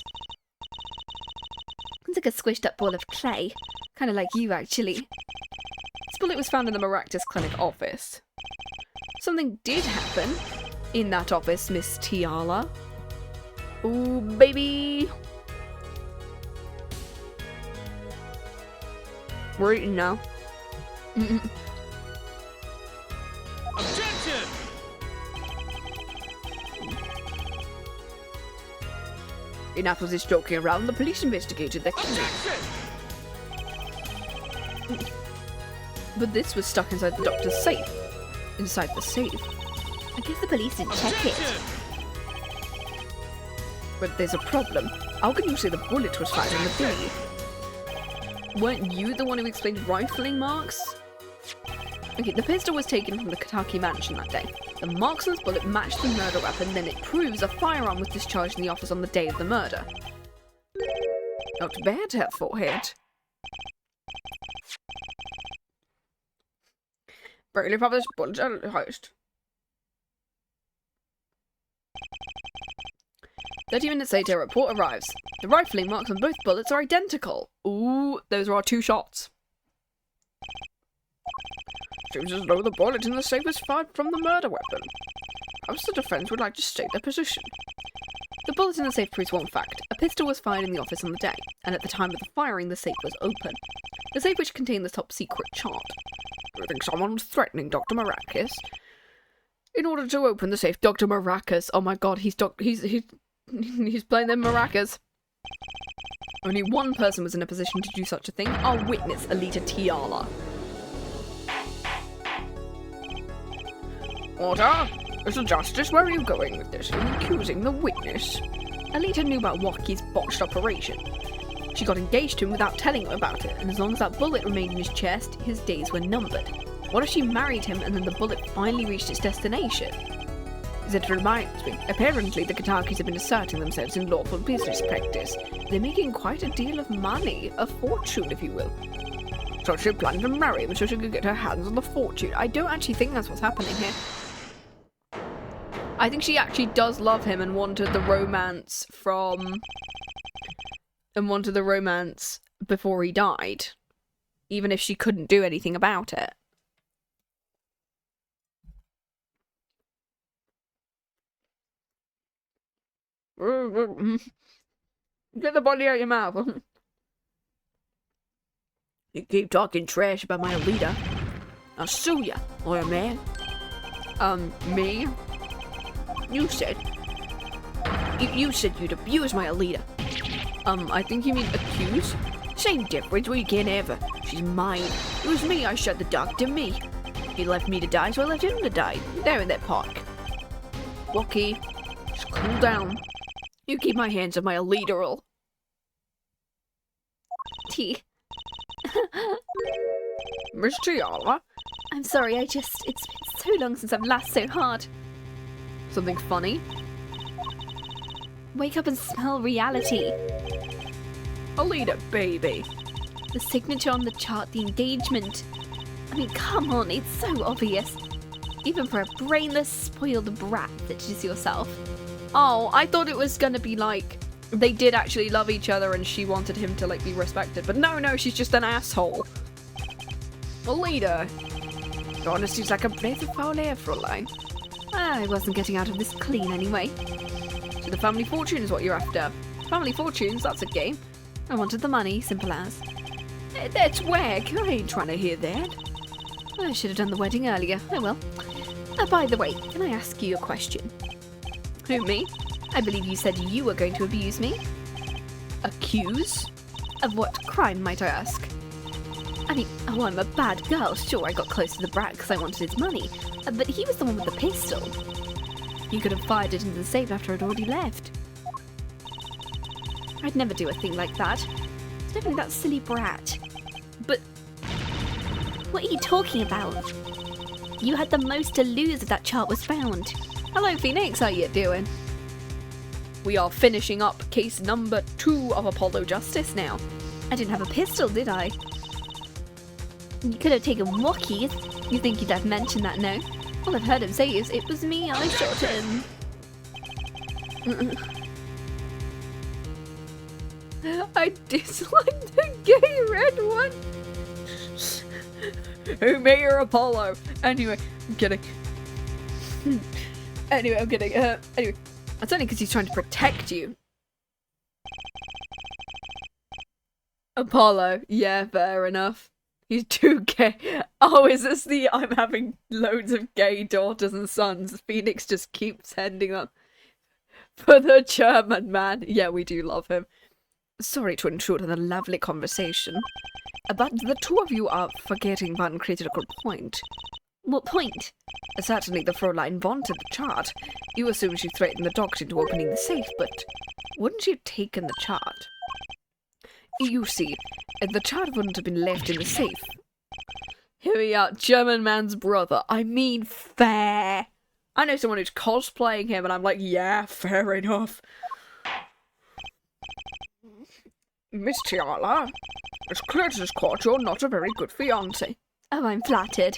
It's like a squished up ball of clay. Kind of like you, actually. This bullet was found in the Maractus Clinic office. Something did happen in that office, Miss Tiala. Ooh, baby. We're eating now. Objection! Enough of this joking around. The police investigated their clinic. But this was stuck inside the doctor's safe. Inside the safe. I guess the police didn't check it. But there's a problem. How can you say the bullet was fired on the day? Weren't you the one who explained rifling marks? Okay, the pistol was taken from the Kataki mansion that day. The marks on this bullet matched the murder weapon, then it proves a firearm was discharged in the office on the day of the murder. Not bad, her forehead. Barely published bullet host. 30 minutes later, a report arrives. The rifling marks on both bullets are identical. Ooh, those are our 2 shots. Seems as though the bullet in the safe was fired from the murder weapon. Perhaps the defense would like to state their position. The bullet in the safe proves one fact. A pistol was fired in the office on the day, and at the time of the firing, the safe was open. The safe which contained the top secret chart. Do you think someone was threatening Dr. Maractus? In order to open the safe, Dr. Maractus. Oh my god, he's playing them maracas. Only one person was in a position to do such a thing. Our witness, Alita Tiala. Order! Mr. Justice, where are you going with this? You're accusing the witness. Alita knew about Waki's botched operation. She got engaged to him without telling him about it, and as long as that bullet remained in his chest, his days were numbered. What if she married him and then the bullet finally reached its destination? That reminds me, apparently the Katakis have been asserting themselves in lawful business practice. They're making quite a deal of money, a fortune if you will. So she planned to marry him so she could get her hands on the fortune. I don't actually think that's what's happening here. I think she actually does love him and wanted the romance before he died. Even if she couldn't do anything about it. Get the body out of your mouth. You keep talking trash about my leader, I'll sue ya, lawyer man. Me? You said you'd abuse my Alita. I think you mean accuse? Same difference, we can't have her. She's mine. It was me I shot the doctor, me. He left me to die, so I left him to die. There in that park. Lucky. Just cool down. You keep my hands on my Alita. T. Miss Tiala? I'm sorry, it's been so long since I've laughed so hard. Something funny? Wake up and smell reality. Alita, baby. The signature on the chart, the engagement. I mean, come on, it's so obvious. Even for a brainless, spoiled brat such as yourself. Oh, I thought it was gonna be like, they did actually love each other and she wanted him to like be respected. But no, she's just an asshole. Alita. Your honesty's like a breath of foul air, Fräulein. I wasn't getting out of this clean anyway. So the family fortune is what you're after. Family fortunes, that's a game. I wanted the money, simple as. That's whack. I ain't trying to hear that. I should have done the wedding earlier. Oh well. By the way, can I ask you a question? Who, me? I believe you said you were going to abuse me. Accuse? Of what crime, might I ask? I mean, oh, I'm a bad girl. Sure, I got close to the brat because I wanted his money. But he was the one with the pistol. He could have fired it into the safe after I'd already left. I'd never do a thing like that. It's definitely that silly brat. But what are you talking about? You had the most to lose if that chart was found. Hello, Phoenix. How you doing? We are finishing up case number 2 of Apollo Justice now. I didn't have a pistol, did I? You could have taken walkies. You think you'd have mentioned that, no? All I've heard him say is, it was me, I shot him. I dislike the gay red one. Who made your Apollo? Anyway, I'm kidding. Anyway, I'm kidding. Anyway, that's only because he's trying to protect you. Apollo, yeah, fair enough. He's too gay. Oh, is this the I'm having loads of gay daughters and sons? Phoenix just keeps sending them. For the German man. Yeah, we do love him. Sorry to intrude on a lovely conversation, but the two of you are forgetting one critical point. What point? Certainly the Fräulein wanted the chart. You assume she threatened the doctor into opening the safe, but wouldn't she have taken the chart? You see, the chart wouldn't have been left in the safe. Here we are, German man's brother. I mean, fair. I know someone who's cosplaying him, and I'm like, yeah, fair enough. Miss Tiala, it's clear to this court you're not a very good fiancé. Oh, I'm flattered.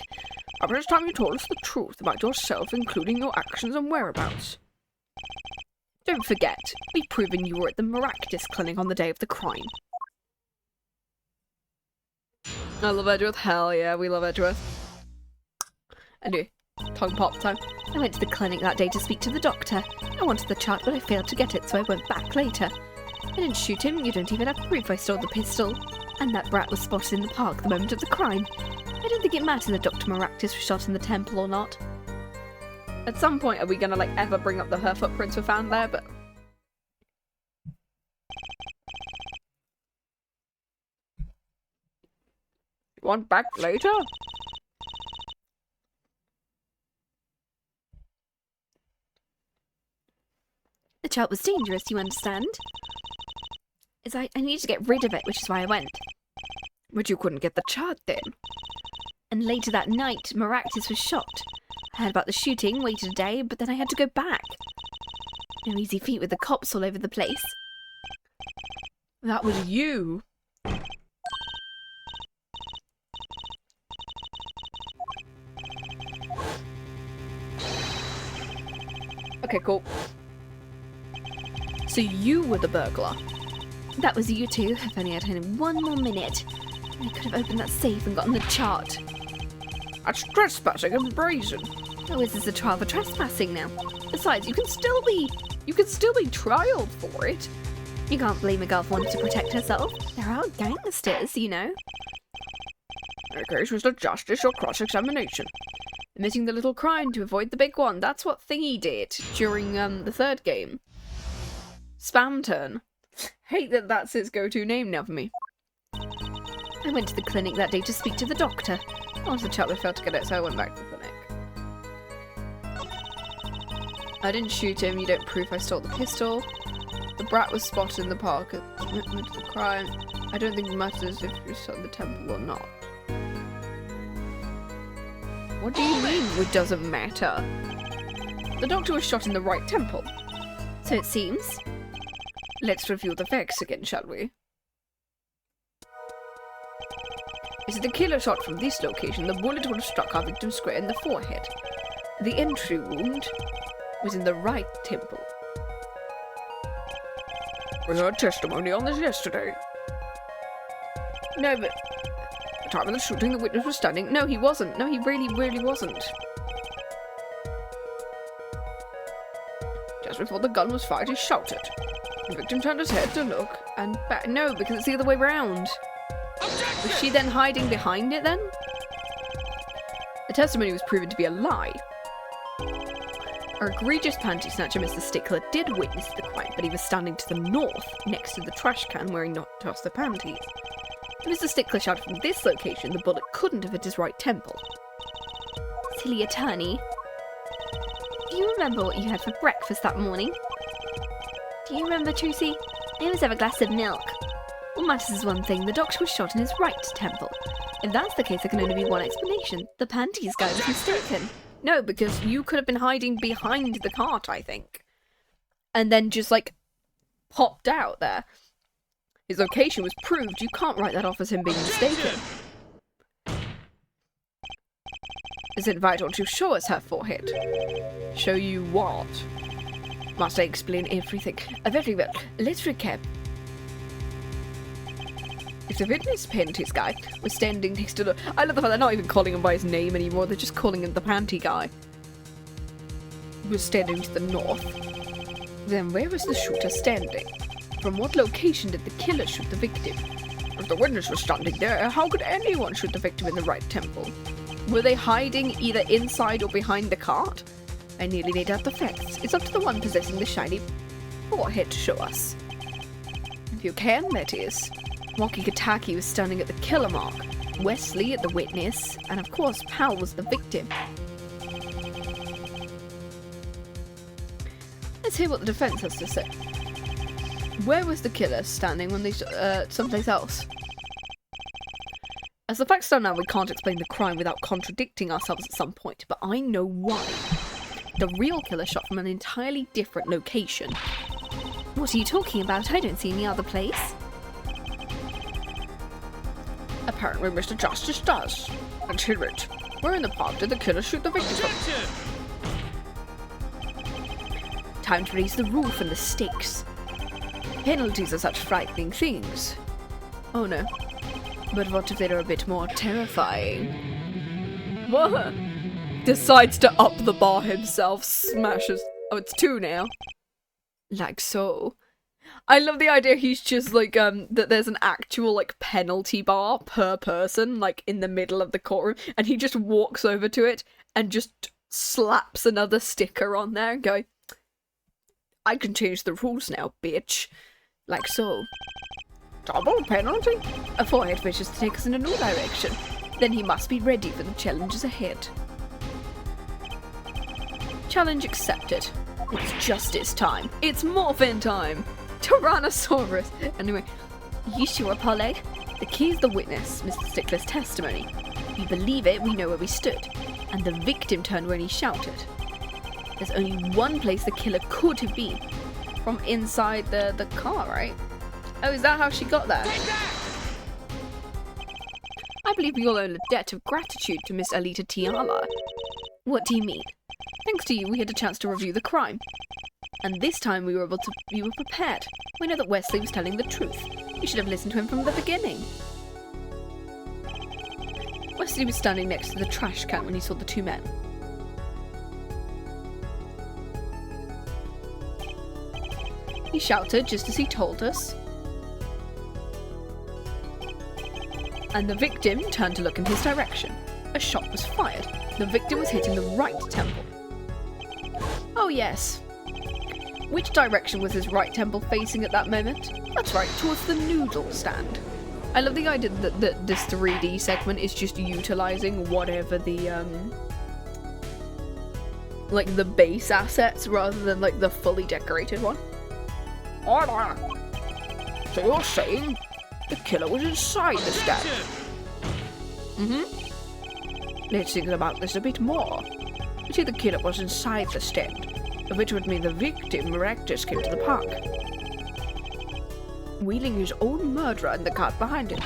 But it's time you told us the truth about yourself, including your actions and whereabouts. Don't forget, we've proven you were at the Maractus clinic on the day of the crime. I love Edgeworth. Hell yeah, we love Edgeworth. Anyway, tongue pop time. I went to the clinic that day to speak to the doctor. I wanted the chart, but I failed to get it, so I went back later. I didn't shoot him. You don't even have proof I stole the pistol. And that brat was spotted in the park the moment of the crime. I don't think it matters if Dr. Maractus was shot in the temple or not. At some point, are we gonna, like, ever bring up her footprints were found there, but... You want back later? The chart was dangerous, you understand? I needed to get rid of it, which is why I went. But you couldn't get the chart then. And later that night, Maractus was shot. I heard about the shooting, waited a day, but then I had to go back. No easy feat with the cops all over the place. That was you. Okay, cool. So you were the burglar. That was you two. If only I'd had one more minute. I could have opened that safe and gotten the chart. That's trespassing and brazen. Oh, is this a trial for trespassing now? Besides, you can still be trialed for it. You can't blame a girl for wanting to protect herself. There are gangsters, you know. In case Mr. Justice or cross-examination. Omitting the little crime to avoid the big one. That's what Thingy did during the third game. Spam turn. Hate that that's his go-to name now for me. I went to the clinic that day to speak to the doctor. Once the chap failed to get it, so I went back to the clinic. I didn't shoot him. You don't prove I stole the pistol. The brat was spotted in the park at the commitment to the crime. I don't think it matters if you stole the temple or not. What do you mean it doesn't matter? The doctor was shot in the right temple. So it seems. Let's review the facts again, shall we? Is the killer shot from this location? The bullet would have struck our victim square in the forehead. The entry wound was in the right temple. We heard testimony on this yesterday. No, but at the time of the shooting, the witness was standing. No, he wasn't. No, he really wasn't. Just before the gun was fired, he shouted. The victim turned his head to look and back. No, because it's the other way round. Was she then hiding behind it then? The testimony was proven to be a lie. Our egregious panty snatcher, Mr. Stickler, did witness the crime, but he was standing to the north, next to the trash can where he not tossed the panties. If Mr. Stickler shot from this location, the bullet couldn't have hit his right temple. Silly attorney. Do you remember what you had for breakfast that morning? Do you remember, Trucy? I always have a glass of milk. What matters is one thing, the doctor was shot in his right temple. If that's the case, there can only be one explanation. The panties guy was mistaken. No, because you could have been hiding behind the cart, I think. And then just, like, popped out there. His location was proved. You can't write that off as him being mistaken. Is it vital to show us her forehead? Show you what? Must I explain everything? Very well. Let's recap. If the witness panties guy was standing next to the... I love the fact they're not even calling him by his name anymore. They're just calling him the panty guy. Was standing to the north. Then where was the shooter standing? From what location did the killer shoot the victim? If the witness was standing there, how could anyone shoot the victim in the right temple? Were they hiding either inside or behind the cart? I nearly laid out the facts. It's up to the one possessing the shiny forehead to show us. If you can, that is. Waki Kataki was standing at the killer mark, Wesley at the witness, and of course Pal was the victim. Let's hear what the defense has to say. Where was the killer standing when they someplace else? As the facts stand now, we can't explain the crime without contradicting ourselves at some point, but I know why. The real killer shot from an entirely different location. What are you talking about? I don't see any other place. Apparently Mr. Justice does. And hear it. Where in the park did the killer shoot the victim from? Time to raise the roof and the stakes. Penalties are such frightening things. Oh no. But what if they're a bit more terrifying? What? Decides to up the bar himself, smashes. Oh, it's 2 now. Like so. I love the idea he's just like, that there's an actual, like, penalty bar per person, like, in the middle of the courtroom, and he just walks over to it and just slaps another sticker on there and go, I can change the rules now, bitch. Like so. Double penalty? A forehead wishes to take us in a new direction. Then he must be ready for the challenges ahead. Challenge accepted. It's justice time. It's morphin time. Tyrannosaurus. Anyway, You sure, Pollard? the key is the witness, Mr. Stickler's testimony. If we believe it, we know where we stood. And the victim turned when he shouted. There's only one place the killer could have been. From inside the car, right? Oh, is that how she got there? I believe we all owe a debt of gratitude to Miss Alita Tiala. What do you mean? Thanks to you, we had a chance to review the crime. And this time we were prepared. We know that Wesley was telling the truth. We should have listened to him from the beginning. Wesley was standing next to the trash can when he saw the two men. He shouted just as he told us. And the victim turned to look in his direction. A shot was fired. The victim was hit in the right temple. Oh yes. Which direction was his right temple facing at that moment? That's right, towards the noodle stand. I love the idea that this 3D segment is just utilizing whatever the, like the base assets rather than like the fully decorated one. Order! So you're saying the killer was inside the stand? Let's think about this a bit more. You see, the killer was inside the stand, which would mean the victim miraculously came to the park, wheeling his own murderer in the cart behind him.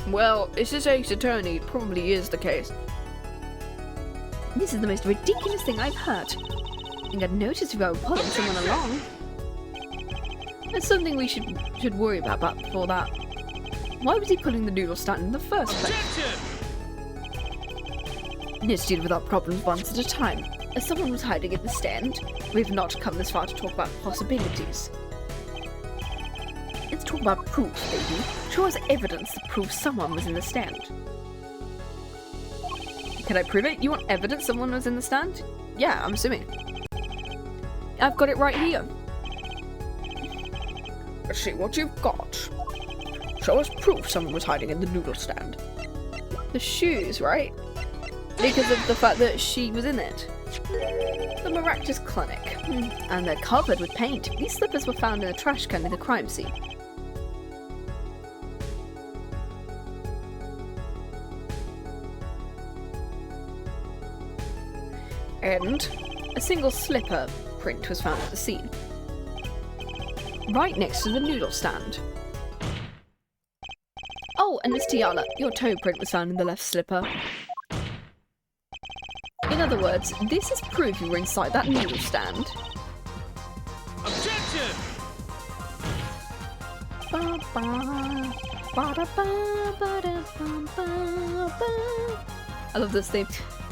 Well, this is Ace Attorney. It probably is the case. This is the most ridiculous thing I've heard. I got noticed if I were pulling someone along. There's something we should worry about before that. Why was he pulling the noodle stand in the first place? Let's deal with our problems once at a time. As someone was hiding in the stand, we've not come this far to talk about possibilities. Let's talk about proof, baby. Show us evidence that proves someone was in the stand. Can I prove it? You want evidence someone was in the stand? Yeah, I'm assuming. I've got it right here. Let's see what you've got. Show us proof someone was hiding in the noodle stand. The shoes, right? Because of the fact that she was in it. The Maractus Clinic. And they're covered with paint. These slippers were found in a trash can near the crime scene. And a single slipper print was found at the scene. Right next to the noodle stand. Oh, and Miss Tiala, your toe print was found in the left slipper. In other words, this is proof you were inside that noodle stand. Objection! I love this theme.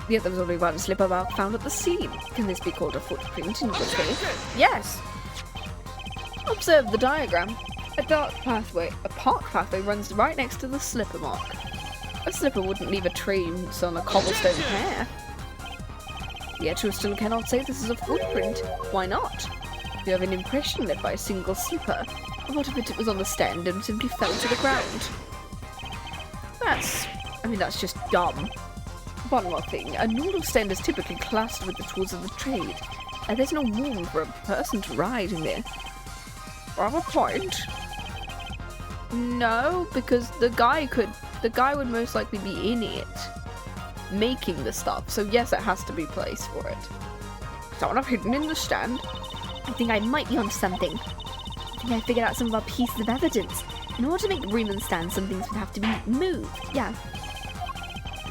The other was only one slipper mark found at the scene. Can this be called a footprint in good faith? Yes! Observe the diagram. A park pathway runs right next to the slipper mark. A slipper wouldn't leave a trace on a cobblestone path. Yet you still cannot say this is a footprint. Why not? You have an impression left by a single slipper. What if it was on the stand and simply fell to the ground? That's just dumb. One more thing, a noodle stand is typically classed with the tools of the trade. There's no room for a person to ride in there. Have a point? No, because the guy would most likely be in it, making the stuff. So yes, it has to be placed for it. Someone have hidden in the stand? I think I might be onto something. I think I figured out some of our pieces of evidence. In order to make room in the stand, some things would have to be moved. Yeah.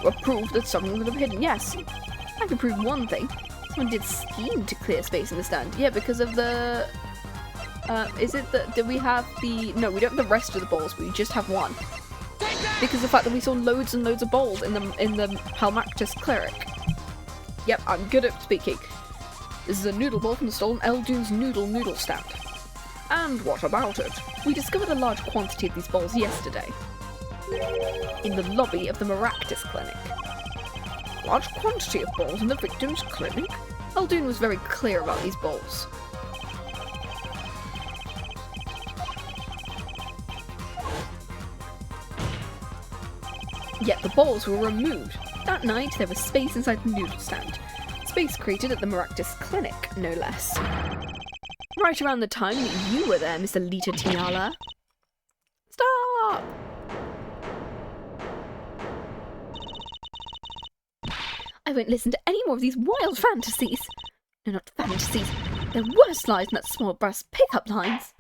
Or proof that someone would have hidden? Yes. I can prove one thing. Someone did scheme to clear space in the stand. Yeah, because of the... do we have the... No, we don't have the rest of the bowls, we just have one. Because of the fact that we saw loads and loads of bowls in the Palmactus Cleric. Yep, I'm good at speaking. This is a noodle bowl from the stolen Eldune's noodle stand. And what about it? We discovered a large quantity of these bowls yesterday. In the lobby of the Maractus Clinic. Large quantity of bowls in the victim's clinic? Eldune was very clear about these bowls. Yet the bowls were removed. That night there was space inside the noodle stand. Space created at the Maractus Clinic, no less. Right around the time that you were there, Mr. Lita Tiala. Stop! I won't listen to any more of these wild fantasies. No, not fantasies. They're worse lies than that small brass pickup lines.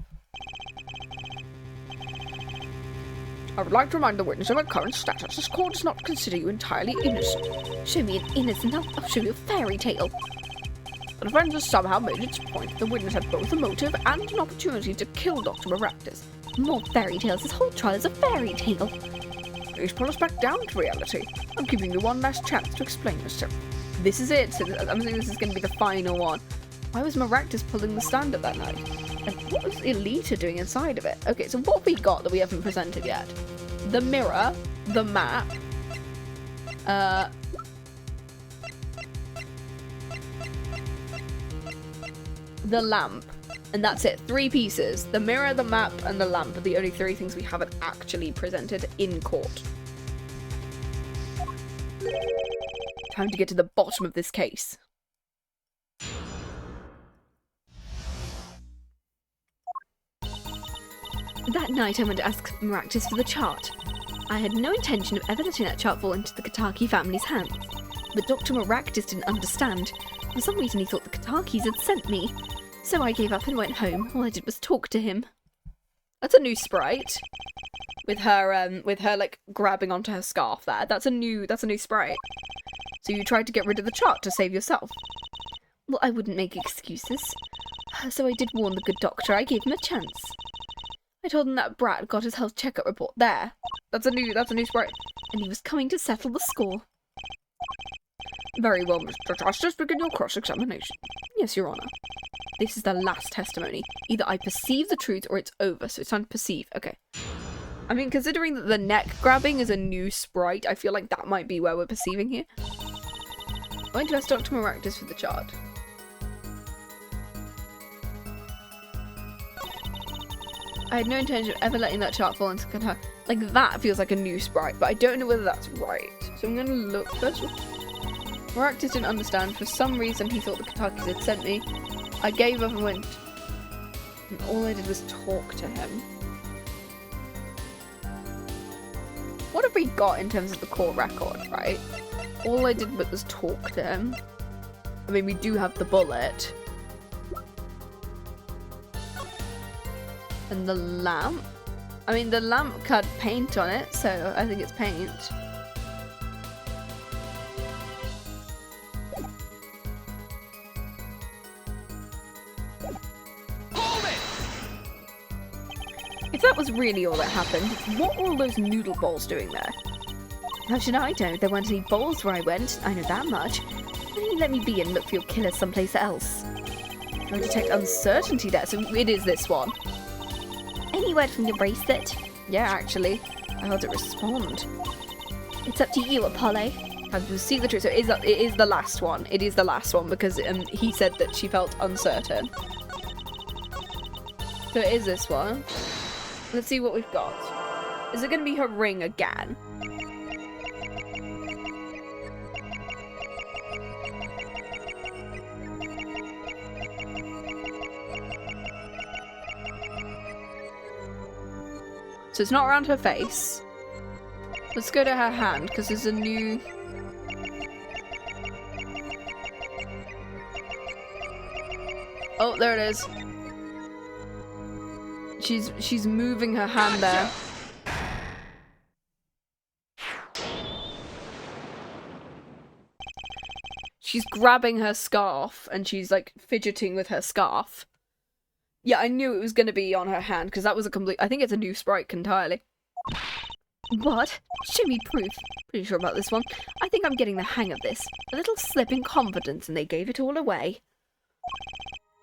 I would like to remind the witness of her current status. This court does not consider you entirely innocent. Show me an innocent, I'll show you a fairy tale. The defense has somehow made its point that the witness had both a motive and an opportunity to kill Dr. Maractus. More fairy tales. This whole trial is a fairy tale. Please pull us back down to reality. I'm giving you one last chance to explain yourself. This is it. I'm saying this is going to be the final one. Why was Maractus pulling the stand at that night? And what was Elita doing inside of it? Okay, so what have we got that we haven't presented yet? The mirror, the map, the lamp, and that's it. 3 pieces. The mirror, the map, and the lamp are the only 3 things we haven't actually presented in court. Time to get to the bottom of this case. That night I went to ask Maractus for the chart. I had no intention of ever letting that chart fall into the Kataki family's hands. But Dr. Maractus didn't understand. For some reason he thought the Katakis had sent me. So I gave up and went home. All I did was talk to him. That's a new sprite. With her like grabbing onto her scarf there. That's a new sprite. So you tried to get rid of the chart to save yourself. Well, I wouldn't make excuses. So I did warn the good doctor. I gave him a chance. I told him that Brat got his health checkup report there. That's a new sprite. And he was coming to settle the score. Very well, Mr. Justice, begin your cross-examination. Yes, Your Honour. This is the last testimony. Either I perceive the truth or it's over, so it's time to perceive. Okay. I mean, considering that the neck grabbing is a new sprite, I feel like that might be where we're perceiving here. I'm going to ask Dr. Maractus for the chart. I had no intention of ever letting that chart fall into her. Like, that feels like a new sprite, but I don't know whether that's right. So I'm going to look first. Maractus didn't understand. For some reason, he thought the Katakis had sent me. I gave up and went. And all I did was talk to him. What have we got in terms of the court record, right? All I did was talk to him. I mean, we do have the bullet. And the lamp. I mean, the lamp had paint on it, so I think it's paint. If that was really all that happened, what were all those noodle balls doing there? How should I know? There weren't any balls where I went. I know that much. Why don't you let me be and look for your killer someplace else? I detect uncertainty there, so it is this one. Any word from your bracelet? Yeah, actually. I heard it respond. It's up to you, Apollo. Time to see the truth. So it is the last one. It is the last one because he said that she felt uncertain. So it is this one. Let's see what we've got. Is it going to be her ring again? So it's not around her face. Let's go to her hand, because there's a new... Oh, there it is. She's moving her hand there. She's grabbing her scarf, and she's, like, fidgeting with her scarf. Yeah, I knew it was going to be on her hand, because that was a complete... I think it's a new sprite entirely. What? Show me proof. Pretty sure about this one. I think I'm getting the hang of this. A little slip in confidence, and they gave it all away.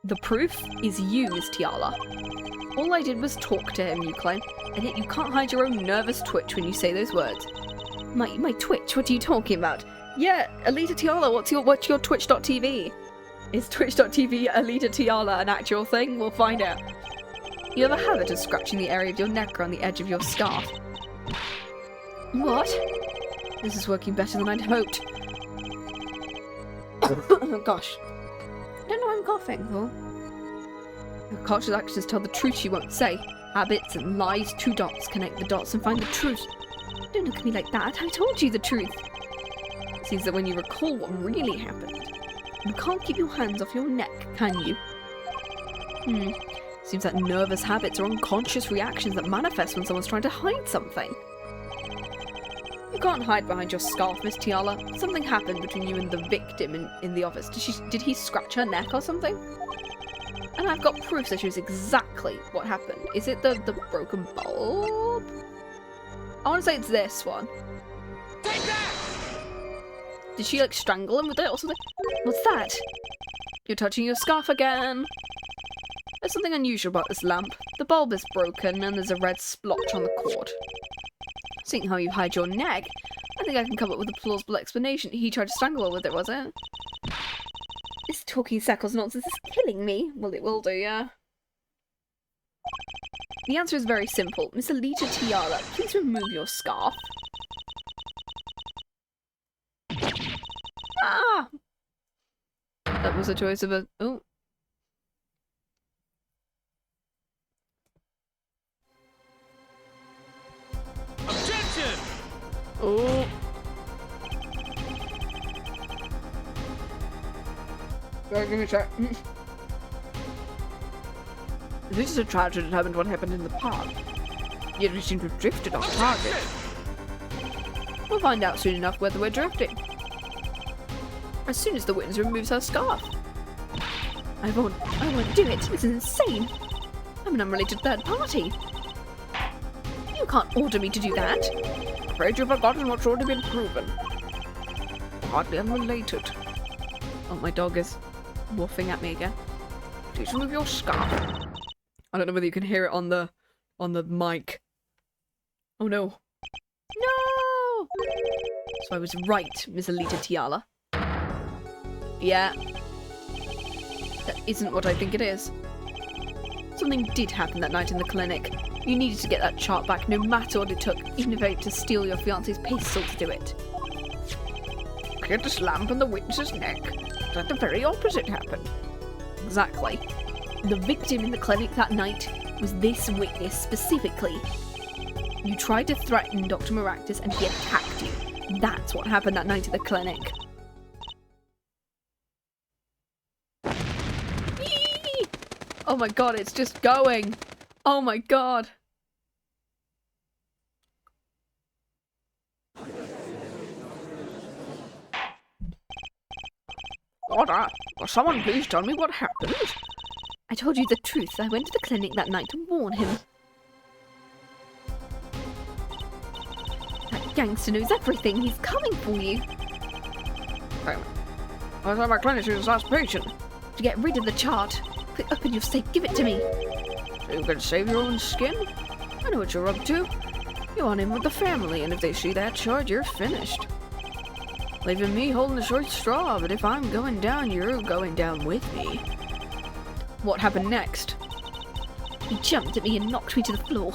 The proof is you, Miss Tiala. All I did was talk to him, you claim, and yet you can't hide your own nervous twitch when you say those words. My twitch? What are you talking about? Yeah, Alita Tiala, what's your twitch.tv? Is twitch.tv Alita Tiala an actual thing? We'll find out. You have a habit of scratching the area of your neck or on the edge of your scarf. What? This is working better than I'd hoped. Oh gosh. I don't know why I'm coughing, Paul. Her culture's actions tell the truth she won't say. Habits and lies, 2 dots, connect the dots and find the truth. Don't look at me like that. I told you the truth. It seems that when you recall what really happened, you can't keep your hands off your neck, can you? Seems that nervous habits are unconscious reactions that manifest when someone's trying to hide something. You can't hide behind your scarf, Miss Tiala. Something happened between you and the victim in the office. Did he scratch her neck or something? And I've got proof that shows exactly what happened. Is it the broken bulb? I want to say it's this one. Take that! Did she like strangle him with it or something? What's that? You're touching your scarf again. There's something unusual about this lamp. The bulb is broken and there's a red splotch on the cord. Seeing how you hide your neck, I think I can come up with a plausible explanation. He tried to strangle her with it, was it? This talking circles nonsense is killing me. Well, it will do, yeah. The answer is very simple. Miss Alita Tiara, please remove your scarf. Ah! That was a choice of a... Oh. Objection! Oh. Give me a sec. This is a tragedy that happened what happened in the park. Yet we seem to have drifted off target. We'll find out soon enough whether we're drifting. As soon as the witness removes her scarf. I won't do it. This is insane. I'm an unrelated third party. You can't order me to do that. I'm afraid you've forgotten what's already been proven. Hardly unrelated. Oh, my dog is woofing at me again. Please remove your scarf. I don't know whether you can hear it on the mic. Oh no. No! So I was right, Miss Alita Tiala. Yeah. That isn't what I think it is. Something did happen that night in the clinic. You needed to get that chart back no matter what it took, even if I had to steal your fiancé's pistol to do it. Cleared this lamp on the witness's neck. But the very opposite happened. Exactly. The victim in the clinic that night was this witness specifically. You tried to threaten Dr. Maractus and he attacked you. That's what happened that night at the clinic. Eee! Oh my god, it's just going. Oh my god. Order! Will someone please tell me what happened? I told you the truth. I went to the clinic that night to warn him. That gangster knows everything. He's coming for you. I was at my clinic as his last patient. To get rid of the chart. Quick, open your safe. Give it to me. So you can save your own skin? I know what you're up to. You want in with the family, and if they see that chart, you're finished. Leaving me holding the short straw, but if I'm going down, you're going down with me. What happened next? He jumped at me and knocked me to the floor.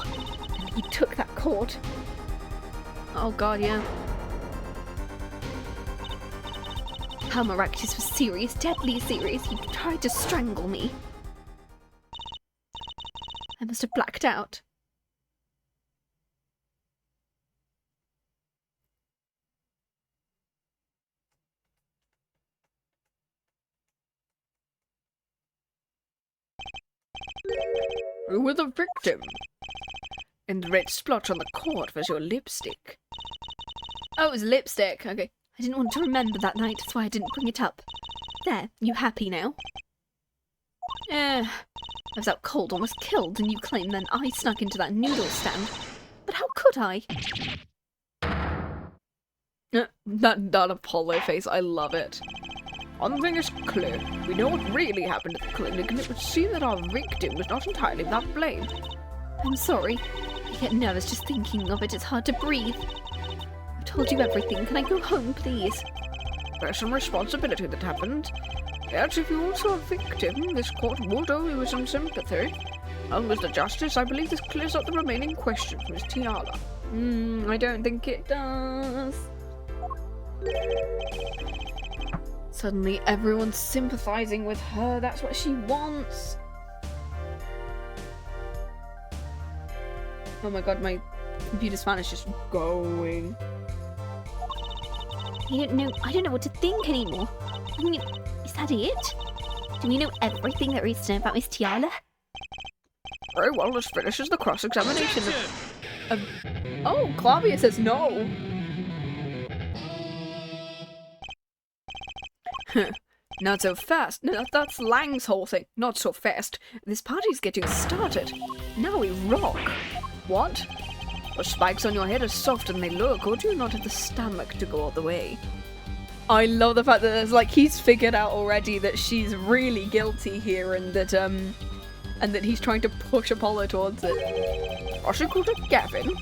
And he took that cord. Oh god, yeah. Maractus was serious, deadly serious. He tried to strangle me. I must have blacked out. Who were the victim? And the red splotch on the cord was your lipstick. Oh, it was lipstick. Okay. I didn't want to remember that night, that's why I didn't bring it up. There, you happy now? Eh. I was out cold, almost killed, and you claim then I snuck into that noodle stand. But how could I? That Apollo face, I love it. One thing is clear. We know what really happened at the clinic, and it would seem that our victim was not entirely without blame. I'm sorry. I get nervous just thinking of it. It's hard to breathe. I've told you everything. Can I go home, please? There's some responsibility that happened. Yet, if you also a victim, this court would owe you some sympathy. And with the justice, I believe this clears up the remaining questions, Miss Tiala. I don't think it does. Suddenly, everyone's sympathizing with her. That's what she wants. Oh my god, my computer span is just going. I don't know what to think anymore. I mean, is that it? Do we know everything there is to know about Miss Tiala? Very well, this finishes the cross-examination. Oh, Clavia says no. Not so fast. No, that's Lang's whole thing. Not so fast. This party's getting started. Now we rock. What? The spikes on your head are softer than they look, or do you not have the stomach to go all the way? I love the fact that there's like he's figured out already that she's really guilty here, and that he's trying to push Apollo towards it. What's it called? Gavin?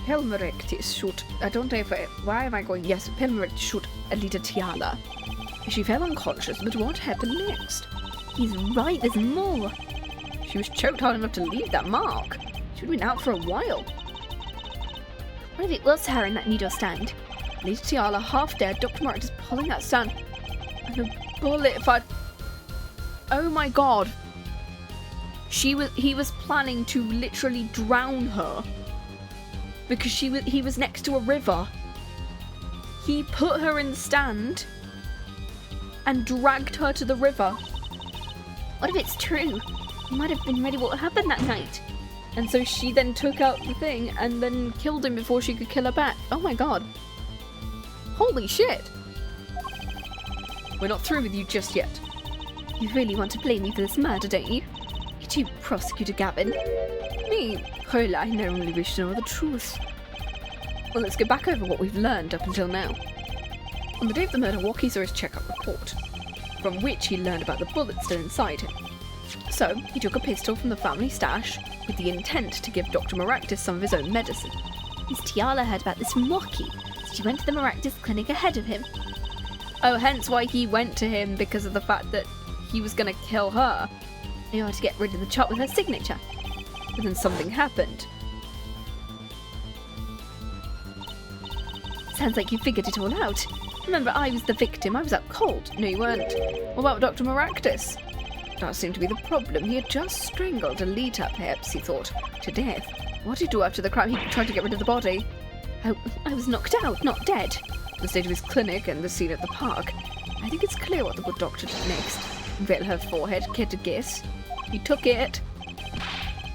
Pelmerectis shoot. I don't know if I. Why am I going? Yes, Pelmerectis shoot Alita Tiala. She fell unconscious, but what happened next? He's right, there's more. She was choked hard enough to leave that mark. She'd been out for a while. What if it was her in that needle stand? Alita Tiala half dead. Dr. Mark is pulling that stand, and a bullet fired. Oh my god! He was planning to literally drown her. Because he was next to a river. He put her in the stand and dragged her to the river. What if it's true? He might have been ready what happened that night. And so she then took out the thing and then killed him before she could kill her back. Oh my god. Holy shit. We're not through with you just yet. You really want to blame me for this murder, don't you? You too, Prosecutor Gavin. Me? Caroline, I only wish to know the truth. Well, let's go back over what we've learned up until now. On the day of the murder, Walkie saw his checkup report, from which he learned about the bullet still inside him. So, he took a pistol from the family stash with the intent to give Dr. Maractus some of his own medicine. Miss Tiala heard about this from Walkie, so she went to the Maractus clinic ahead of him. Oh, hence why he went to him, because of the fact that he was going to kill her. In order to get rid of the chart with her signature. But then something happened. Sounds like you figured it all out. Remember, I was the victim. I was out cold. No, you weren't. What about Dr. Maractus? That seemed to be the problem. He had just strangled Alita, perhaps, he thought, to death. What did he do after the crime? He tried to get rid of the body. I was knocked out, not dead. The state of his clinic and the scene at the park. I think it's clear what the good doctor did next. Veil her forehead, care to guess? He took it.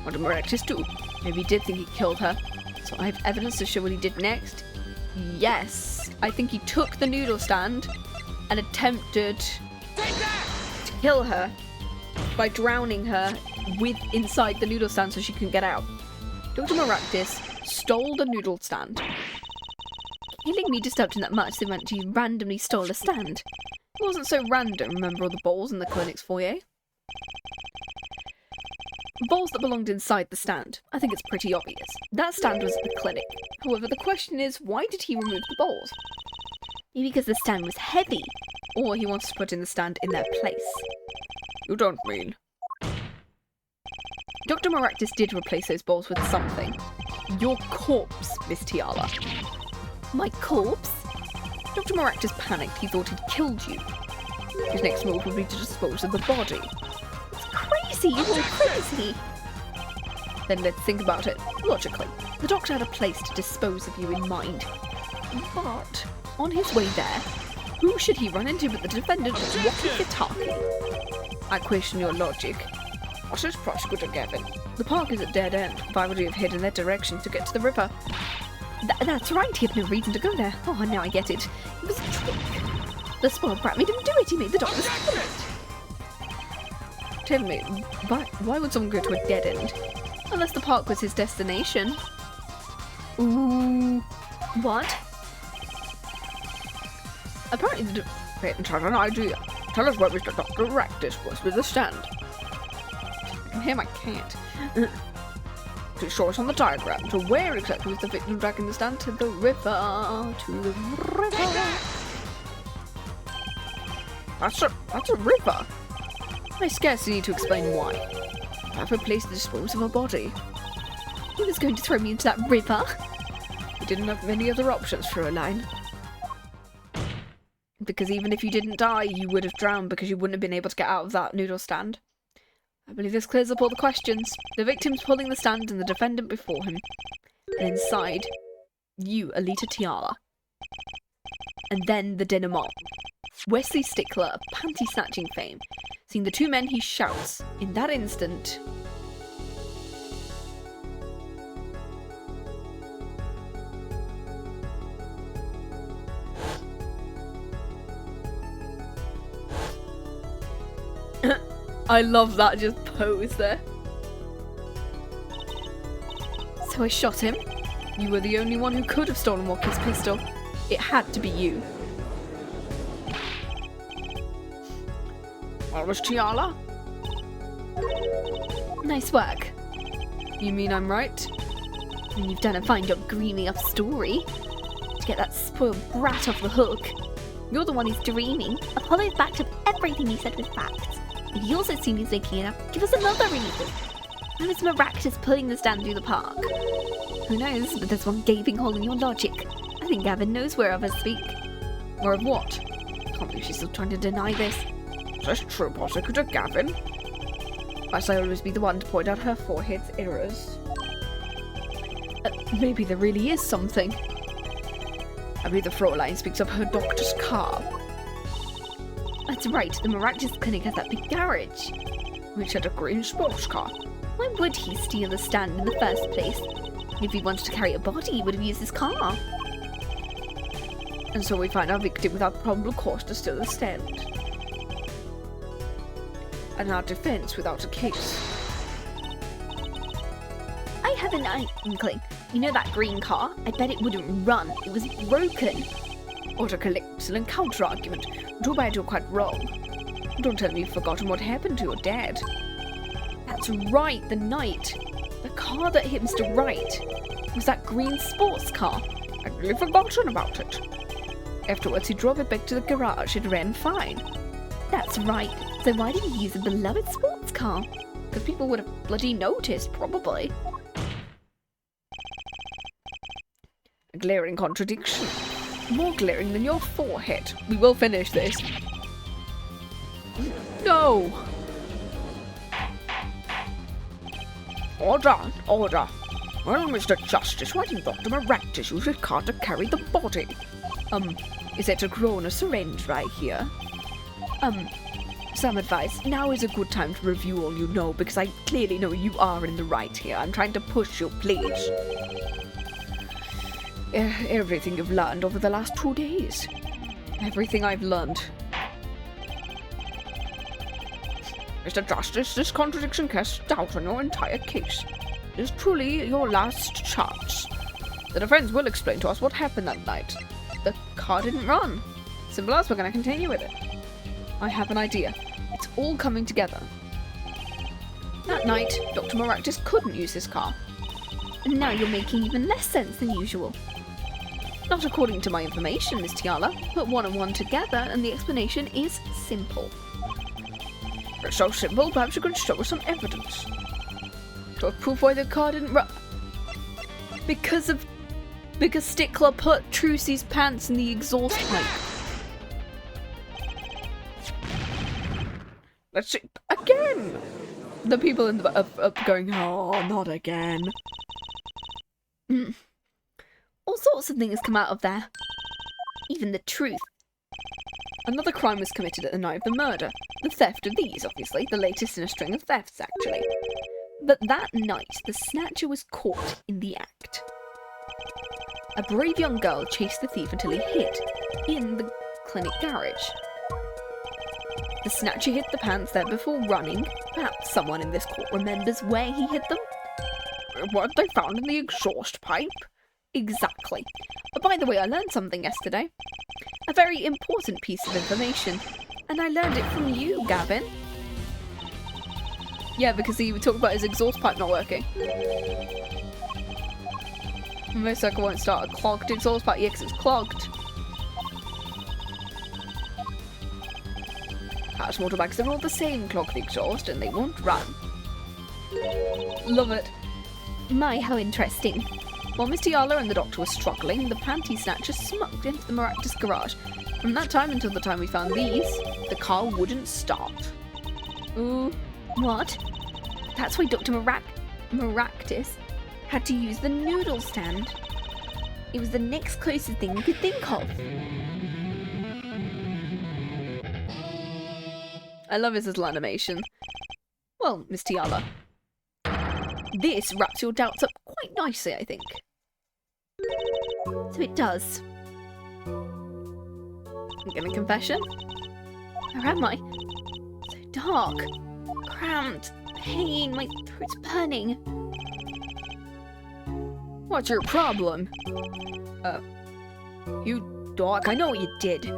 What did Maractus do? Maybe he did think he killed her. So I have evidence to show what he did next. Yes. I think he took the noodle stand and attempted to kill her by drowning her inside the noodle stand so she couldn't get out. Dr. Maractus stole the noodle stand. Killing me disturbed him that much they went to randomly stole a stand. It wasn't so random, remember all the bowls in the clinic's foyer? Bowls that belonged inside the stand. I think it's pretty obvious. That stand was at the clinic. However, the question is, why did he remove the bowls? Maybe because the stand was heavy. Or he wants to put in the stand in their place. You don't mean? Dr. Maractus did replace those bowls with something. Your corpse, Miss Tiala. My corpse? Dr. Maractus panicked. He thought he'd killed you. His next move would be to dispose of the body. It's crazy! You're crazy! Then let's think about it logically. The doctor had a place to dispose of you in mind. But on his way there, who should he run into but the defendant was Walkie Kitaki? I question your logic. What's this prosecutor, Gavin? The park is a dead end. Why would he have hid in that direction to get to the river? That's right, he had no reason to go there. Oh, now I get it. It was a trick. The spoiled brat made him do it. He made the doctor stop it. Tell me, why would someone go to a dead end? Unless the park was his destination. Ooh. What? Apparently the defendant had an idea. Tell us where Mr. Dr. Maractus was with the stand. I can hear my cat. To show us on the diagram. So where exactly was the victim dragging the stand? To the river. To the river. That's a river. I scarcely need to explain why. I have a place to dispose of a body. He was going to throw me into that river. We didn't have many other options, Caroline. Because even if you didn't die, you would have drowned because you wouldn't have been able to get out of that noodle stand. I believe this clears up all the questions. The victim's pulling the stand and the defendant before him. And inside, you, Alita Tiala. And then the denouement. Wesley Stickler, of panty-snatching fame. Seeing the two men, he shouts. In that instant... I love that just pose there. So I shot him. You were the only one who could have stolen Walker's pistol. It had to be you. Well, Miss Tiala? Nice work. You mean I'm right? And you've done a fine job greening up a story. To get that spoiled brat off the hook. You're the one who's dreaming. Apollo's backed up everything he said with facts. If you also seem he's making it up, give us another reason. Why was Maractus pulling the stand through the park? Who knows, but there's one gaping hole in your logic. I think Gavin knows where others speak. Or of what? Can't believe she's still trying to deny this. That's true, Prosecutor Gavin. Must I always be the one to point out her forehead's errors? Maybe there really is something. I believe the Fraulein speaks of her doctor's car. That's right, the Maractus clinic has that big garage. Which had a green sports car. Why would he steal the stand in the first place? If he wanted to carry a body, he would have used his car. And so we find our victim without probable cause to steal the stand. And our defense without a case. I have an inkling. You know that green car? I bet it wouldn't run. It was broken. Excellent counter-argument. Too bad you're quite wrong. Don't tell me you've forgotten what happened to your dad. That's right, the night. The car that hit Mr. Wright was that green sports car. I'd really forgotten about it. Afterwards, he drove it back to the garage. It ran fine. That's right. So why did he use a beloved sports car? Because people would have bloody noticed, probably. A glaring contradiction. More glaring than your forehead. We will finish this. No! Order, order. Well, Mr. Justice, why didn't Dr. Maractus use his car to carry the body? Is that a groan or syringe right here? Some advice. Now is a good time to review all you know, because I clearly know you are in the right here. I'm trying to push you, please. Everything you've learned over the last 2 days. Everything I've learned. Mr. Justice, this contradiction casts doubt on your entire case. It is truly your last chance. The defense will explain to us what happened that night. The car didn't run. Simple as, we're going to continue with it. I have an idea. It's all coming together. That night, Dr. Maractus couldn't use his car. And now you're making even less sense than usual. Not according to my information, Miss Tiala. Put one and one together and the explanation is simple. It's so simple, perhaps you can show us some evidence. To have proof why the car didn't run. Because Stickler put Trucy's pants in the exhaust pipe. Let's see. Again! The people in the up going, oh, not again. All sorts of things come out of there. Even the truth. Another crime was committed at the night of the murder. The theft of these, obviously. The latest in a string of thefts, actually. But that night, the snatcher was caught in the act. A brave young girl chased the thief until he hid in the clinic garage. The snatcher hid the pants there before running. Perhaps someone in this court remembers where he hid them? Weren't they found in the exhaust pipe? Exactly. By the way, I learned something yesterday. A very important piece of information. And I learned it from you, Gavin. Yeah, because he would talk about his exhaust pipe not working. Motorcycle won't start a clogged exhaust pipe. Yeah, because it's clogged. House motorbikes, they're all the same clogged exhaust and they won't run. Love it. My, how interesting. While Miss Tiala and the doctor were struggling, the panty snatcher smuggled into the Maractus garage. From that time until the time we found these, the car wouldn't start. Ooh, what? That's why Dr. Maractus had to use the noodle stand. It was the next closest thing we could think of. I love his little animation. Well, Miss Tiala, this wraps your doubts up quite nicely, I think. So it does. You getting a confession? Or am I? So dark. cramped, pain, my throat's burning. What's your problem? You dog, I know what you did.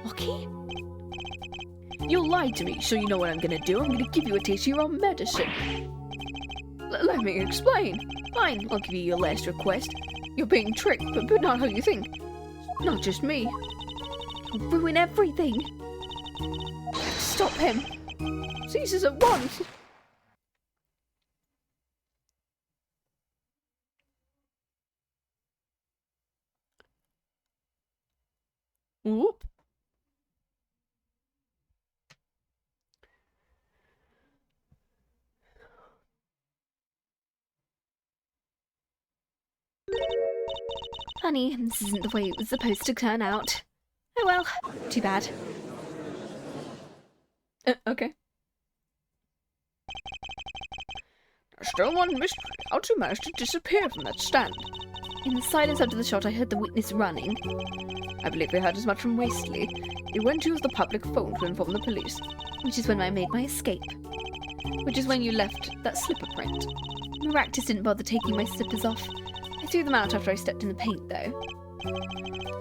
Walkie? You lied to me, so you know what I'm gonna do. I'm gonna give you a taste of your own medicine. Let me explain. Fine, I'll give you your last request. You're being tricked, but not how you think. Not just me. You'll ruin everything. Stop him. Ceases at once. Whoop. Funny, this isn't the way it was supposed to turn out. Oh well, too bad. Okay. There's still one mystery. How'd you manage to disappear from that stand? In the silence after the shot, I heard the witness running. I believe we heard as much from Wasteley. He went to use the public phone to inform the police. Which is when I made my escape. Which is when you left that slipper print. Maractus didn't bother taking my slippers off. I threw them out after I stepped in the paint, though.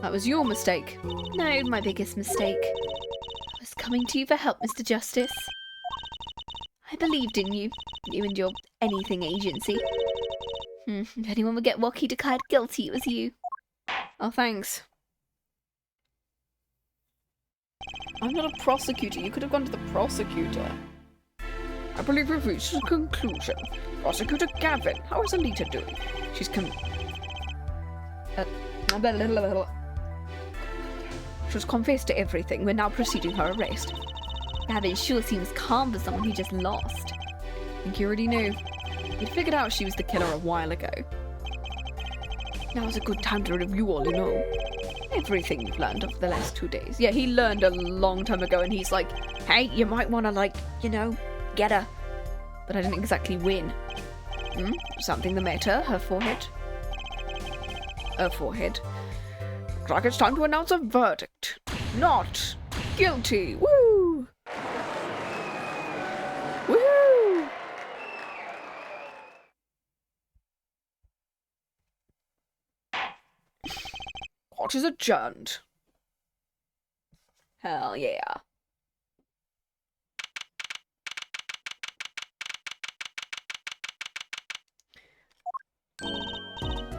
That was your mistake. No, my biggest mistake. I was coming to you for help, Mr. Justice. I believed in you. You and your anything agency. If anyone would get Walkie declared guilty, it was you. Oh, thanks. I'm not a prosecutor. You could have gone to the prosecutor. I believe we've reached a conclusion. Prosecutor Gavin, how is Alita doing? She's She's confessed to everything. We're now proceeding her arrest. Gavin sure seems calm for someone who just lost. I think you already knew. You'd figured out she was the killer a while ago. Now's a good time to review all you know. Everything you've learned over the last 2 days. Yeah, he learned a long time ago and he's like, hey, you might want to, like, you know, get her. But I didn't exactly win. Something the matter? Her forehead? Her forehead. Looks like it's time to announce a verdict. Not guilty. Woo! Woo! Court is adjourned. Hell yeah.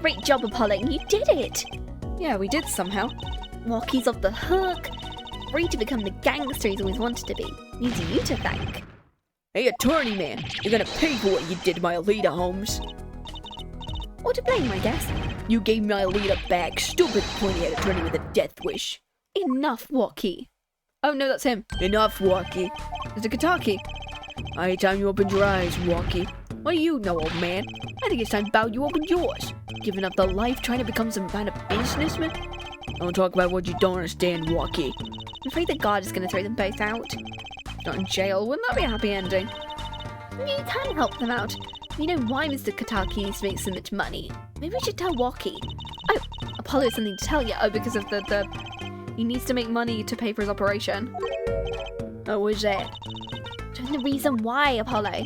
Great job, Apollo. You did it. Yeah, we did somehow. Walkie's off the hook. Free to become the gangster he's always wanted to be. Needs you to thank. Hey, attorney man, you're gonna pay for what you did to my Alita, Holmes. Or to blame, I guess. You gave my Alita back, stupid pointy-head attorney with a death wish. Enough, Walkie. Oh no, that's him. Enough, Walkie. It's a Kataki. I time you opened your eyes, Walkie. What do you know, old man? I think it's time about you opened yours. Giving up the life, trying to become some kind of businessman? Don't talk about what you don't understand, Walkie. I'm afraid the guard is going to throw them both out. Not in jail, wouldn't that be a happy ending? You can help them out. You know why Mr. Kataki needs to make so much money. Maybe we should tell Walkie. Oh, Apollo has something to tell you. Oh, because of the... He needs to make money to pay for his operation. Oh, what is that? Tell me the reason why, Apollo.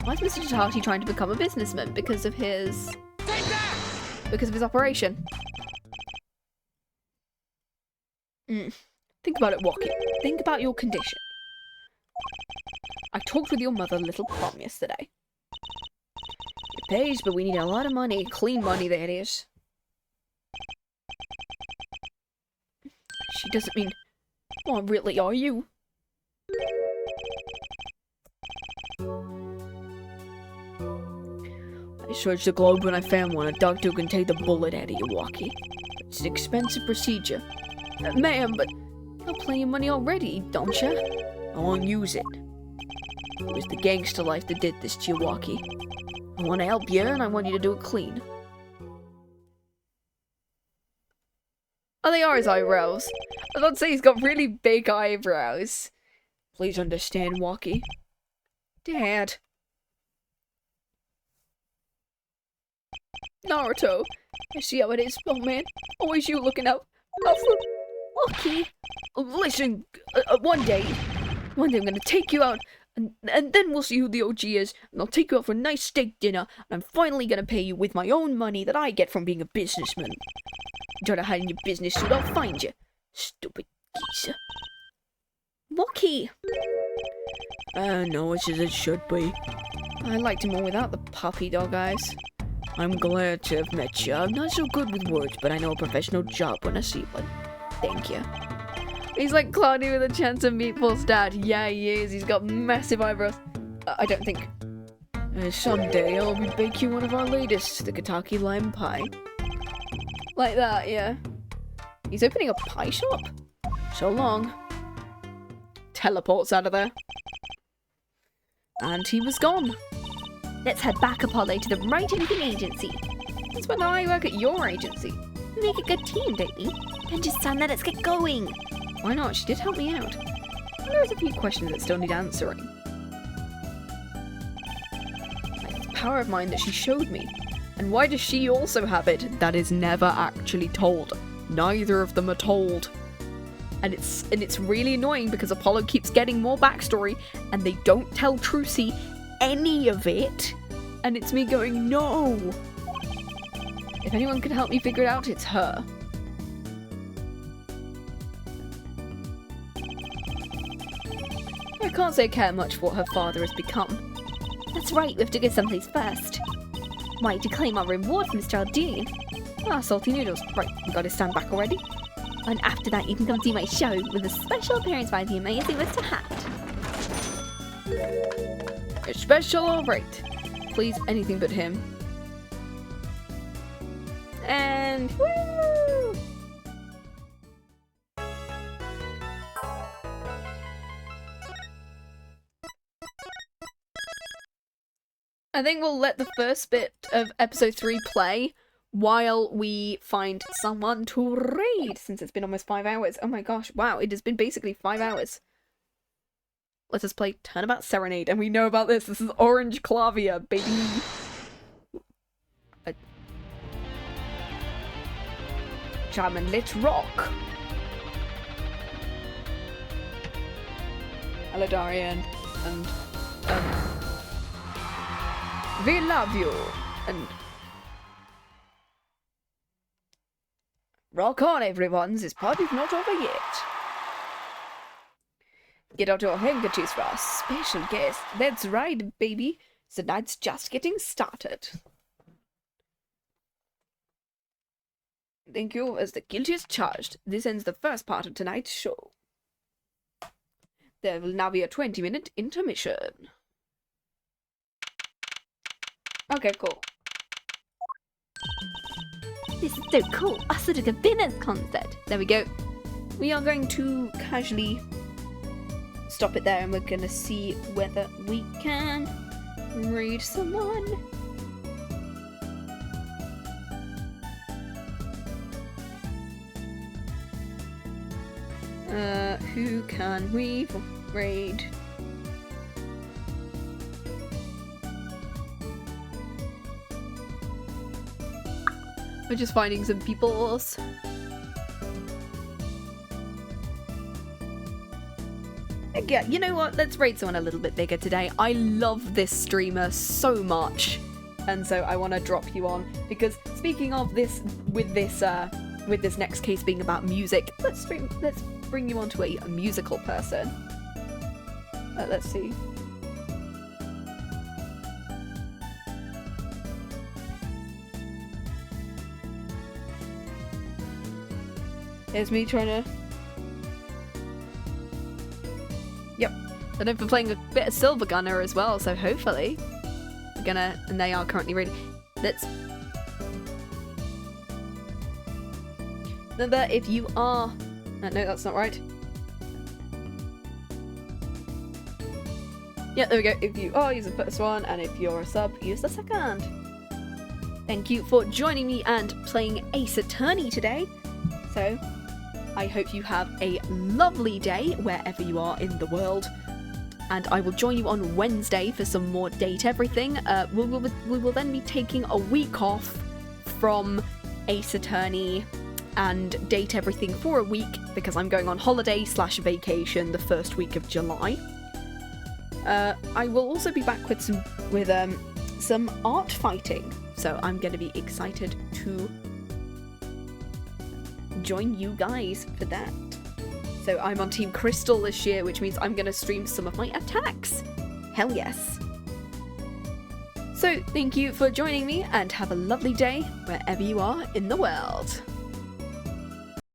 Why is Mr. Kataki trying to become a businessman? Because of his... Take that! Because of his operation. Think about it, Walkie. Think about your condition. I talked with your mother, Little Plum, yesterday. It pays, but we need a lot of money. Clean money, that is. She doesn't mean... Well, really, are you? I searched the globe when I found one. A doctor who can take the bullet out of you, Walkie. It's an expensive procedure. Ma'am, but you got plenty of money already, don't you? I won't use it. It was the gangster life that did this to you, Walkie. I want to help you, and I want you to do it clean. Oh, they are his eyebrows. I was about to say he's got really big eyebrows. Please understand, Walkie. Dad. Naruto. I see how it is, oh man. Always you looking out for Walkie. Listen, one day I'm gonna take you out And then we'll see who the OG is, and I'll take you out for a nice steak dinner, and I'm finally gonna pay you with my own money that I get from being a businessman. You try to hide in your business suit, I'll find you. Stupid geezer. Wocky! No, it's as it should be. I liked him all without the puppy dog eyes. I'm glad to have met you. I'm not so good with words, but I know a professional job when I see one. Thank you. He's like Cloudy with a chance of meatballs dad. Yeah, he is. He's got massive eyebrows. I don't think. Someday I'll be bake you one of our latest, the Kentucky lime pie. Like that, yeah. He's opening a pie shop? So long. Teleports out of there. And he was gone. Let's head back, Apollo, to the Right Anything Agency. That's when I work at your agency. We make a good team, don't we? Then just stand there, let's get going. Why not? She did help me out. There's a few questions that still need answering. Like this power of mine that she showed me. And why does she also have it? That is never actually told. Neither of them are told. And it's really annoying because Apollo keeps getting more backstory and they don't tell Trucy any of it. And it's me going, no! If anyone can help me figure it out, it's her. I can't say I care much for what her father has become. That's right, we have to go someplace first. Why, to claim our reward from Mr. Aldoon. Ah, salty noodles. Right, we gotta stand back already. And after that, you can come see my show with a special appearance by the amazing Mr. Hat. A special, alright. Please, anything but him. And woo! I think we'll let the first bit of episode 3 play while we find someone to raid, since it's been almost 5 hours. Oh my gosh, wow, it has been basically 5 hours. Let us play Turnabout Serenade, and we know about this. This is Orange Clavier, baby. Jam and Lit Rock. Hello, Darian. And, we love you. And rock on, everyone. This party's not over yet. Get out your handkerchiefs for our special guest. That's right, baby. The night's just getting started. Thank you. As the guilty is charged, this ends the first part of tonight's show. There will now be a 20-minute intermission. Okay, cool. This is so cool. Us at a Cabinets concert. There we go. We are going to casually stop it there, and we're going to see whether we can raid someone. Who can we raid? We're just finding some peoples. Yeah, you know what? Let's raid someone a little bit bigger today. I love this streamer so much, and so I want to drop you on, because speaking of this, with this next case being about music, let's bring you onto a musical person. Let's see. Here's me trying to... Yep. I know for playing a bit of Silver Gunner as well, so hopefully we're gonna... And they are currently ready. Let's... Remember, if you are... no, that's not right. Yeah, there we go. If you are, use the first one, and if you're a sub, use the second. Thank you for joining me and playing Ace Attorney today. So, I hope you have a lovely day wherever you are in the world. And I will join you on Wednesday for some more Date Everything. We will then be taking a week off from Ace Attorney and Date Everything for a week, because I'm going on holiday/vacation the first week of July. I will also be back with some art fighting, so I'm going to be excited to join you guys for that. So I'm on Team Crystal this year, which means I'm going to stream some of my attacks. Hell yes. So thank you for joining me, and have a lovely day wherever you are in the world.